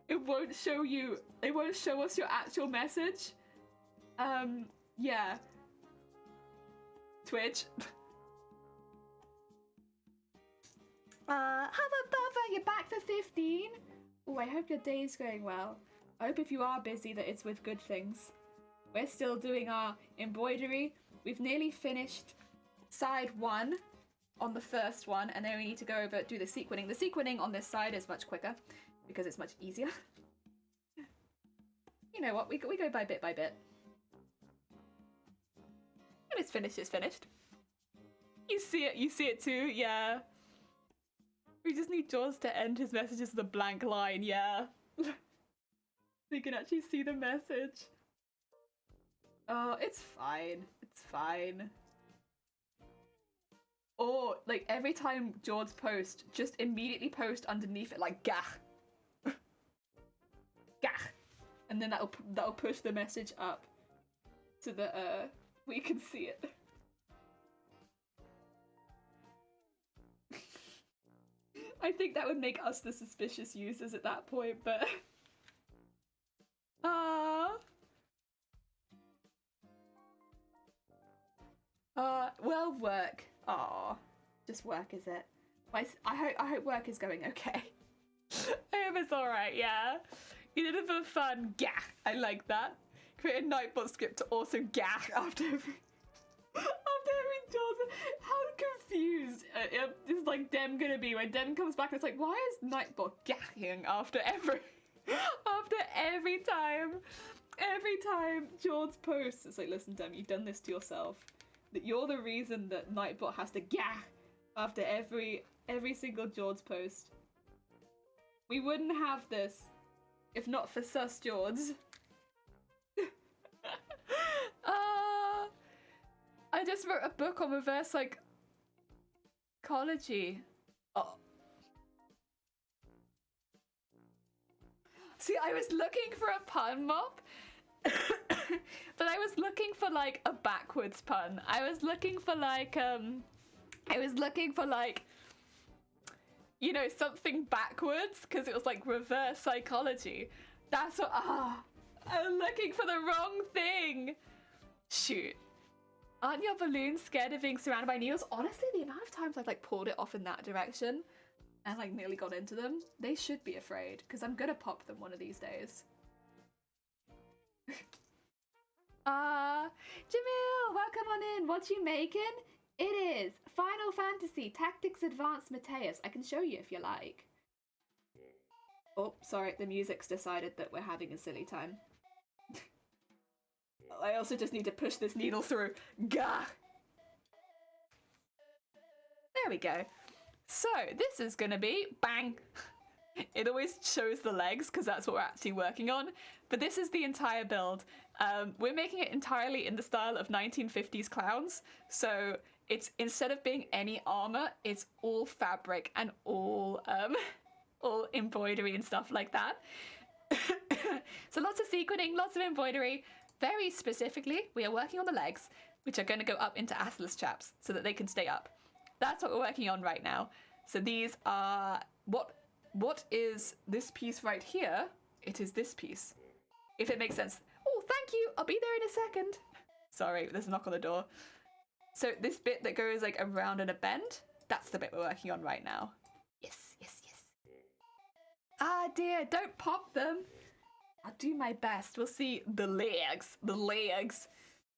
It won't show you, it won't show us your actual message. Yeah. Twitch. Hubba Bubba, you're back for 15? Oh, I hope your day is going well. I hope if you are busy that it's with good things. We're still doing our embroidery. We've nearly finished side 1 on the first one, and then we need to go over do the sequining. The sequining on this side is much quicker because it's much easier. You know what? We go by bit. When it's finished, it's finished. You see it too, yeah. We just need Jaws to end his messages with a blank line, yeah. So you can actually see the message. Oh, it's fine. It's fine. Or like every time George posts, just immediately post underneath it like gah. Gah. And then that'll push the message up so that we can see it. I think that would make us the suspicious users at that point, but well, work. Just work, is it? I hope work is going okay. I hope it's alright, yeah. You did it for fun. Gah. I like that. Create a Nightbot script to also gah after every Jordan. How confused is like Dem gonna be when Dem comes back and it's like, why is Nightbot gahing after every time George posts? It's like, listen, Dem, you've done this to yourself. That you're the reason that Nightbot has to gah after every single George post. We wouldn't have this if not for sus George. I just wrote a book on reverse psychology. Oh. See, I was looking for a pun, Mop. But I was looking for like a backwards pun. I was looking for like you know, something backwards, because it was like reverse psychology. That's what I'm looking for the wrong thing. Shoot. Aren't your balloons scared of being surrounded by needles? Honestly, the amount of times I've like pulled it off in that direction and like nearly got into them, they should be afraid, because I'm gonna pop them one of these days. Jamil, welcome on in. What you making? It is Final Fantasy Tactics Advanced Mateus. I can show you if you like. Oh, sorry, the music's decided that we're having a silly time. I also just need to push this needle through. Gah! There we go. So, this is gonna be bang. It always shows the legs because that's what we're actually working on. But this is the entire build. We're making it entirely in the style of 1950s clowns. So it's, instead of being any armor, it's all fabric and all embroidery and stuff like that. So lots of sequencing, lots of embroidery. Very specifically, we are working on the legs, which are going to go up into assless chaps so that they can stay up. That's what we're working on right now. So these are what is this piece right here? It is this piece, if it makes sense. Oh, thank you. I'll be there in a second. Sorry, there's a knock on the door. So this bit that goes like around in a bend, that's the bit we're working on right now. Yes, yes, yes. Ah dear, don't pop them. I'll do my best. We'll see. The legs. The legs.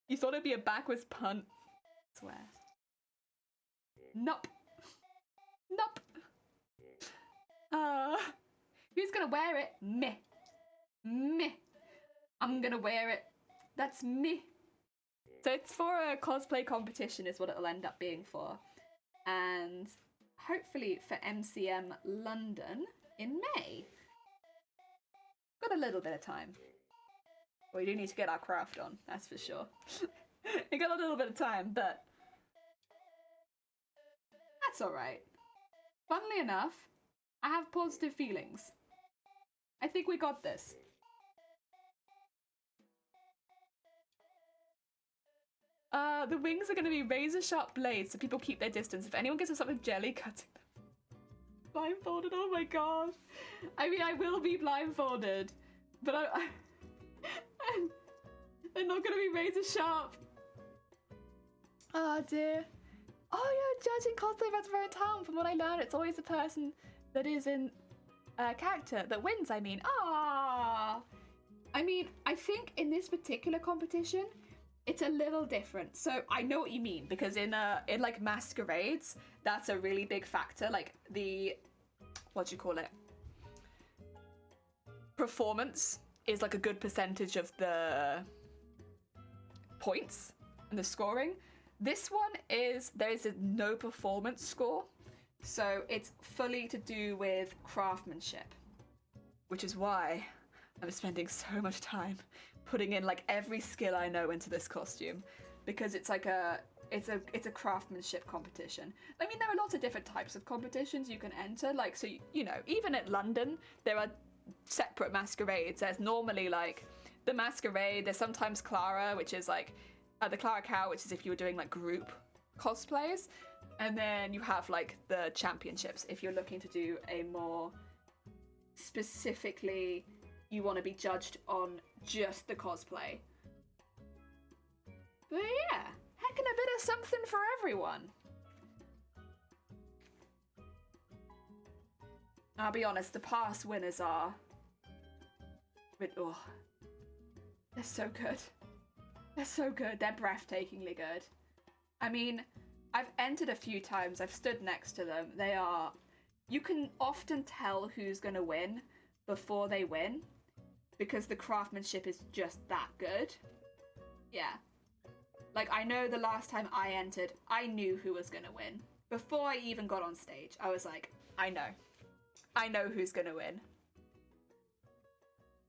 You thought it'd be a backwards pun. I swear. Nope. Nope. Who's gonna wear it? Me. Me. I'm gonna wear it. That's me. So it's for a cosplay competition is what it'll end up being for. And hopefully for MCM London in May. Got a little bit of time. We do need to get our craft on, that's for sure. We got a little bit of time, but that's alright. Funnily enough, I have positive feelings. I think we got this. The wings are going to be razor sharp blades so people keep their distance. If anyone gets us up with jelly, cutting them. Blindfolded, oh my gosh. I mean, I will be blindfolded, but they're not going to be razor sharp. Oh dear. Oh, you're judging cosplay events for a town. From what I learned, it's always the person that is in character that wins, I mean. Ah. I mean, I think in this particular competition, it's a little different. So I know what you mean, because in like masquerades, that's a really big factor. Like the, what do you call it? Performance is like a good percentage of the points and the scoring. This one is, there is no performance score. So it's fully to do with craftsmanship, which is why I'm spending so much time putting in like every skill I know into this costume, because it's like it's a craftsmanship competition. I mean, there are lots of different types of competitions you can enter. Like, so you know, even at London, there are separate masquerades. There's normally like the masquerade. There's sometimes Clara, which is like the Clara Cow, which is if you were doing like group cosplays, and then you have like the championships if you're looking to do a more specifically, you want to be judged on just the cosplay. But yeah, heckin' a bit of something for everyone. I'll be honest, the past winners are... oh, they're so good. They're so good. They're breathtakingly good. I mean, I've entered a few times. I've stood next to them. They are... You can often tell who's going to win before they win because the craftsmanship is just that good. Yeah. Like, I know the last time I entered, I knew who was going to win. Before I even got on stage, I was like, I know. I know who's going to win.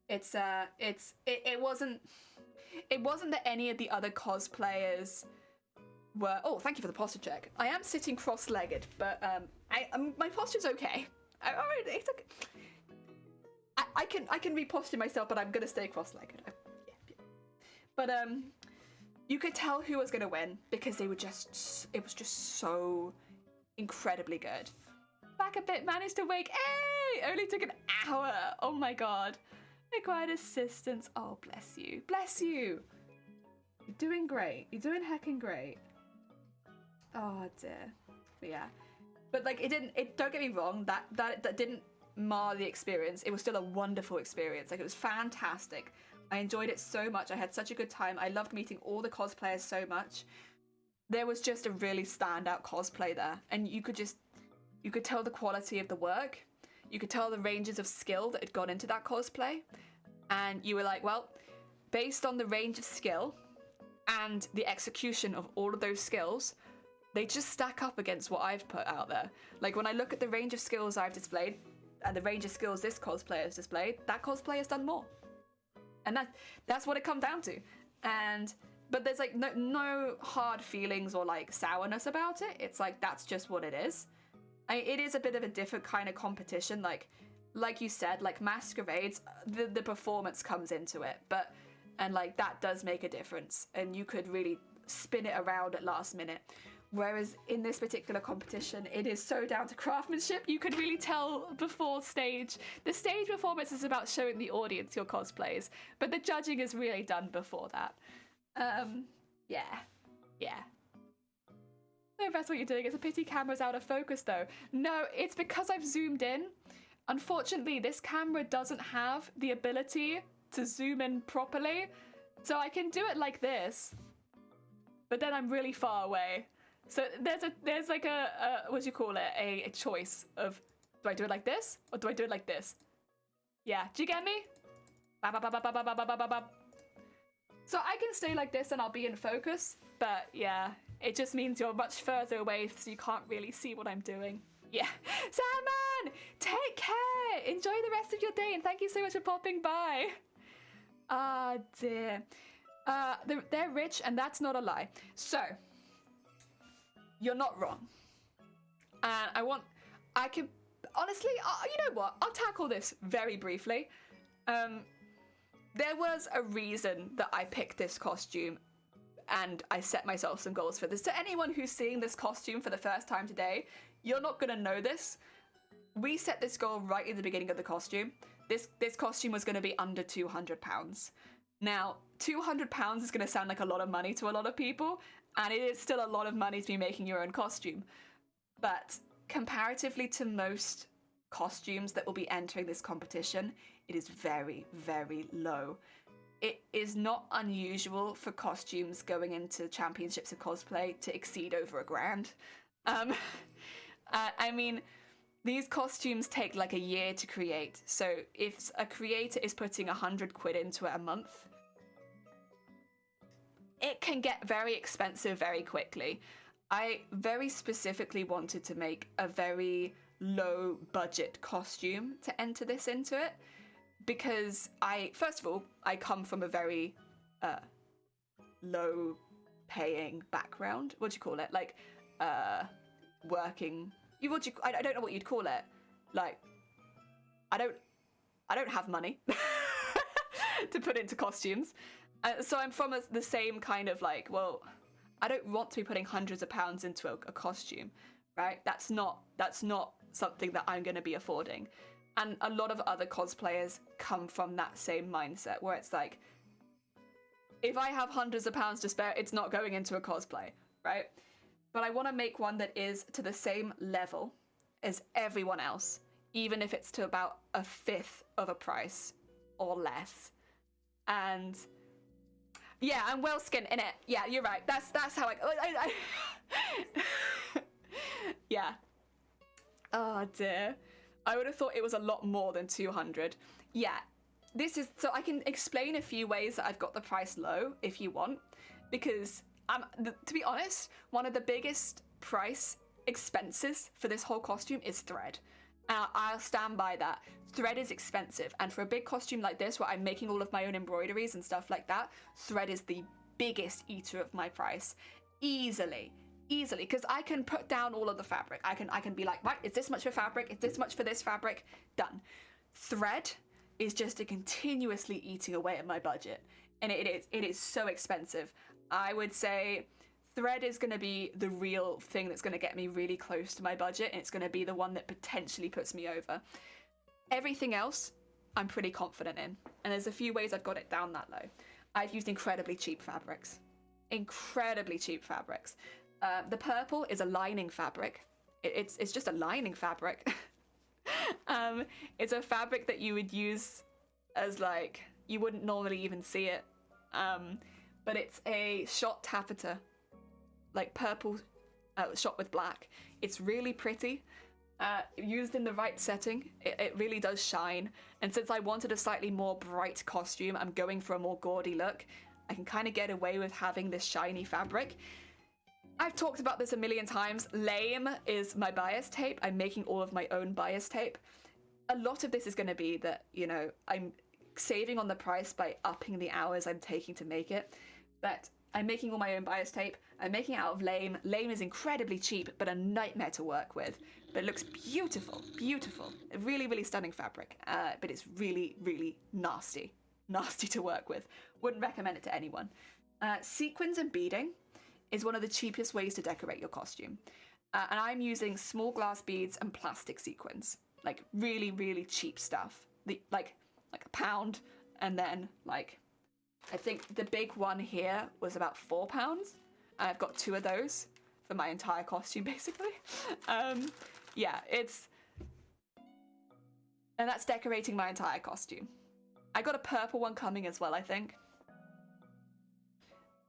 It wasn't that any of the other cosplayers were... Oh, thank you for the posture check. I am sitting cross-legged, but my posture's okay. It's okay. I can reposture myself, but I'm gonna stay cross-legged. Yeah. But you could tell who was gonna win because it was just so incredibly good. Back a bit, managed to wake. Hey, only took an hour. Oh my god. Required assistance. Oh, bless you. Bless you. You're doing great. You're doing heckin' great. Oh dear. But yeah. But like don't get me wrong, that didn't mar the experience. It was still a wonderful experience. Like, it was fantastic. I enjoyed it so much. I had such a good time. I loved meeting all the cosplayers so much. There was just a really standout cosplay there. And you could tell the quality of the work. You could tell the ranges of skill that had gone into that cosplay. And you were like, well, based on the range of skill and the execution of all of those skills, they just stack up against what I've put out there. Like, when I look at the range of skills I've displayed and the range of skills this cosplayer has displayed, that cosplayer has done more. And that's what it comes down to. But there's like no hard feelings or like sourness about it. It's like, that's just what it is. It is a bit of a different kind of competition. Like you said, like masquerades, the performance comes into it, and like that does make a difference, and you could really spin it around at last minute. Whereas in this particular competition, it is so down to craftsmanship. You could really tell before stage. The stage performance is about showing the audience your cosplays, but the judging is really done before that. Yeah. No, if that's what you're doing. It's a pity camera's out of focus, though. No, it's because I've zoomed in. Unfortunately, this camera doesn't have the ability to zoom in properly, so I can do it like this, but then I'm really far away. So there's like a what do you call it? A choice of, do I do it like this or do I do it like this? Yeah, do you get me? So I can stay like this and I'll be in focus, but yeah, it just means you're much further away, so you can't really see what I'm doing. Yeah. Salmon, take care. Enjoy the rest of your day, and thank you so much for popping by. Ah, dear. They're rich, and that's not a lie. So, you're not wrong. And I can, honestly, you know what? I'll tackle this very briefly. There was a reason that I picked this costume, and I set myself some goals for this. To anyone who's seeing this costume for the first time today, you're not gonna know this. We set this goal right in the beginning of the costume. This costume was gonna be under £200. Now, £200 is gonna sound like a lot of money to a lot of people, and it is still a lot of money to be making your own costume. But comparatively to most costumes that will be entering this competition, it is very, very low. It is not unusual for costumes going into championships of cosplay to exceed over £1,000. I mean, these costumes take like a year to create. So if a creator is putting 100 quid into it a month, it can get very expensive very quickly. I very specifically wanted to make a very low budget costume to enter this into it, because first of all, I come from a very low paying background. What do you call it? Like, working. I don't know what you'd call it. Like, I don't have money to put into costumes. So I'm from the same kind of like, well, I don't want to be putting hundreds of pounds into a costume, right? That's not something that I'm going to be affording. And a lot of other cosplayers come from that same mindset where it's like, if I have hundreds of pounds to spare, it's not going into a cosplay, right? But I want to make one that is to the same level as everyone else, even if it's to about a fifth of a price or less. And yeah, I'm well skinned in it. Yeah, you're right. That's how I yeah. Oh dear. I would have thought it was a lot more than 200. Yeah. This is, so I can explain a few ways that I've got the price low if you want, because to be honest, one of the biggest price expenses for this whole costume is thread. I'll stand by that. Thread is expensive, and for a big costume like this where I'm making all of my own embroideries and stuff like that, thread is the biggest eater of my price. Easily, because I can put down all of the fabric. I can be like, right, it's this much for fabric, it's this much for this fabric, done. Thread is just a continuously eating away at my budget, and it is so expensive. I would say thread is going to be the real thing that's going to get me really close to my budget, and it's going to be the one that potentially puts me over. Everything else I'm pretty confident in, and there's a few ways I've got it down that low. I've used incredibly cheap fabrics. The purple is a lining fabric. It's just a lining fabric. It's a fabric that you would use as like, you wouldn't normally even see it, but it's a shot taffeta, like purple shot with black. It's really pretty. Used in the right setting, it really does shine. And since I wanted a slightly more bright costume, I'm going for a more gaudy look. I can kind of get away with having this shiny fabric. I've talked about this a million times. Lame is my bias tape. I'm making all of my own bias tape. A lot of this is going to be that, you know, I'm saving on the price by upping the hours I'm taking to make it. But I'm making all my own bias tape. I'm making it out of lame. Lame is incredibly cheap, but a nightmare to work with. But it looks beautiful, beautiful. A really, really stunning fabric. But it's really, really nasty to work with. Wouldn't recommend it to anyone. Sequins and beading is one of the cheapest ways to decorate your costume. And I'm using small glass beads and plastic sequins. Like really, really cheap stuff. Like a pound, and then like, I think the big one here was about £4. I've got 2 of those for my entire costume, basically. Yeah, and that's decorating my entire costume. I got a purple one coming as well, I think.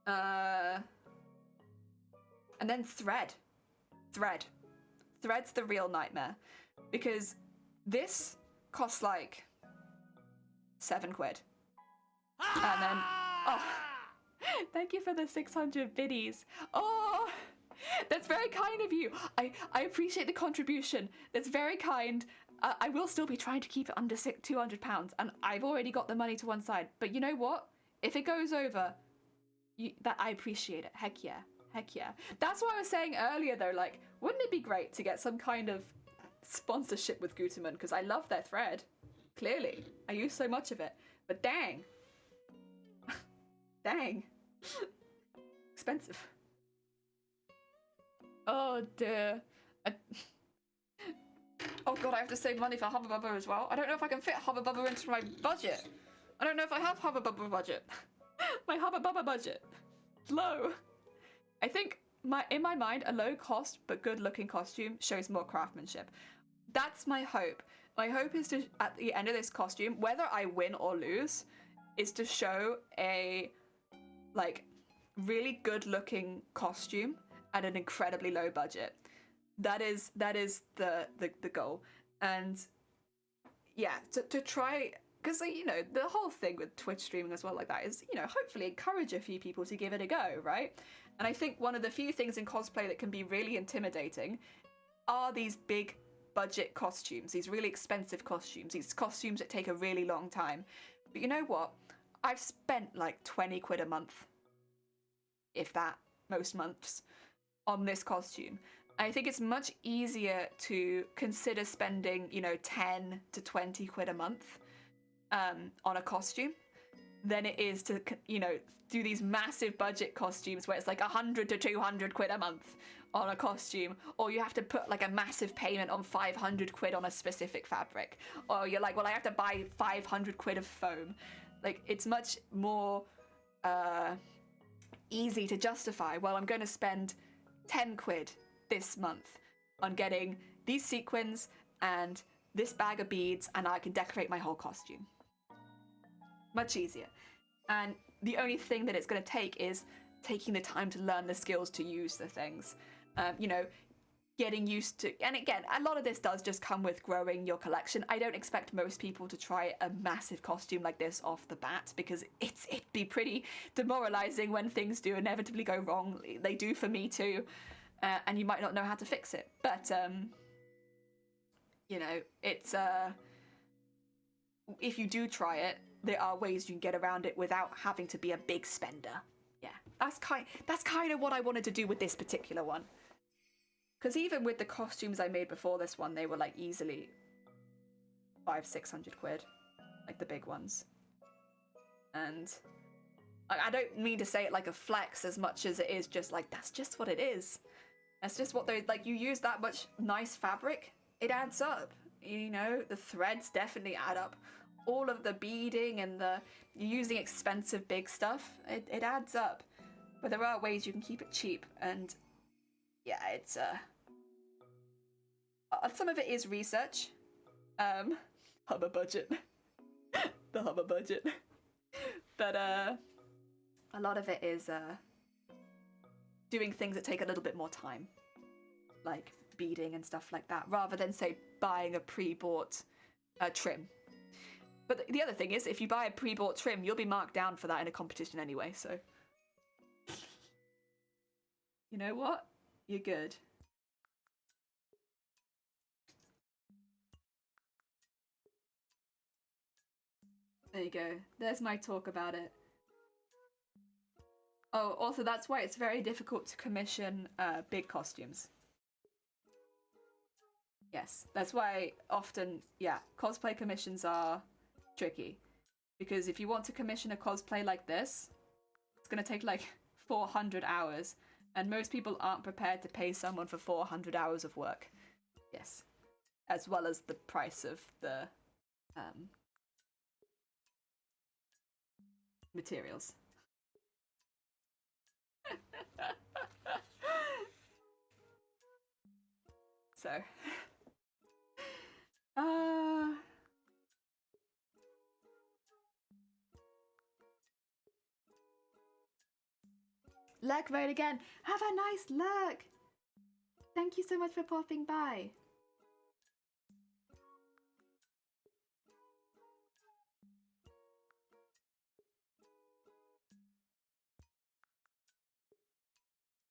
And then thread. Thread's the real nightmare, because this costs like £7. And then, oh, thank you for the 600 biddies. Oh, that's very kind of you. I appreciate the contribution. That's very kind. I will still be trying to keep it under £200, and I've already got the money to one side. But you know what? If it goes over, that I appreciate it. Heck yeah. That's what I was saying earlier, though. Like, wouldn't it be great to get some kind of sponsorship with Gutermann? Because I love their thread. Clearly, I use so much of it. But dang. Expensive. Oh dear. Oh god, I have to save money for Hubba Bubba as well. I don't know if I can fit Hubba Bubba into my budget. I don't know if I have Hubba Bubba budget. My Hubba Bubba budget. Low. I think in my mind, a low cost but good looking costume shows more craftsmanship. That's my hope. My hope is to, at the end of this costume, whether I win or lose, is to show a like really good looking costume at an incredibly low budget. That is the goal. And yeah, to try, because you know, the whole thing with Twitch streaming as well like that is, you know, hopefully encourage a few people to give it a go, right? And I think one of the few things in cosplay that can be really intimidating are these big budget costumes, these really expensive costumes, these costumes that take a really long time. But you know what? I've spent like 20 quid a month, if that, most months on this costume. I think it's much easier to consider spending, you know, 10 to 20 quid a month on a costume than it is to, you know, do these massive budget costumes where it's like 100 to 200 quid a month on a costume, or you have to put like a massive payment on 500 quid on a specific fabric, or you're like, well, I have to buy 500 quid of foam. Like, it's much more easy to justify, well, I'm going to spend 10 quid this month on getting these sequins and this bag of beads, and I can decorate my whole costume. Much easier. And the only thing that it's going to take is taking the time to learn the skills to use the things. You know, getting used to, and again, a lot of this does just come with growing your collection. I don't expect most people to try a massive costume like this off the bat, because it'd be pretty demoralizing when things do inevitably go wrong. They do for me too, and you might not know how to fix it. But you know, it's if you do try it, there are ways you can get around it without having to be a big spender. Yeah, that's kind of what I wanted to do with this particular one. Because even with the costumes I made before this one, they were like easily 500-600 quid, like the big ones. And I don't mean to say it like a flex as much as it is just like, that's just what it is. That's just what they like. You use that much nice fabric, it adds up. You know, the threads definitely add up. All of the beading and you're using expensive big stuff, it adds up. But there are ways you can keep it cheap, and yeah, it's some of it is research. Hubba budget. The hubba budget. But a lot of it is doing things that take a little bit more time, like beading and stuff like that, rather than, say, buying a pre-bought trim. But the other thing is, if you buy a pre-bought trim, you'll be marked down for that in a competition anyway, so you know what? You're good. There you go. There's my talk about it. Oh, also, that's why it's very difficult to commission big costumes. Yes, that's why often, yeah, cosplay commissions are tricky. Because if you want to commission a cosplay like this, it's going to take like 400 hours. And most people aren't prepared to pay someone for 400 hours of work. Yes. As well as the price of the materials. So. Lurk vote again. Have a nice lurk. Thank you so much for popping by.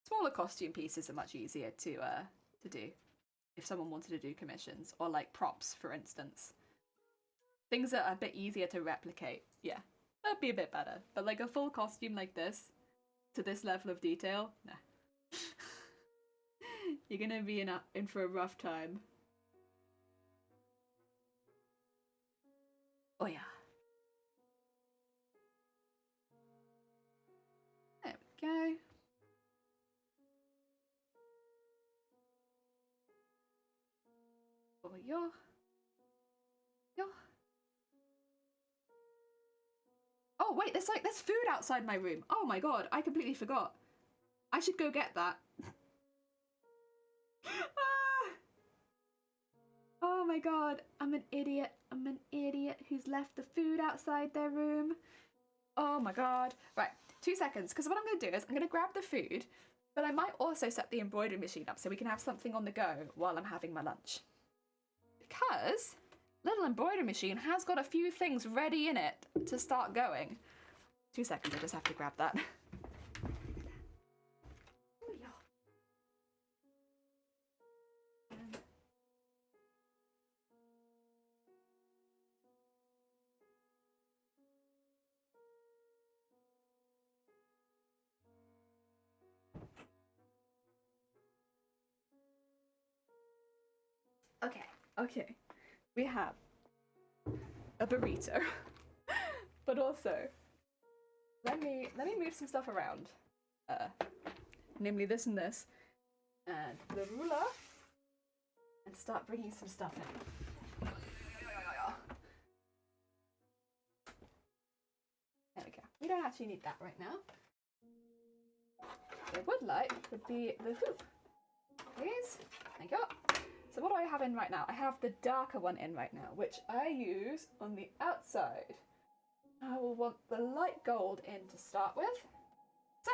Smaller costume pieces are much easier to do if someone wanted to do commissions, or like props, for instance. Things that are a bit easier to replicate, yeah, that'd be a bit better. But like a full costume like this, to this level of detail, nah. You're gonna be in for a rough time. Oh yeah. There we go. Oh yeah. Yeah. Oh wait, there's food outside my room. Oh my god, I completely forgot. I should go get that. Ah! Oh my god, I'm an idiot. I'm an idiot who's left the food outside their room. Oh my god. Right, 2 seconds, because what I'm going to do is I'm going to grab the food, but I might also set the embroidery machine up so we can have something on the go while I'm having my lunch. Because little embroidery machine has got a few things ready in it to start going. 2 seconds, I just have to grab that. Okay. We have a burrito. But also, let me move some stuff around. Namely this and this. And the ruler. And start bringing some stuff in. There we go. We don't actually need that right now. What I would like would be the hoop. Please. There you go. So what do I have in right now? I have the darker one in right now, which I use on the outside. I will want the light gold in to start with. So,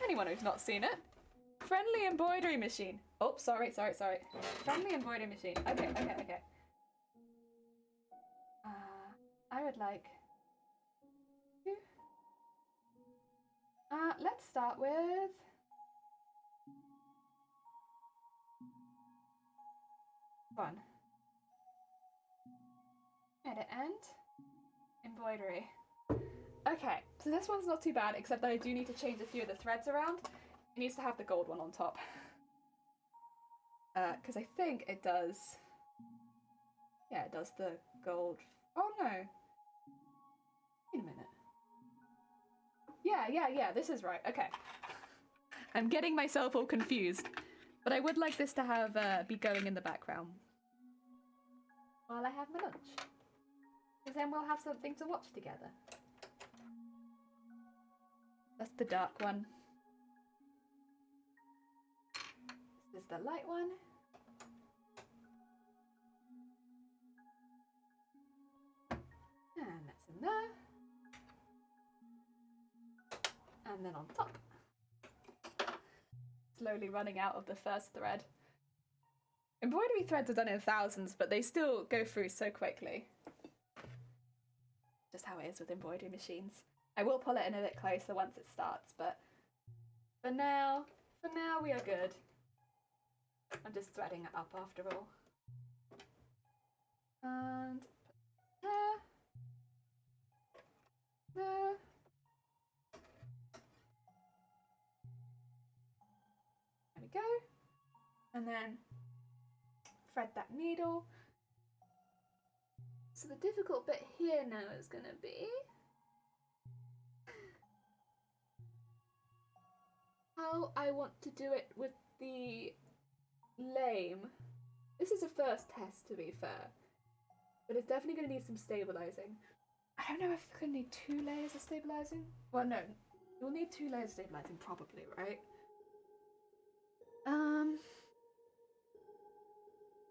anyone who's not seen it, friendly embroidery machine. Oh, sorry. Friendly embroidery machine. Okay. I would like to... let's start with... one. Edit end. Embroidery. Okay, so this one's not too bad, except that I do need to change a few of the threads around. It needs to have the gold one on top. Because I think it does... Yeah, it does the gold... Oh no! Wait a minute. Yeah, this is right, okay. I'm getting myself all confused. But I would like this to have be going in the background while I have my lunch. Because then we'll have something to watch together. That's the dark one. This is the light one. And that's in there. And then on top. Slowly running out of the first thread. Embroidery threads are done in thousands, but they still go through so quickly. Just how it is with embroidery machines. I will pull it in a bit closer once it starts, but for now we are good. I'm just threading it up after all. And there. There we go. And then thread that needle. So the difficult bit here now is going to be how I want to do it with the lame. This is a first test, to be fair, but it's definitely going to need some stabilizing. I don't know if it's going to need 2 layers of stabilizing. Well, no, you'll need 2 layers of stabilizing probably, right?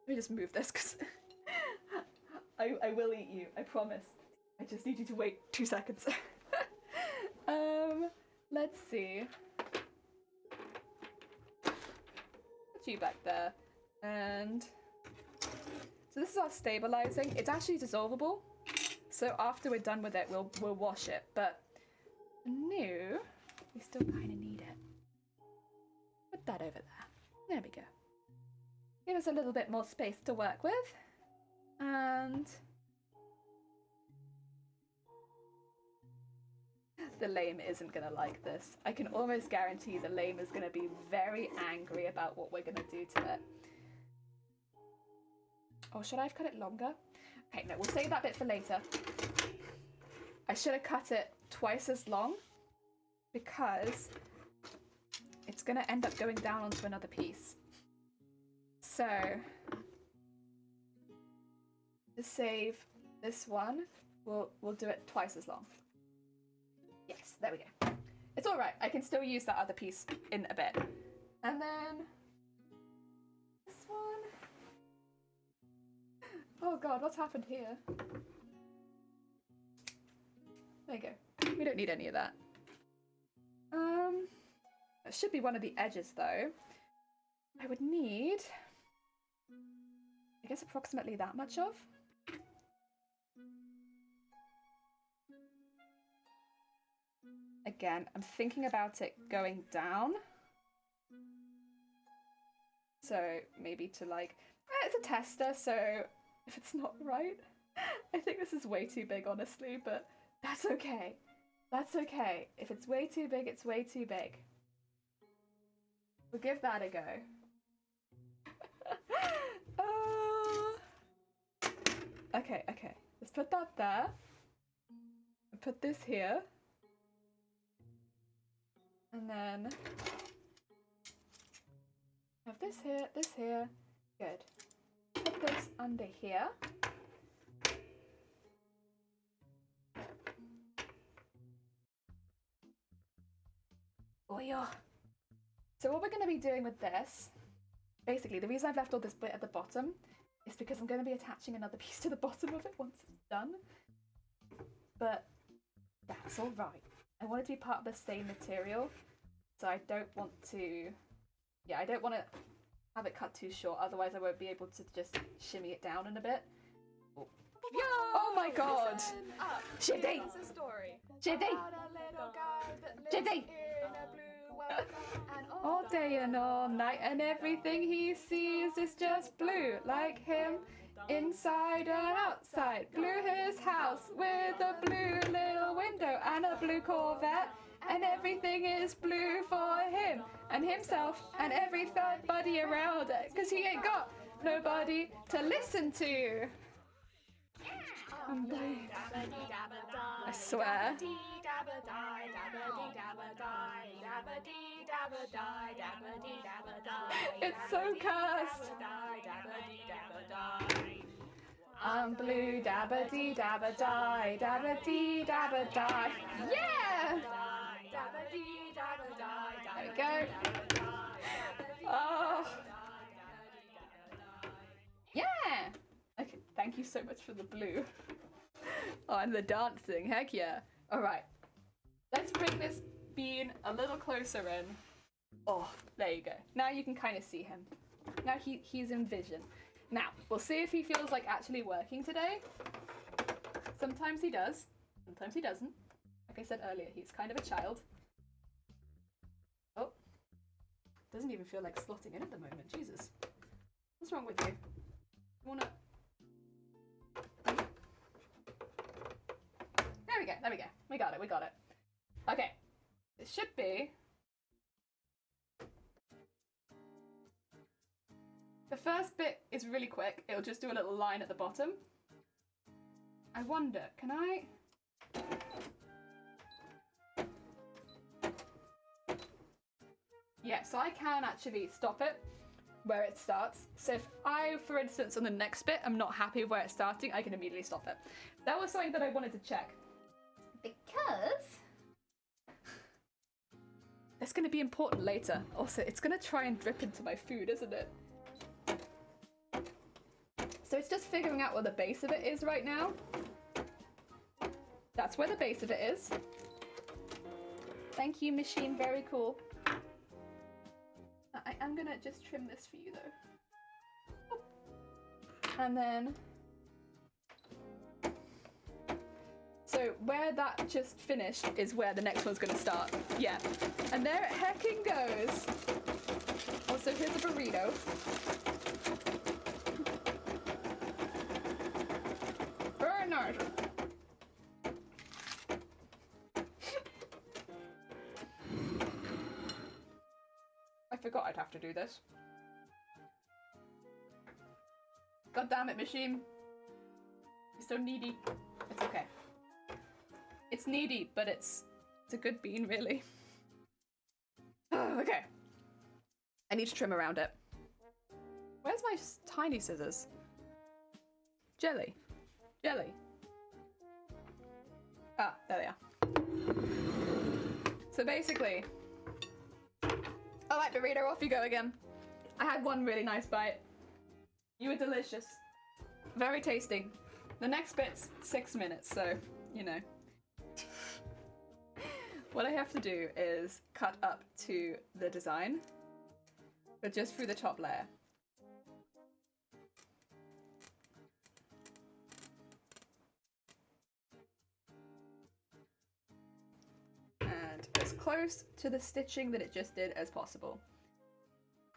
Let me just move this because I will eat you, I promise. I just need you to wait 2 seconds. Let's see. Put you back there. And so this is our stabilizing. It's actually dissolvable. So after we're done with it, we'll wash it. But no, we still kind of need it. Put that over there. There we go. Give us a little bit more space to work with. And the lame isn't gonna like this. I can almost guarantee the lame is gonna be very angry about what we're gonna do to it. Or should I have cut it longer? Okay, no, we'll save that bit for later. I should have cut it twice as long because it's gonna end up going down onto another piece. So to save this one, we'll do it twice as long. Yes, there we go. It's all right. I can still use that other piece in a bit. And then this one. Oh God, what's happened here? There you go. We don't need any of that. It should be one of the edges though. I would need, I guess, approximately that much of. Again, I'm thinking about it going down. So maybe to like, it's a tester, so if it's not right, I think this is way too big, honestly, but that's okay. That's okay. If it's way too big, it's way too big. We'll give that a go. Okay, okay. Let's put that there. Put this here. And then have this here, this here. Good. Put this under here. Oh yeah. So what we're going to be doing with this, basically the reason I've left all this bit at the bottom is because I'm going to be attaching another piece to the bottom of it once it's done. But that's all right. I want it to be part of the same material, so I don't want to, I don't want to have it cut too short, otherwise I won't be able to just shimmy it down in a bit. Oh, oh my god! Shifty! Shifty! Shifty! All day and all night, and everything he sees is just blue, like him, inside and outside. Blew his house with a blue little window and a blue Corvette, and everything is blue for him and himself and everybody around it, cause he ain't got nobody to listen to. I'm blue. I swear. It's so cursed. I'm blue, dabba dee dabba die, dabba dee dabba die. Yeah! There we go. Oh. Yeah! Okay, thank you so much for the blue. Oh, and the dancing, heck yeah. Alright, let's bring this bean a little closer in. Oh, there you go. Now you can kind of see him. Now he's in vision. Now, we'll see if he feels like actually working today. Sometimes he does, sometimes he doesn't. Like I said earlier, he's kind of a child. Oh, doesn't even feel like slotting in at the moment, Jesus. What's wrong with you? You wanna... There we go, there we go. We got it, we got it. Okay, it should be... The first bit is really quick. It'll just do a little line at the bottom. I wonder, can I... Yeah, so I can actually stop it where it starts. So if I, for instance, on the next bit, I'm not happy with where it's starting, I can immediately stop it. That was something that I wanted to check. Because... It's going to be important later. Also, it's going to try and drip into my food, isn't it? So it's just figuring out where the base of it is right now. That's where the base of it is. Thank you, machine. Very cool. I am gonna just trim this for you though. And then... So where that just finished is where the next one's gonna start. Yeah. And there it hecking goes. Also, here's a burrito. Very nice. I forgot I'd have to do this. God damn it, machine. You're so needy. It's okay. It's needy, but it's a good bean, really. Oh, okay. I need to trim around it. Where's my tiny scissors? Jelly. Jelly. Ah, there they are. So basically... Alright, burrito, off you go again. I had one really nice bite. You were delicious. Very tasty. The next bit's 6 minutes, so, you know. What I have to do is cut up to the design, but just through the top layer. And as close to the stitching that it just did as possible.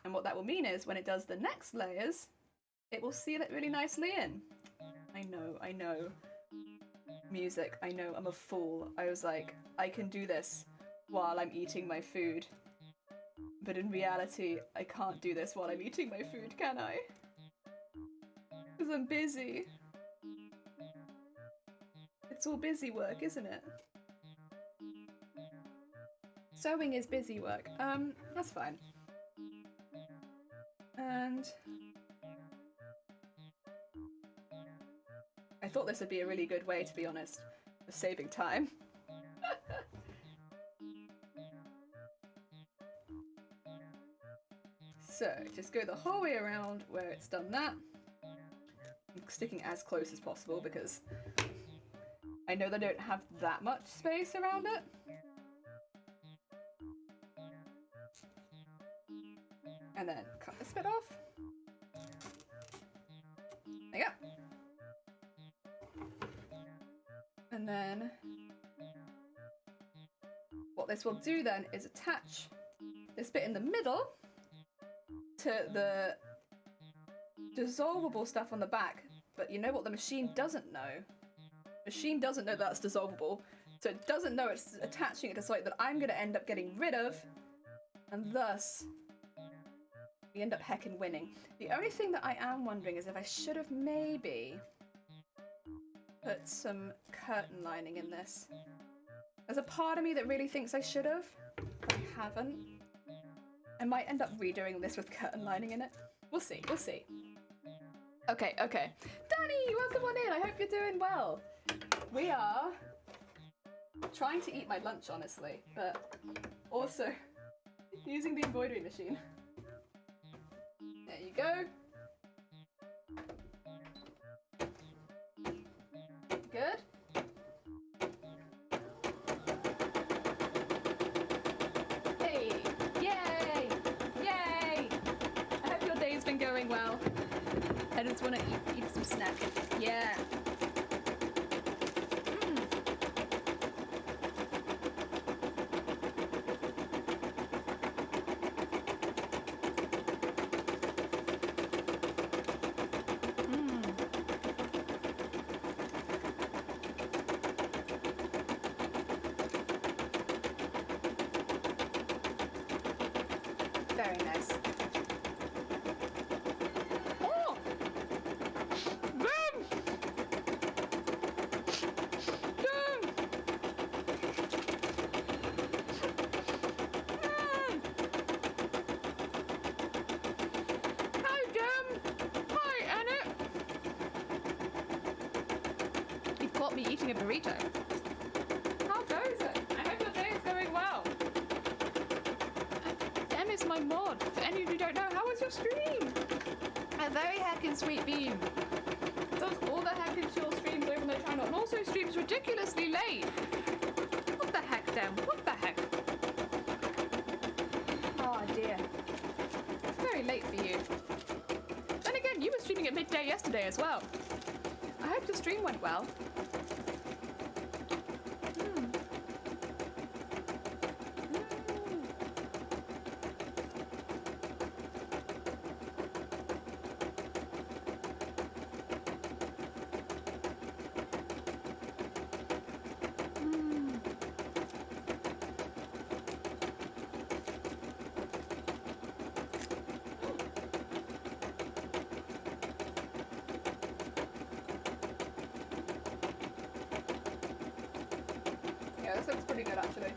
And what that will mean is when it does the next layers, it will seal it really nicely in. I know. Music, I know, I'm a fool. I was like, I can do this while I'm eating my food. But in reality, I can't do this while I'm eating my food, can I? Because I'm busy. That's all busy work, isn't it? Sewing is busy work. That's fine. And I thought this would be a really good way, to be honest, of saving time. So, just go the whole way around where it's done that. I'm sticking as close as possible because I know they don't have that much space around it. And then cut this bit off. There you go. And then what this will do then is attach this bit in the middle to the dissolvable stuff on the back. But you know what the machine doesn't know? The machine doesn't know that's dissolvable, so it doesn't know it's attaching it to something that I'm going to end up getting rid of, and thus we end up heckin' winning. The only thing that I am wondering is if I should have maybe put some curtain lining in this. There's a part of me that really thinks I should have, but I haven't. I might end up redoing this with curtain lining in it. We'll see, we'll see. Okay. Danny, welcome on in. I hope you're doing well. We are trying to eat my lunch, honestly, but also using the embroidery machine. There you go. Good. Hey, yay, yay. I hope your day's been going well. I just want to eat some snack. Yeah. Very nice. Oh! Boom! Boom! Hi, Gum! Hi, Anna! You caught me eating a burrito. How goes it? I hope your day is going well. Em is my mod. For any of you who don't know, how was your stream? A very heckin' sweet beam. Does all the heckin' chill streams over on their channel and also streams ridiculously late. What the heck, Dem? What the heck? Oh dear. It's very late for you. Then again, you were streaming at midday yesterday as well. I hope the stream went well. Yeah, this looks pretty good actually.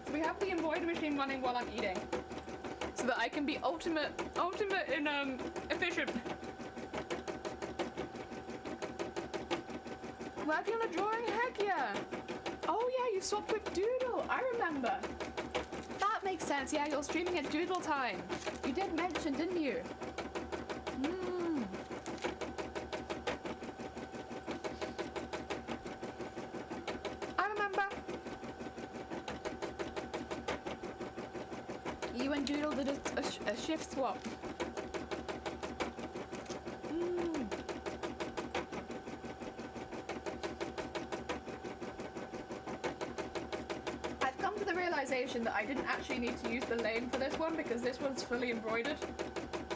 So we have the embroidery machine running while I'm eating, so that I can be ultimate in efficient. Working on a drawing? Heck yeah! Oh yeah, you swapped with Doodle. I remember. That makes sense. Yeah, you're streaming at Doodle time. You did mention, didn't you? You and Doodle did a shift swap. I've come to the realization that I didn't actually need to use the lane for this one because this one's fully embroidered.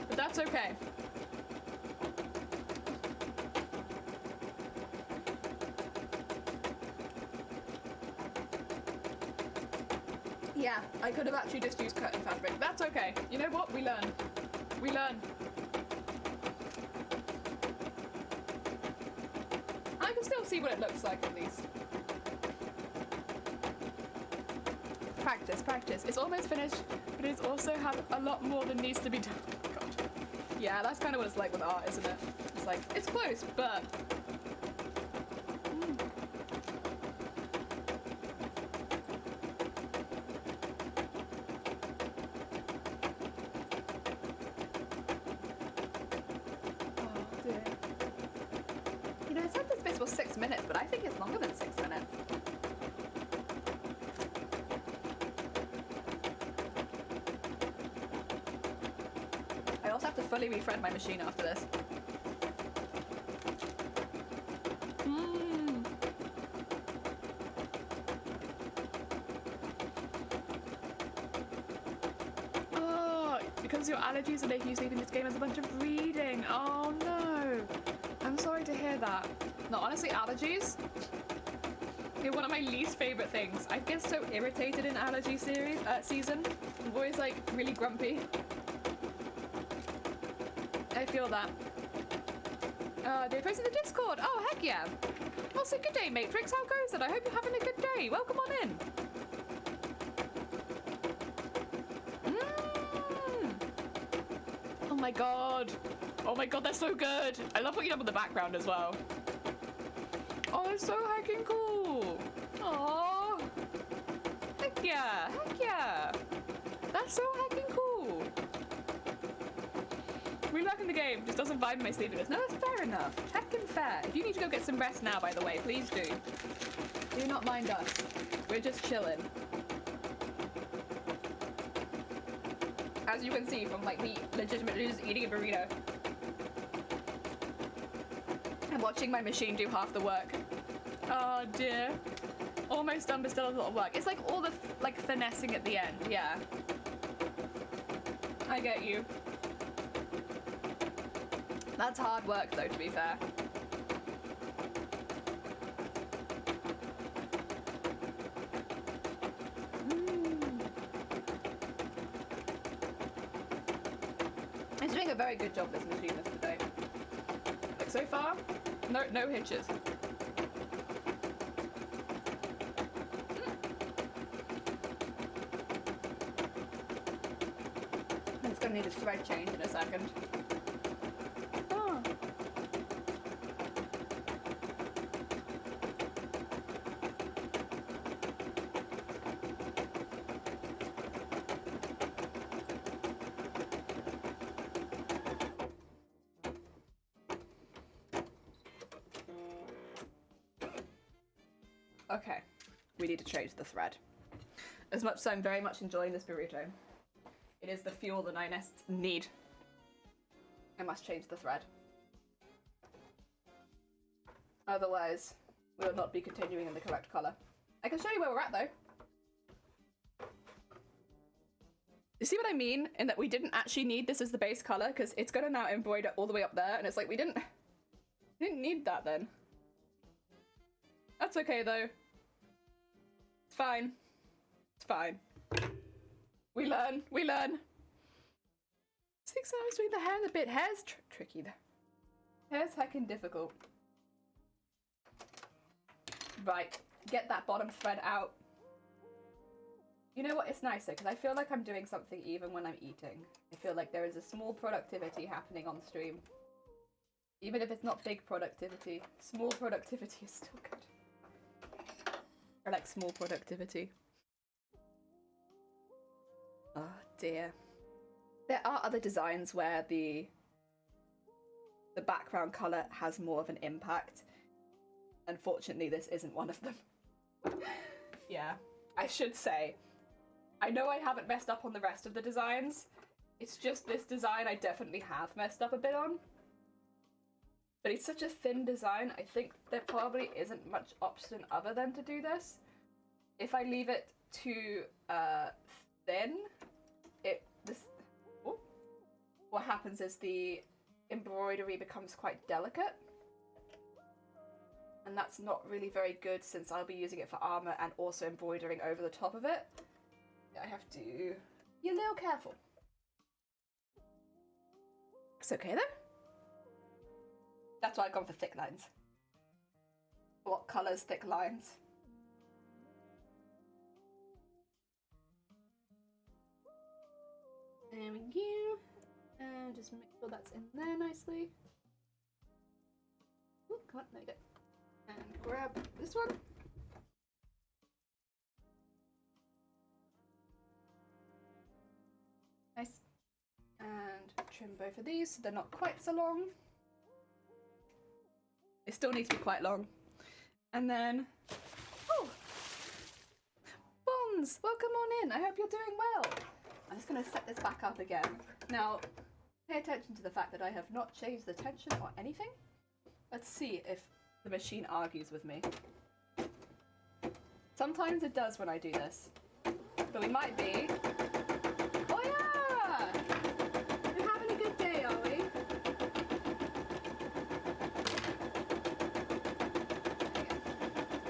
But that's okay. Yeah, I could have actually just used curtain fabric. That's okay. You know what? We learn. We learn. I can still see see what it looks like at least. Practice, practice. It's almost finished, but it also has a lot more that needs to be done. God. Yeah, that's kind of what it's like with art, isn't it? It's like, it's close, but... Oh, dear. You know, it said this bit was 6 minutes, but I think it's longer than 6 minutes. I also have to fully refresh my machine after this. Oh, because your allergies are making you sleep in this game as a bunch of reading. Oh no. I'm sorry to hear that. No, honestly, allergies, they're one of my least favorite things. I get so irritated in allergy season. I'm always like really grumpy. I feel that. They posted the Discord. Oh, heck yeah. Well, so good day, Matrix. How goes it? I hope you're having a good day. Welcome on in. Oh my god. Oh my god, they're so good. I love what you have in the background as well. Oh, it's so heckin' cool. Aww. Heck yeah. Heck yeah. That's so heckin' cool. Reworking the game just doesn't vibe my sleepiness. No, that's fair enough. Heckin' fair. If you need to go get some rest now, by the way, please do. Do not mind us. We're just chilling. As you can see from like me legitimately just eating a burrito. And watching my machine do half the work. Oh dear. Almost done, but still a lot of work. It's like all the like finessing at the end, yeah. I get you. That's hard work though, to be fair. It's doing a very good job, this machine, today. Like so far, no hitches. It's gonna need a thread change in a second. Okay, we need to change the thread. As much as I'm very much enjoying this burrito, it is the fuel that I need. I must change the thread. Otherwise, we will not be continuing in the correct colour. I can show you where we're at though. You see what I mean? In that we didn't actually need this as the base colour, because it's gonna now embroider all the way up there, and it's like we didn't need that then. That's okay though. It's fine. It's fine. We learn. We learn. 6 hours doing the hair and the bit. Hair's tricky though. Hair's heckin' difficult. Right. Get that bottom thread out. You know what? It's nice though, because I feel like I'm doing something even when I'm eating. I feel like there is a small productivity happening on stream. Even if it's not big productivity, small productivity is still good. I like small productivity. Oh dear. There are other designs where the background colour has more of an impact. Unfortunately, this isn't one of them. Yeah, I should say, I know I haven't messed up on the rest of the designs. It's just this design I definitely have messed up a bit on. But it's such a thin design, I think there probably isn't much option other than to do this. If I leave it too thin, what happens is the embroidery becomes quite delicate. And that's not really very good since I'll be using it for armor and also embroidering over the top of it. I have to be a little careful. It's okay though. That's why I've gone for thick lines. What colours thick lines? There we go. And just make sure that's in there nicely. Ooh, come on, there we go. And grab this one. Nice. And trim both of these so they're not quite so long. They still need to be quite long. And then, oh, Bonds, welcome on in. I hope you're doing well. I'm just going to set this back up again. Now, pay attention to the fact that I have not changed the tension or anything. Let's see if the machine argues with me. Sometimes it does when I do this, but we might be. Oh yeah! We're having a good day, are we?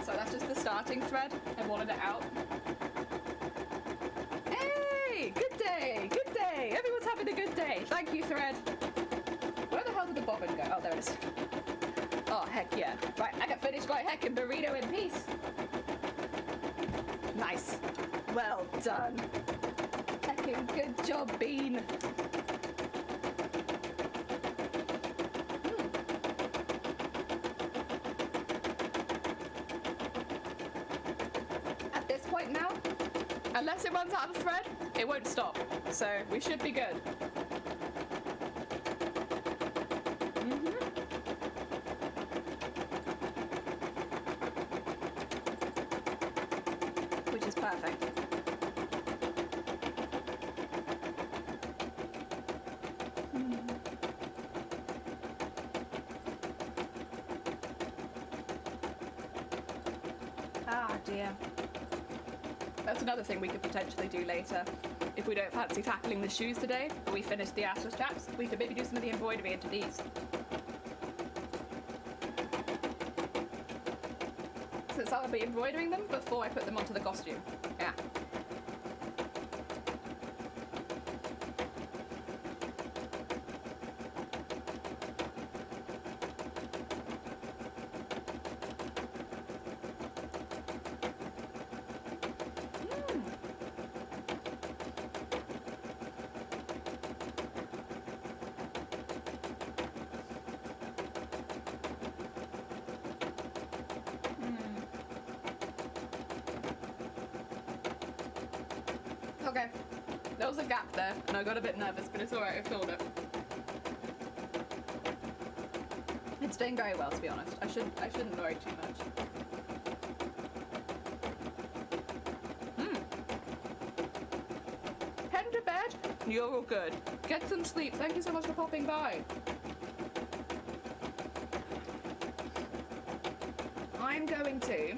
So that's just the starting thread. I wanted it out. Hey! Good day! Good day! Everyone's having a good day. Thank you, thread. Where the hell did the bobbin go? Oh, there it is. Oh, heck yeah. Right, I can finish my heckin' burrito in peace. Nice. Well done. Heckin' good job, Bean. At this point now, unless it runs out of thread, it won't stop. So we should be good. Which is perfect. Ah, dear. That's another thing we could potentially do later. If we don't fancy tackling the shoes today, but we finish the assless chaps, we could maybe do some of the embroidery into these. Since I'll be embroidering them before I put them onto the costume. Yeah. Okay, there was a gap there, and I got a bit nervous, but it's alright, I filled it. It's doing very well, to be honest. I shouldn't worry too much. Heading to bed? You're all good. Get some sleep. Thank you so much for popping by. I'm going to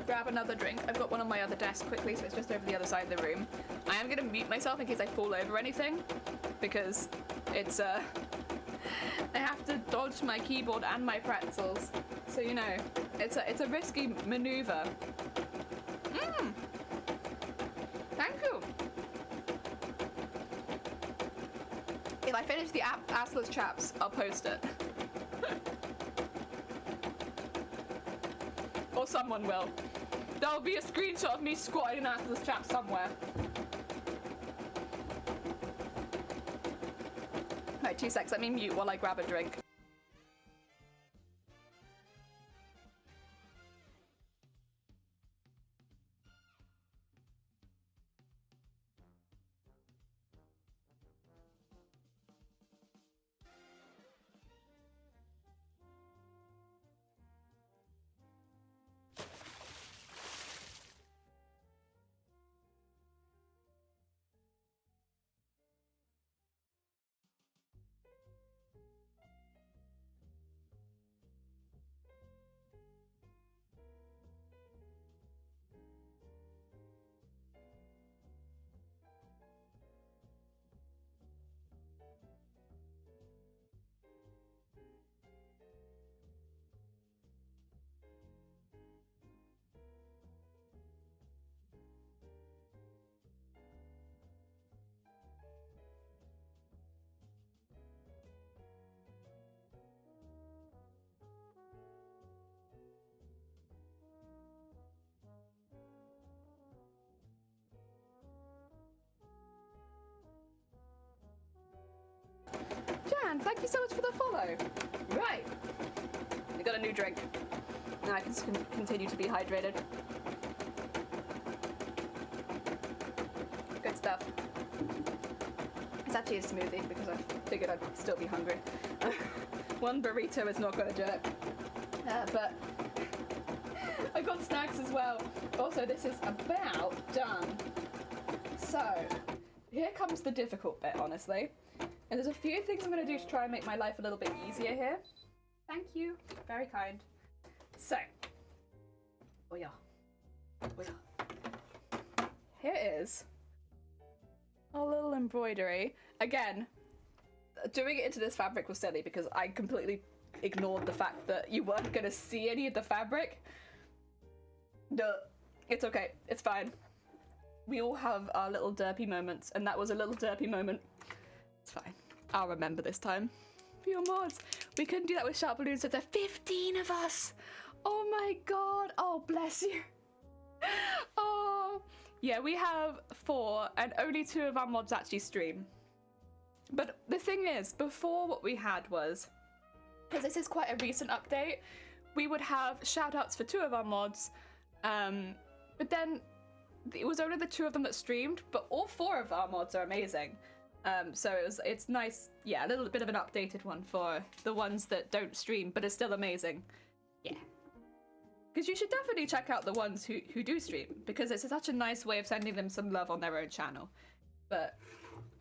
grab another drink. I've got one on my other desk quickly, so it's just over the other side of the room. I am going to mute myself in case I fall over anything, because it's I have to dodge my keyboard and my pretzels, so you know, it's a risky maneuver. Thank you. If I finish the assless chaps, I'll post it. Or someone will. There'll be a screenshot of me squatting in assless chaps somewhere. Right, 2 secs, let me mute while I grab a drink. Dan, thank you so much for the follow. Right. I got a new drink. Now I can continue to be hydrated. Good stuff. It's actually a smoothie because I figured I'd still be hungry. One burrito is not going to do it. But I got snacks as well. Also, this is about done. So, here comes the difficult bit, honestly. And there's a few things I'm going to do to try and make my life a little bit easier here. Thank you. Very kind. So, oh yeah. Here is a little embroidery. Again, doing it into this fabric was silly because I completely ignored the fact that you weren't going to see any of the fabric. No, it's okay. It's fine. We all have our little derpy moments, and that was a little derpy moment. It's fine. I'll remember this time. For your mods. We couldn't do that with sharp balloons, so there's 15 of us. Oh my god. Oh, bless you. Oh. Yeah, we have 4, and only 2 of our mods actually stream. But the thing is, before what we had was, because this is quite a recent update, we would have shout-outs for 2 of our mods, but then it was only the 2 of them that streamed, but all 4 of our mods are amazing. So it's nice, yeah, a little bit of an updated one for the ones that don't stream, but it's still amazing. Yeah. Because you should definitely check out the ones who do stream, because it's such a nice way of sending them some love on their own channel. But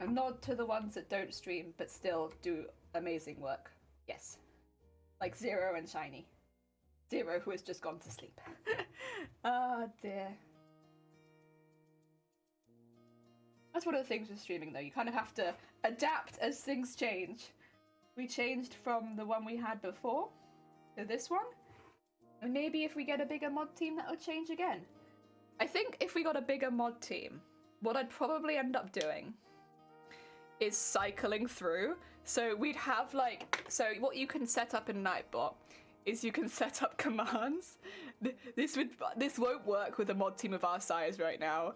a nod to the ones that don't stream, but still do amazing work. Yes. Like Zero and Shiny. Zero, who has just gone to sleep. Oh dear. That's one of the things with streaming though, you kind of have to adapt as things change. We changed from the one we had before to this one. And maybe if we get a bigger mod team, that will change again. I think if we got a bigger mod team, what I'd probably end up doing is cycling through. So we'd have like, so what you can set up in Nightbot is you can set up commands. This won't work with a mod team of our size right now,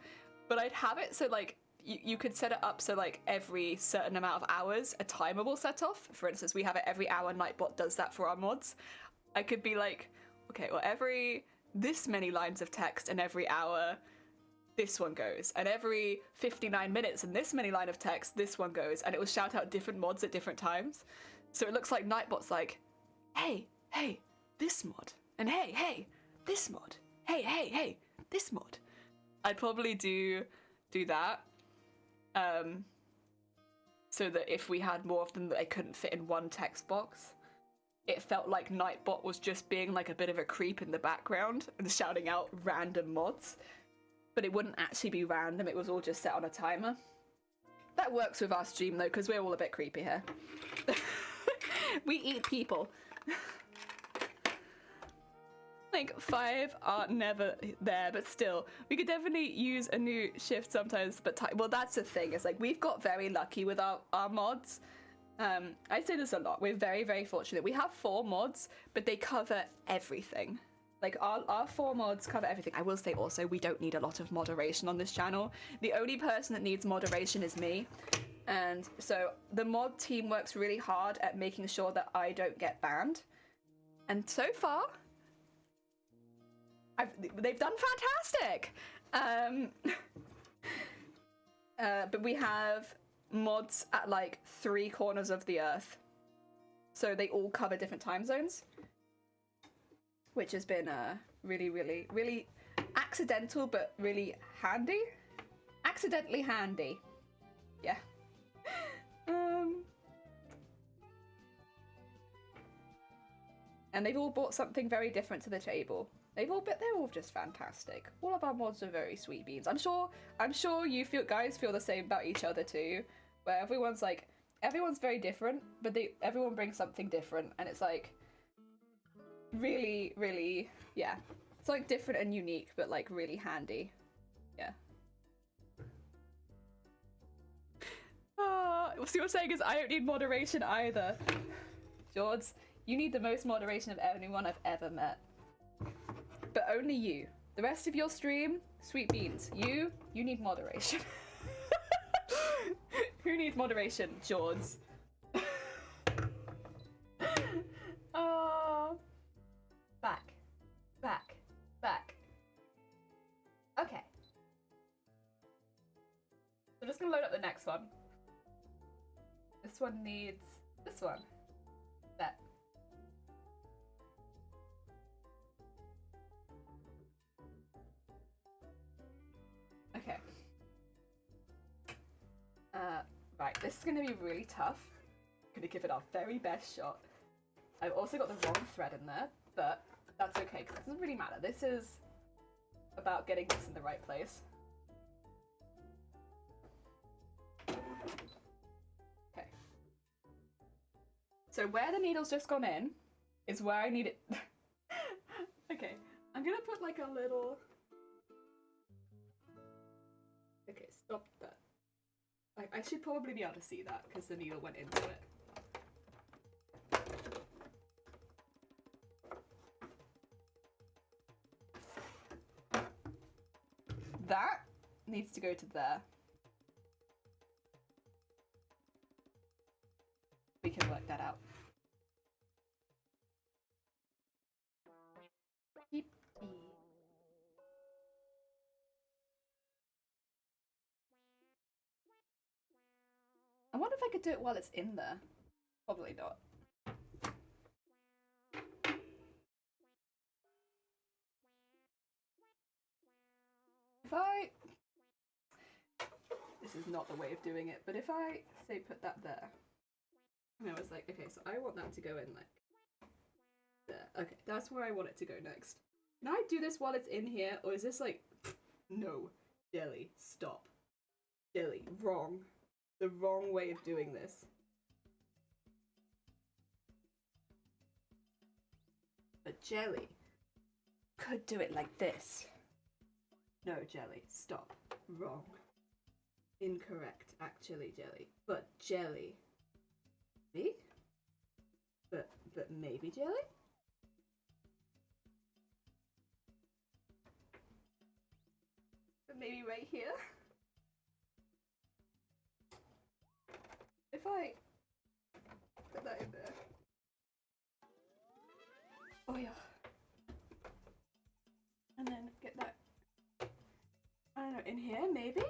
but I'd have it so like you could set it up so like every certain amount of hours a timer will set off. For instance, we have it every hour. Nightbot does that for our mods. I could be like, okay, well every this many lines of text and every hour this one goes, and every 59 minutes and this many line of text this one goes, and it will shout out different mods at different times. So it looks like Nightbot's like, hey, this mod, and hey, this mod, hey, this mod. I'd probably do that, so that if we had more of them that they couldn't fit in one text box, it felt like Nightbot was just being like a bit of a creep in the background and shouting out random mods. But it wouldn't actually be random, it was all just set on a timer. That works with our stream though, because we're all a bit creepy here. We eat people. Like 5 are never there, but still, we could definitely use a new shift sometimes, but well, that's the thing, it's like we've got very lucky with our mods. I say this a lot, we're very, very fortunate. We have 4 mods, but they cover everything. Like, our 4 mods cover everything. I will say also, we don't need a lot of moderation on this channel. The only person that needs moderation is me. And so the mod team works really hard at making sure that I don't get banned. And so far, they've done fantastic. But we have mods at like 3 corners of the earth. So they all cover different time zones. Which has been really, really, really accidental, but really handy. Accidentally handy. Yeah. And they've all brought something very different to the table. They're all just fantastic. All of our mods are very sweet beans. I'm sure you guys feel the same about each other too, where everyone's very different, but everyone brings something different, and it's like really, really, yeah. It's like different and unique, but like really handy. Yeah. So you're saying is I don't need moderation either. George, you need the most moderation of anyone I've ever met. But only you. The rest of your stream, sweet beans. You need moderation. Who needs moderation? George. next one. This one needs this one. That. Okay. Right, this is gonna be really tough. I'm gonna give it our very best shot. I've also got the wrong thread in there, but that's okay, because it doesn't really matter. This is about getting this in the right place. Okay. So where the needle's just gone in is where I need it. Okay, I'm gonna put like a little... Okay, stop that. I should probably be able to see that because the needle went into it. That needs to go to there. We can work that out. I wonder if I could do it while it's in there. Probably not. If I... This is not the way of doing it, but if I, say, put that there, and I was like, okay, so I want that to go in, like, there. Okay, that's where I want it to go next. Can I do this while it's in here, or is this like, no, Jelly, stop. Jelly, wrong. The wrong way of doing this. But Jelly could do it like this. No, Jelly, stop. Wrong. Incorrect, actually, Jelly. But Jelly. Me? But maybe Jelly? But maybe right here? If I put that in there. Oh yeah. And then get that, I don't know, in here maybe?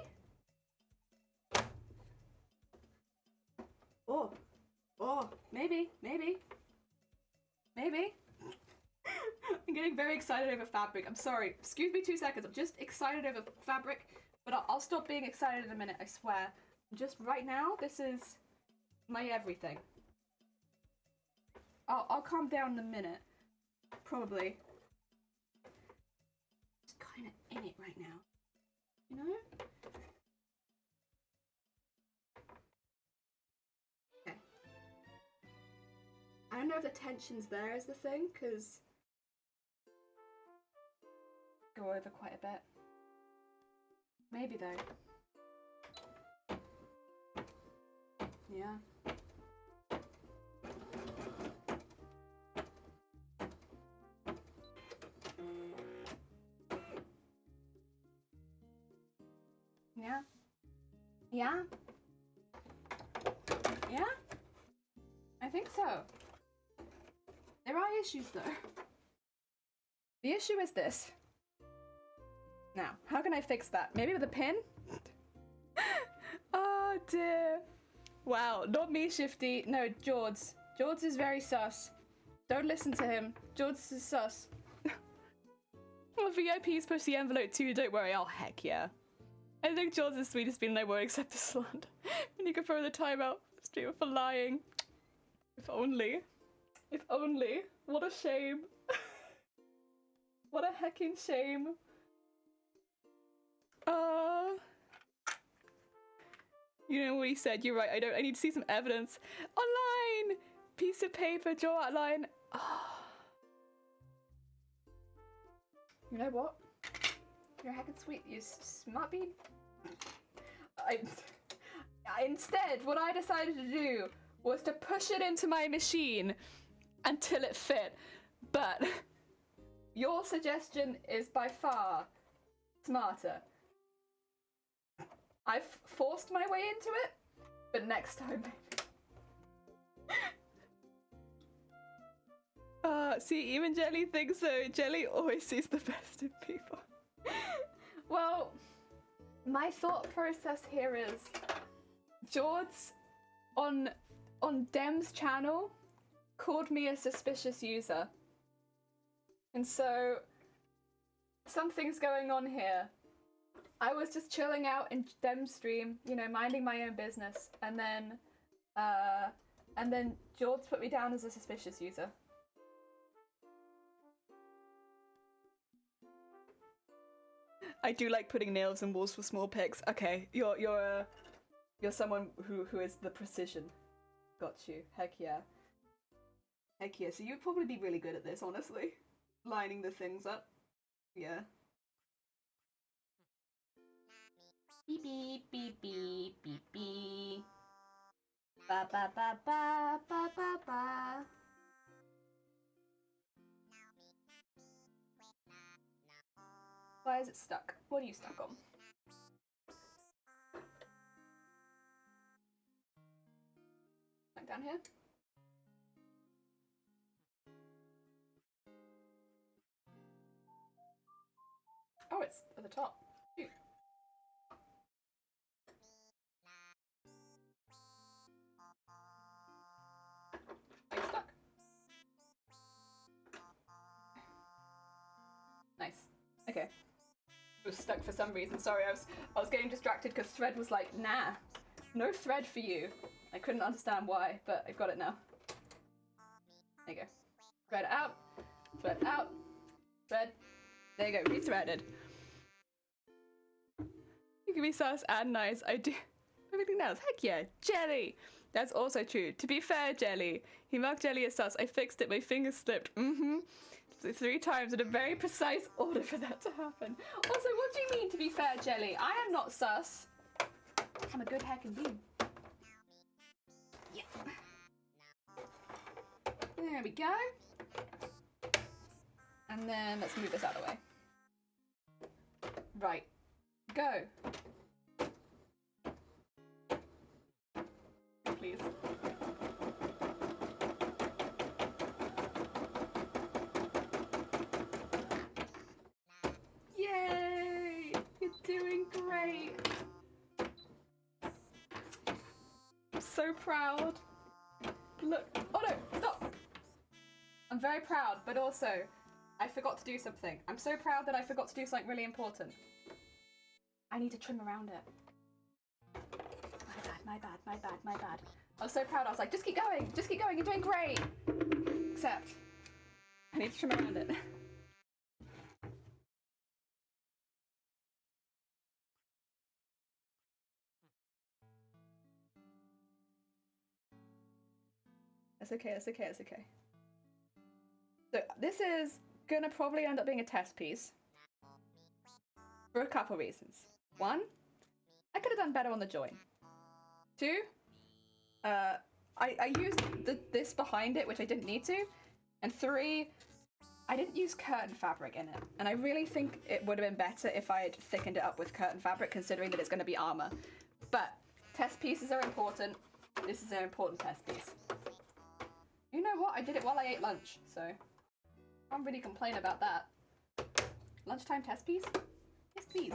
Oh, maybe. I'm getting very excited over fabric. I'm sorry. Excuse me 2 seconds. I'm just excited over fabric, but I'll stop being excited in a minute, I swear. Just right now, this is my everything. I'll calm down in a minute. Probably. Just kind of in it right now. You know? Okay. I don't know if the tension's there is the thing, because... Go over quite a bit. Maybe though. Yeah. Yeah. Yeah? Yeah? I think so. There are issues though. The issue is this. Now, how can I fix that? Maybe with a pin? Oh dear. Wow, not me, Shifty. No, George. George is very sus. Don't listen to him. George is sus. Well, VIPs push the envelope too, don't worry. Oh, heck yeah. I think George is the sweetest bean and I won't accept the slander. And you can throw the timeout streamer for lying. If only. If only. What a shame. What a hecking shame. You know what he said, you're right, I need to see some evidence. Online! Piece of paper, draw outline. Oh. You know what? You're heckin' sweet, you smart bean. Instead, what I decided to do was to push it into my machine until it fit. But your suggestion is by far smarter. I've forced my way into it, but next time maybe. See, even Jelly thinks so. Jelly always sees the best in people. Well, my thought process here is George on Dem's channel called me a suspicious user. And so something's going on here. I was just chilling out in Dem's stream, you know, minding my own business, and then George put me down as a suspicious user. I do like putting nails in walls for small pics. Okay, you're someone who is the precision. Got you. Heck yeah. Heck yeah. So you'd probably be really good at this, honestly. Lining the things up. Yeah. Beep beep beep beep beep beep. Ba ba ba ba ba ba ba. Why is it stuck? What are you stuck on? Back down here. Oh, it's at the top. Shoot. Are you stuck? Nice. Okay. It was stuck for some reason. Sorry, I was getting distracted because Thread was like, nah, no thread for you. I couldn't understand why, but I've got it now. There you go. Thread out. Thread out. Thread. There you go. Rethreaded. You can be sus and nice. I do everything else. Heck yeah. Jelly. That's also true. To be fair, Jelly. He marked Jelly as sus. I fixed it. My fingers slipped. Mm-hmm. 3 times in a very precise order for that to happen. Also, what do you mean, to be fair, Jelly? I am not sus. I'm a good heckin' bean. Yeah. There we go. And then let's move this out of the way. Right. Go. Please. Yay! You're doing great. I'm so proud. Look. Oh no! Stop! I'm very proud, but also I forgot to do something. I'm so proud that I forgot to do something really important. I need to trim around it. My bad. I was so proud. I was like, just keep going, you're doing great. Except, I need to trim around it. That's okay. So this is gonna probably end up being a test piece. For a couple reasons. 1, I could have done better on the join. 2, I used this behind it, which I didn't need to. And 3, I didn't use curtain fabric in it. And I really think it would have been better if I had thickened it up with curtain fabric, considering that it's going to be armor. But test pieces are important. This is an important test piece. You know what? I did it while I ate lunch, so I can't really complain about that. Lunchtime test piece? Yes, please.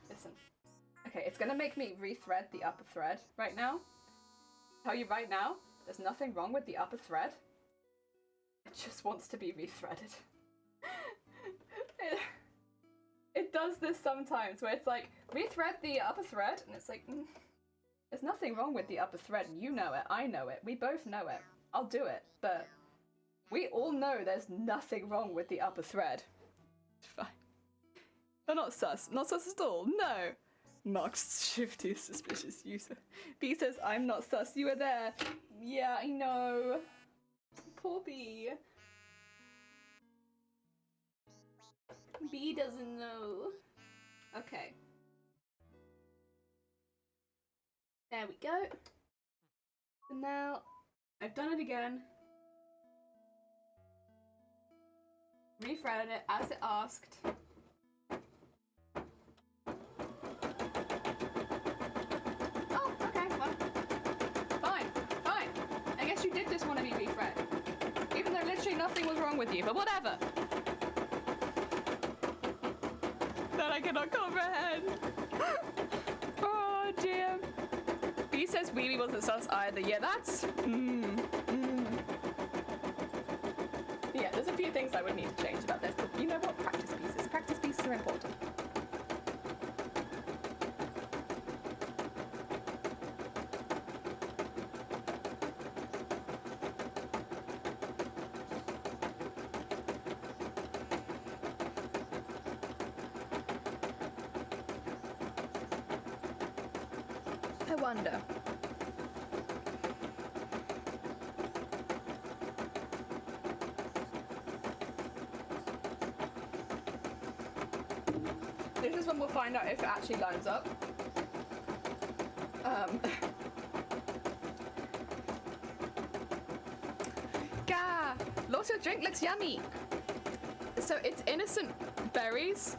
Listen. Okay, it's gonna make me rethread the upper thread right now. Tell you right now, there's nothing wrong with the upper thread. It just wants to be rethreaded. It does this sometimes, where it's like, rethread the upper thread, and it's like, there's nothing wrong with the upper thread. You know it, I know it, we both know it. I'll do it, but we all know there's nothing wrong with the upper thread. It's fine. You're not sus. Not sus at all. No. Mark's shifty suspicious user. B says, I'm not sus. You were there. Yeah, I know. Poor B. B doesn't know. Okay. There we go. And now I've done it again. Rethreaded it as it asked. Oh, okay, well, fine. I guess you did just want to be rethread. Even though literally nothing was wrong with you, but whatever. That I cannot comprehend. Oh dear. B says Weeby wasn't sus either. Yeah, that's... Yeah, there's a few things I would need to change about this, but you know what? Practice pieces. Practice pieces are important. I wonder. This is when we'll find out if it actually lines up. Gah! Lots of drink looks yummy. So it's innocent berries.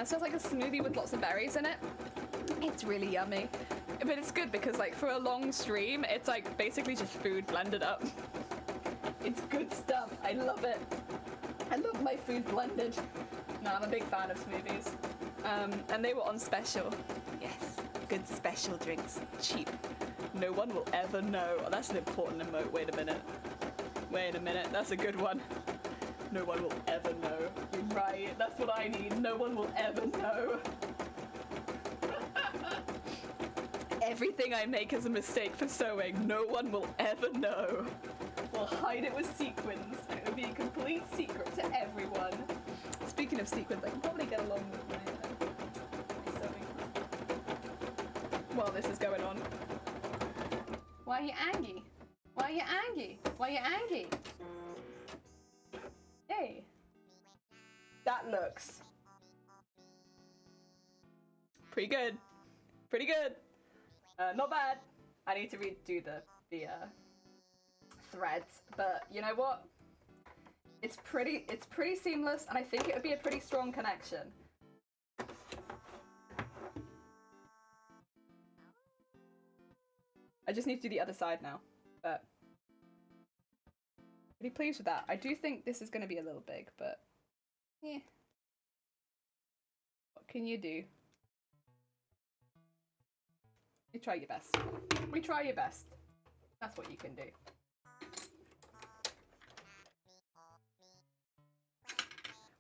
So it's like a smoothie with lots of berries in it. It's really yummy. But it's good because like for a long stream, it's like basically just food blended up. It's good stuff. I love it. I love my food blended. No, I'm a big fan of smoothies. And they were on special. Yes, good special drinks. Cheap. No one will ever know. Oh, that's an important emote. Wait a minute. Wait a minute. That's a good one. No one will ever know. You're right. That's what I need. No one will ever know. Everything I make is a mistake for sewing. No one will ever know. We'll hide it with sequins, and it will be a complete secret to everyone. Speaking of sequins, I can probably get along with my sewing while this is going on. Why are you angry? Why are you angry? Why are you angry? Hey. That looks pretty good. Pretty good. Not bad. I need to redo the threads, but you know what? It's pretty seamless, and I think it would be a pretty strong connection. I just need to do the other side now, but pretty pleased with that. I do think this is going to be a little big, but yeah. What can you do? You try your best. We try your best. That's what you can do.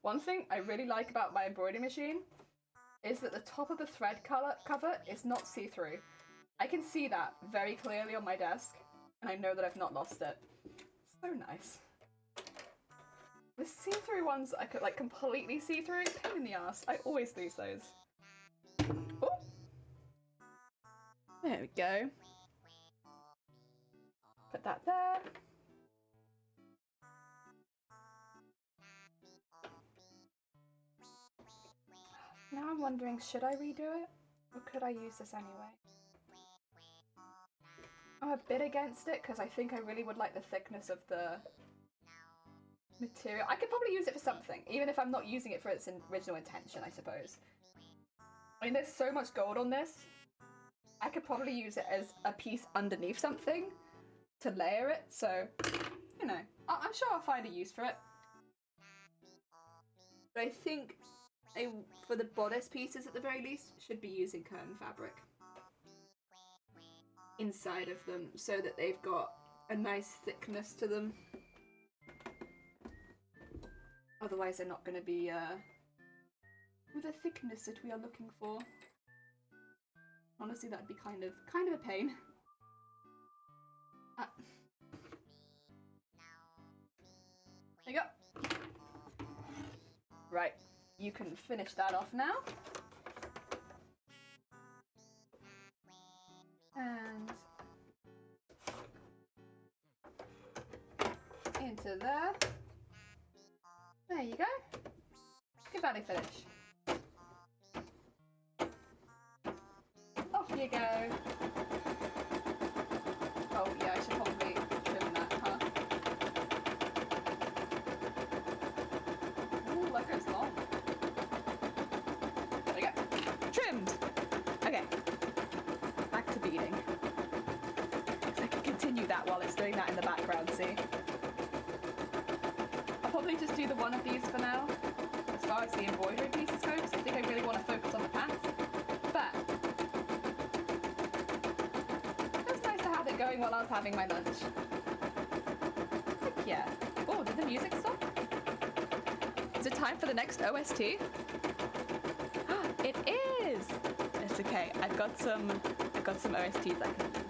One thing I really like about my embroidery machine is that the top of the thread cover is not see-through. I can see that very clearly on my desk, and I know that I've not lost it. It's so nice. The see-through ones I could like completely see-through, pain in the ass. I always lose those. Ooh. There we go. Put that there. Now I'm wondering, should I redo it? Or could I use this anyway? I'm a bit against it because I think I really would like the thickness of the material. I could probably use it for something, even if I'm not using it for its original intention, I suppose. I mean, there's so much gold on this. I could probably use it as a piece underneath something to layer it, so, you know, I'm sure I'll find a use for it. But I think for the bodice pieces at the very least, should be using curtain fabric inside of them so that they've got a nice thickness to them. Otherwise they're not going to be with the thickness that we are looking for. Honestly, that'd be kind of a pain. There you go. Right, you can finish that off now. And into there. There you go. Good body finish. Off you go. Oh yeah, I should probably trim that, huh? Ooh, that goes long. There we go. Trimmed! Okay. Back to beading. I can continue that while it's doing that in the background, see? probably just do the one of these for now, as far as the embroidery pieces go, because I think I really want to focus on the pants. But it was nice to have it going while I was having my lunch. Heck yeah. Oh, did the music stop? Is it time for the next OST? It is! It's okay. I've got some OSTs I can use.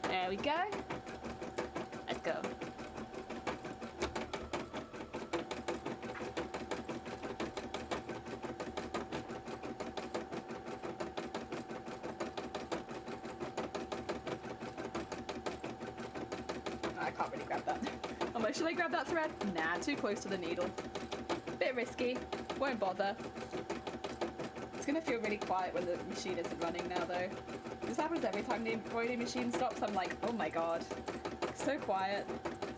There we go. Let's go. I can't really grab that. Should I grab that thread? Nah, too close to the needle. Bit risky. Won't bother. It's gonna feel really quiet when the machine isn't running now though. This happens every time the embroidery machine stops. I'm like, oh my god. So quiet.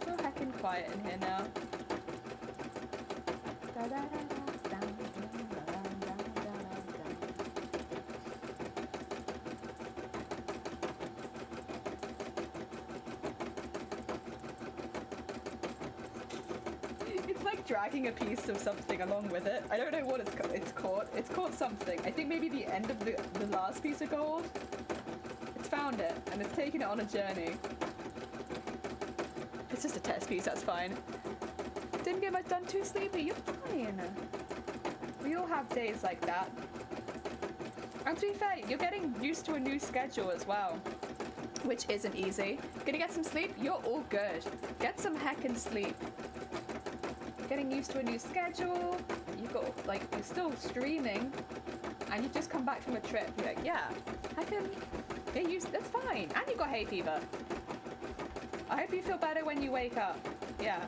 So heckin' quiet in here now. It's like dragging a piece of something along with it. I don't know what it's called. It's called something. I think maybe the end of the last piece of gold. It's found it and it's taken it on a journey. It's just a test piece, that's fine. Didn't get much done, too sleepy, you're fine. We all have days like that. And to be fair, you're getting used to a new schedule as well, which isn't easy. Gonna get some sleep? You're all good. Get some heckin' sleep. Getting used to a new schedule. You've got, like, you're still streaming, and you've just come back from a trip. You're like, yeah, heckin' get used, that's fine. And you've got hay fever. I hope you feel better when you wake up. Yeah.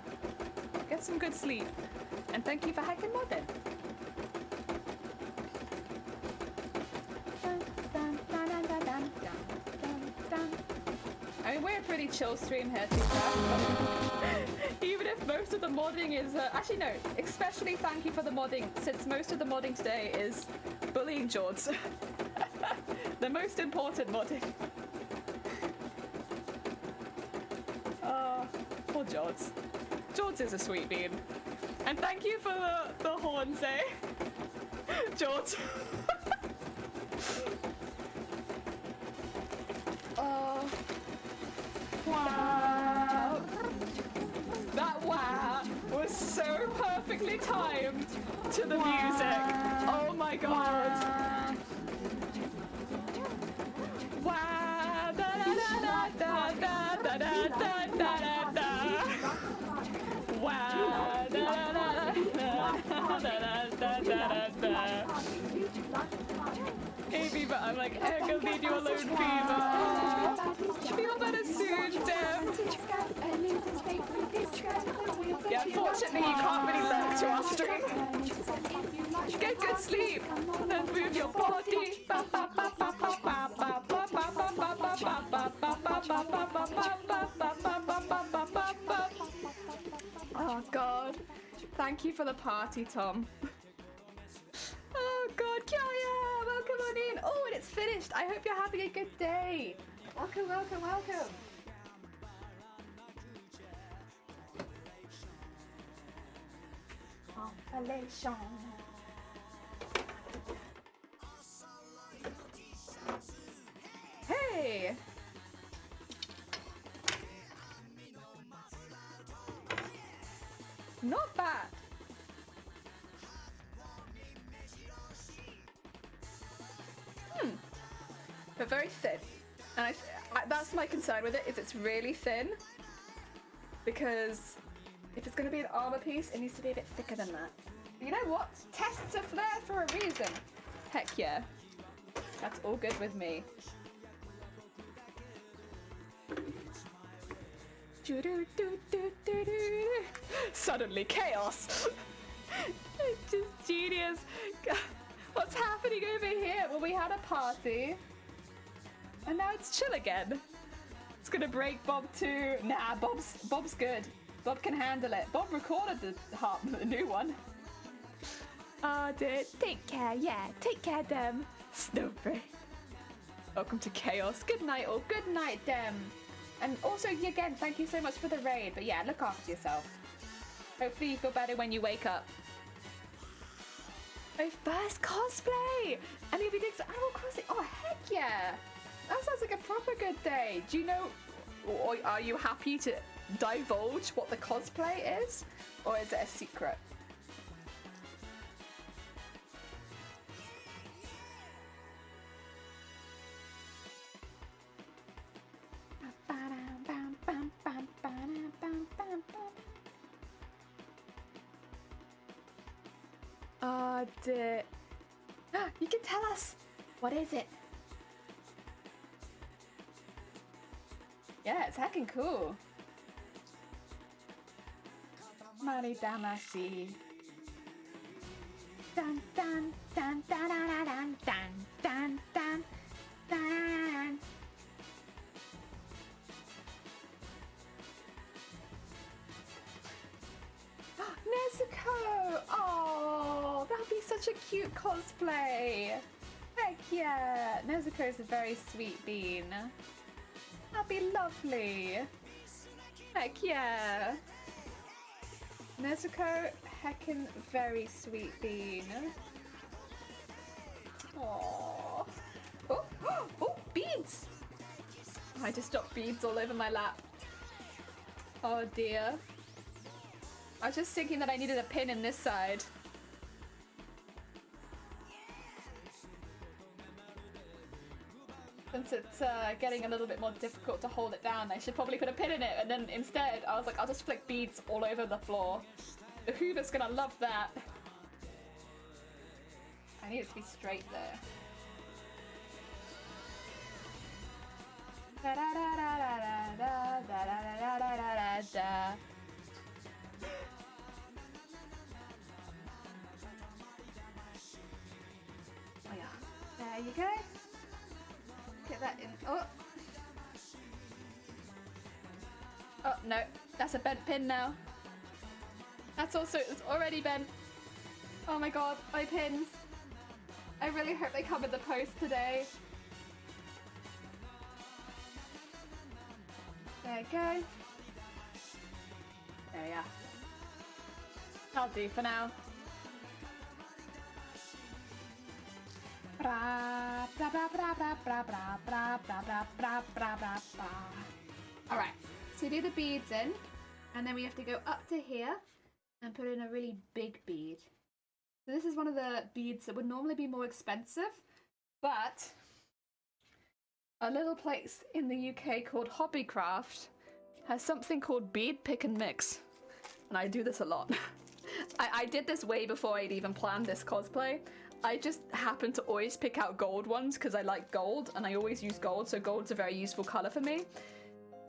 Get some good sleep. And thank you for heckin' modding. I mean, we're a pretty chill stream here, to be fair. Even if most of the modding is... actually, no. Especially thank you for the modding, since most of the modding today is bullying Jords. The most important modding. Poor Jords. Jords is a sweet bean. And thank you for the horns, eh? Jords. Wow. That wow was so perfectly timed to the music. Oh my god. Wow. Da da da da da da da da da da. Wow. Da da da da da da da. Hey Viva, I'm like, Echo, leave you alone, Viva. Feel better soon, Dem. Yeah, unfortunately, you can't really lurk to our stream. Get good sleep, and then move your body. Oh God, thank you for the party, Tom. Oh God, Kaya, welcome on in. Oh, and it's finished. I hope you're having a good day. Welcome, welcome, welcome. Compilation. Hey. Not bad. But very thin. And that's my concern with it, is it's really thin. Because if it's going to be an armor piece, it needs to be a bit thicker than that. But you know what? Tests are flair for a reason. Heck yeah. That's all good with me. Suddenly chaos. It's just genius. What's happening over here? Well, we had a party. And now it's chill again. It's gonna break Bob too. Nah, Bob's good. Bob can handle it. Bob recorded the new one. Oh dear, take care, yeah, take care, Dem. Snowflake. Welcome to Chaos. Good night, all. Good night, Dem. And also, again, thank you so much for the raid. But yeah, look after yourself. Hopefully you feel better when you wake up. My first cosplay! And if he takes Animal Crossing, oh heck yeah! That sounds like a proper good day. Do you know, or are you happy to divulge what the cosplay is? Or is it a secret? Oh dear. You can tell us! What is it? Yeah, it's heckin' cool. Mari Damasi. Dun dun dun dun dun dun dun dun dun dun. Nezuko! Oh, that'd be such a cute cosplay. Heck yeah! Nezuko is a very sweet bean. That'd be lovely. Heck yeah! Nezuko, heckin' very sweet bean. Aww. Oh, oh, beads! I just dropped beads all over my lap. Oh dear. I was just thinking that I needed a pin in this side. Since it's getting a little bit more difficult to hold it down, I should probably put a pin in it, and then instead I was like, I'll just flick beads all over the floor. The Hoover's gonna love that. I need it to be straight there. Da da da da da da da da da da da. Oh yeah, there you go. Get that in. Oh. Oh no, that's a bent pin now. That's also, it's already bent. Oh my god, my pins. I really hope they come in the post today. There you go. There we are. That'll do for now. Alright, so do the beads in, and then we have to go up to here and put in a really big bead. So this is one of the beads that would normally be more expensive, but a little place in the UK called Hobbycraft has something called bead pick and mix, and I do this a lot. I did this way before I'd even planned this cosplay. I just happen to always pick out gold ones because I like gold and I always use gold, so gold's a very useful color for me.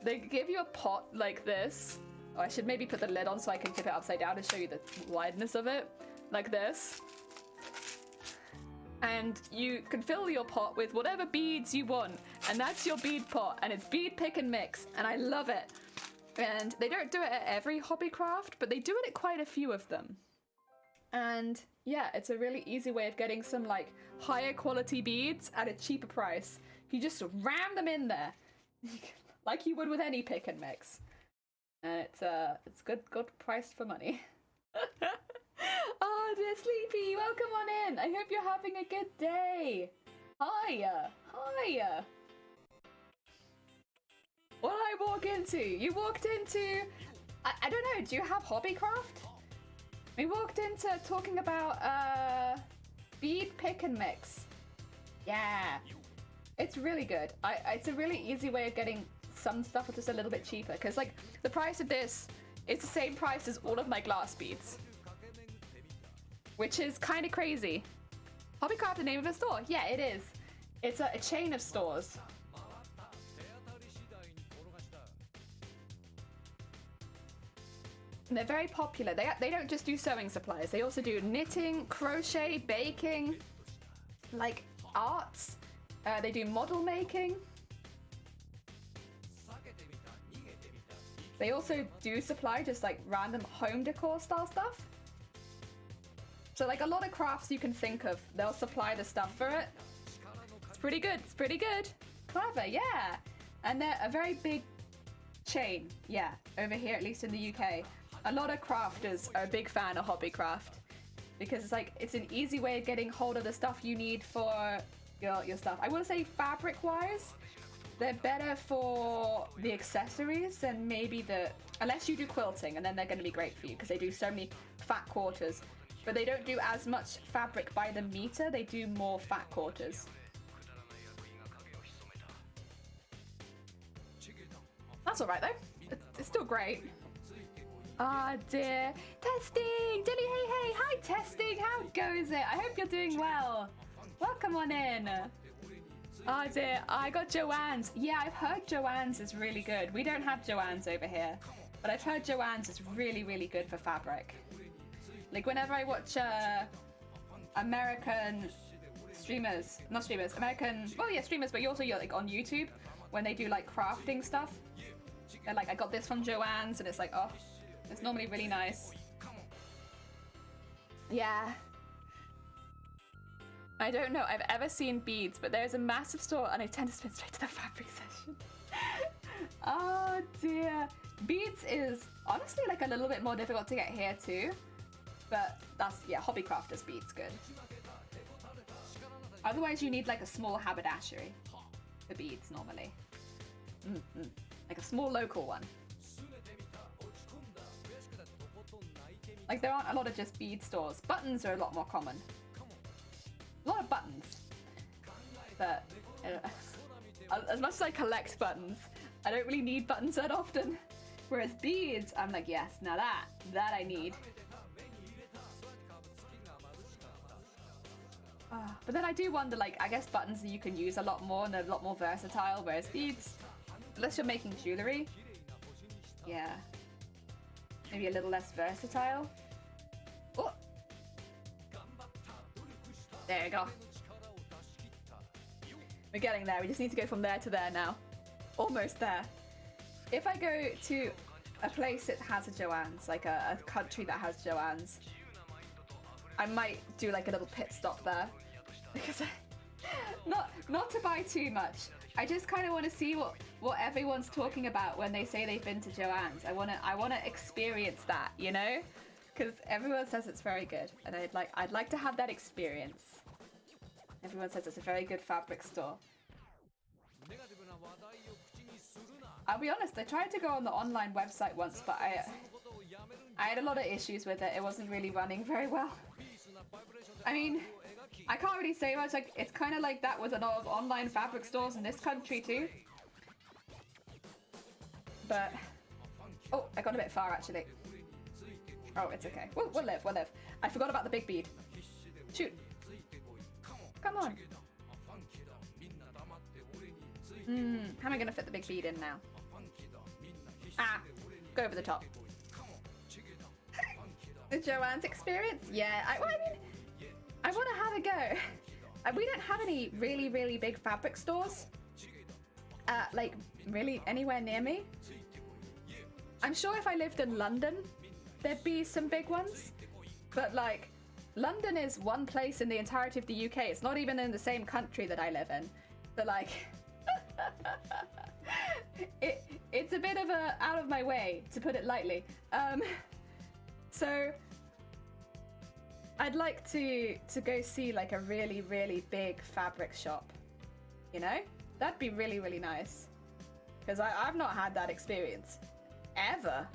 They give you a pot like this. Oh, I should maybe put the lid on so I can tip it upside down to show you the wideness of it. Like this. And you can fill your pot with whatever beads you want, and that's your bead pot, and it's bead pick and mix, and I love it. And they don't do it at every Hobbycraft, but they do it at quite a few of them. And yeah, it's a really easy way of getting some like higher quality beads at a cheaper price. You just ram them in there like you would with any pick and mix, and it's good price for money. Oh dear Sleepy, welcome on in. I hope you're having a good day. Hiya. What did I walk into? You walked into, I don't know, do you have Hobbycraft? We walked into talking about bead pick and mix. Yeah, it's really good. It's a really easy way of getting some stuff just a little bit cheaper, because like the price of this is the same price as all of my glass beads, which is kind of crazy. Hobbycraft, the name of a store? Yeah, it is. It's a chain of stores. And they're very popular. They don't just do sewing supplies. They also do knitting, crochet, baking, like arts. They do model making. They also do supply just like random home decor style stuff. So like a lot of crafts you can think of, they'll supply the stuff for it. It's pretty good. It's pretty good. Clever, yeah. And they're a very big chain, yeah, over here, at least in the UK. A lot of crafters are a big fan of Hobbycraft because it's like, it's an easy way of getting hold of the stuff you need for your stuff. I will say fabric-wise, they're better for the accessories and maybe unless you do quilting, and then they're going to be great for you because they do so many fat quarters. But they don't do as much fabric by the meter, they do more fat quarters. That's alright though. It's still great. Ah, dear. Testing! Dilly, hey, hi, Testing! How goes it? I hope you're doing well. Welcome on in. Ah, dear. I got Joanne's. Yeah, I've heard Joanne's is really good. We don't have Joanne's over here, but I've heard Joanne's is really, really good for fabric. Like, whenever I watch American streamers, not streamers, American, well, yeah, streamers, but you also, like, on YouTube, when they do, like, crafting stuff, they're like, I got this from Joanne's, and it's like, oh, it's normally really nice. Yeah. I don't know I've ever seen beads, but there's a massive store, and I tend to spin straight to the fabric section. Oh, dear. Beads is honestly, like, a little bit more difficult to get here, too. But that's, yeah, Hobbycrafters beads good. Otherwise, you need, like, a small haberdashery for beads, normally. Like a small local one. Like, there aren't a lot of just bead stores. Buttons are a lot more common. A lot of buttons. But as much as I collect buttons, I don't really need buttons that often. Whereas beads, I'm like, yes, now that I need. But then I do wonder, like, I guess buttons you can use a lot more and they're a lot more versatile, whereas beads, unless you're making jewelry, yeah, maybe a little less versatile. Oh, there you go. We're getting there. We just need to go from there to there now. Almost there. If I go to a place that has a Joanne's, like a country that has Joanne's, I might do like a little pit stop there. Because not to buy too much. I just kind of want to see what everyone's talking about when they say they've been to Joanne's. I want to experience that, you know? Because everyone says it's very good, and I'd like to have that experience. Everyone says it's a very good fabric store. I'll be honest, I tried to go on the online website once, but I had a lot of issues with it. It wasn't really running very well. I mean, I can't really say much. Like, it's kind of like that with a lot of online fabric stores in this country too. But oh, I got a bit far actually. Oh, it's okay. We'll live. I forgot about the big bead. Shoot. Come on. How am I gonna fit the big bead in now? Ah, go over the top. The Joanne's experience? Yeah, I mean, I want to have a go. We don't have any really, really big fabric stores. Like, really anywhere near me. I'm sure if I lived in London, there'd be some big ones. But, like, London is one place in the entirety of the UK. It's not even in the same country that I live in. But, like, it's a bit of a out of my way, to put it lightly. So I'd like to go see like a really, really big fabric shop, you know? That'd be really, really nice. Because I've not had that experience. Ever.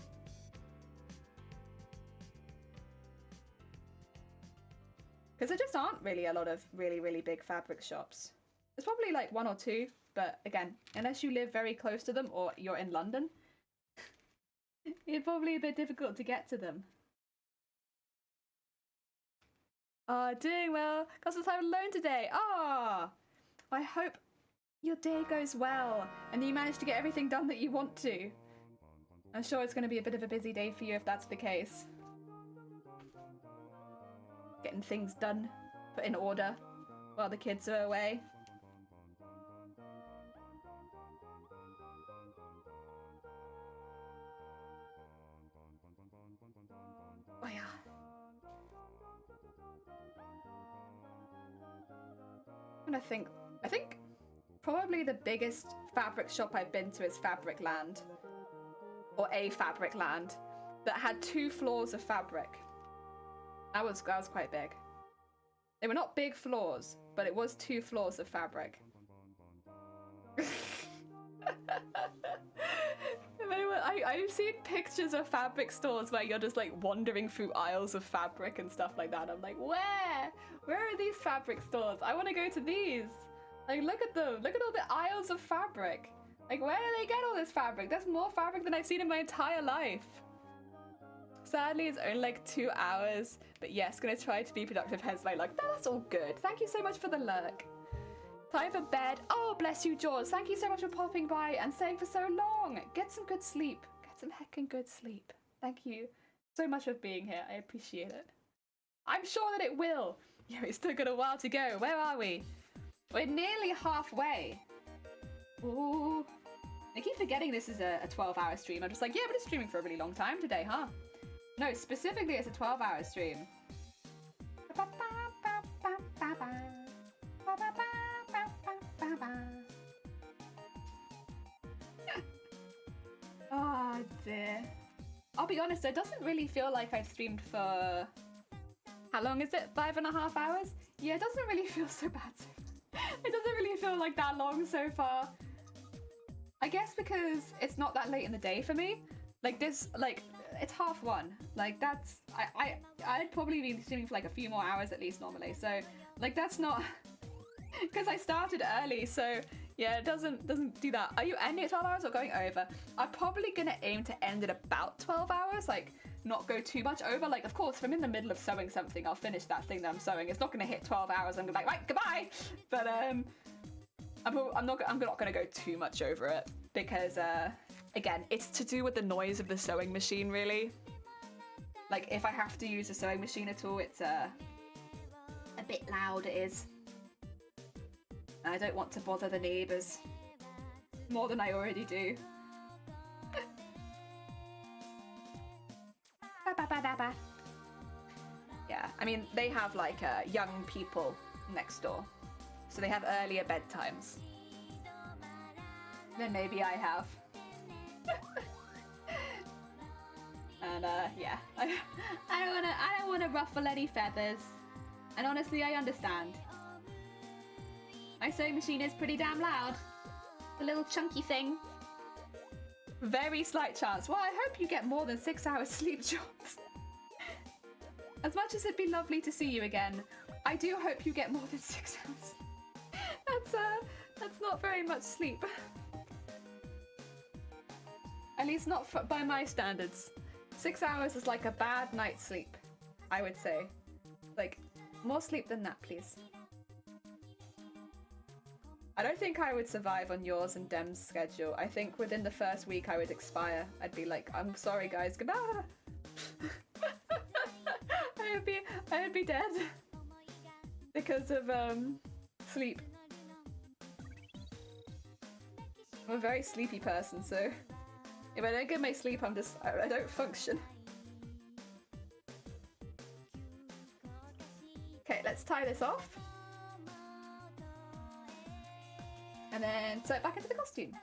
Because there just aren't really a lot of really, really big fabric shops. There's probably like one or two, but again, unless you live very close to them or you're in London, it's probably a bit difficult to get to them. Doing well. Got some time alone today. I hope your day goes well and you manage to get everything done that you want to. I'm sure it's going to be a bit of a busy day for you if that's the case. Getting things done, put in order while the kids are away. Oh yeah. I think probably the biggest fabric shop I've been to is Fabric Land. Or a Fabric Land. That had 2 floors of fabric. That was quite big. They were not big floors, but it was 2 floors of fabric. I've seen pictures of fabric stores where you're just like wandering through aisles of fabric and stuff like that. I'm like, where are these fabric stores? I want to go to these. Like, look at them. Look at all the aisles of fabric. Like, where do they get all this fabric? That's more fabric than I've seen in my entire life. Sadly, it's only like 2 hours, but yes, gonna try to be productive, hence my luck. That's all good. Thank you so much for the lurk. Time for bed. Oh, bless you, George. Thank you so much for popping by and staying for so long. Get some good sleep. Get some heckin' good sleep. Thank you so much for being here. I appreciate it. I'm sure that it will. Yeah, we still got a while to go. Where are we? We're nearly halfway. Ooh. I keep forgetting this is a 12-hour stream. I'm just like, yeah, but it's streaming for a really long time today, huh? No, specifically it's a 12-hour stream. Oh dear. I'll be honest, it doesn't really feel like I've streamed for... How long is it? 5.5 hours? Yeah, it doesn't really feel so bad so far. It doesn't really feel like that long so far. I guess because it's not that late in the day for me. Like this, like... It's 1:30. Like that's I'd probably be streaming for like a few more hours at least normally. So like that's not because I started early. So yeah, it doesn't do that. Are you ending at 12 hours or going over? I'm probably gonna aim to end at about 12 hours. Like not go too much over. Like of course, if I'm in the middle of sewing something, I'll finish that thing that I'm sewing. It's not gonna hit 12 hours. I'm gonna be like right, goodbye. But I'm not gonna go too much over it because again, it's to do with the noise of the sewing machine, really. Like, if I have to use a sewing machine at all, it's a bit loud, it is. And I don't want to bother the neighbours more than I already do. Yeah, I mean, they have, like, young people next door. So they have earlier bedtimes than maybe I have. And yeah, I don't wanna ruffle any feathers. And honestly, I understand. My sewing machine is pretty damn loud. The little chunky thing. Very slight chance. Well, I hope you get more than 6 hours sleep, Jones. As much as it'd be lovely to see you again, I do hope you get more than 6 hours. That's not very much sleep. At least not by my standards. 6 hours is like a bad night's sleep, I would say. Like, more sleep than that, please. I don't think I would survive on yours and Dem's schedule. I think within the first week I would expire. I'd be like, I'm sorry guys, goodbye. I would be dead. Because of, sleep. I'm a very sleepy person, so... If I don't get my sleep, I don't function. Okay, let's tie this off. And then sew it back into the costume.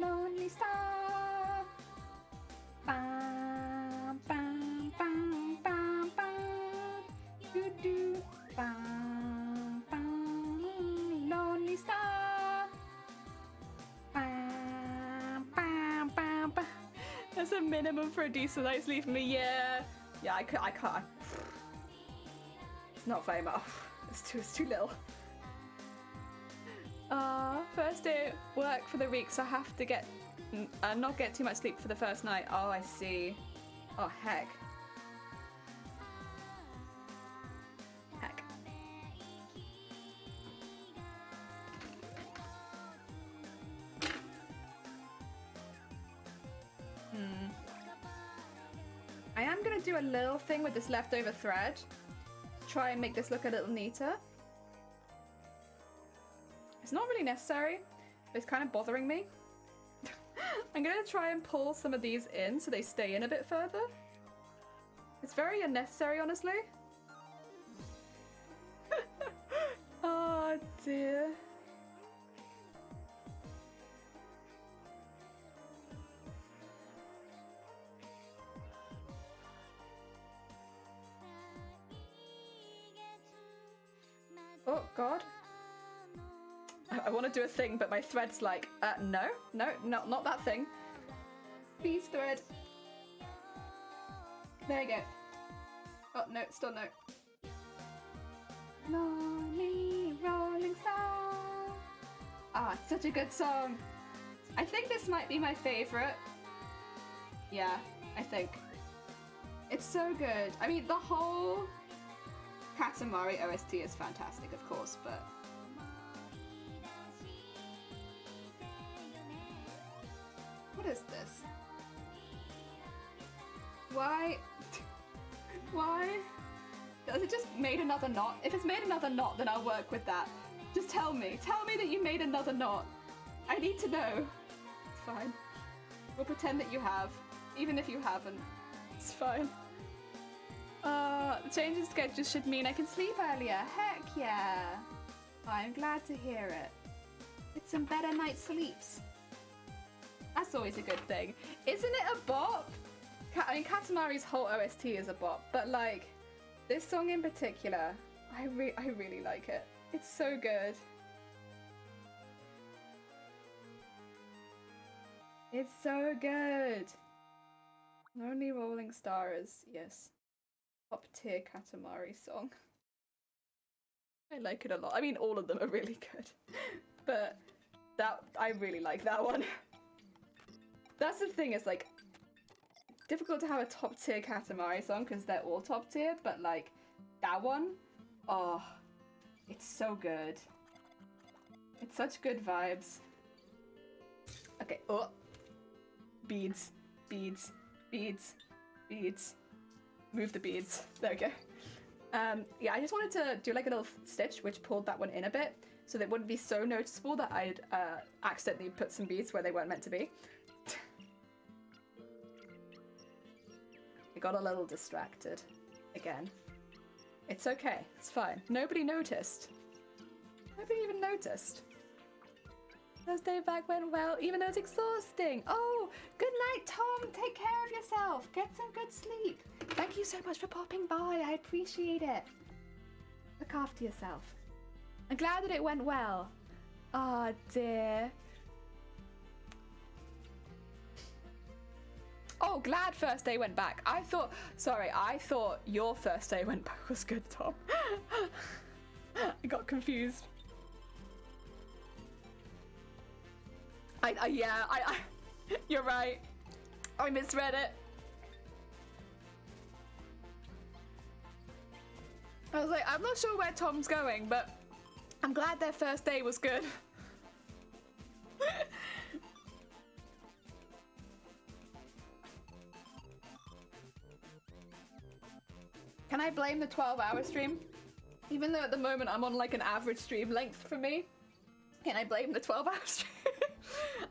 Lonely star. Bam, bam, bam, bam, bam. Do do. Bam, bam. Lonely star. Bam, bam, bam, bam. That's a minimum for a decent night's sleep for me. Yeah, I can't. It's not very much. It's too little. First day at work for the week, so I have to not get too much sleep for the first night. Oh, I see. Oh, heck. Heck. I am gonna do a little thing with this leftover thread. Try and make this look a little neater. It's not really necessary, but it's kind of bothering me. I'm gonna try and pull some of these in so they stay in a bit further. It's very unnecessary, honestly. Oh dear. Oh god. I want to do a thing, but my thread's like, no, not that thing. Please, thread. There you go. Oh, no, still no. Lonely Rolling Star. Ah, it's such a good song. I think this might be my favorite. Yeah, I think. It's so good. I mean, the whole Katamari OST is fantastic, of course, but... What is this? Why? Why? Has it just made another knot? If it's made another knot, then I'll work with that. Just tell me. Tell me that you made another knot. I need to know. It's fine. We'll pretend that you have. Even if you haven't. It's fine. The change in schedule should mean I can sleep earlier. Heck yeah. I'm glad to hear it. It's some better night sleeps. That's always a good thing. Isn't it a bop? I mean, Katamari's whole OST is a bop, but like, this song in particular, I really like it. It's so good. It's so good. Lonely Rolling Stars, yes. Top tier Katamari song. I like it a lot. I mean, all of them are really good, but I really like that one. That's the thing, it's like difficult to have a top tier Katamari song because they're all top tier, but like that one, oh, it's so good. It's such good vibes. Okay, oh, beads, beads, beads, beads. Move the beads. There we go. Yeah, I just wanted to do like a little stitch which pulled that one in a bit so that it wouldn't be so noticeable that I'd accidentally put some beads where they weren't meant to be. I got a little distracted again. It's okay. It's fine. Nobody noticed. Nobody even noticed. Thursday back went well, even though it's exhausting. Oh, good night, Tom. Take care of yourself. Get some good sleep. Thank you so much for popping by. I appreciate it. Look after yourself. I'm glad that it went well. Oh, dear. Oh, glad first day went back. I thought your first day went back was good, Tom. I got confused. Yeah, you're right. I misread it. I was like, I'm not sure where Tom's going, but I'm glad their first day was good. Can I blame the 12-hour stream? Even though at the moment I'm on like an average stream length for me, can I blame the 12-hour stream?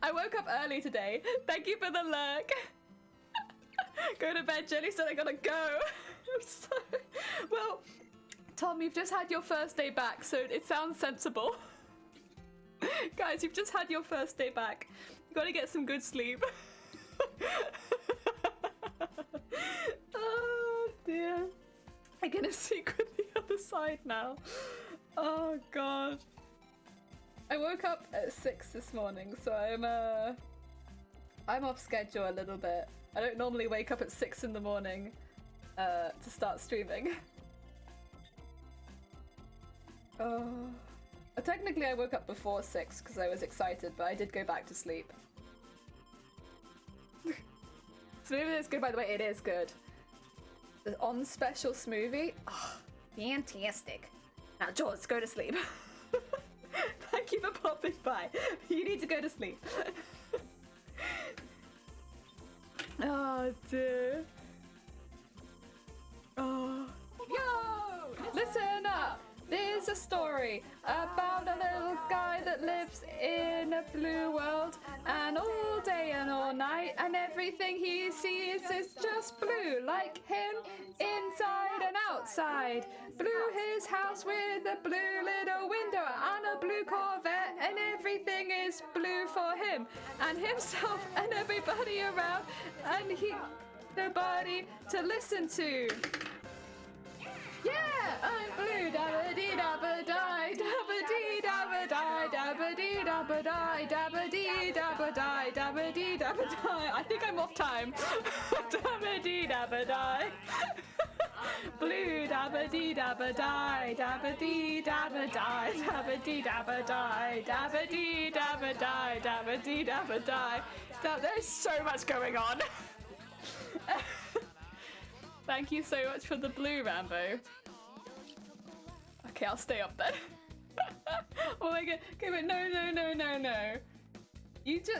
I woke up early today. Thank you for the lurk. Go to bed, Jenny said I gotta go. I'm sorry. Well, Tom, you've just had your first day back, so it sounds sensible. Guys, you've just had your first day back. You gotta get some good sleep. Oh dear. I'm gonna seek with the other side now. Oh god. I woke up at 6 this morning, so I'm off schedule a little bit. I don't normally wake up at 6 in the morning to start streaming. Technically I woke up before 6 because I was excited, but I did go back to sleep. So maybe it's good, by the way. It is good. The on special smoothie. Oh, fantastic. Now, George, go to sleep. Thank you for popping by. You need to go to sleep. Oh, dear. Oh. Yo! Listen up! There's a story about a little guy that lives in a blue world, and all day and all night and everything he sees is just blue, like him, inside and outside. Blue his house with a blue little window and a blue Corvette, and everything is blue for him and himself and everybody around, and he nobody to listen to. Yeah, I'm blue, dabba-dee dabba-die, dabba-dee dabba-die, dabba-dee dabba-die, dabba-dee dabba-die, dabba-dee dabba-die. I think I'm off time. Dabba-dee dabba-die. Blue, dabba-dee dabba-die, dabba-dee dabba-die, dabba-dee dabba-die, dabba-dee dabba-die, dabba-dee dabba-die. There's so much going on. Thank you so much for the blue, Rambo. Okay, I'll stay up then. Oh my god. Okay, but no.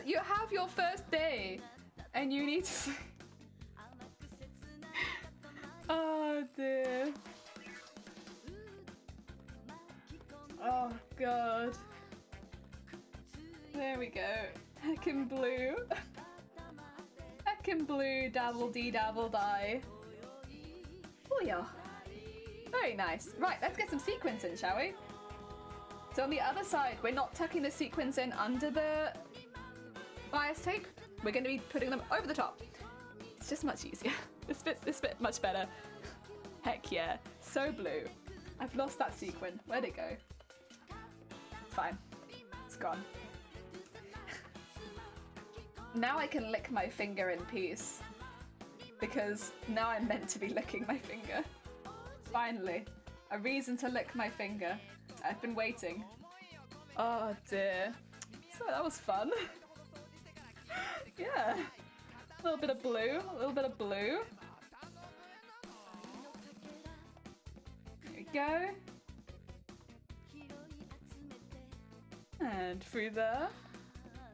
You have your first day, and you need to. Oh dear. Oh god. There we go. Heckin' blue. Heckin' blue, dabble-dee dabble-die. Oh yeah. Very nice. Right, let's get some sequins in, shall we? So on the other side, we're not tucking the sequins in under the bias tape. We're going to be putting them over the top. It's just much easier. This bit much better. Heck yeah. So blue. I've lost that sequin. Where'd it go? It's fine. It's gone. Now I can lick my finger in peace. Because now I'm meant to be licking my finger. Finally. A reason to lick my finger. I've been waiting. Oh dear. So that was fun. Yeah. A little bit of blue. A little bit of blue. There we go. And through there.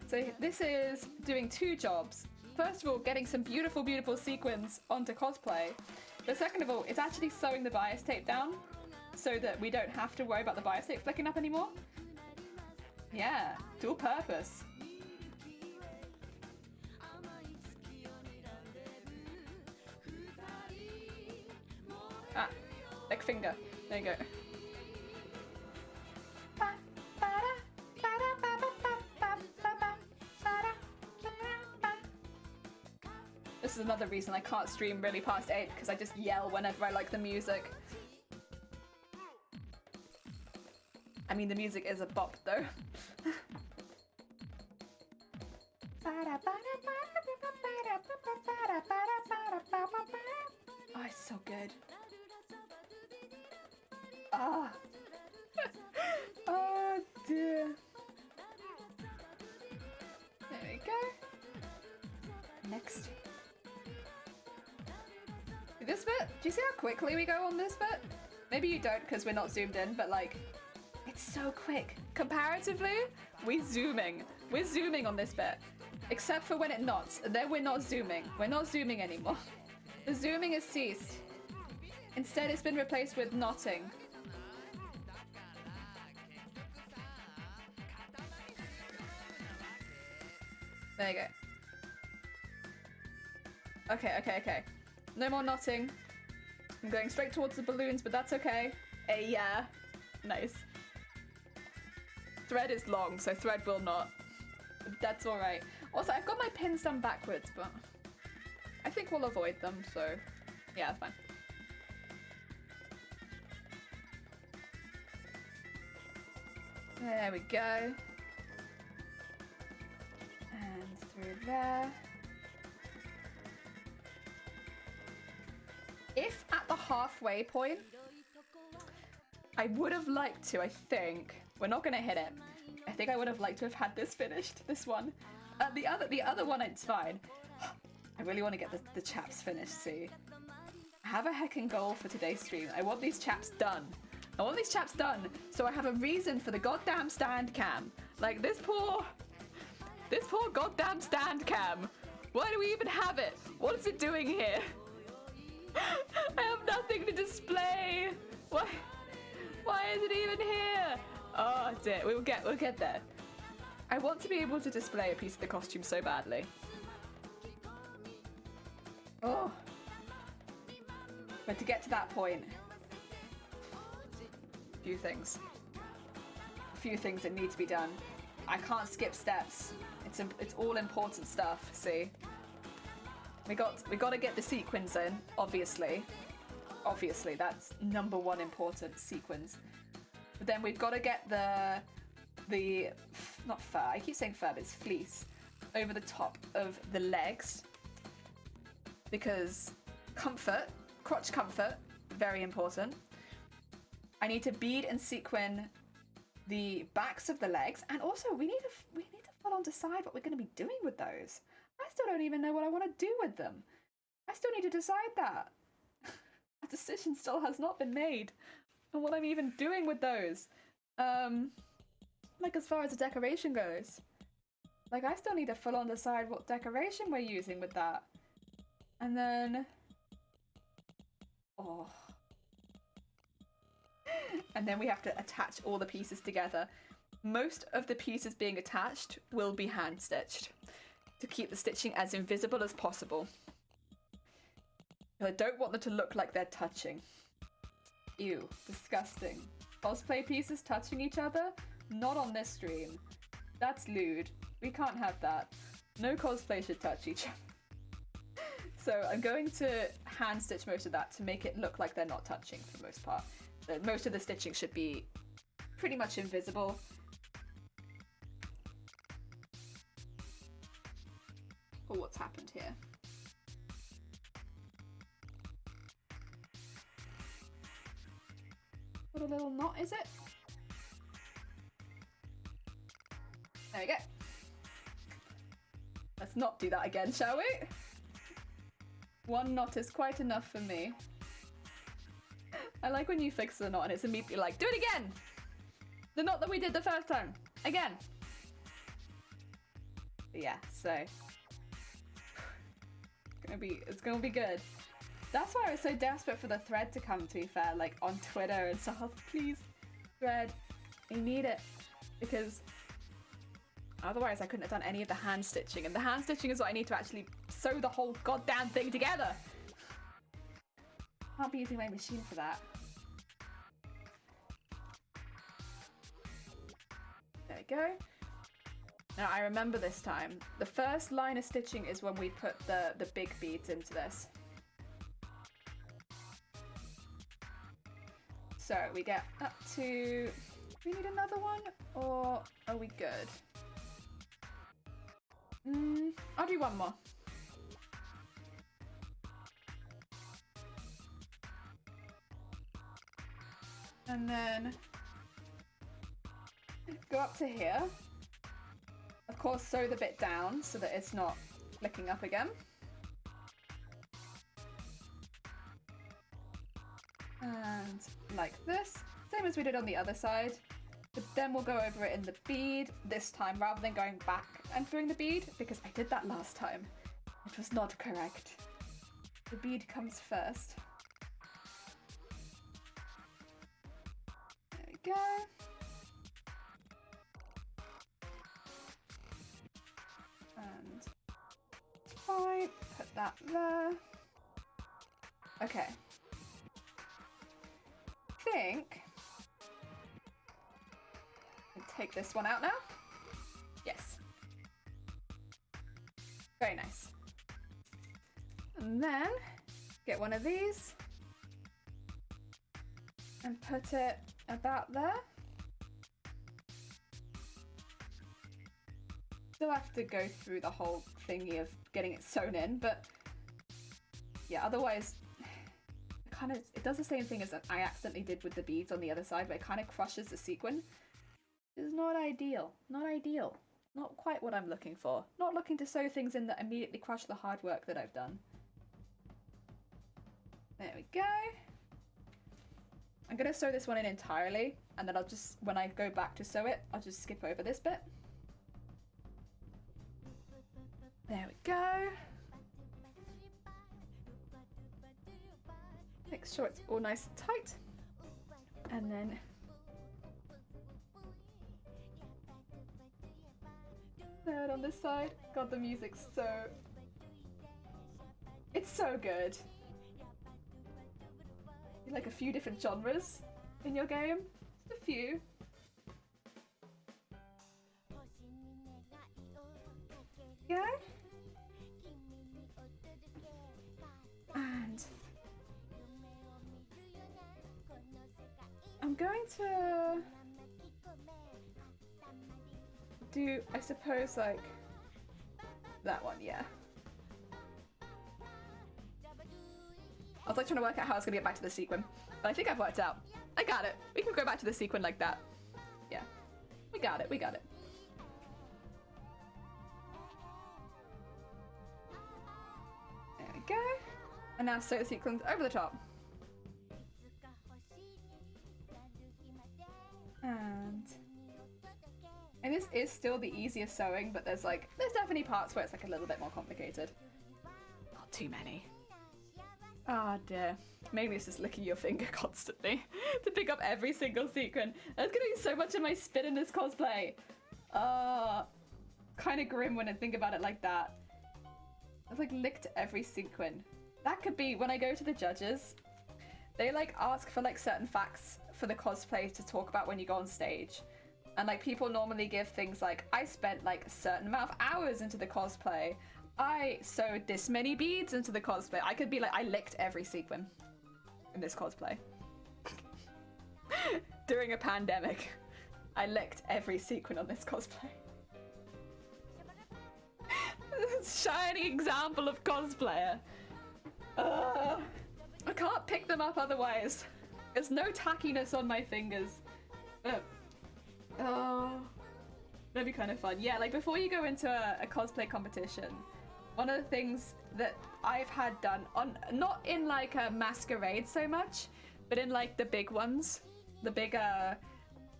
So this is doing two jobs. First of all, getting some beautiful, beautiful sequins onto cosplay. But second of all, it's actually sewing the bias tape down so that we don't have to worry about the bias tape flicking up anymore. Yeah, dual purpose. Ah, like finger. There you go. This is another reason I can't stream really past 8, because I just yell whenever I like the music. I mean, the music is a bop though. Oh, it's so good. Ah. Oh dear. There we go. Next. This bit, do you see how quickly we go on this bit? Maybe you don't because we're not zoomed in, but like, it's so quick. Comparatively, we're zooming on this bit. Except for when it knots, and then we're not zooming. We're not zooming anymore. The zooming has ceased. Instead, it's been replaced with knotting. There you go. Okay. No more knotting. I'm going straight towards the balloons, but that's okay. Yeah. Nice. Thread is long, so thread will not. That's alright. Also, I've got my pins done backwards, but I think we'll avoid them, so yeah, that's fine. There we go. And through there. If at the halfway point, I would have liked to, I think. We're not going to hit it. I think I would have liked to have had this finished, this one. The other one, it's fine. I really want to get the chaps finished, see. I have a heckin' goal for today's stream. I want these chaps done. So I have a reason for the goddamn stand cam. Like, this poor goddamn stand cam. Why do we even have it? What is it doing here? I have nothing to display. Why is it even here? Oh dear, we'll get there. I want to be able to display a piece of the costume so badly. Oh. But to get to that point, a few things that need to be done. I can't skip steps. It's all important stuff. See, we got to get the sequins in. Obviously, that's number one important sequins. But then we've got to get the not fur. I keep saying fur, but it's fleece over the top of the legs because comfort, crotch comfort, very important. I need to bead and sequin the backs of the legs, and also we need to full on decide what we're going to be doing with those. I still don't even know what I want to do with them. I still need to decide that. A decision still has not been made on what I'm even doing with those. Like as far as the decoration goes. Like I still need to full on decide what decoration we're using with that. And then... oh. And then we have to attach all the pieces together. Most of the pieces being attached will be hand stitched to keep the stitching as invisible as possible. I don't want them to look like they're touching. Ew, disgusting. Cosplay pieces touching each other? Not on this stream. That's lewd. We can't have that. No cosplay should touch each other. So I'm going to hand stitch most of that to make it look like they're not touching for the most part. Most of the stitching should be pretty much invisible. Oh, what's happened here? What a little knot, is it? There we go. Let's not do that again, shall we? One knot is quite enough for me. I like when you fix the knot and it's immediately like, do it again! The knot that we did the first time! Again! But yeah, so... it's gonna be good. That's why I was so desperate for the thread to come, to be fair, like on Twitter and stuff. Please, thread. I need it. Because otherwise I couldn't have done any of the hand stitching. And the hand stitching is what I need to actually sew the whole goddamn thing together. Can't be using my machine for that. There we go. Now I remember this time. The first line of stitching is when we put the big beads into this. So we get up to... do we need another one? Or are we good? I'll do one more. And then go up to here. Of course, sew the bit down so that it's not flicking up again. And like this, same as we did on the other side. But then we'll go over it in the bead this time rather than going back and doing the bead, because I did that last time. It was not correct. The bead comes first. There we go. And fine, put that there. Okay. I think I'll take this one out now. Yes. Very nice. And then get one of these and put it about there. Still have to go through the whole thingy of getting it sewn in, but yeah, otherwise it does the same thing as I accidentally did with the beads on the other side, but it kind of crushes the sequin. It's not ideal. Not ideal. Not quite what I'm looking for. Not looking to sew things in that immediately crush the hard work that I've done. There we go. I'm going to sew this one in entirely, and then I'll just, when I go back to sew it, I'll just skip over this bit. There we go. Make sure it's all nice and tight. And then third on this side. God, the music's so... It's so good. You like a few different genres in your game? Just a few. Yeah? And I'm going to do, I suppose, like that one, yeah. I was like trying to work out how I was gonna get back to the sequin, but I think I've worked out. I got it. We can go back to the sequin like that. Yeah, we got it. We got it. There we go. And now sew the sequins over the top. And this is still the easiest sewing, but there's definitely parts where it's like a little bit more complicated. Not too many. Oh dear. Maybe it's just licking your finger constantly to pick up every single sequin. There's gonna be so much of my spit in this cosplay. Kind of grim when I think about it like that. I've like licked every sequin. That could be when I go to the judges. They like ask for like certain facts for the cosplay to talk about when you go on stage. And like people normally give things like, I spent like a certain amount of hours into the cosplay. I sewed this many beads into the cosplay. I could be like, I licked every sequin in this cosplay. During a pandemic, I licked every sequin on this cosplay. Shiny example of cosplayer. I can't pick them up otherwise. There's no tackiness on my fingers. That'd be kind of fun. Yeah, like before you go into a cosplay competition, one of the things that I've had done on, not in like a masquerade so much, but in like the big ones, the bigger,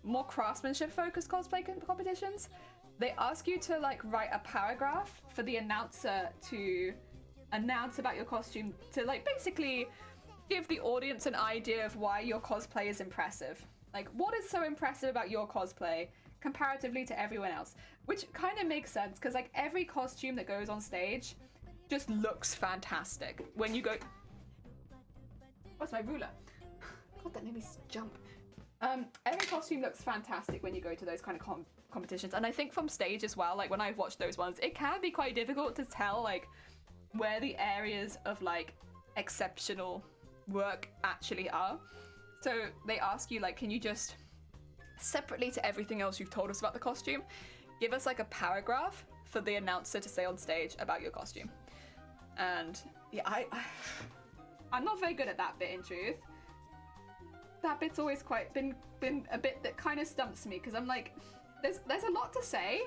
more craftsmanship focused cosplay competitions, they ask you to like write a paragraph for the announcer to announce about your costume, to like basically give the audience an idea of why your cosplay is impressive. Like, what is so impressive about your cosplay comparatively to everyone else? Which kind of makes sense, because like every costume that goes on stage just looks fantastic. When you go... What's my ruler? God, that made me jump. Every costume looks fantastic when you go to those kind of competitions. And I think from stage as well, like when I've watched those ones, it can be quite difficult to tell like where the areas of like exceptional work actually are. So they ask you like, can you just, separately to everything else you've told us about the costume, give us like a paragraph for the announcer to say on stage about your costume. And yeah, I'm not very good at that bit in truth. That bit's always quite been a bit that kind of stumps me, because I'm like, there's a lot to say,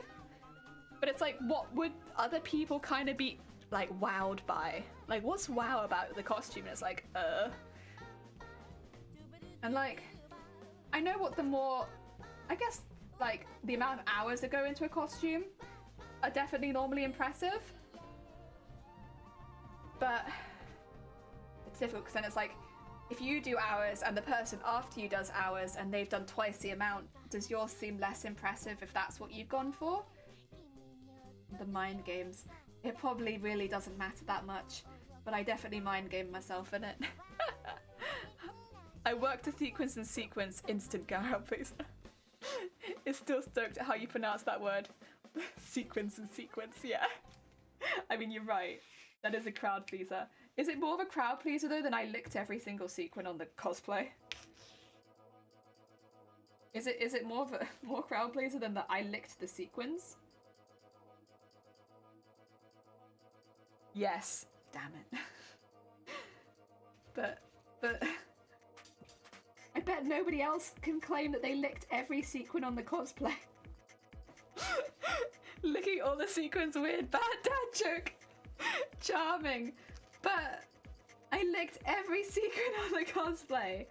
but it's like, what would other people kind of be like wowed by? Like, what's wow about the costume? And it's like, And like, I know what the more, I guess, like the amount of hours that go into a costume are definitely normally impressive, but it's difficult because then it's like, if you do hours and the person after you does hours and they've done twice the amount, does yours seem less impressive if that's what you've gone for? The mind games. It probably really doesn't matter that much, but I definitely mind game myself in it. I work to sequence and sequence instant Gara, please. It's still stoked at how you pronounce that word. Sequence and sequence, yeah. I mean, you're right. That is a crowd pleaser. Is it more of a crowd pleaser though than I licked every single sequin on the cosplay? Is it more of a more crowd pleaser than that I licked the sequins? Yes. Damn it. But I bet nobody else can claim that they licked every sequin on the cosplay. Licking all the sequins, weird bad dad joke. Charming. But I licked every sequin on the cosplay.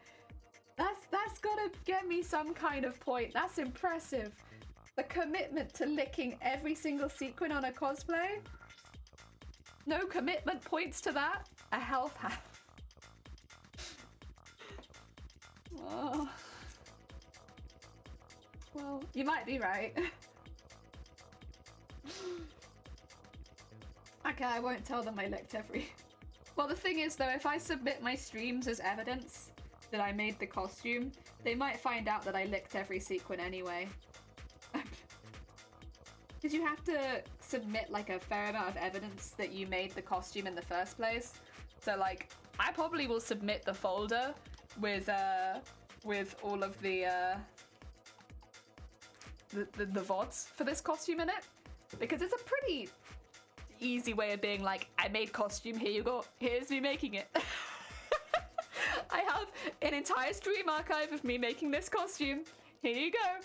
That's gotta get me some kind of point. That's impressive. The commitment to licking every single sequin on a cosplay. No commitment points to that. A health hack. Oh. Well, you might be right. Okay, I won't tell them I licked every Well, the thing is, though, if I submit my streams as evidence that I made the costume, they might find out that I licked every sequin anyway. Because you have to submit, like, a fair amount of evidence that you made the costume in the first place. So, like, I probably will submit the folder with all of the VODs for this costume in it. Because it's a pretty easy way of being like, I made costume, here you go, here's me making it. I have an entire stream archive of me making this costume, here you go.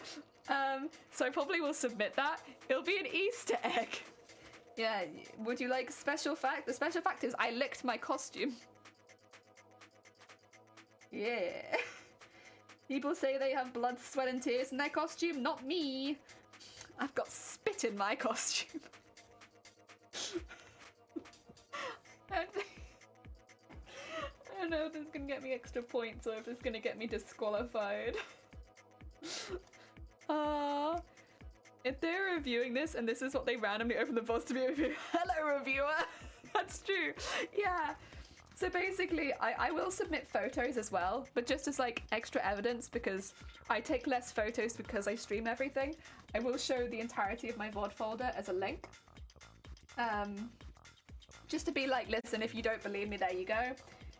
So I probably will submit that. It'll be an Easter egg. Yeah, would you like special fact? The special fact is I licked my costume. Yeah. People say they have blood, sweat and tears in their costume, not me. I've got spit in my costume. I don't know if this is gonna get me extra points or if it's gonna get me disqualified. If they're reviewing this and this is what they randomly open the box to be review, hello reviewer. That's true. Yeah. So basically, I will submit photos as well, but just as like extra evidence because I take less photos because I stream everything. I will show the entirety of my VOD folder as a link. Just to be like, listen, if you don't believe me, there you go.